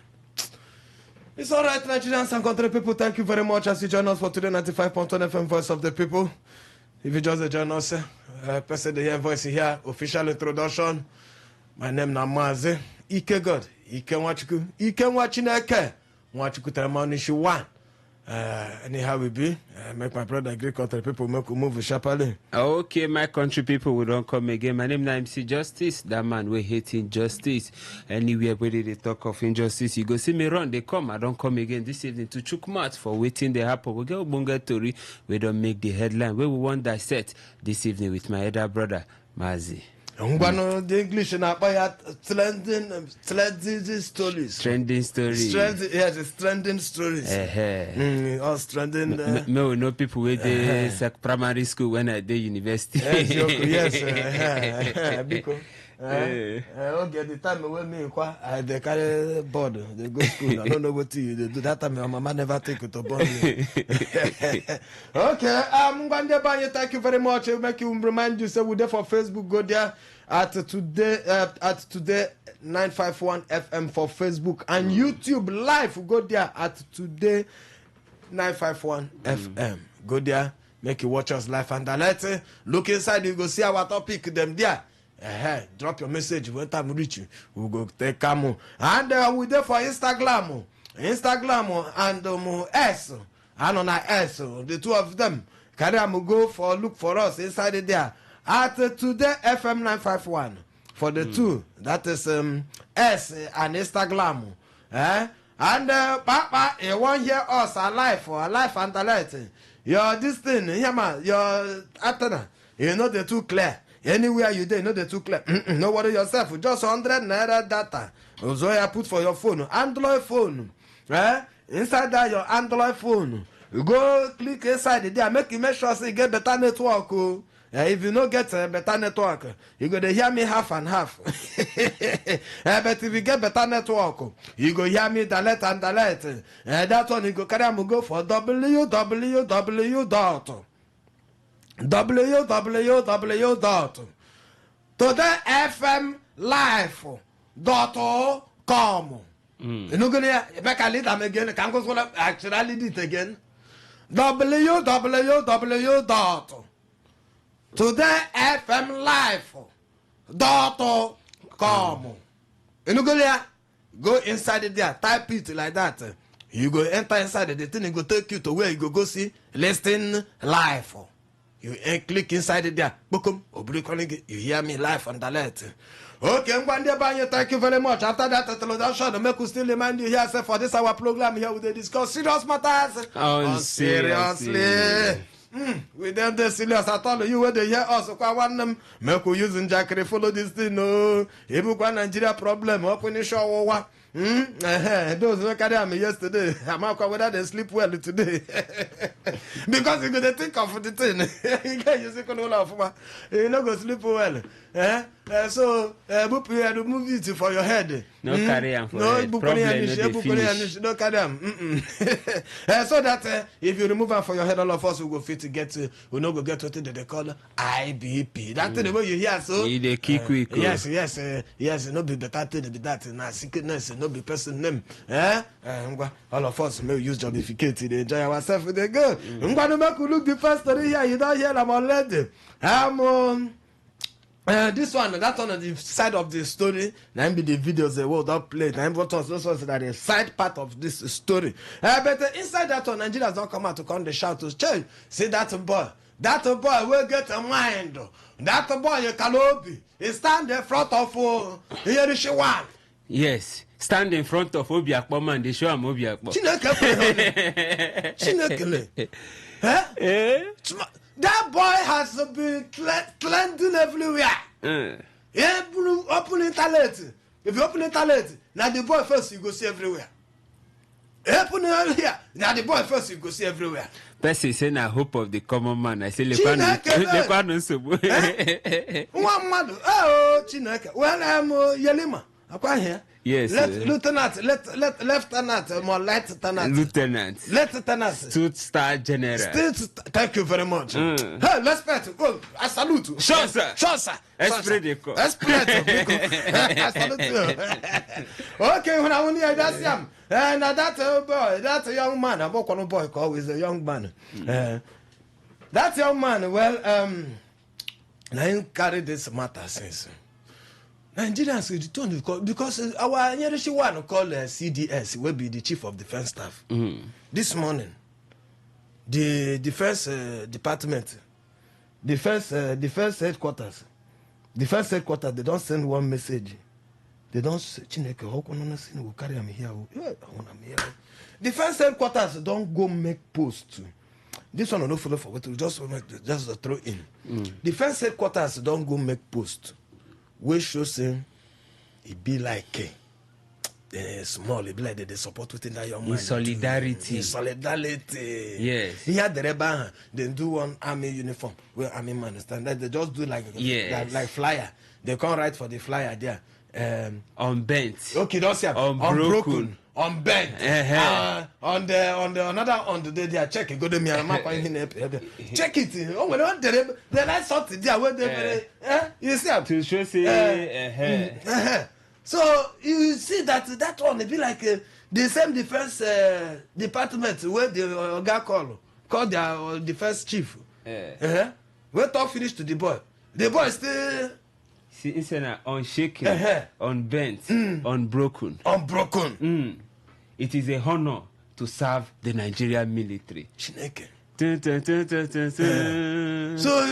Speaker 10: It's all right, Nigerians and country people. Thank you very much as you join us for today 95.1 FM Voice of the People. If you just join us, person the hear voice here, official introduction. My name is Namaze. Ike God, Ike Wachuku, Ike Wachineke, Wachuku Teramanishi 1. Anyhow we be, make my brother great country people make move sharply.
Speaker 3: Okay, my country people, we don't come again. My name is MC Justice, that man we hate injustice. Anywhere where they talk of injustice, you go see me run, they come, I don't come again this evening to chook mat for waiting they happen. We get Bunga Tori, we don't make the headline, where we want dissect this evening with my other brother, Mazi.
Speaker 10: The English and trending stories.
Speaker 3: Trending stories.
Speaker 10: Yes, it's trending stories. Us trending.
Speaker 3: No people with the primary school when I did university.
Speaker 10: Yes. Because okay, the time when me they carry board, they go school. I don't know what they do. That time my mama never take it to board. Okay, thank you very much. I'll make you remind you, so we're there for Facebook. Go there at today 951 FM for Facebook and YouTube live. Go there at today 951 FM. Go there, make you watch us live and let's look inside. You go see our topic. Them there. Drop your message when time reach you. We'll go take camo. And we're there for Instagram and S. And on our S, the two of them. Carry go for look for us inside there. at Today FM 951 for the two. That is S and Instagram. And Papa, you won't hear us alive and alert. Your this thing, your antenna, you know the too clear. Anywhere you there, you know the too clear. No worry yourself. Just 100 naira data. So I put for your phone, Android phone. Inside that your Android phone, you go click inside there, make sure you get better network. If you don't get better network, you go to hear me half and half. But if you get better network, you go hear me delete and delete. That one you go carry and go for www.todayfmlive.com. You know, gonna make a lead them again. Can't go for actually lead it again. www.todayfmlive.com. You know, go inside it there, type it like that. You go enter inside the thing, it go take you to where you go see listing live. You click inside it there. Boom, you hear me live on the alert. Okay, thank you very much. After that introduction, make us still remind you here for this our program here we discuss serious matters. Seriously. We them the serious. I told you where they hear us. Make we using Jackery follow this thing. No, Ibuka Nigeria problem. Open the show. Those who carry me yesterday, I'm not whether they sleep well today. Because you're going to think of the thing. You're not going to sleep well. So, book the movie for your head.
Speaker 3: No carry on for head.
Speaker 10: No carry on. So that if you remove them for your head, all of us will go fit to get to, we no go get what they call IBP. That's the way you hear. So,
Speaker 3: you keep quick.
Speaker 10: Yes, no be better thing be that. Now, sickness, no be person name. All of us may use jobificate. They enjoy ourselves with the good. I'm going to make you look the first story here. You don't hear them already. This one, that one on the side of the story, now be the videos they will not play. Now what was that the side part of this story. But inside that one, Nigerians don't come out to come the shout to change. See that boy will get a mind. That boy you Kalobi, he stand in front of Yerishiwan.
Speaker 3: Yes, stand in front of Obiakpom and they show him Obiakpom.
Speaker 10: Chinekele. That boy has been cleansing everywhere. Open internet. If you open internet, now the boy first you go see everywhere. Open here, now the boy first you go see everywhere.
Speaker 3: Person say na hope of the common man. I say le kwano sobo.
Speaker 10: One man, Chineke. Well, I'm Yelima. Akwa here.
Speaker 3: Yes.
Speaker 10: Lieutenant, more lieutenant. Lieutenant.
Speaker 3: Star General.
Speaker 10: Thank you very much. Hey, respect. Oh, I salute you.
Speaker 3: Sure, sir. Esprit de corps.
Speaker 10: I salute you. Okay, when I want to that's him. And that boy, that young man, I'm not boy, always a young man. That young man, well, I carry this matter since. Nigerians return because our nearest one called CDS will be the chief of defense staff. This morning, the defense department, defense headquarters, they don't send one message. They don't say, Chineke, how can I see you carry me here? Defense headquarters don't go make posts. This one will not follow for what we just throw in. Defense headquarters don't go make posts. We show him it be like small, it be like they support within that young man.
Speaker 3: In solidarity. Yes.
Speaker 10: He had the rebel, they do one army uniform where army man stand. They just do like flyer. They can't write for the flyer there.
Speaker 3: Unbent.
Speaker 10: Okay, don't say unbroken. Unbent. On the day they are checking. Go to me and check it. Oh, when they like something there where they you see
Speaker 3: to show say
Speaker 10: so you see that one it be like the same defense department where the guy call their defense chief. Wait till finish to the boy. The boy still
Speaker 3: it's unshaken, unbent, unbroken. It is a honor to serve the Nigerian military.
Speaker 10: Chineke. So it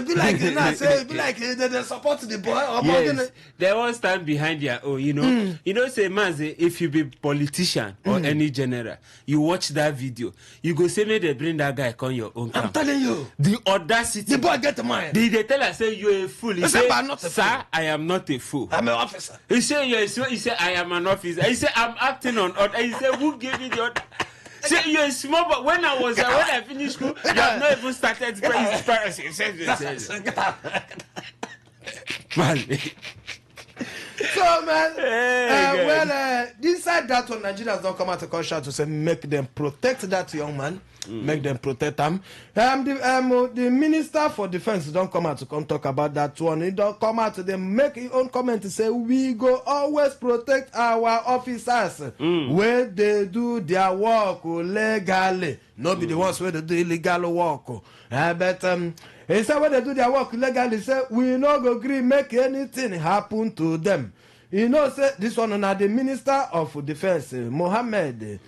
Speaker 10: be like it be like they support the boy or
Speaker 3: yes, they all stand behind their own, you know. You know, say man, if you be politician or any general, you watch that video, you go say me they bring that guy on your own camp.
Speaker 10: I'm telling you,
Speaker 3: the audacity.
Speaker 10: The boy get mine.
Speaker 3: They tell us say you're a fool. He say, sir, I am not a fool.
Speaker 10: I'm an officer.
Speaker 3: He say I am an officer. He say I'm acting on order. He say who gave you the order? Say you're a small, but when I finished school, you have not even started praying.
Speaker 10: So man, inside that one, Nigerians don't come out to call to say make them protect that young man, make them protect him. The Minister for Defense don't come out to come talk about that one. He don't come out to them make his own comment to say we go always protect our officers where they do their work legally, not be the ones where they do illegal work. But he said when they do their work legally, say we no go agree make anything happen to them. You know, say this one now the Minister of Defense, Mohammed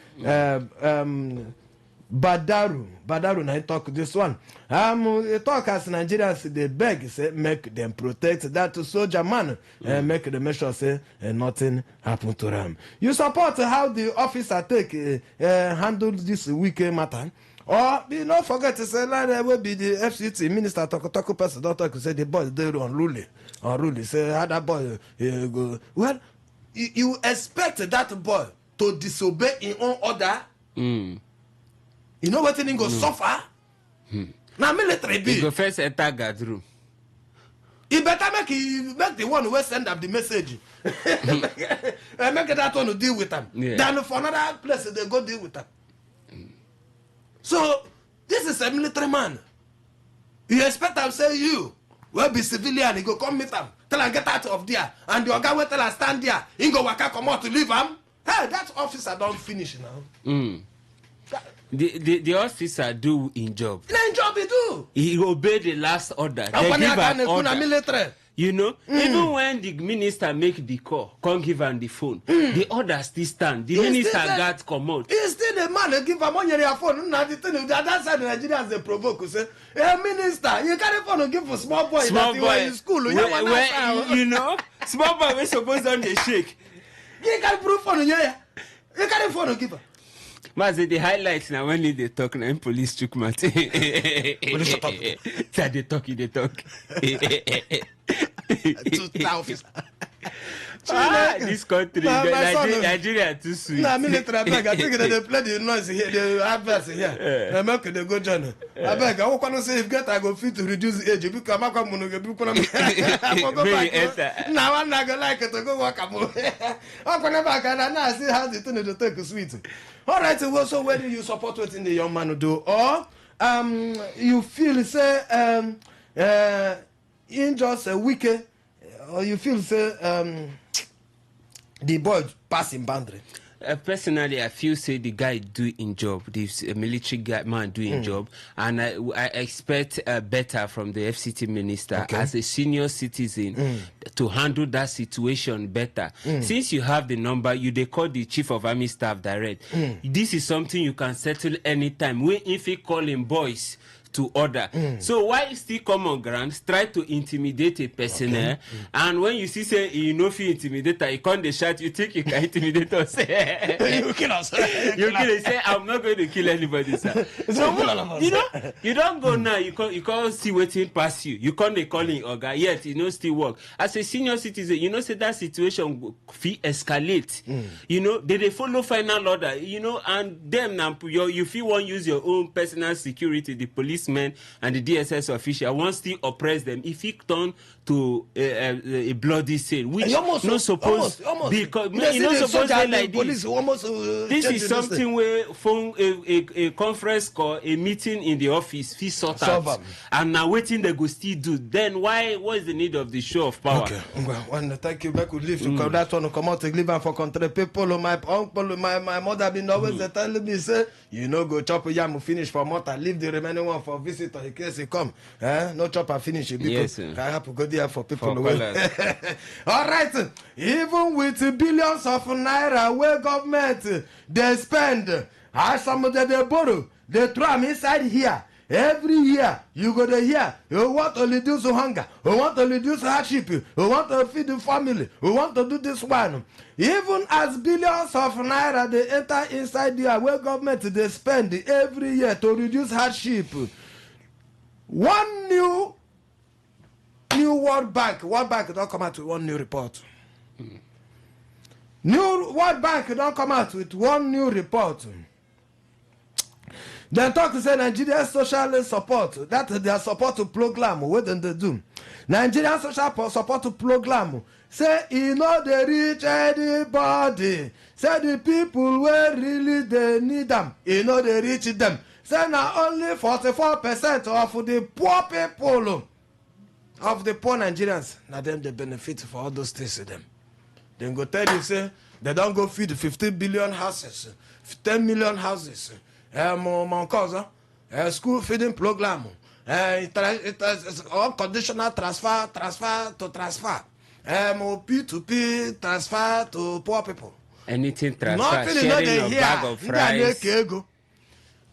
Speaker 10: Badaru now talk this one. He talk as Nigerians they beg say make them protect that soldier man and make the measure say nothing happen to them. You support how the officer take handle this wicked matter? Or you not forget to say that will be the FCT minister talk person don't talk say the boy they unruly. Say how that boy go. Well, you expect that boy to disobey in own order? You know what thing go suffer? Now military be.
Speaker 3: You go first enter guard room.
Speaker 10: He better make the one who send up the message. Make that one to deal with them. Yeah. Then for another place they go deal with them. So this is a military man. You expect them say you will be civilian, he go come meet them, tell him get out of there, and the guy will tell him stand there, he go waka come out to leave him. Hey, that officer don't finish now.
Speaker 3: The officer do in job.
Speaker 10: In job he do.
Speaker 3: He obey the last order.
Speaker 10: They give an order. Military.
Speaker 3: You know, even when the minister make the call, can't give him the phone. The order still stand. The minister got come out.
Speaker 10: He's still the man that give him money on your phone. Now the thing that side the Nigerians they provoke. Say, hey minister, you carry phone to give for small boy that you were in school.
Speaker 3: You know, small boy we supposed on the shake.
Speaker 10: You carry proof phone here. You carry phone to give her.
Speaker 3: Mazi, the highlights now when they talk now in police took my police talk. They talk. This country, Nigeria too sweet.
Speaker 10: Nah, military bag. I think they play the noise here, the adverse here. I make the go journal. I beg. I want to say if get I go fit to reduce the age. Because I'm going to go back. Now I'm not gonna like it to go work. I'm going back and now see how the thing to take sweet. All right. So whether you support what in the young man do, or you feel say in just a week, or you feel say the boy passing boundary.
Speaker 3: Personally, I feel say the guy doing job, this military guy man doing job, and I expect better from the FCT minister as a senior citizen to handle that situation better. Since you have the number, they call the chief of army staff direct. This is something you can settle anytime. When if he calling boys to order. So why still come on ground, try to intimidate a personnel, and when you see say you know if you intimidate her, you can't they shout, you think you can intimidate us.
Speaker 10: You kill us.
Speaker 3: You kill us. Say I'm not going to kill anybody, sir. So you know, you don't go now, you can't see waiting past you. You can't they calling Oga, yet you know still work. As a senior citizen, you know say that situation fee escalate. You know, they follow final order, you know, and them now you feel want use your own personal security, the policemen and the DSS official want still oppress them. If it turn to a bloody scene, which not supposed because you not supposed to like this. This is something where phone a conference call, a meeting in the office, fee sort out, and now waiting they go still do. Then what is the need of the show of power?
Speaker 10: Okay, well, thank you. Back with leave to come. That one to come out to live and for country people. My uncle, my mother been always telling me say, you know, go chop a yam finish for mortar, leave the remaining one for visitor in case he come. No chop and finish it because I have to go there for people. All right, even with billions of naira where government they spend, as some of they borrow, they throw them inside here. Every year, you go to hear, you want to reduce hunger, you want to reduce hardship, you want to feed the family, you want to do this one. Even as billions of naira they enter inside there where government they spend every year to reduce hardship. One new World Bank don't come out with one new report. New World Bank don't come out with one new report. They talk to say Nigerian social support, that their support to program, what they do. Nigerian social support to program, say they reach anybody. Say the people where really they need them, they reach them. Say now only 44% of the poor people, of the poor Nigerians, now them they benefit for all those things to them. Then go tell you, say, they don't go feed 15 billion houses, 10 million houses. School feeding program, unconditional transfer to transfer, P2P transfer to poor people.
Speaker 3: Anything transfer, sharing a bag of rice.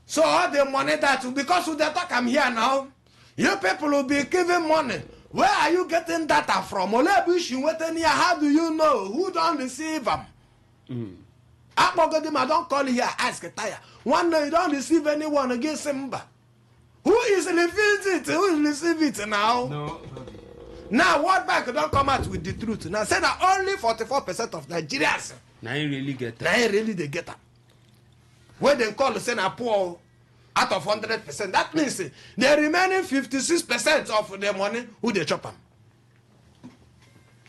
Speaker 10: So all the money that, because of the talk I'm here now, you people will be giving money. Where are you getting data from? How do you know who don't receive them? I don't call here, ask a tire. One day you don't receive anyone against Simba. Who is receiving it? Who is receiving it now?
Speaker 3: No.
Speaker 10: Now World Bank don't come out with the truth. Now say that only 44% of Nigerians.
Speaker 3: Now you really get that.
Speaker 10: Now you really they get that. When they call say na poor out of 100%, that means the remaining 56% of the money who they chop them.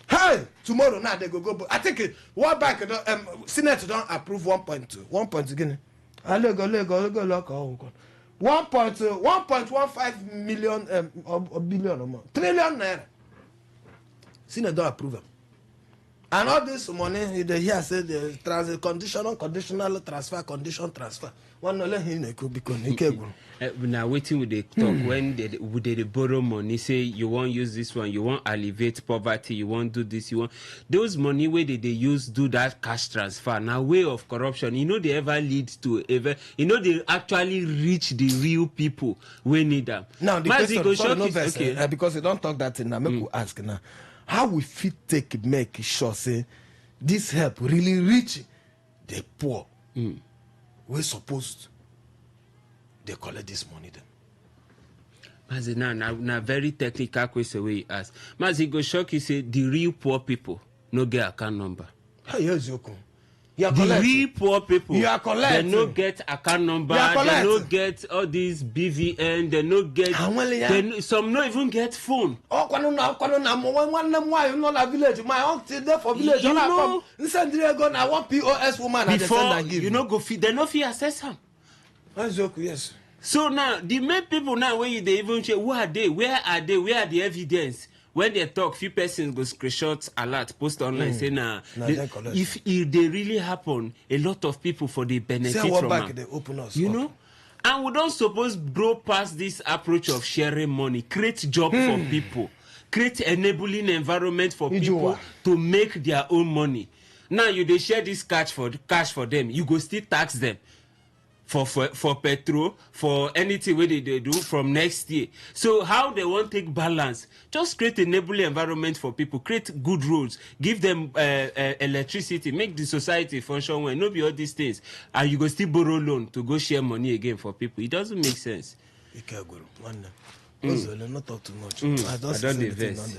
Speaker 10: Hey, tomorrow now they go. I think World Bank, Senate don't approve 1.2. 1 point again. Go look. 1.15 million billion or more. Trillion naira. Senate don't approve them. And all this money, they hear say the conditional transfer, transfer. One no let him go because he can't go.
Speaker 3: Now waiting with the talk when they borrow money, say you won't use this one, you won't alleviate poverty, you won't do this, you want those money where they use do that cash transfer. Now way of corruption, they ever lead to they actually reach the real people we need them.
Speaker 10: Now the question, because you don't talk that in now, make we ask now. How we fit make sure say this help really reach the poor? We're supposed they collect this money then.
Speaker 3: Mazi, now very technical question where you ask. Mazi go shock you say the real poor people no get account number.
Speaker 10: Hey, yes, you can.
Speaker 3: The real poor people,
Speaker 10: you are
Speaker 3: they no get account number, they no get all these BVN, they no get, some no even get phone.
Speaker 10: Oh, one village, my uncle there for village.
Speaker 3: You know,
Speaker 10: I want POS woman
Speaker 3: before you know go feed, they no fee access them.
Speaker 10: Yes.
Speaker 3: So now the main people now when they even say who are they, where are they, where are the evidence? When they talk, few persons go screenshots alert, post online, say if they really happen, a lot of people for the benefit from
Speaker 10: back, they open us
Speaker 3: know? And we don't suppose grow past this approach of sharing money, create job for people, create enabling environment for people to make their own money. Now they share this cash for them, you go still tax them. For petrol, for anything where they do from next year. So how they want to take balance? Just create an enabling environment for people, create good roads, give them electricity, make the society function well. No be all these things. And you go still borrow loan to go share money again for people. It doesn't make sense.
Speaker 10: Not talk too much. I don't
Speaker 3: invest.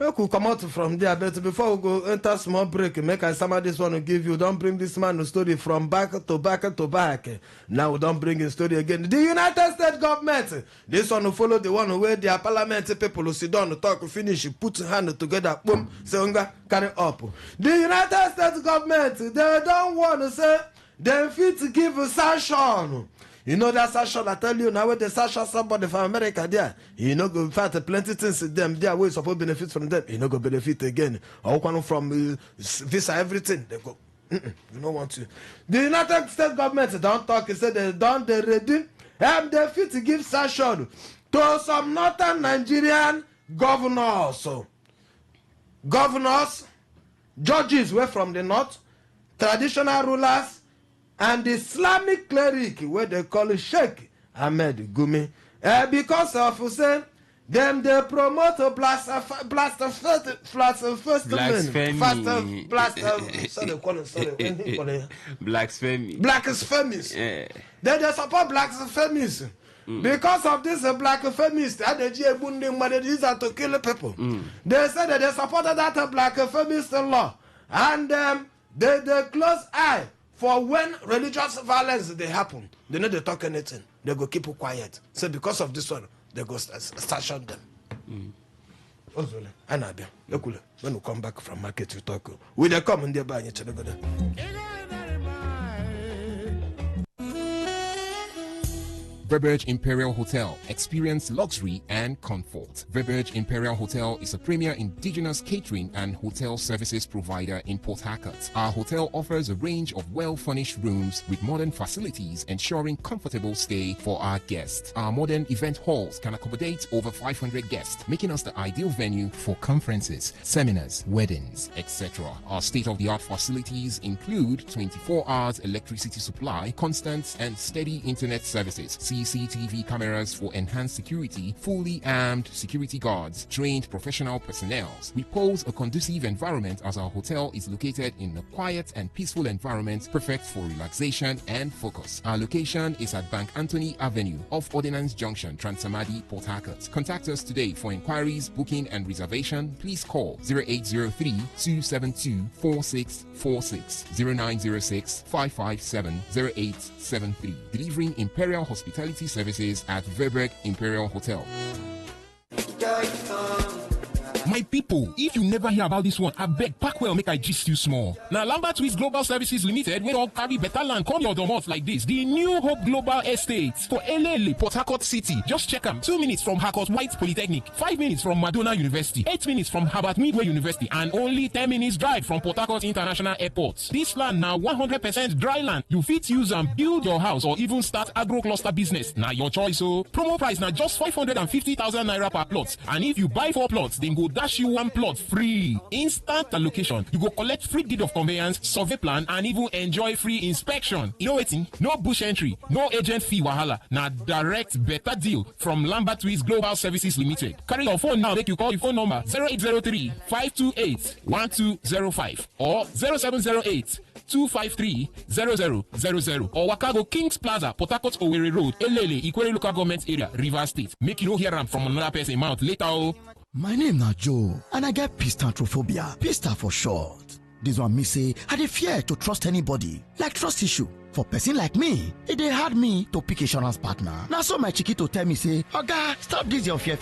Speaker 10: We could come out from there, but before we go enter small break, make I summarize this one to give you. Don't bring this man a story from back to back. Now we don't bring a story again. The United States government, this one will follow the one where their parliament people will sit down to talk, finish, put hand together, boom, say, carry up. The United States government, they don't want to say, they fit give a sanction. You know that sanction I tell you now when they sanction somebody from America there, you know go fight plenty things in them there where supposed benefit from them, you know go benefit again. Or one from visa everything, they go. You don't want to. The United States government don't talk, they say they ready and they fit to give sanction to some northern Nigerian governors. Governors, judges were from the north, traditional rulers, and the Islamic cleric, where they call it Sheikh Ahmed Gumi. Because of say them they promote a blasphemies. They support blasphemies. Because of this blasphemies, these are to kill people. They said that they supported that blasphemous law, and they close eye for when religious violence they happen. They know they talk anything. They go keep it quiet. So because of this one, they go station them. When we come back from market, we talk. We they come in there by each other.
Speaker 4: Verberge Imperial Hotel. Experience luxury and comfort. Verberge Imperial Hotel is a premier indigenous catering and hotel services provider in Port Harcourt. Our hotel offers a range of well-furnished rooms with modern facilities, ensuring comfortable stay for our guests. Our modern event halls can accommodate over 500 guests, making us the ideal venue for conferences, seminars, weddings, etc. Our state-of-the-art facilities include 24 hours electricity supply, constant and steady internet services, CCTV cameras for enhanced security, fully armed security guards, trained professional personnel. We pose a conducive environment as our hotel is located in a quiet and peaceful environment perfect for relaxation and focus. Our location is at Bank Anthony Avenue off Ordnance Junction, Transamadi, Port Harcourt. Contact us today for inquiries, booking and reservation. Please call 0803-272-4646, 0906-557-0873. Delivering Imperial Hospitality services at Verberg Imperial Hotel.
Speaker 7: My people, if you never hear about this one, I beg pack well make I gist you small. Now Lambert Twist Global Services Limited, we all carry better land come your domot like this. The New Hope Global Estates for Elele, Port Harcourt City. Just check them. 2 minutes from Harcourt White Polytechnic, 5 minutes from Madonna University, 8 minutes from Harvard Midway University, and only 10 minutes drive from Port Harcourt International Airport. This land now 100% dry land. You fit use and build your house or even start agro cluster business. Now your choice. So promo price now just 550,000 naira per plot. And if you buy 4 plots, then go dash you 1 plot free. Instant allocation. You go collect free deed of conveyance, survey plan, and even enjoy free inspection. You know waiting? No bush entry, no agent fee wahala. Now direct better deal from Lambert Twist Global Services Limited. Carry your phone now, make you call your phone number 0803-528-1205 or 0708-253-0000 or Wakago Kings Plaza, Port Harcourt Owerri Road, Elele, Ikwere Local Government Area, Rivers State. Make you no hear from another person mouth later. Oh.
Speaker 8: My name na Joe, and I get pistantrophobia. Pista for short. This one me say, I dey fear to trust anybody. Like trust issue. For person like me, it dey hard me to pick insurance partner. Now so my chiquito tell me say, Oga, stop this your fear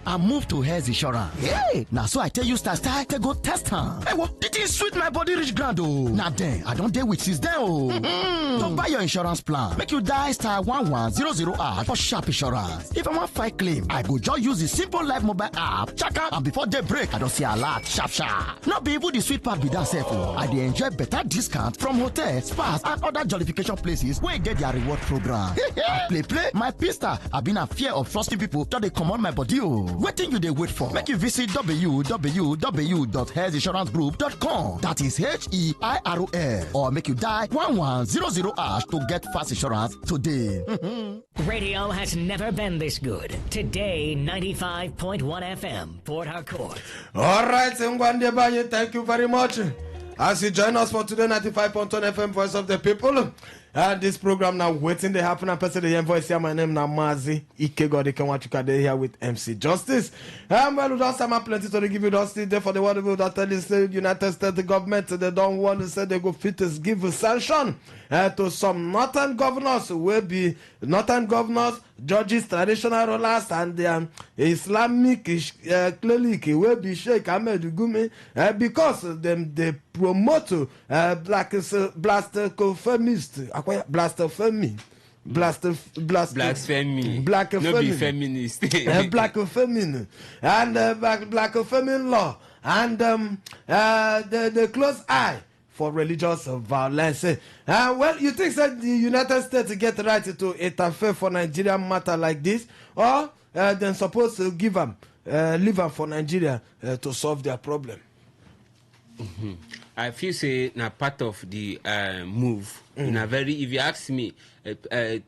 Speaker 8: and move to Health Insurance. Hey, now so I tell you start to go test her. Hey, what? Did it sweet my body reach ground oh? Now then, I don't dare with since then oh. To buy your insurance plan, make you die *1100# for sharp insurance. If I want fight claim, I go just use the Simple Life mobile app. Check out and before they break, I don't see a lot sharp. Not be able the sweet part be that safe oh. I dey enjoy better discount from hotels, spas, and other jollification places where get their reward program. play my pista. I've been a fear of trusting people till they command my body oh. Waiting you they wait for, make you visit www.healthinsurancegroup.com. that is HEIROS, or make you die 1100# to get fast insurance today.
Speaker 20: Radio has never been this good. Today 95.1 FM, Port Harcourt.
Speaker 10: All right, Ngwande, thank you very much. As you join us for today 95.1 FM, Voice of the People. And this program now waiting to happen. And person the voice here. My name now Mazi Ikegodi Kenwachukade here with MC Justice. Well, we just have plenty to give you Justice there for the word of that tell the United States government. They don't want to say they go fit to give a sanction to some northern governors who will be northern governors, judges, traditional rulers, and the Islamic cleric will be Sheikh Ahmed Gumi because they promote blasphemy.
Speaker 3: Blasphemy.
Speaker 10: Black
Speaker 3: no be feminist.
Speaker 10: Black feminine and black feminine law and the close eye for religious violence. Well, you think that the United States get the right to interfere for Nigerian matter like this, or then supposed to give them leave them for Nigeria to solve their problem?
Speaker 3: I feel say na part of the move. In a very, if you ask me,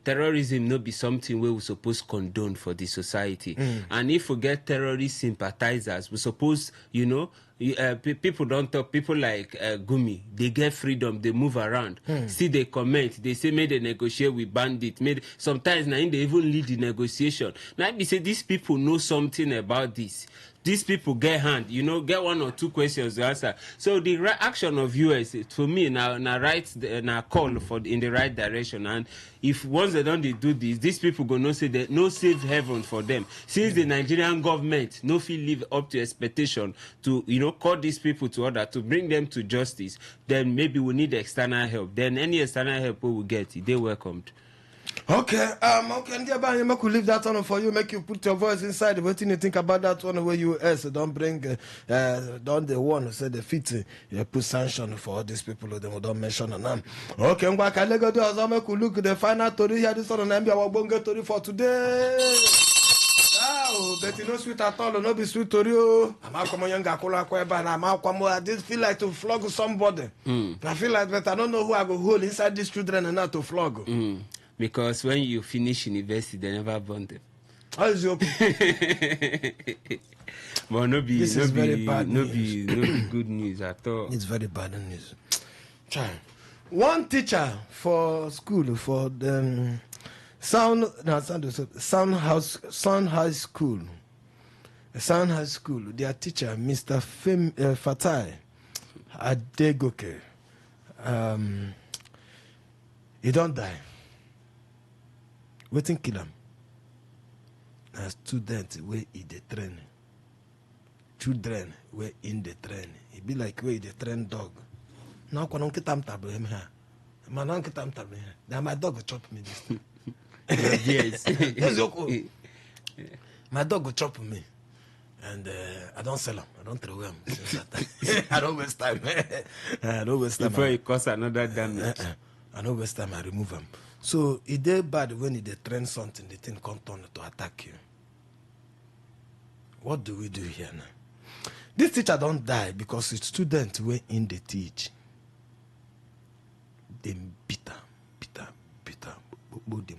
Speaker 3: terrorism no be something we suppose condone for the society. And if we get terrorist sympathizers, we suppose, people don't talk. People like Gumi, they get freedom, they move around. See, they comment, they say, may they negotiate with bandits. Sometimes now they even lead the negotiation. Now they say these people know something about this. These people get hand, get one or two questions to answer. So the action of US, for me, now call for in the right direction. And if once they don't do this, these people gonna say that no safe heaven for them. Since the Nigerian government no feel live up to expectation to call these people to order to bring them to justice, then maybe we need external help. Then any external help we will get, they welcomed.
Speaker 10: Okay, dear, make we leave that one for you. Make you put your voice inside. What do you think about that one? Where US don't bring, don't the one say the fit, put sanction for all these people who don't mention the name. Okay, I'm back. I let go do as I make we look the final story here. This one on MB our bonga story for today. Oh, but no sweet at all. No be sweet story. I'm out come young Gakola Kweba and I'm out come. I just feel like to flog somebody. I feel like that I don't know who I go hold inside these children and not to flog.
Speaker 3: Because when you finish university, they never burn them.
Speaker 10: How is your
Speaker 3: But no be good news at all.
Speaker 10: It's very bad news. One teacher for school for the Sound High School. Sound High School. Their teacher, Mr. Fatai Adegoke, he don't die. Waiting kill him. A student where in the train. Children were in the train. It be like where the train dog. Now I don't get them table him here. Man, I don't get them table here. Now my dog will chop me this time.
Speaker 3: Yes.
Speaker 10: Yes, my dog will chop me. And I don't sell him. I don't throw him. I don't waste time. I don't waste time.
Speaker 3: Before it cause another damage.
Speaker 10: I don't waste time. I remove him. So it is bad when they train something, the thing can turn to attack you. What do we do here now? This teacher don't die because the students were in the teach. They beat him. The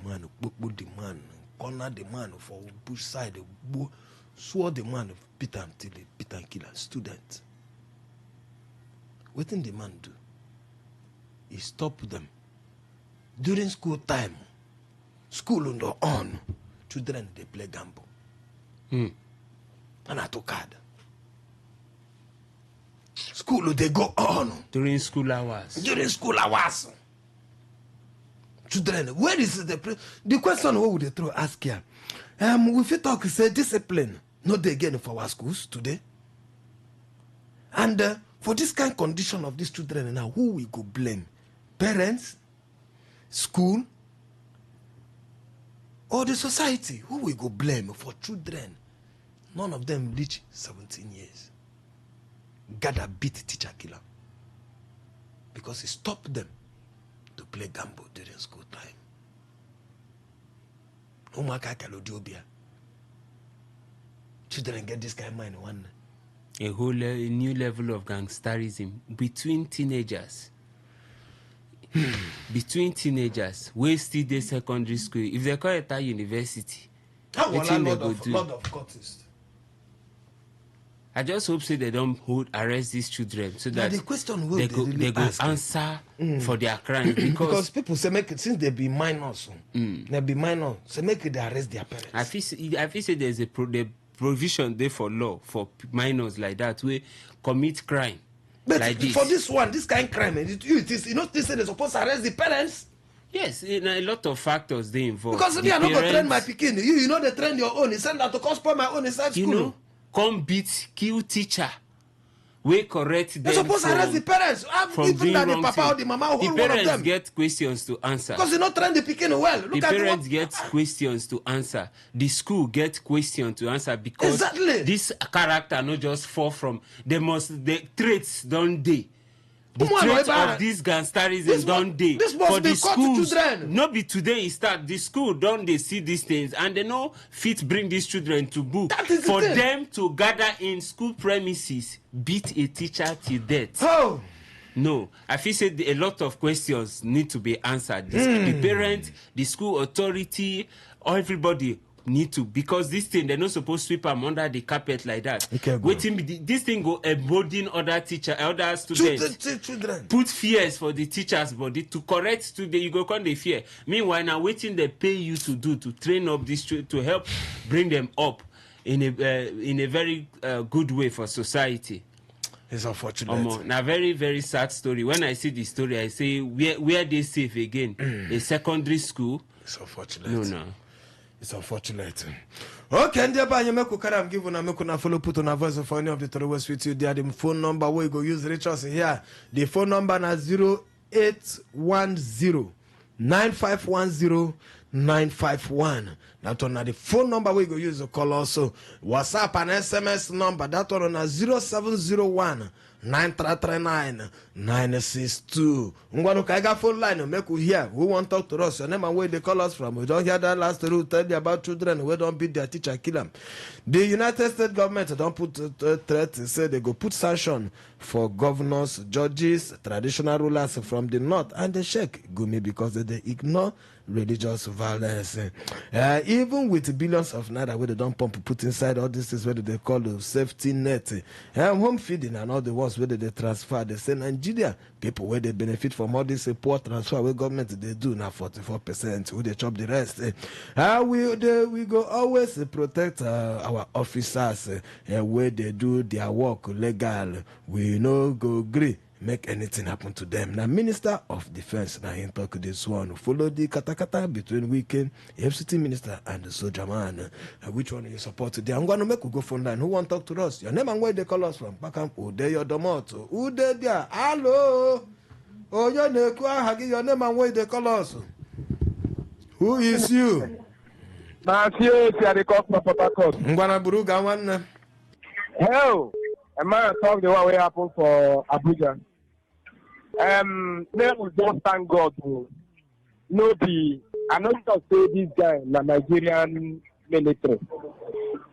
Speaker 10: man, corner the man for bush side, swore the man, beat him till he beat and kill a student. What did the man do? He stopped them. During school time, school on, children they play gamble. And I took card. School they go on.
Speaker 3: During school hours.
Speaker 10: Children, where is the question? What would they throw? Ask here. If you talk, say discipline, not again for our schools today. And for this kind of condition of these children now, who we go blame? Parents, school, or the society? Who we go blame for children? None of them reach 17 years. Gather beat teacher killer because he stopped them to play gamble during school time. Children get this kind of mind one.
Speaker 3: A whole new level of gangsterism between teenagers. Between teenagers, we still the secondary school. If they call it a university,
Speaker 10: what a lot of cultists.
Speaker 3: I just hope they don't arrest these children so that
Speaker 10: the question
Speaker 3: they go answer for their crime
Speaker 10: because people say make it since they be minors, they be minors, so make it they arrest their parents.
Speaker 3: I feel say there's a provision there for law for minors like that who commit crime.
Speaker 10: But
Speaker 3: like this.
Speaker 10: For this one, this kind of crime, they say they're supposed to arrest the parents.
Speaker 3: Yes, a lot of factors they involved.
Speaker 10: Because me, I not gonna train my pikin. You know they train your own. He send that to cause spoil my own inside school.
Speaker 3: Come beat, kill teacher. We correct them.
Speaker 10: They're supposed to arrest the parents. Even that the papa or the mama, whole one of them.
Speaker 3: The parents get questions to answer.
Speaker 10: Because they not train the pikin well.
Speaker 3: The parents get questions to answer. The school get questions to answer because this character not just fall from the traits don't they. The traits of this gangsterism don't they.
Speaker 10: This must be caught to children.
Speaker 3: Not be today it start. The school don't they see these things and they know fit bring these children to book for them to gather in school premises, beat a teacher till death.
Speaker 10: Oh.
Speaker 3: No, I feel say a lot of questions need to be answered. The parent, the school authority, everybody need to, because this thing they're not supposed to sweep them under the carpet like that. Waiting, this thing go embolden other students.
Speaker 10: Children.
Speaker 3: Put fears for the teachers' body to correct students. You go come the fear. Meanwhile, now waiting they pay you to do to train up this to help bring them up in a very good way for society.
Speaker 10: It's unfortunate.
Speaker 3: Now, very, very sad story. When I see the story, I say, where they safe again? A secondary school?
Speaker 10: It's unfortunate.
Speaker 3: No.
Speaker 10: It's unfortunate. Okay, and thereby you make I'm giving a make una follow put on a voice for any of the Torres with you. There the phone number where you go use reach us here. The phone number is 0810 9510 951. That one the phone number we go use to call also. WhatsApp and SMS number. That one on 0701 9339 962. Ngwanu kaiga phone line make we hear who want to talk to us. Your name and where they call us from. We don't hear that last story tell you about children who don't beat their teacher, kill them. The United States government don't put threat, say they go put sanction for governors, judges, traditional rulers from the north, and they shake Gumi because they ignore religious violence. Even with billions of naira where they don't put inside all this is where they call the safety net, home feeding and all the ones where they transfer. They say Nigeria people where they benefit from all this poor transfer where government they do now 44% who they chop the rest. We go always protect our officers where they do their work legal. We no go agree make anything happen to them. Now, Minister of Defense, now he talk this one. Follow the katakata between Weekend, FCT Minister, and the soldier man. Which one you support today? I'm going to make you go phone line. Who want to talk to us? Your name and where they call us from? Bakam, Ude your domoto. Ude there. Hello. Oh, your name and where they call us. Who is you?
Speaker 2: Matthew, the cost of Port
Speaker 10: Ngwana Buruga one.
Speaker 2: Hell, a man talk the one way happen for Abuja. Let us just thank God to know I know you say this guy na Nigerian military.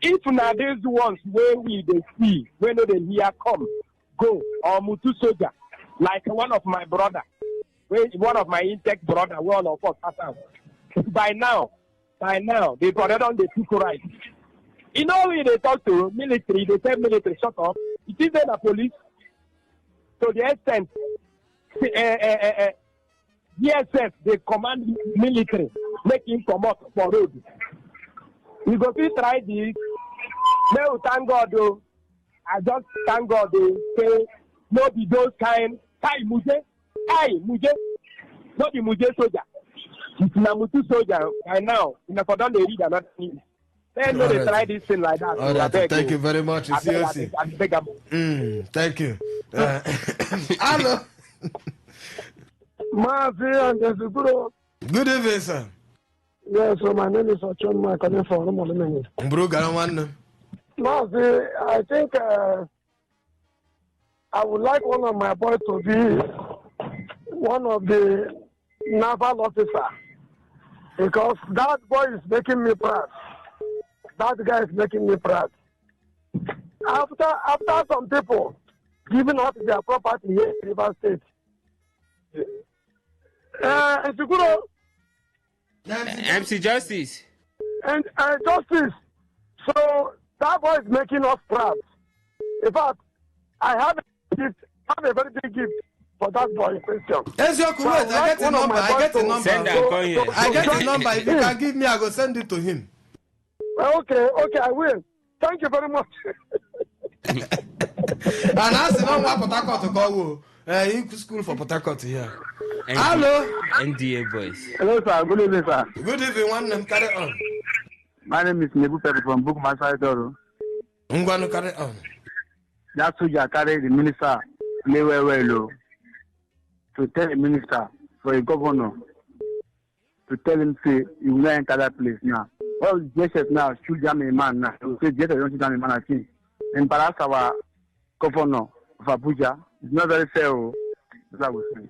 Speaker 2: If na these ones where we they see, when they hear come, go or Mutu soldier, like one of my brother, one of my intake brother, one of us out. By now, the brother don't they took right. You know when they talk to military, they say military shut up. It is then the police. To the extent, DSS they command military, make him come out for road. We go to try this. Now thank God though. I just thank God they say no be those kind. Kai muje, not the muje soldier. It's Namutu soldier right now. In the Kodan they read another thing. Then they try this thing like that.
Speaker 10: All right, thank you very much. Seriously. Thank you. Hello. Good evening, sir.
Speaker 18: Yes, so my name is Ochon. My calling for Romolo.
Speaker 10: Bro, Garawan.
Speaker 18: I think I would like one of my boys to be one of the naval officers because that boy is making me proud. That guy is making me proud. After some people giving up their property here in River State,
Speaker 3: MC Justice.
Speaker 18: And Justice. So that boy is making us proud. In fact, I have a very big gift for that boy in question.
Speaker 10: Yes, you're correct. I get the number.
Speaker 3: Send that call here.
Speaker 10: I get the number. If you can give me, I will send it to him.
Speaker 18: Okay, I will. Thank you very much.
Speaker 10: And that's the one Port Harcourt to go. School for Port Harcourt here. Hello.
Speaker 3: NDA boys.
Speaker 2: Hello, sir. Good evening, sir.
Speaker 10: Good evening. One name, carry on.
Speaker 2: My name is Nebu Pepe from Bookmaster Doro.
Speaker 10: Ngwanu, carry on.
Speaker 2: That soldier carry the minister, Lewelo, to tell the minister, for a governor, to tell him, say, you will enter that place now. Well, Jesus now should jam a man now. Say, Jesus don't jam a man, I think. And perhaps our governor of Abuja is not very fair. That was saying.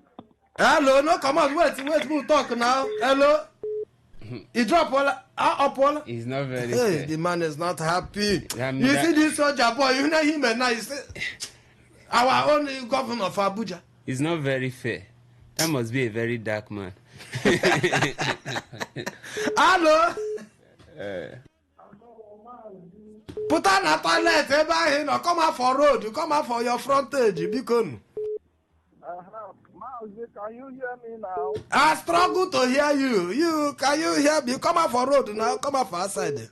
Speaker 10: Hello, no, come on, wait, we'll talk now. Hello. He drop all.
Speaker 3: He's not very
Speaker 10: fair. The man is not happy. You see this soldier boy, you know him and now you say, our own governor of Abuja.
Speaker 3: It's not very fair. That must be a very dark man.
Speaker 10: Hello? Put on a toilet, everybody. Come out for road. You come out for your frontage. Beacon.
Speaker 2: Can you hear me now?
Speaker 10: I struggle to hear you. Can you hear me? Come out for road now. Come out for outside.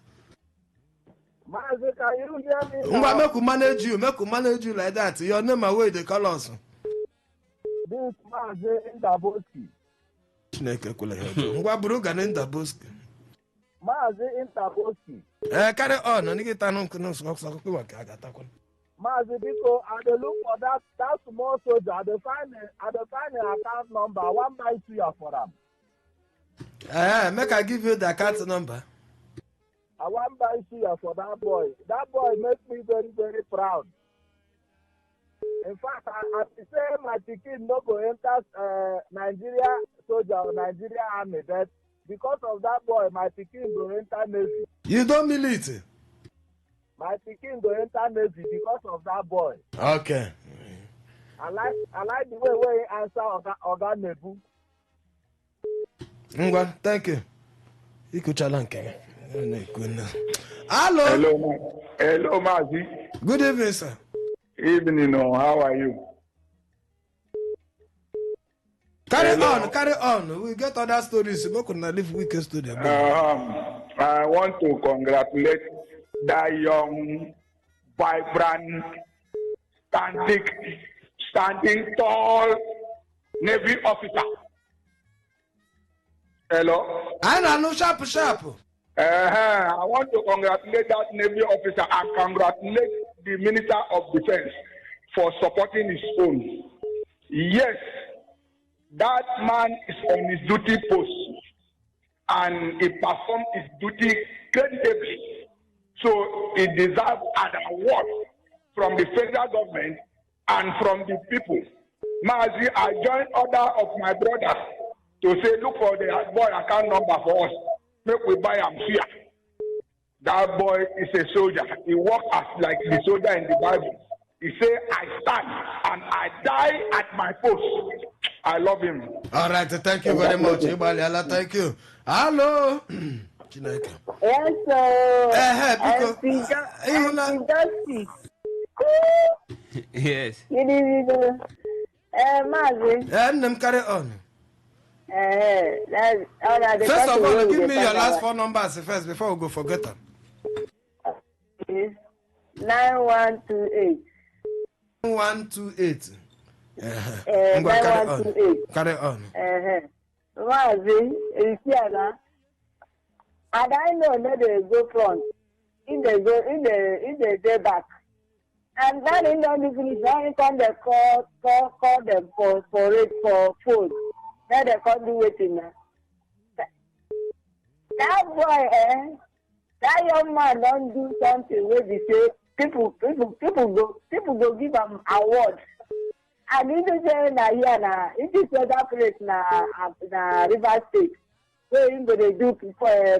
Speaker 2: Mazi, can you hear me now?
Speaker 10: Make we manage you. Make we manage you like that. Your name away the colors.
Speaker 2: This Mazi Indaboski.
Speaker 10: Chineke kule hejo. Ngwa buru ga na Indaboski.
Speaker 2: Mazi Indaboski.
Speaker 10: Carry on. Nigi tanu kunu so kwa agatakwa.
Speaker 2: Mazi Biko, I dey look for that small soldier. I dey find an account number. I wan buy suya for am.
Speaker 10: Make I give you the account number.
Speaker 2: I wan buy suya for that boy. That boy makes me very, very proud. In fact, I say my pikin no go enter Nigeria soldier or Nigeria army, but because of that boy, my pikin go enter Navy.
Speaker 10: You don't mean it?
Speaker 2: My pikin go enter Navy because of that boy.
Speaker 10: Okay.
Speaker 2: I like the way he answer Oga Nebu.
Speaker 10: Ngwa, thank you. Ikuchalanke. Hello.
Speaker 6: Hello, Mazi.
Speaker 10: Good evening, sir.
Speaker 6: Evening, how are you?
Speaker 10: Carry on. We get other stories. We could not leave weekend studio.
Speaker 6: I want to congratulate that young, vibrant, standing tall Navy officer. Hello?
Speaker 10: I know sharp.
Speaker 6: I want to congratulate that Navy officer and congratulate the Minister of Defense for supporting his own. Yes, that man is on his duty post and he performed his duty creditably. So he deserves an award from the federal government and from the people. Mazi, I joined order of my brother to say, look for the boy account number for us. Make we buy him here. That boy is a soldier. He works as like the soldier in the Bible. He say, I stand and I die at my post. I love him.
Speaker 10: All right, thank you very much. Thank you. Hello.
Speaker 9: Yes, sir.
Speaker 3: Yes.
Speaker 9: Good evening. Mazi.
Speaker 10: Carry on.
Speaker 9: First
Speaker 10: of all, give me your last four numbers first before we go forget them.
Speaker 9: 9128.
Speaker 10: 9128.
Speaker 9: 9128.
Speaker 10: Carry on.
Speaker 9: Mazi, Isiana. And I know that they go front. In they go back. And then in the finish, now come they call them for food. Now they can't do waiting now. That boy, that young man don't do something where they say people go give him awards. And it is here now, it is other place na River State. Where you go they do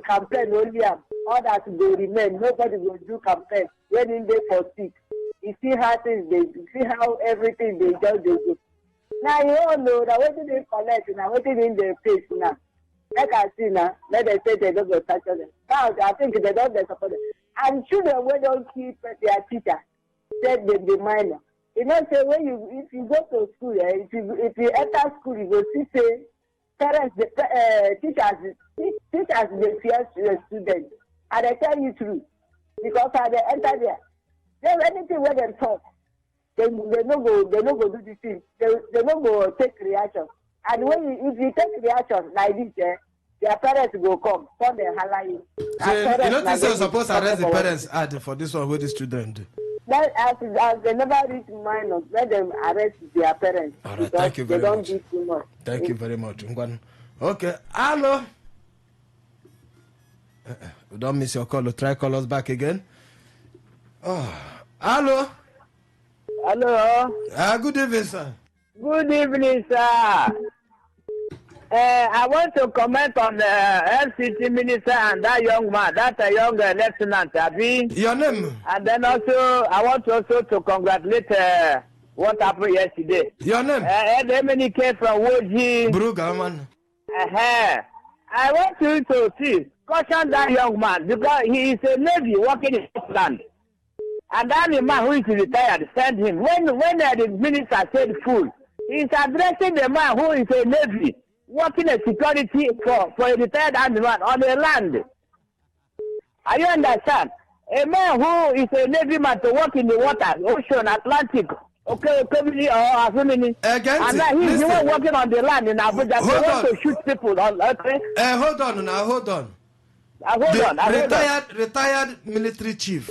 Speaker 9: campaign only others go remain. Nobody will do campaign when in there for sick. You see how things everything they just do. Now you all know that what they collect now, what in their face now. Like I see now, let them say they don't go touch them. Now I think they don't support them. And children we don't keep their teacher, said the minor. You know, say if you go to school, if you enter school, you go see say parents, teachers they fear students, and they tell you true because they enter there. There's anything where they talk, they no go do this thing. They no go take reaction. And if you take reaction like this, their parents go come they holler you.
Speaker 10: So you know this is supposed to arrest the parents for this one with the student.
Speaker 9: That as they never reach minors, let them arrest their parents.
Speaker 10: All right, thank you very much.
Speaker 9: They don't do too much.
Speaker 10: Thank you very much. Okay, hello. Don't miss your call. Try call us back again. Oh, hello.
Speaker 9: Hello.
Speaker 10: Good evening, sir.
Speaker 9: Good evening, sir. I want to comment on the FCT minister and that young man, that young lieutenant, Abi.
Speaker 10: Your name?
Speaker 9: And then also, I want also to congratulate
Speaker 2: what happened yesterday.
Speaker 10: Your name?
Speaker 2: Many came from Woji.
Speaker 10: Bruga, man.
Speaker 2: I want you to see, caution that young man because he is a Navy working in Scotland. And that the man who is retired sent him. When the minister said fool, he is addressing the man who is a Navy working as security for a retired army man on the land. Are you understand? A man who is a Navy man to work in the water, ocean, Atlantic, okay, community or Azunini. And now he's the one working on the land in Abuja. They want to shoot people. Okay?
Speaker 10: Hold on now, hold on. Retired military chief.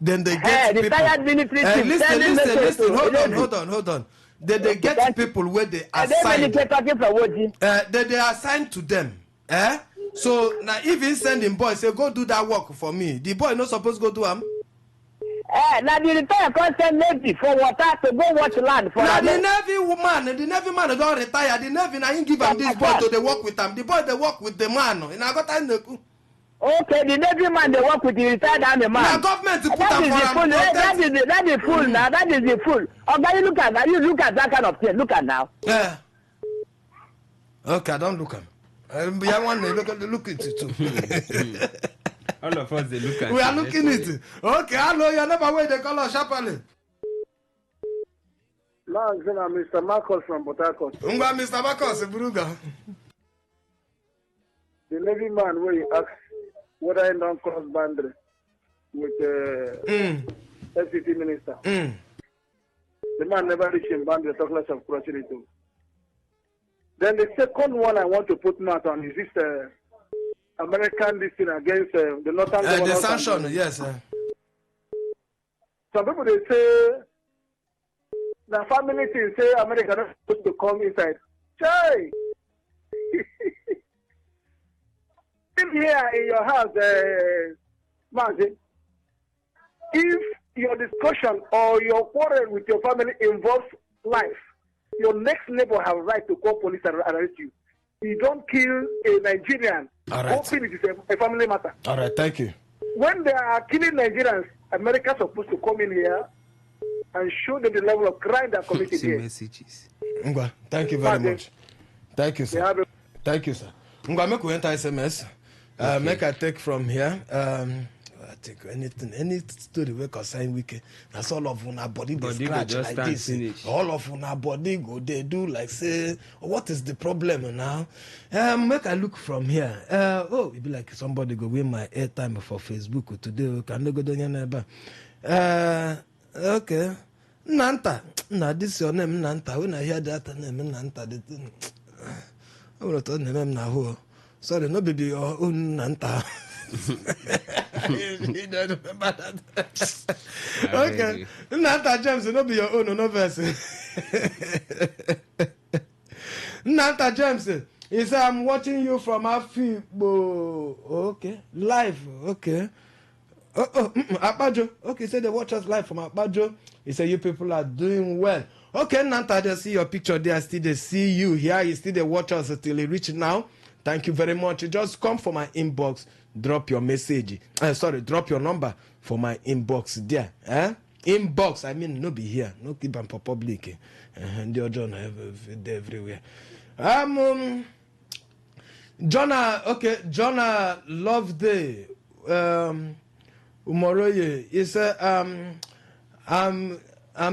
Speaker 10: Then they get
Speaker 2: retired
Speaker 10: people.
Speaker 2: Military chief.
Speaker 10: Listen. Hold on. They get people where they assign. They assign to them. So now if he send him boy say go do that work for me, the boy not supposed to go do him.
Speaker 2: Now the retired constant Navy for water to go watch land for.
Speaker 10: Now the Navy man don't retire. The Navy now he give him this boy to they work with him. The boy they work with the man. And I got time.
Speaker 2: Okay, the Navy man they work with the retired army man.
Speaker 10: Now government to put him for him.
Speaker 2: That is the fool now. That is the fool. Okay, you look at that kind of thing. Look at now.
Speaker 10: Yeah. Okay, I don't look at him. I want to look at it too.
Speaker 3: All of us they look at.
Speaker 10: We are looking at it. Okay, hello, you never wait the color sharply.
Speaker 11: Mr. Marcos from Port Harcourt.
Speaker 10: Mr. Marcos, Bruga.
Speaker 11: The Navy man where he asked whether I don't cross boundary with the FCT minister. The man never reached him boundary, talk less of crossing it too. Then the second one I want to put mouth on is this American this thing against the Northern
Speaker 10: the sanction, yes.
Speaker 11: Some people they say the family thing say America not supposed to come inside. Chai! In here in your house, Mazi, if your discussion or your quarrel with your family involves life, your next neighbor have right to call police and arrest you. You don't kill a Nigerian.
Speaker 10: All right.
Speaker 11: Hoping it is a family matter.
Speaker 10: All right, thank you.
Speaker 11: When they are killing Nigerians, America is supposed to come in here and show them the level of crime they are committing here.
Speaker 3: Messages.
Speaker 10: Thank you very much. Thank you, sir. Thank you, sir. Make we enter SMS. Make I take from here. I take any story we concern weekend. That's all of our body they scratch like this. All of our body go they do like say, what is the problem now? Make I look from here. It be like somebody go win my airtime for Facebook today. Can go down your okay. Nanta. Now this your name Nanta. When I hear that name Nanta, the thing. I will tell name now. Sorry, no baby your own Nanta. You don't remember that. Okay. Nanta James, no be your own, no verse. Nanta James, he said, I'm watching you from Afibo. Okay. Live. Okay. Akbajo. Okay, say they watch us live from Akbajo. He said, you people are doing well. Okay, Nanta, they see your picture there. Still they see you here. You still they watch us until they reach now. Thank you very much. Just come for my inbox. Drop your message. Drop your number for my inbox there. Inbox, I mean, no be here. No keep them for public. And the other everywhere. Jonah Love Day. Umoroye. He said, I'm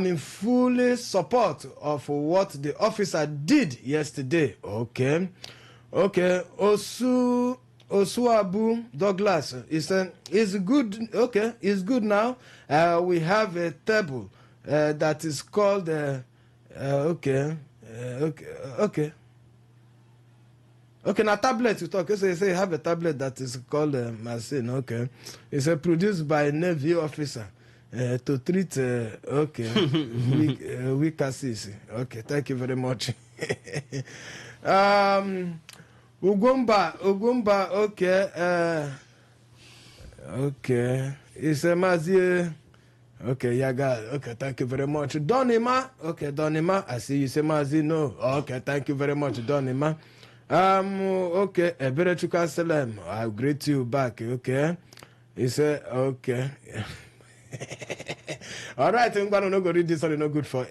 Speaker 10: in full support of what the officer did yesterday. Okay. Osuabu Douglas is good. Okay, it's good now. We have a table that is called. Okay. Now tablet you talk. So you say you have a tablet that is called machine. Okay, it's produced by a Navy officer to treat. Weak cases. Okay, thank you very much. Ugumba, okay. Okay. It's a Mazie. Okay, Yaga. Okay, thank you very much. Donima. Okay, Donima. I see you say Mazie. No. Okay, thank you very much, Donima. Okay. Eberechuka Salem. I'll greet you back. Okay. He said, okay. All right, I'm going to go read this one, no good for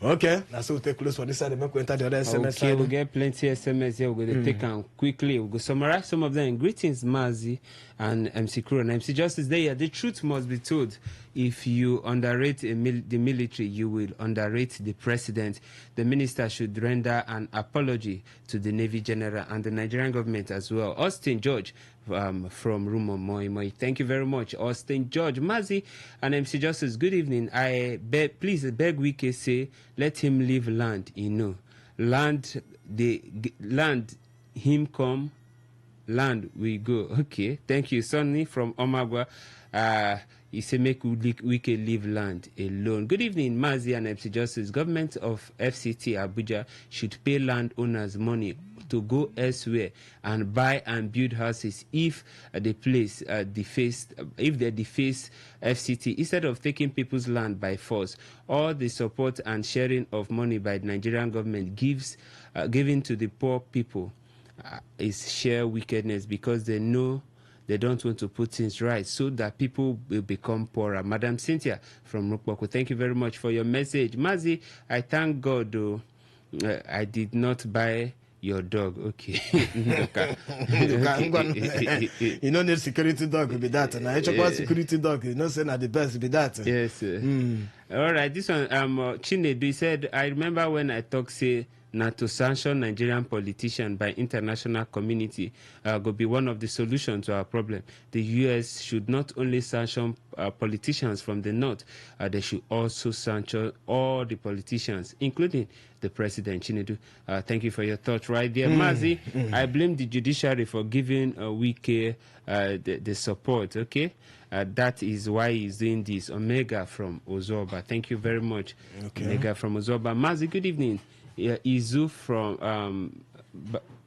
Speaker 10: okay, that's so take close for this side. I'm going to enter the other SMS
Speaker 3: okay,
Speaker 10: side.
Speaker 3: we'll get plenty of SMS here. We're going to take them quickly. We'll go summarize some of them. Greetings, Mazi and MC Kuro and MC Justice. There, the truth must be told. If you underrate the military, you will underrate the president. The minister should render an apology to the Navy General and the Nigerian government as well. Austin George from Rumo Moi. Thank you very much, Austin George. Mazi and MC Justice, good evening. Please beg Wike say, let him leave land, Land him come, land we go. Okay, thank you. Sonny from Omagwa. He said, make Wike leave land alone. Good evening, Mazi and MC Justice. Government of FCT Abuja should pay landowners money to go elsewhere and buy and build houses if they deface FCT instead of taking people's land by force. All the support and sharing of money by the Nigerian government given to the poor people is sheer wickedness because they know they don't want to put things right so that people will become poorer. Madam Cynthia from Rukboko, thank you very much for your message. Mazi, I thank God, though, I did not buy your dog. Okay.
Speaker 10: You know, the security dog will be that. And I check security dog, you know, saying that the best will be that.
Speaker 3: Yes. All right, this one, Chinedu, he said, I remember when I talk, say, not to sanction Nigerian politicians by international community will be one of the solutions to our problem. The U.S. should not only sanction politicians from the north, they should also sanction all the politicians, including the president. Chinedu, thank you for your thoughts right there. Mazi, I blame the judiciary for giving Wike the support, okay? That is why he's doing this. Omega from Ozoba. Thank you very much. Okay. Omega from Ozoba. Mazi, good evening. Izu from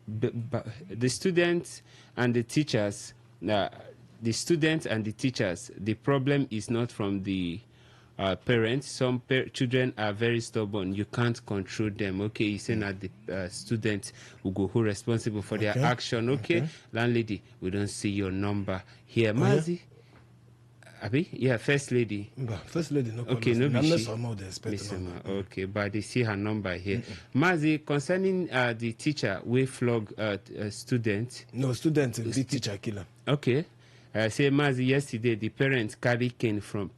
Speaker 3: the students and the teachers. The problem is not from the parents. Some children are very stubborn. You can't control them. Okay, he's saying that the students who responsible for their action. Okay, landlady, we don't see your number here, Mazi. Abi? Yeah, First Lady.
Speaker 10: First Lady, no.
Speaker 3: Okay, no,
Speaker 10: okay,
Speaker 3: but they see her number here. Mazi, concerning the teacher, we flog student.
Speaker 10: No, student, the teacher killer.
Speaker 3: Okay. Say Mazi, yesterday the parents carry cane from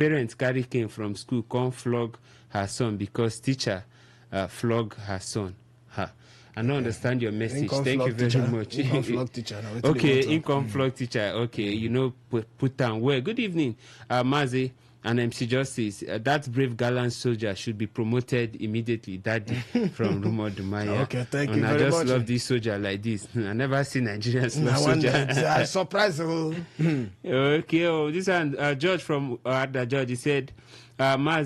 Speaker 3: school, come flog her son because teacher flog her son. I don't understand your message. Thank you very much. Okay, income flog teacher. Okay, you know, put down where. Good evening, Mazi and MC Justice. That brave gallant soldier should be promoted immediately. Daddy from Rumo Dumaya.
Speaker 10: Okay, thank you very much.
Speaker 3: I just love this soldier like this. I never seen Nigerians love soldier.
Speaker 10: I'm surprised.
Speaker 3: Okay, this one, George from George, he said, Mazi,